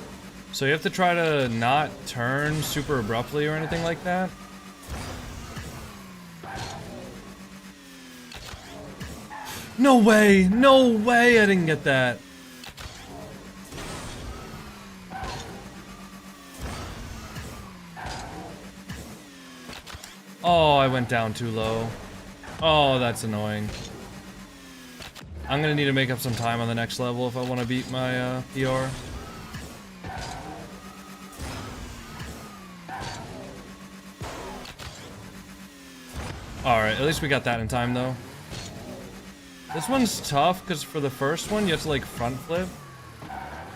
so you have to try to not turn super abruptly or anything like that. No way! No way I didn't get that! Oh, I went down too low. Oh, that's annoying. I'm gonna need to make up some time on the next level if I want to beat my PR. Alright, at least we got that in time though. This one's tough because for the first one you have to like front flip.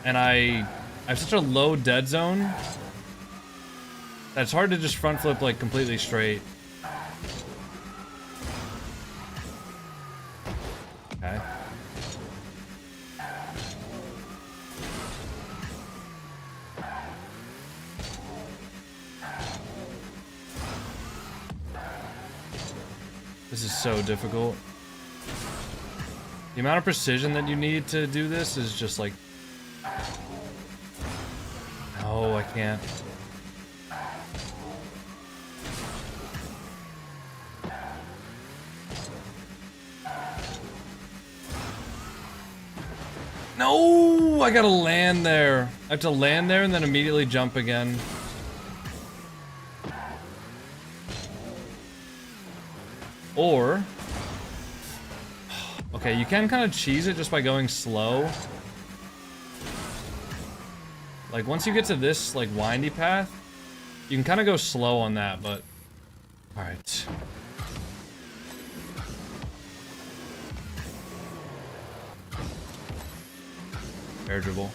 And I have such a low dead zone that it's hard to just front flip like completely straight. Okay. This is so difficult. The amount of precision that you need to do this is just like... No, I can't. No, I gotta land there. I have to land there and then immediately jump again. Or... Okay, you can kind of cheese it just by going slow. Like, once you get to this, like, windy path, you can kind of go slow on that, but... Alright. Air dribble.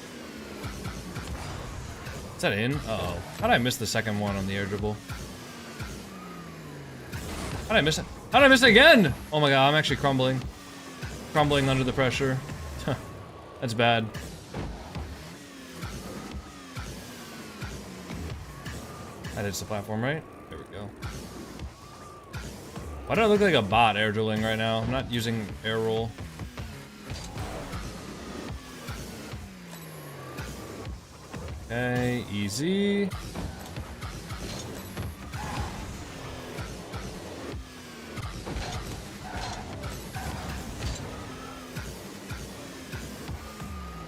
Is that in? Uh-oh. How did I miss the second one on the air dribble? How did I miss it? How did I miss it again? Oh my god, I'm actually crumbling. Crumbling under the pressure. That's bad. That hits the platform, right? There we go. Why do I look like a bot air drilling right now? I'm not using air roll. Okay, easy.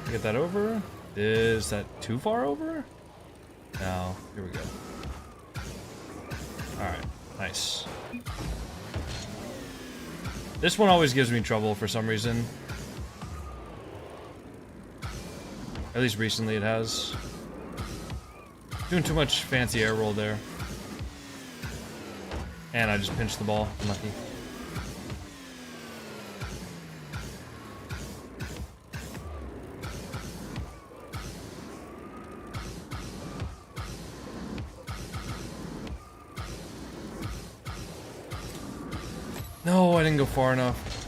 Get that over. Is that too far over? No. Here we go. Alright. Nice. This one always gives me trouble for some reason. At least recently it has. Doing too much fancy air roll there. And I just pinched the ball. Unlucky. No, I didn't go far enough.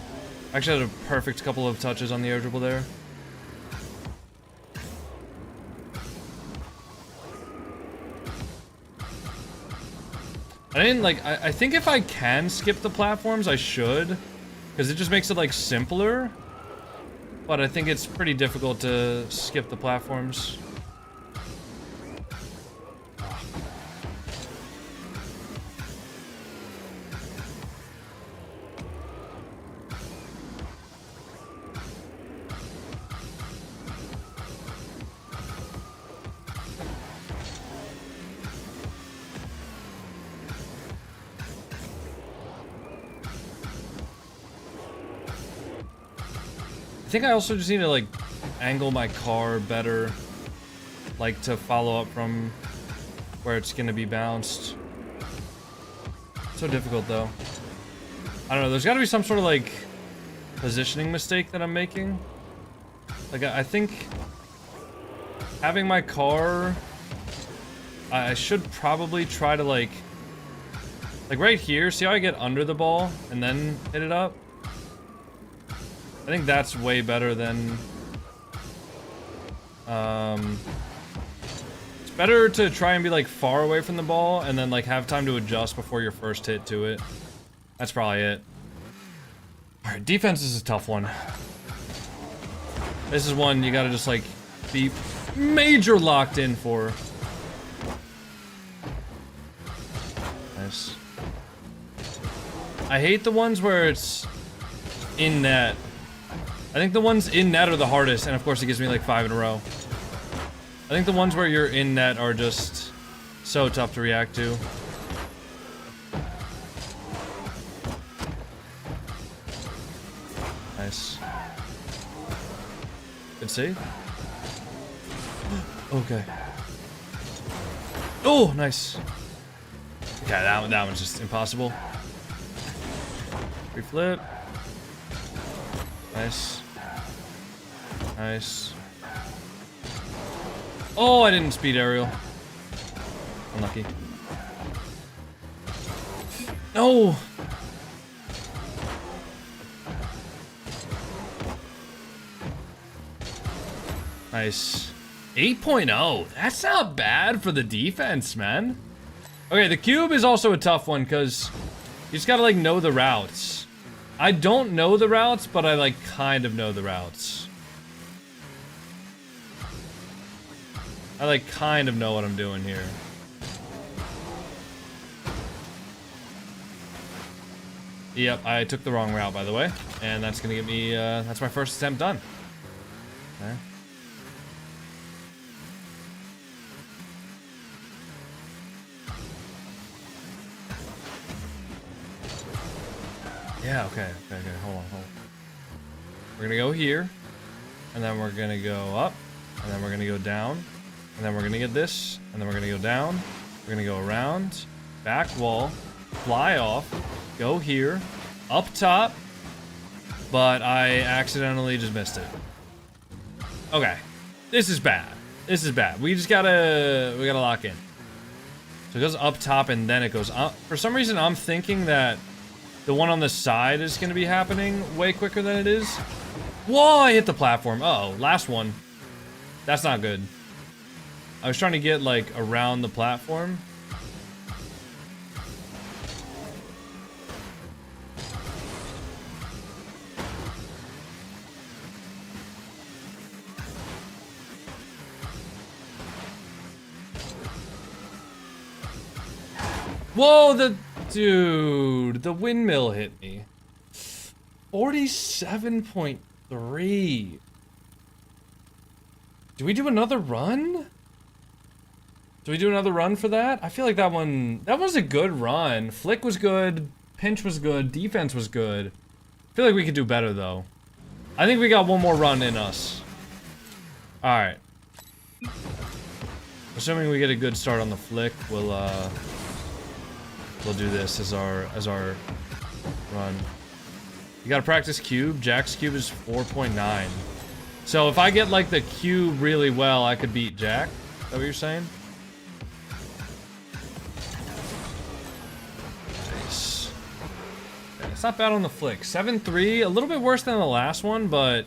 I actually had a perfect couple of touches on the air dribble there. I didn't like, I think if I can skip the platforms, I should. Because it just makes it like simpler. But I think it's pretty difficult to skip the platforms. I think I also just need to like angle my car better, like to follow up from where it's gonna be bounced. So difficult though. I don't know, there's gotta be some sort of like positioning mistake that I'm making. Like I think having my car, I should probably try to like right here, see how I get under the ball and then hit it up? I think that's way better than, it's better to try and be like far away from the ball and then like have time to adjust before your first hit to it. That's probably it. Alright, defense is a tough one. This is one you gotta just like be major locked in for. Nice. I hate the ones where it's in net. I think the ones in net are the hardest, and of course it gives me like 5 in a row. I think the ones where you're in net are just so tough to react to. Nice. Good save. Okay. Oh, nice. Okay, that one's just impossible. Free flip. Nice. Nice. Oh, I didn't speed aerial. Unlucky. No! Nice. 8.0. That's not bad for the defense, man. Okay, the cube is also a tough one because you just gotta like know the routes. I don't know the routes, but I like kind of know the routes. I like kind of know what I'm doing here. Yep, I took the wrong route, by the way. And that's gonna get me, that's my first attempt done. Okay. Yeah, okay, hold on. We're gonna go here, and then we're gonna go up, and then we're gonna go down, and then we're gonna get this, and then we're gonna go down, we're gonna go around, back wall, fly off, go here, up top, but I accidentally just missed it. Okay, this is bad. This is bad. We gotta lock in. So it goes up top and then it goes up. For some reason, I'm thinking that the one on the side is gonna be happening way quicker than it is. Whoa, I hit the platform. Uh-oh, last one. That's not good. I was trying to get like around the platform. Whoa, the windmill hit me. 47.3. Do we do another run? Do we do another run for that? I feel like that was a good run. Flick was good, pinch was good, defense was good. I feel like we could do better though. I think we got one more run in us. Alright. Assuming we get a good start on the flick, we'll do this as our run. You gotta practice cube. Jack's cube is 4.9. So if I get like the cube really well, I could beat Jack. Is that what you're saying? Nice. Okay, it's not bad on the flick. 7-3, a little bit worse than the last one, but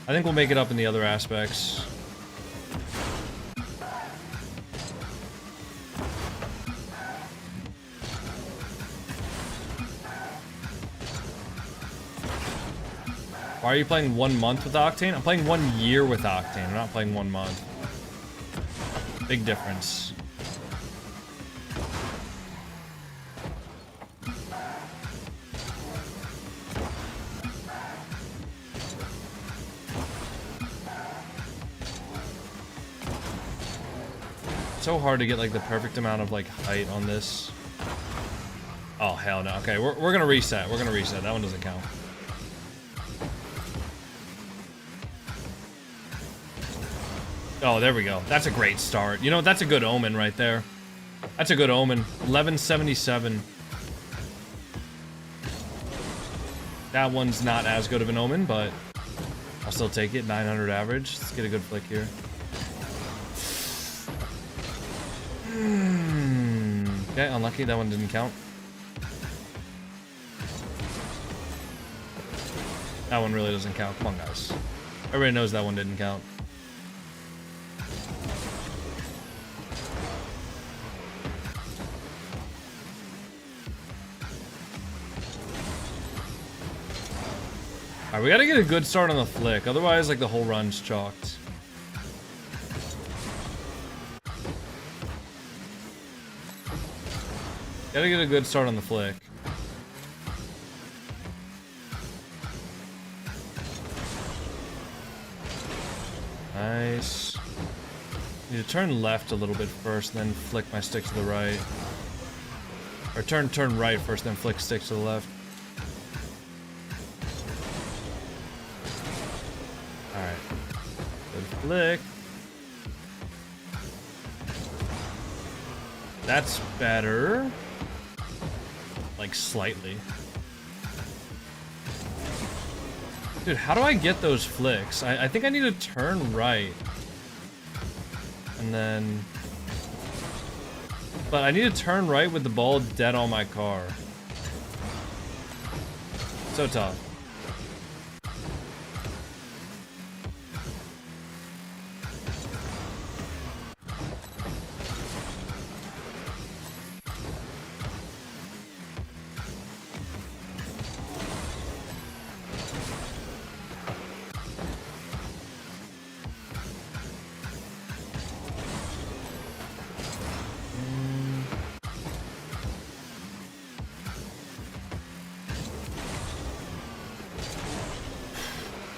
I think we'll make it up in the other aspects. Why are you playing 1 month with Octane? I'm playing 1 year with Octane. I'm not playing 1 month. Big difference. It's so hard to get like the perfect amount of like height on this. Oh hell no. Okay, we're gonna reset. We're gonna reset. That one doesn't count. Oh, there we go. That's a great start. You know, that's a good omen right there. That's a good omen. 1177. That one's not as good of an omen, but I'll still take it. 900 average. Let's get a good flick here. Okay, unlucky. That one didn't count. That one really doesn't count. Come on, guys. Everybody knows that one didn't count. Alright, we gotta get a good start on the flick, otherwise like the whole run's chalked. Gotta get a good start on the flick. Nice. Need to turn left a little bit first, then flick my stick to the right. Or turn right first, then flick stick to the left. Alright. Good flick. That's better. Like, slightly. Dude, how do I get those flicks? I think I need to turn right. And then... But I need to turn right with the ball dead on my car. So tough.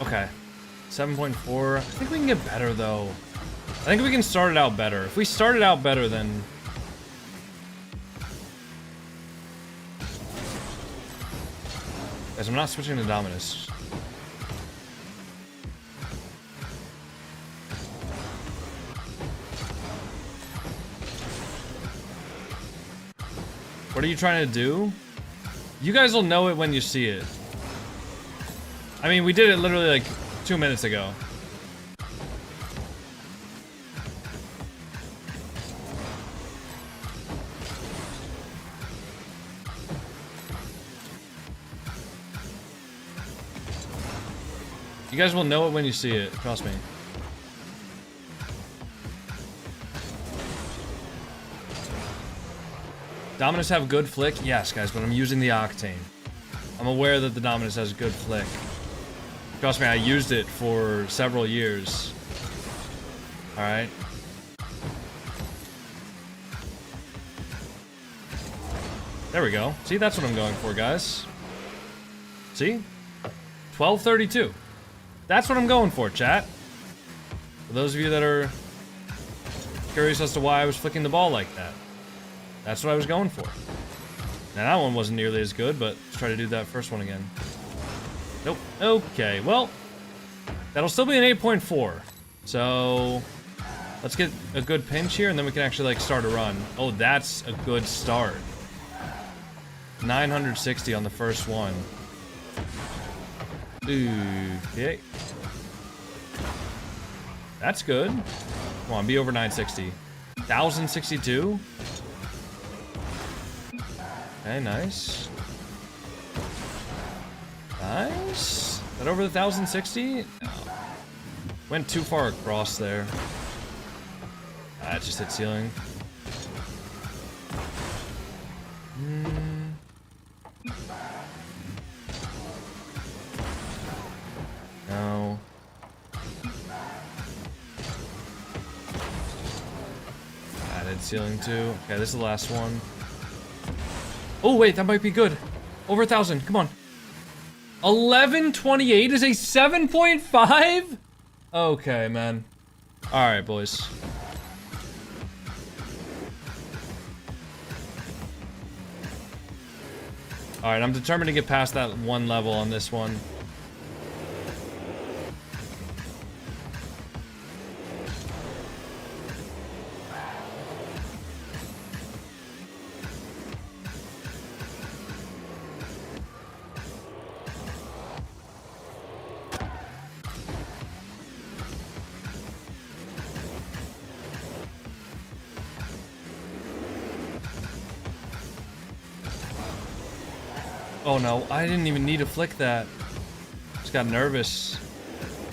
Okay. 7.4. I think we can get better, though. I think we can start it out better. If we start it out better, then... Guys, I'm not switching to Dominus. What are you trying to do? You guys will know it when you see it. I mean, we did it literally like 2 minutes ago. You guys will know it when you see it, trust me. Dominus have good flick? Yes, guys, but I'm using the Octane. I'm aware that the Dominus has good flick. Trust me, I used it for several years. Alright. There we go. See, that's what I'm going for, guys. See? 1232. That's what I'm going for, chat. For those of you that are curious as to why I was flicking the ball like that. That's what I was going for. Now, that one wasn't nearly as good, but let's try to do that first one again. Nope. Okay, well, that'll still be an 8.4. So, Let's get a good pinch here, and then we can actually, like, start a run. Oh, that's a good start. 960 on the first one. Okay. That's good. Come on, be over 960. 1062. Okay, nice. Nice. Is that over the 1060? No. Went too far across there. Ah, it just hit ceiling. No. Added ceiling too. Okay, this is the last one. Oh wait, that might be good. Over 1,000. Come on. 1128 is a 7.5? Okay, man. Alright, boys. Alright, I'm determined to get past that one level on this one. Oh no, I didn't even need to flick that. Just got nervous.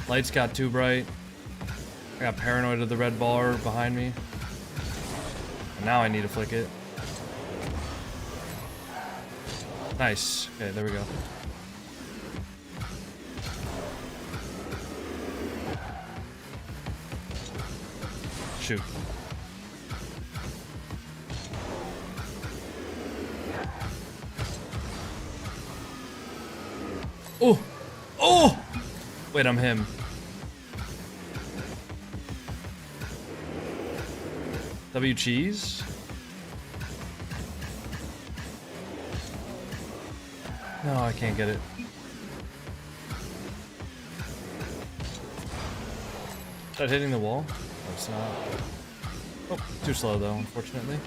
Lights got too bright. I got paranoid of the red bar behind me. And now I need to flick it. Nice. Okay, there we go. Shoot. Oh! Oh! Wait, I'm him. W cheese? No, I can't get it. Is that hitting the wall? No, it's not. Oh, too slow though, unfortunately.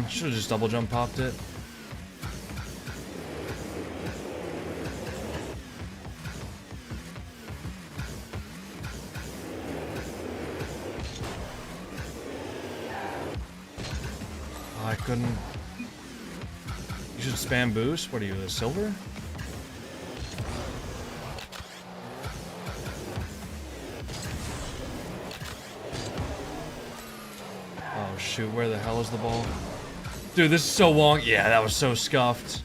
Should have just double jump popped it. Oh, I couldn't. You should spam boost. What are you, a silver? Oh shoot, where the hell is the ball? Dude, this is so long. Yeah, that was so scuffed.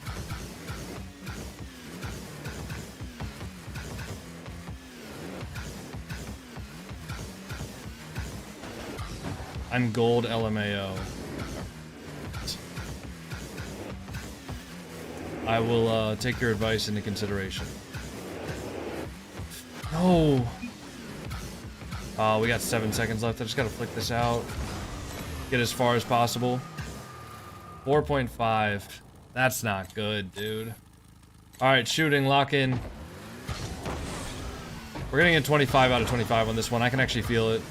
I'm gold LMAO. I will take your advice into consideration. No. We got 7 seconds left. I just gotta flick this out. Get as far as possible. 4.5. That's not good, dude. Alright, shooting, lock in. We're getting a 25 out of 25 on this one. I can actually feel it.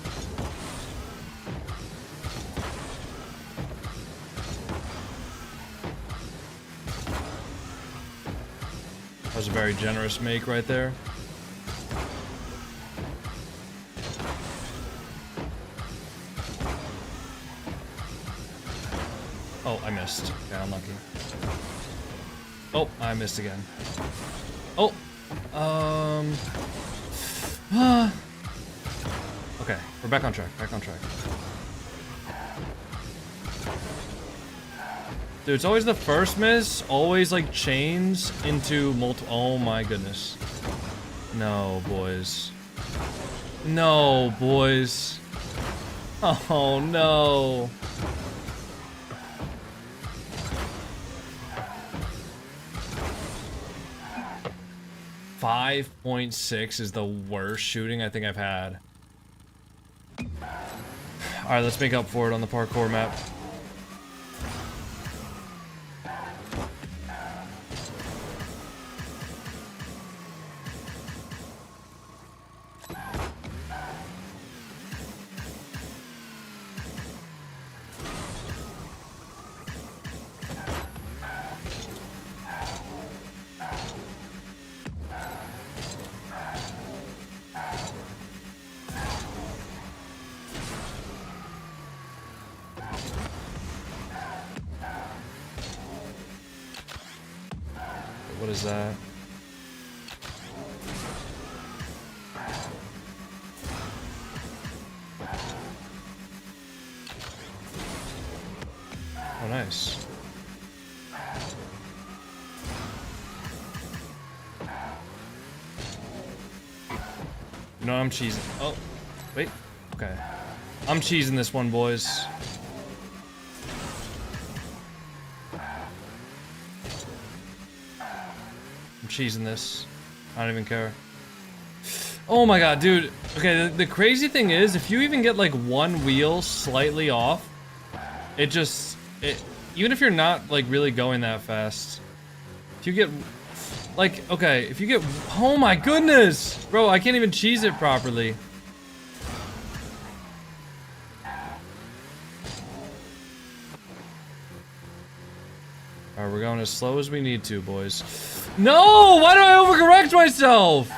That was a very generous make right there. Oh, I missed. Okay, unlucky. Oh, I missed again. Oh, okay, we're back on track. Back on track. Dude, it's always the first miss. Always like chains into multiple. Oh my goodness. No, boys. No, boys. Oh no. 5.6 is the worst shooting I think I've had. Alright, let's make up for it on the parkour map. is that? Oh, nice. No, I'm cheesing. Oh, wait. Okay. I'm cheesing this one, boys. I'm cheesing this. I don't even care. Oh my god, dude. Okay, the crazy thing is, if you even get like one wheel slightly off, it just... even if you're not like really going that fast, if you get... like, okay, if you get... oh my goodness! Bro, I can't even cheese it properly. Alright, we're going as slow as we need to, boys. No! Why do I overcorrect myself?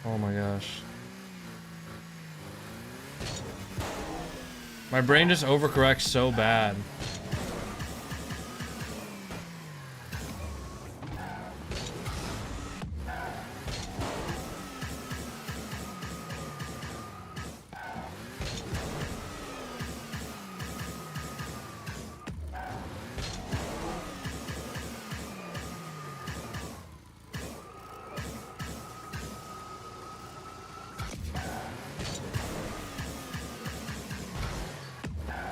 Oh my gosh. My brain just overcorrects so bad.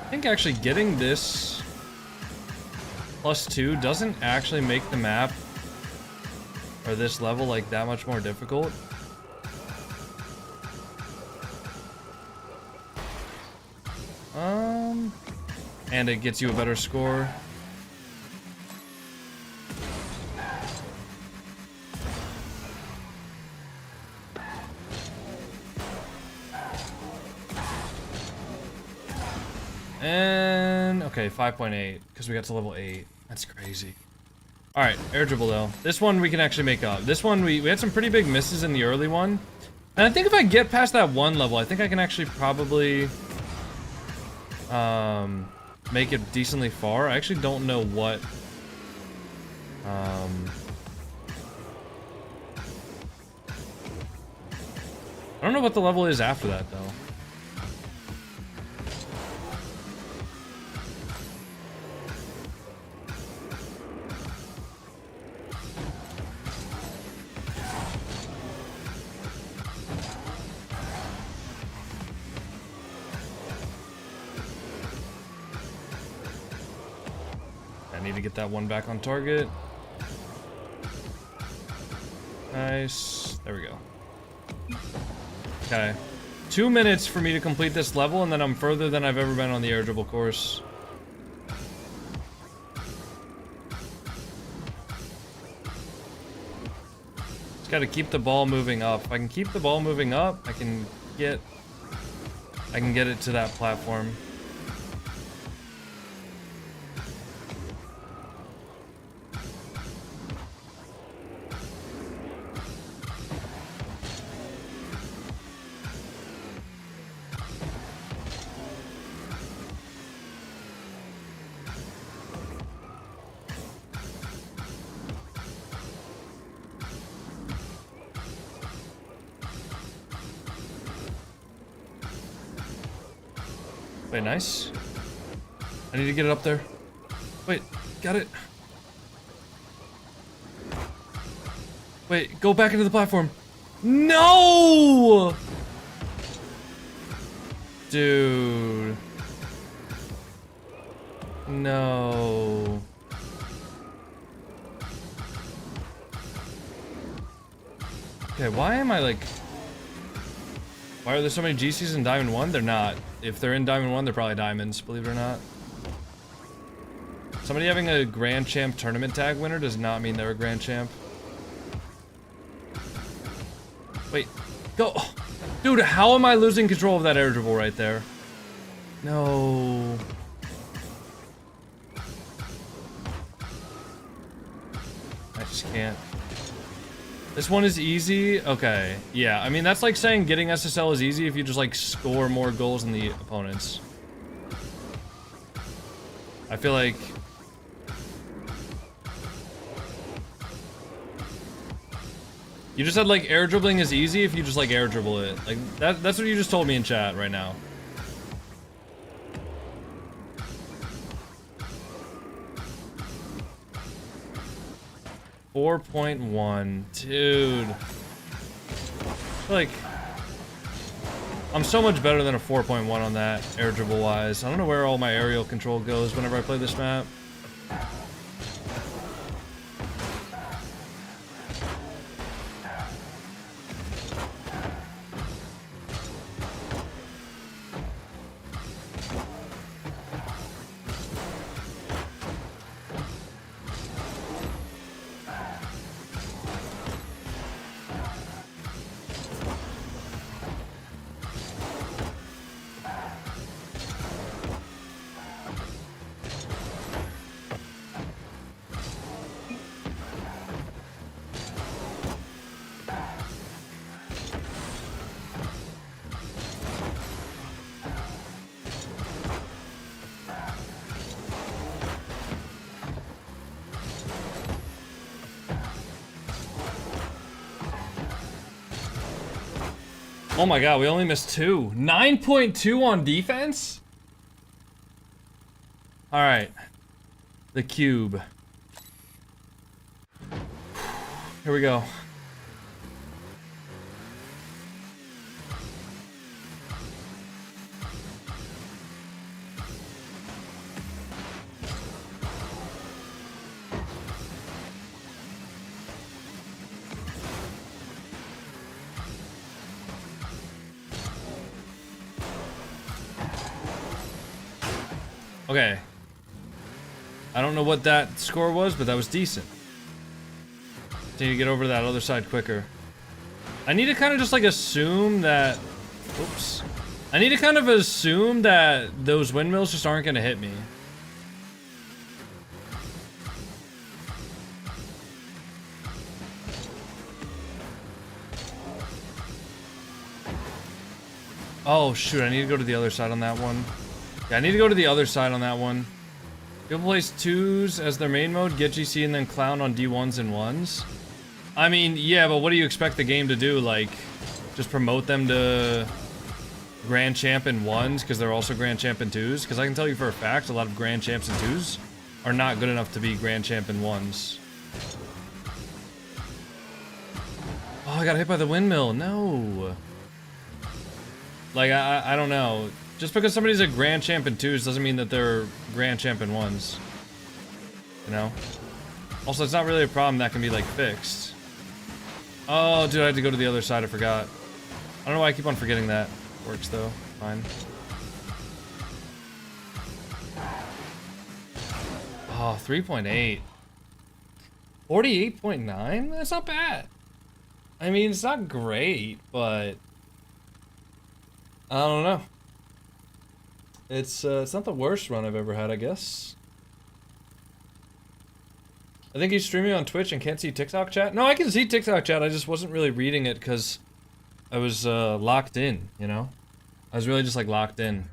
I think actually getting this +2 doesn't actually make the map or this level like that much more difficult. And it gets you a better score. And okay, 5.8 because we got to level 8. That's crazy. All right, air dribble though. This one we can actually make up. This one we had some pretty big misses in the early one, and I think if I get past that one level, I think I can actually probably make it decently far. I actually don't know what I don't know what the level is after that though. Need to get that one back on target. Nice. There we go. Okay. 2 minutes for me to complete this level, and then I'm further than I've ever been on the air dribble course. Just gotta keep the ball moving up. If I can keep the ball moving up, I can get it to that platform. Wait, nice. I need to get it up there. Wait, got it. Wait, go back into the platform. No! Dude. No. Okay, why am I like... why are there so many GCs in Diamond 1? They're not. If they're in Diamond 1, they're probably Diamonds, believe it or not. Somebody having a Grand Champ tournament tag winner does not mean they're a Grand Champ. Wait, go. Dude, how am I losing control of that air dribble right there? No. I just can't. This one is easy? Okay. Yeah, I mean, that's like saying getting SSL is easy if you just, like, score more goals than the opponents. I feel like... You just said, like, air dribbling is easy if you just, like, air dribble it. Like, that's what you just told me in chat right now. .1, dude. Like, I'm so much better than a 4.1 on that, air dribble wise. I don't know where all my aerial control goes whenever I play this map. Oh my god, we only missed 2. 9.2 on defense? Alright. The cube. Here we go. Okay. I don't know what that score was, but that was decent. Need to get over to that other side quicker. I need to kind of just like assume that... Oops. I need to kind of assume that those windmills just aren't going to hit me. Oh shoot, I need to go to the other side on that one. Yeah, I need to go to the other side on that one. People place 2s as their main mode, get GC, and then clown on D1s and 1s. I mean, yeah, but what do you expect the game to do? Like, just promote them to Grand Champ in 1s because they're also Grand Champ in 2s? Because I can tell you for a fact, a lot of Grand Champs in 2s are not good enough to be Grand Champ in 1s. Oh, I got hit by the windmill. No. Like, I don't know. Just because somebody's a Grand Champ in 2s doesn't mean that they're Grand Champ in 1s. You know? Also, it's not really a problem that can be, like, fixed. Oh, dude, I had to go to the other side. I forgot. I don't know why I keep on forgetting that. Works, though. Fine. Oh, 3.8. 48.9? That's not bad. I mean, it's not great, but... I don't know. It's not the worst run I've ever had, I guess. I think he's streaming on Twitch and can't see TikTok chat. No, I can see TikTok chat. I just wasn't really reading it because I was locked in, you know? I was really just like locked in.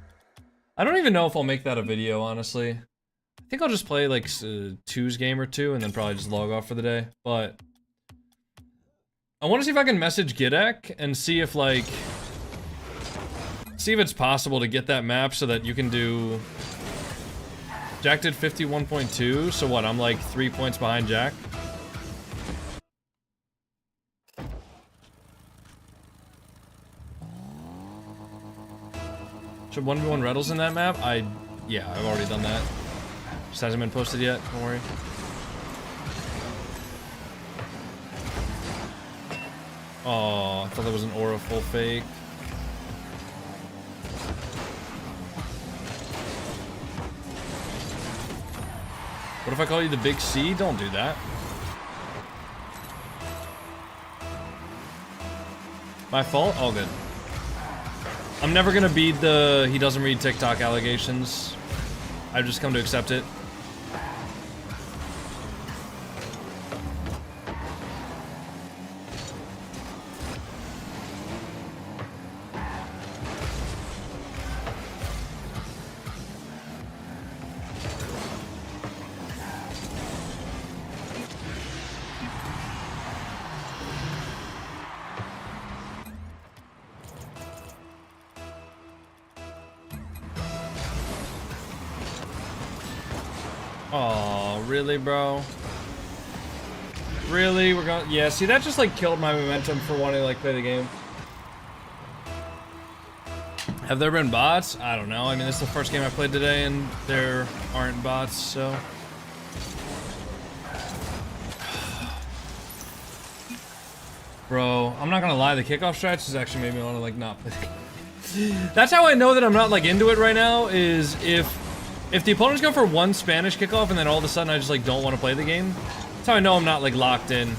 I don't even know if I'll make that a video, honestly. I think I'll just play like 2's game or 2 and then probably just log off for the day. But I want to see if I can message Gidek and see if like... See if it's possible to get that map so that you can do... Jack did 51.2, so what, I'm like 3 points behind Jack? Should 1v1 Rankdles in that map? Yeah, I've already done that. Just hasn't been posted yet, don't worry. Oh, I thought that was an aura full fake. What if I call you the Big C? Don't do that. My fault? All good. I'm never gonna beat the he doesn't read TikTok allegations. I've just come to accept it. Oh, really, bro? Really? We're going... Yeah, see, that just, like, killed my momentum for wanting to, like, play the game. Have there been bots? I don't know. I mean, this is the first game I played today, and there aren't bots, so... Bro, I'm not gonna lie, the kickoff stretch has actually made me want to, like, not play the game. That's how I know that I'm not, like, into it right now, is if the opponents go for one Spanish kickoff and then all of a sudden I just, like, don't want to play the game. That's how I know I'm not, like, locked in.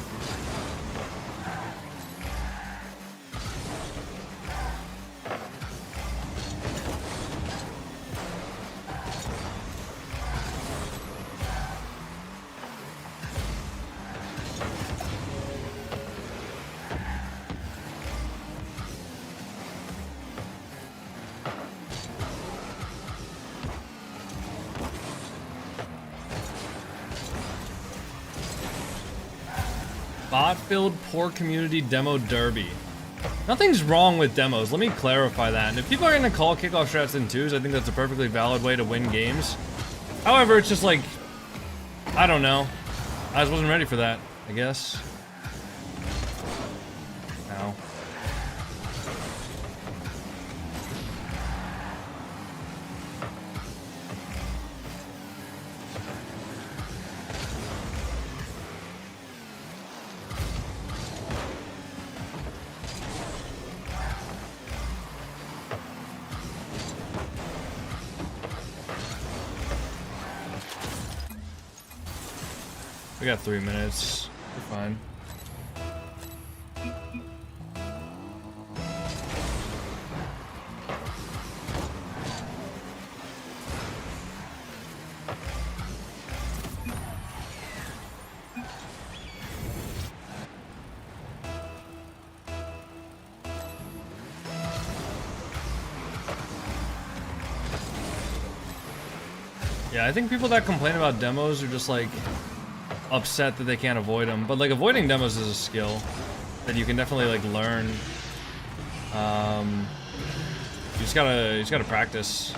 Bot-filled poor community demo derby. Nothing's wrong with demos, let me clarify that. And if people are gonna call kickoff strats in twos, I think that's a perfectly valid way to win games. However, it's just like, I don't know. I just wasn't ready for that, I guess. Ow. We got 3 minutes. We're fine. Yeah, I think people that complain about demos are just like upset that they can't avoid them, but like avoiding demos is a skill that you can definitely like learn. You just gotta practice.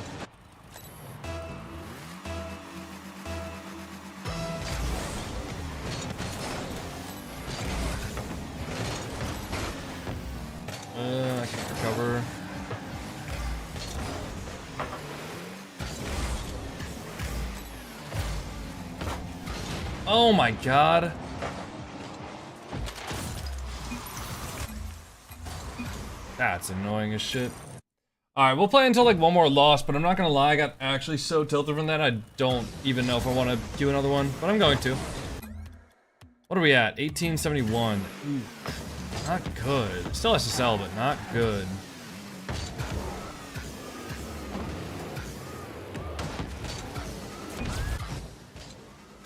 I can't recover. Oh my god. That's annoying as shit. Alright, we'll play until like one more loss, but I'm not gonna lie, I got actually so tilted from that, I don't even know if I want to do another one, but I'm going to. What are we at? 1871. Ooh, not good. Still SSL, but not good.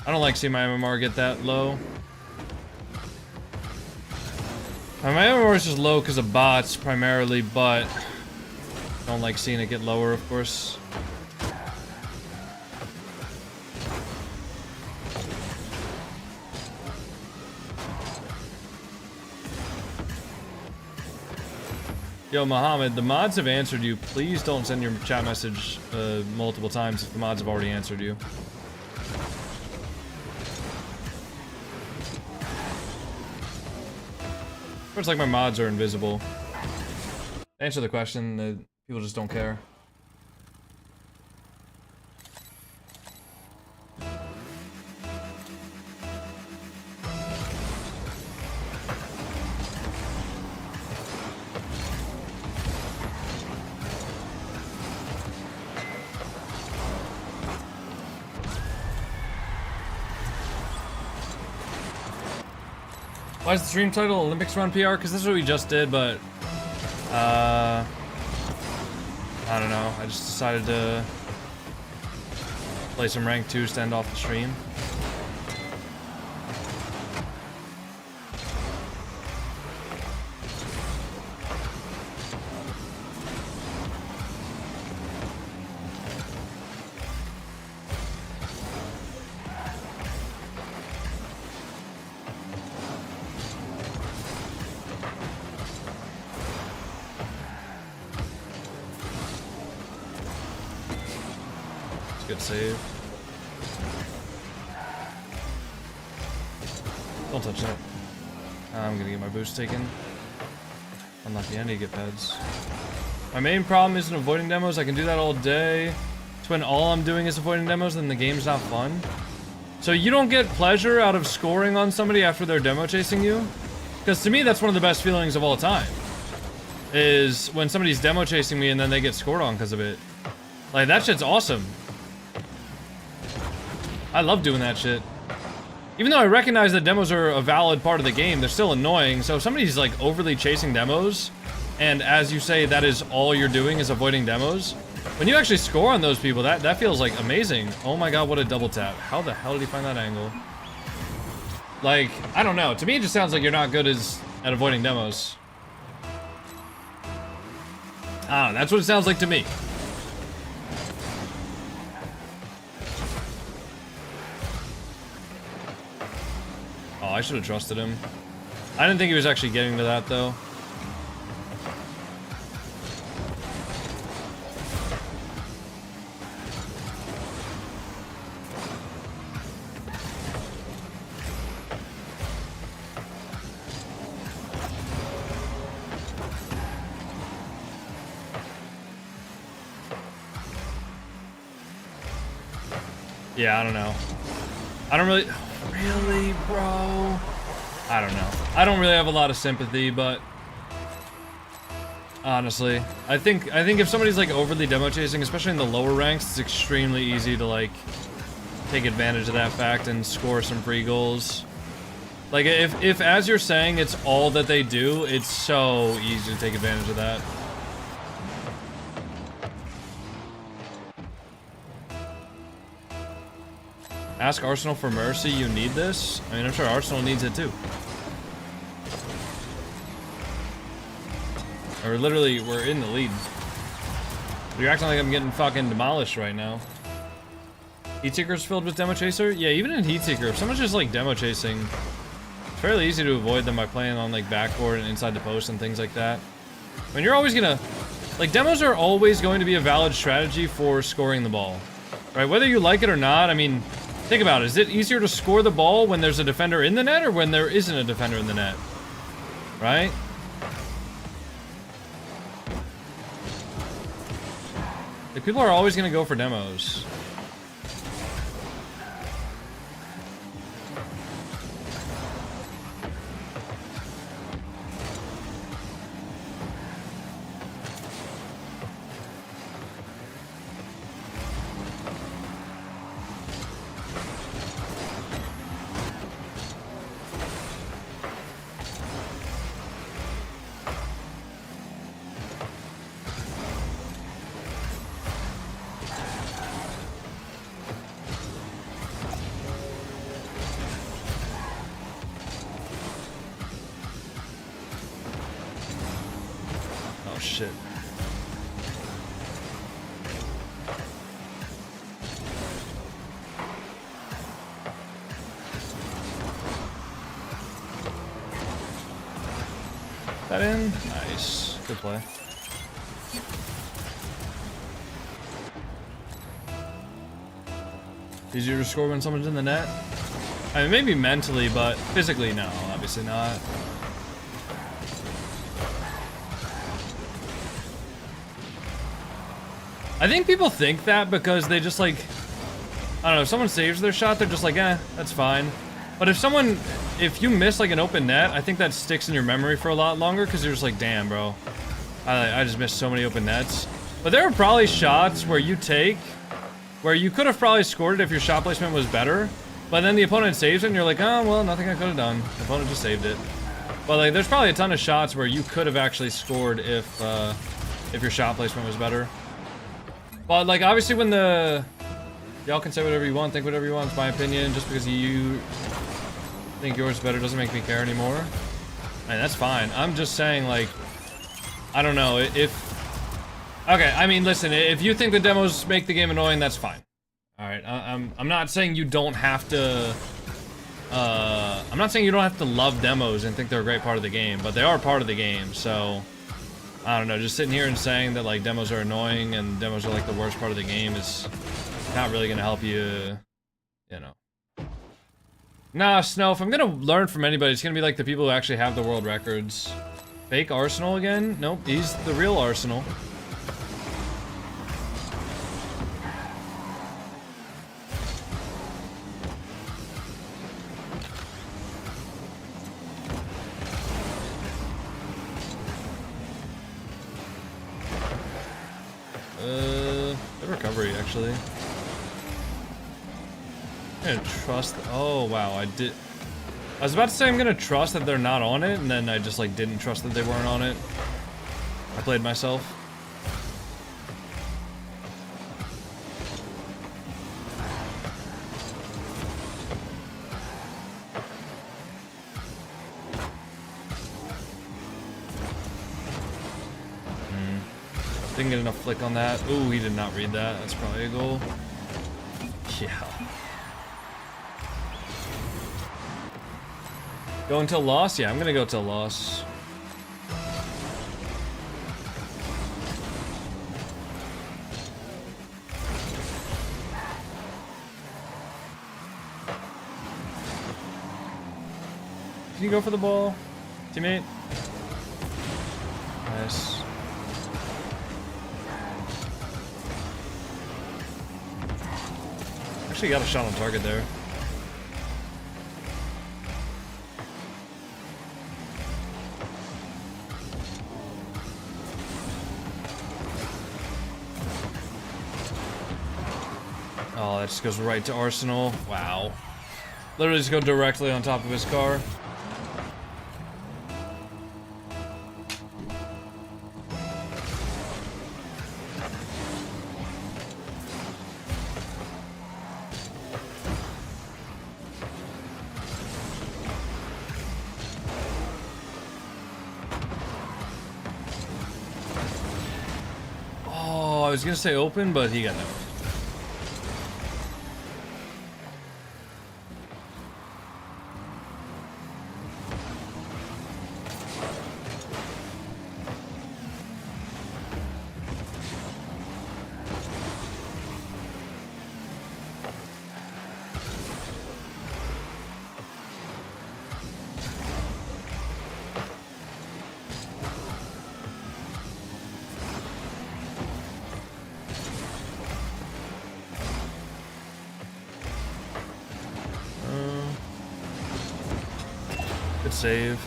I don't like seeing my MMR get that low. My MMR is just low because of bots, primarily, but I don't like seeing it get lower, of course. Yo, Mohammed, the mods have answered you. Please don't send your chat message multiple times if the mods have already answered you. It's like my mods are invisible. Answer the question, people just don't care. Why is the stream title Olympics Run PR? Because this is what we just did, but I don't know. I just decided to play some rank 2s to end off the stream. Good save. Don't touch that. I'm gonna get my boost taken. Unlucky, I need to get peds. My main problem isn't avoiding demos. I can do that all day. It's when all I'm doing is avoiding demos, then the game's not fun. So you don't get pleasure out of scoring on somebody after they're demo chasing you? Because to me, that's one of the best feelings of all time. Is when somebody's demo chasing me and then they get scored on because of it. Like, that shit's awesome. I love doing that shit. Even though I recognize that demos are a valid part of the game, they're still annoying. So if somebody's like overly chasing demos, and as you say, that is all you're doing is avoiding demos, when you actually score on those people, that feels like amazing. Oh my god, what a double tap. How the hell did he find that angle? Like, I don't know. To me, it just sounds like you're not good at avoiding demos. I don't know, that's what it sounds like to me. Oh, I should have trusted him. I didn't think he was actually getting to that, though. Yeah, I don't know. I don't really... Really, bro? I don't know. I don't really have a lot of sympathy, but... Honestly, I think if somebody's like overly demo chasing, especially in the lower ranks, it's extremely easy to like take advantage of that fact and score some free goals. Like if as you're saying it's all that they do, it's so easy to take advantage of that. Ask Arsenal for mercy, you need this? I mean, I'm sure Arsenal needs it too. Or literally, we're in the lead. You're acting like I'm getting fucking demolished right now. Heat Seeker's filled with Demo Chaser? Yeah, even in Heat Seeker, if someone's just like demo chasing, it's fairly easy to avoid them by playing on like backboard and inside the post and things like that. I mean, you're always gonna... Like, demos are always going to be a valid strategy for scoring the ball. Right? Whether you like it or not, I mean... Think about it. Is it easier to score the ball when there's a defender in the net or when there isn't a defender in the net? Right? Like, people are always going to go for demos. Shit. That in? Nice. Good play. Easier to score when someone's in the net? I mean, maybe mentally, but physically, no. Obviously not. I think people think that because they just like, I don't know, if someone saves their shot, they're just like, eh, that's fine. But if you miss like an open net, I think that sticks in your memory for a lot longer because you're just like, damn, bro, I just missed so many open nets. But there are probably shots where you could have probably scored it if your shot placement was better, but then the opponent saves it and you're like, oh, well, nothing I could have done. The opponent just saved it. But like, there's probably a ton of shots where you could have actually scored if your shot placement was better. But, like, obviously when y'all can say whatever you want, think whatever you want, it's my opinion. Just because you think yours is better doesn't make me care anymore. And that's fine. I'm just saying, like, I don't know, okay, I mean, listen, if you think the demos make the game annoying, that's fine. Alright, I'm not saying you don't have to, I'm not saying you don't have to love demos and think they're a great part of the game, but they are part of the game, so... I don't know, just sitting here and saying that like demos are annoying and demos are like the worst part of the game is not really gonna help you, you know. Nah, Snow, if I'm gonna learn from anybody, it's gonna be like the people who actually have the world records. Fake Arsenal again? Nope, he's the real Arsenal. Good recovery, actually. I'm gonna trust. Oh wow, I was about to say I'm gonna trust that they're not on it, and then I just like didn't trust that they weren't on it. I played myself. Didn't get enough flick on that. Ooh, he did not read that. That's probably a goal. Yeah. Go until loss? Yeah, I'm gonna go till loss. Can you go for the ball, teammate? Nice. Actually got a shot on target there. Oh, that just goes right to Arsenal. Wow. Literally just go directly on top of his car. I was gonna say open, but he got no. Good save.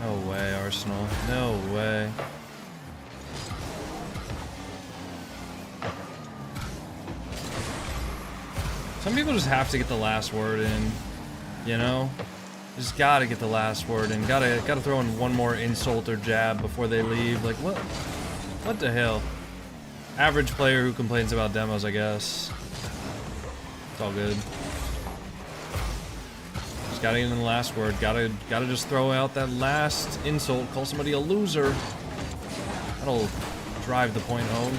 No way, Arsenal. No way. Some people just have to get the last word in, you know? Just gotta get the last word in. Gotta throw in one more insult or jab before they leave. Like, what the hell? Average player who complains about demos, I guess. It's all good. Just gotta get in the last word. Gotta just throw out that last insult. Call somebody a loser. That'll drive the point home.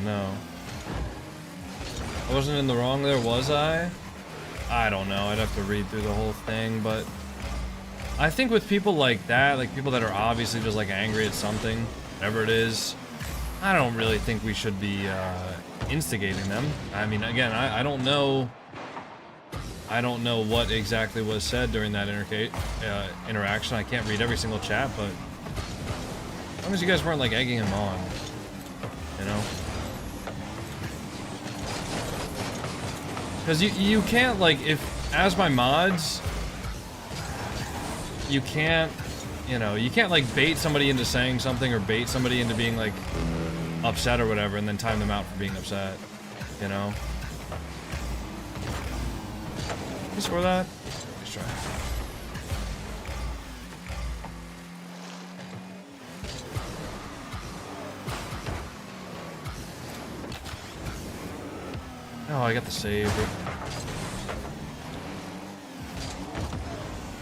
No. I wasn't in the wrong there, was I? I don't know. I'd have to read through the whole thing, but I think with people like that, like people that are obviously just like angry at something, whatever it is, I don't really think we should be instigating them. I mean, again, I don't know. I don't know what exactly was said during that interaction. I can't read every single chat, but as long as you guys weren't like egging him on, you know. Because you can't, like, if, as my mods, you can't, you know, you can't, like, bait somebody into saying something or bait somebody into being, like, upset or whatever and then time them out for being upset, you know? Can you score that? Let's try. Oh, I got the save.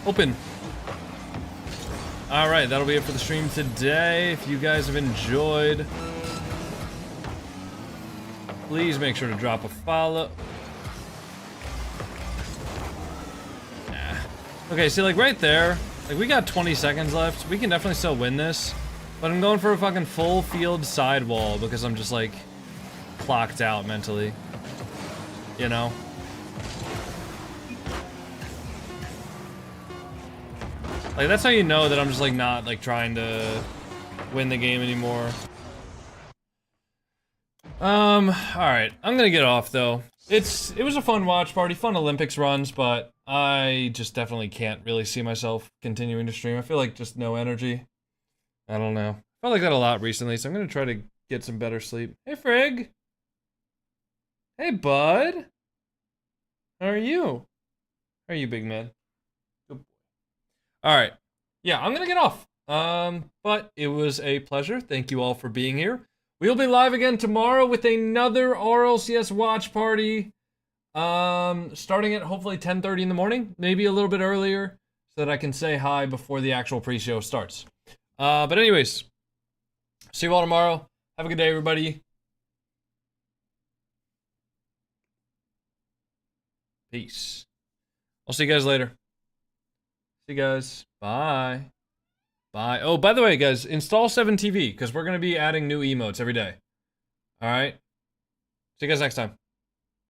Open. Alright, that'll be it for the stream today. If you guys have enjoyed, please make sure to drop a follow. Nah. Okay, see, like right there, like we got 20 seconds left. We can definitely still win this, but I'm going for a fucking full field sidewall because I'm just like clocked out mentally, you know? Like that's how you know that I'm just like not like trying to win the game anymore. Alright, I'm gonna get off though. It was a fun watch party, fun Olympics runs, but I just definitely can't really see myself continuing to stream. I feel like just no energy. I don't know. I felt like that a lot recently, so I'm gonna try to get some better sleep. Hey Frigg! Hey bud! How are you? How are you, big man? Good boy. Alright. Yeah, I'm gonna get off. But it was a pleasure. Thank you all for being here. We'll be live again tomorrow with another RLCS watch party. Starting at hopefully 10:30 in the morning, maybe a little bit earlier, so that I can say hi before the actual pre-show starts. But anyways, see you all tomorrow. Have a good day, everybody. Peace. I'll see you guys later. See you guys. Bye. Bye. Oh, by the way, guys, install 7TV, because we're going to be adding new emotes every day. Alright? See you guys next time.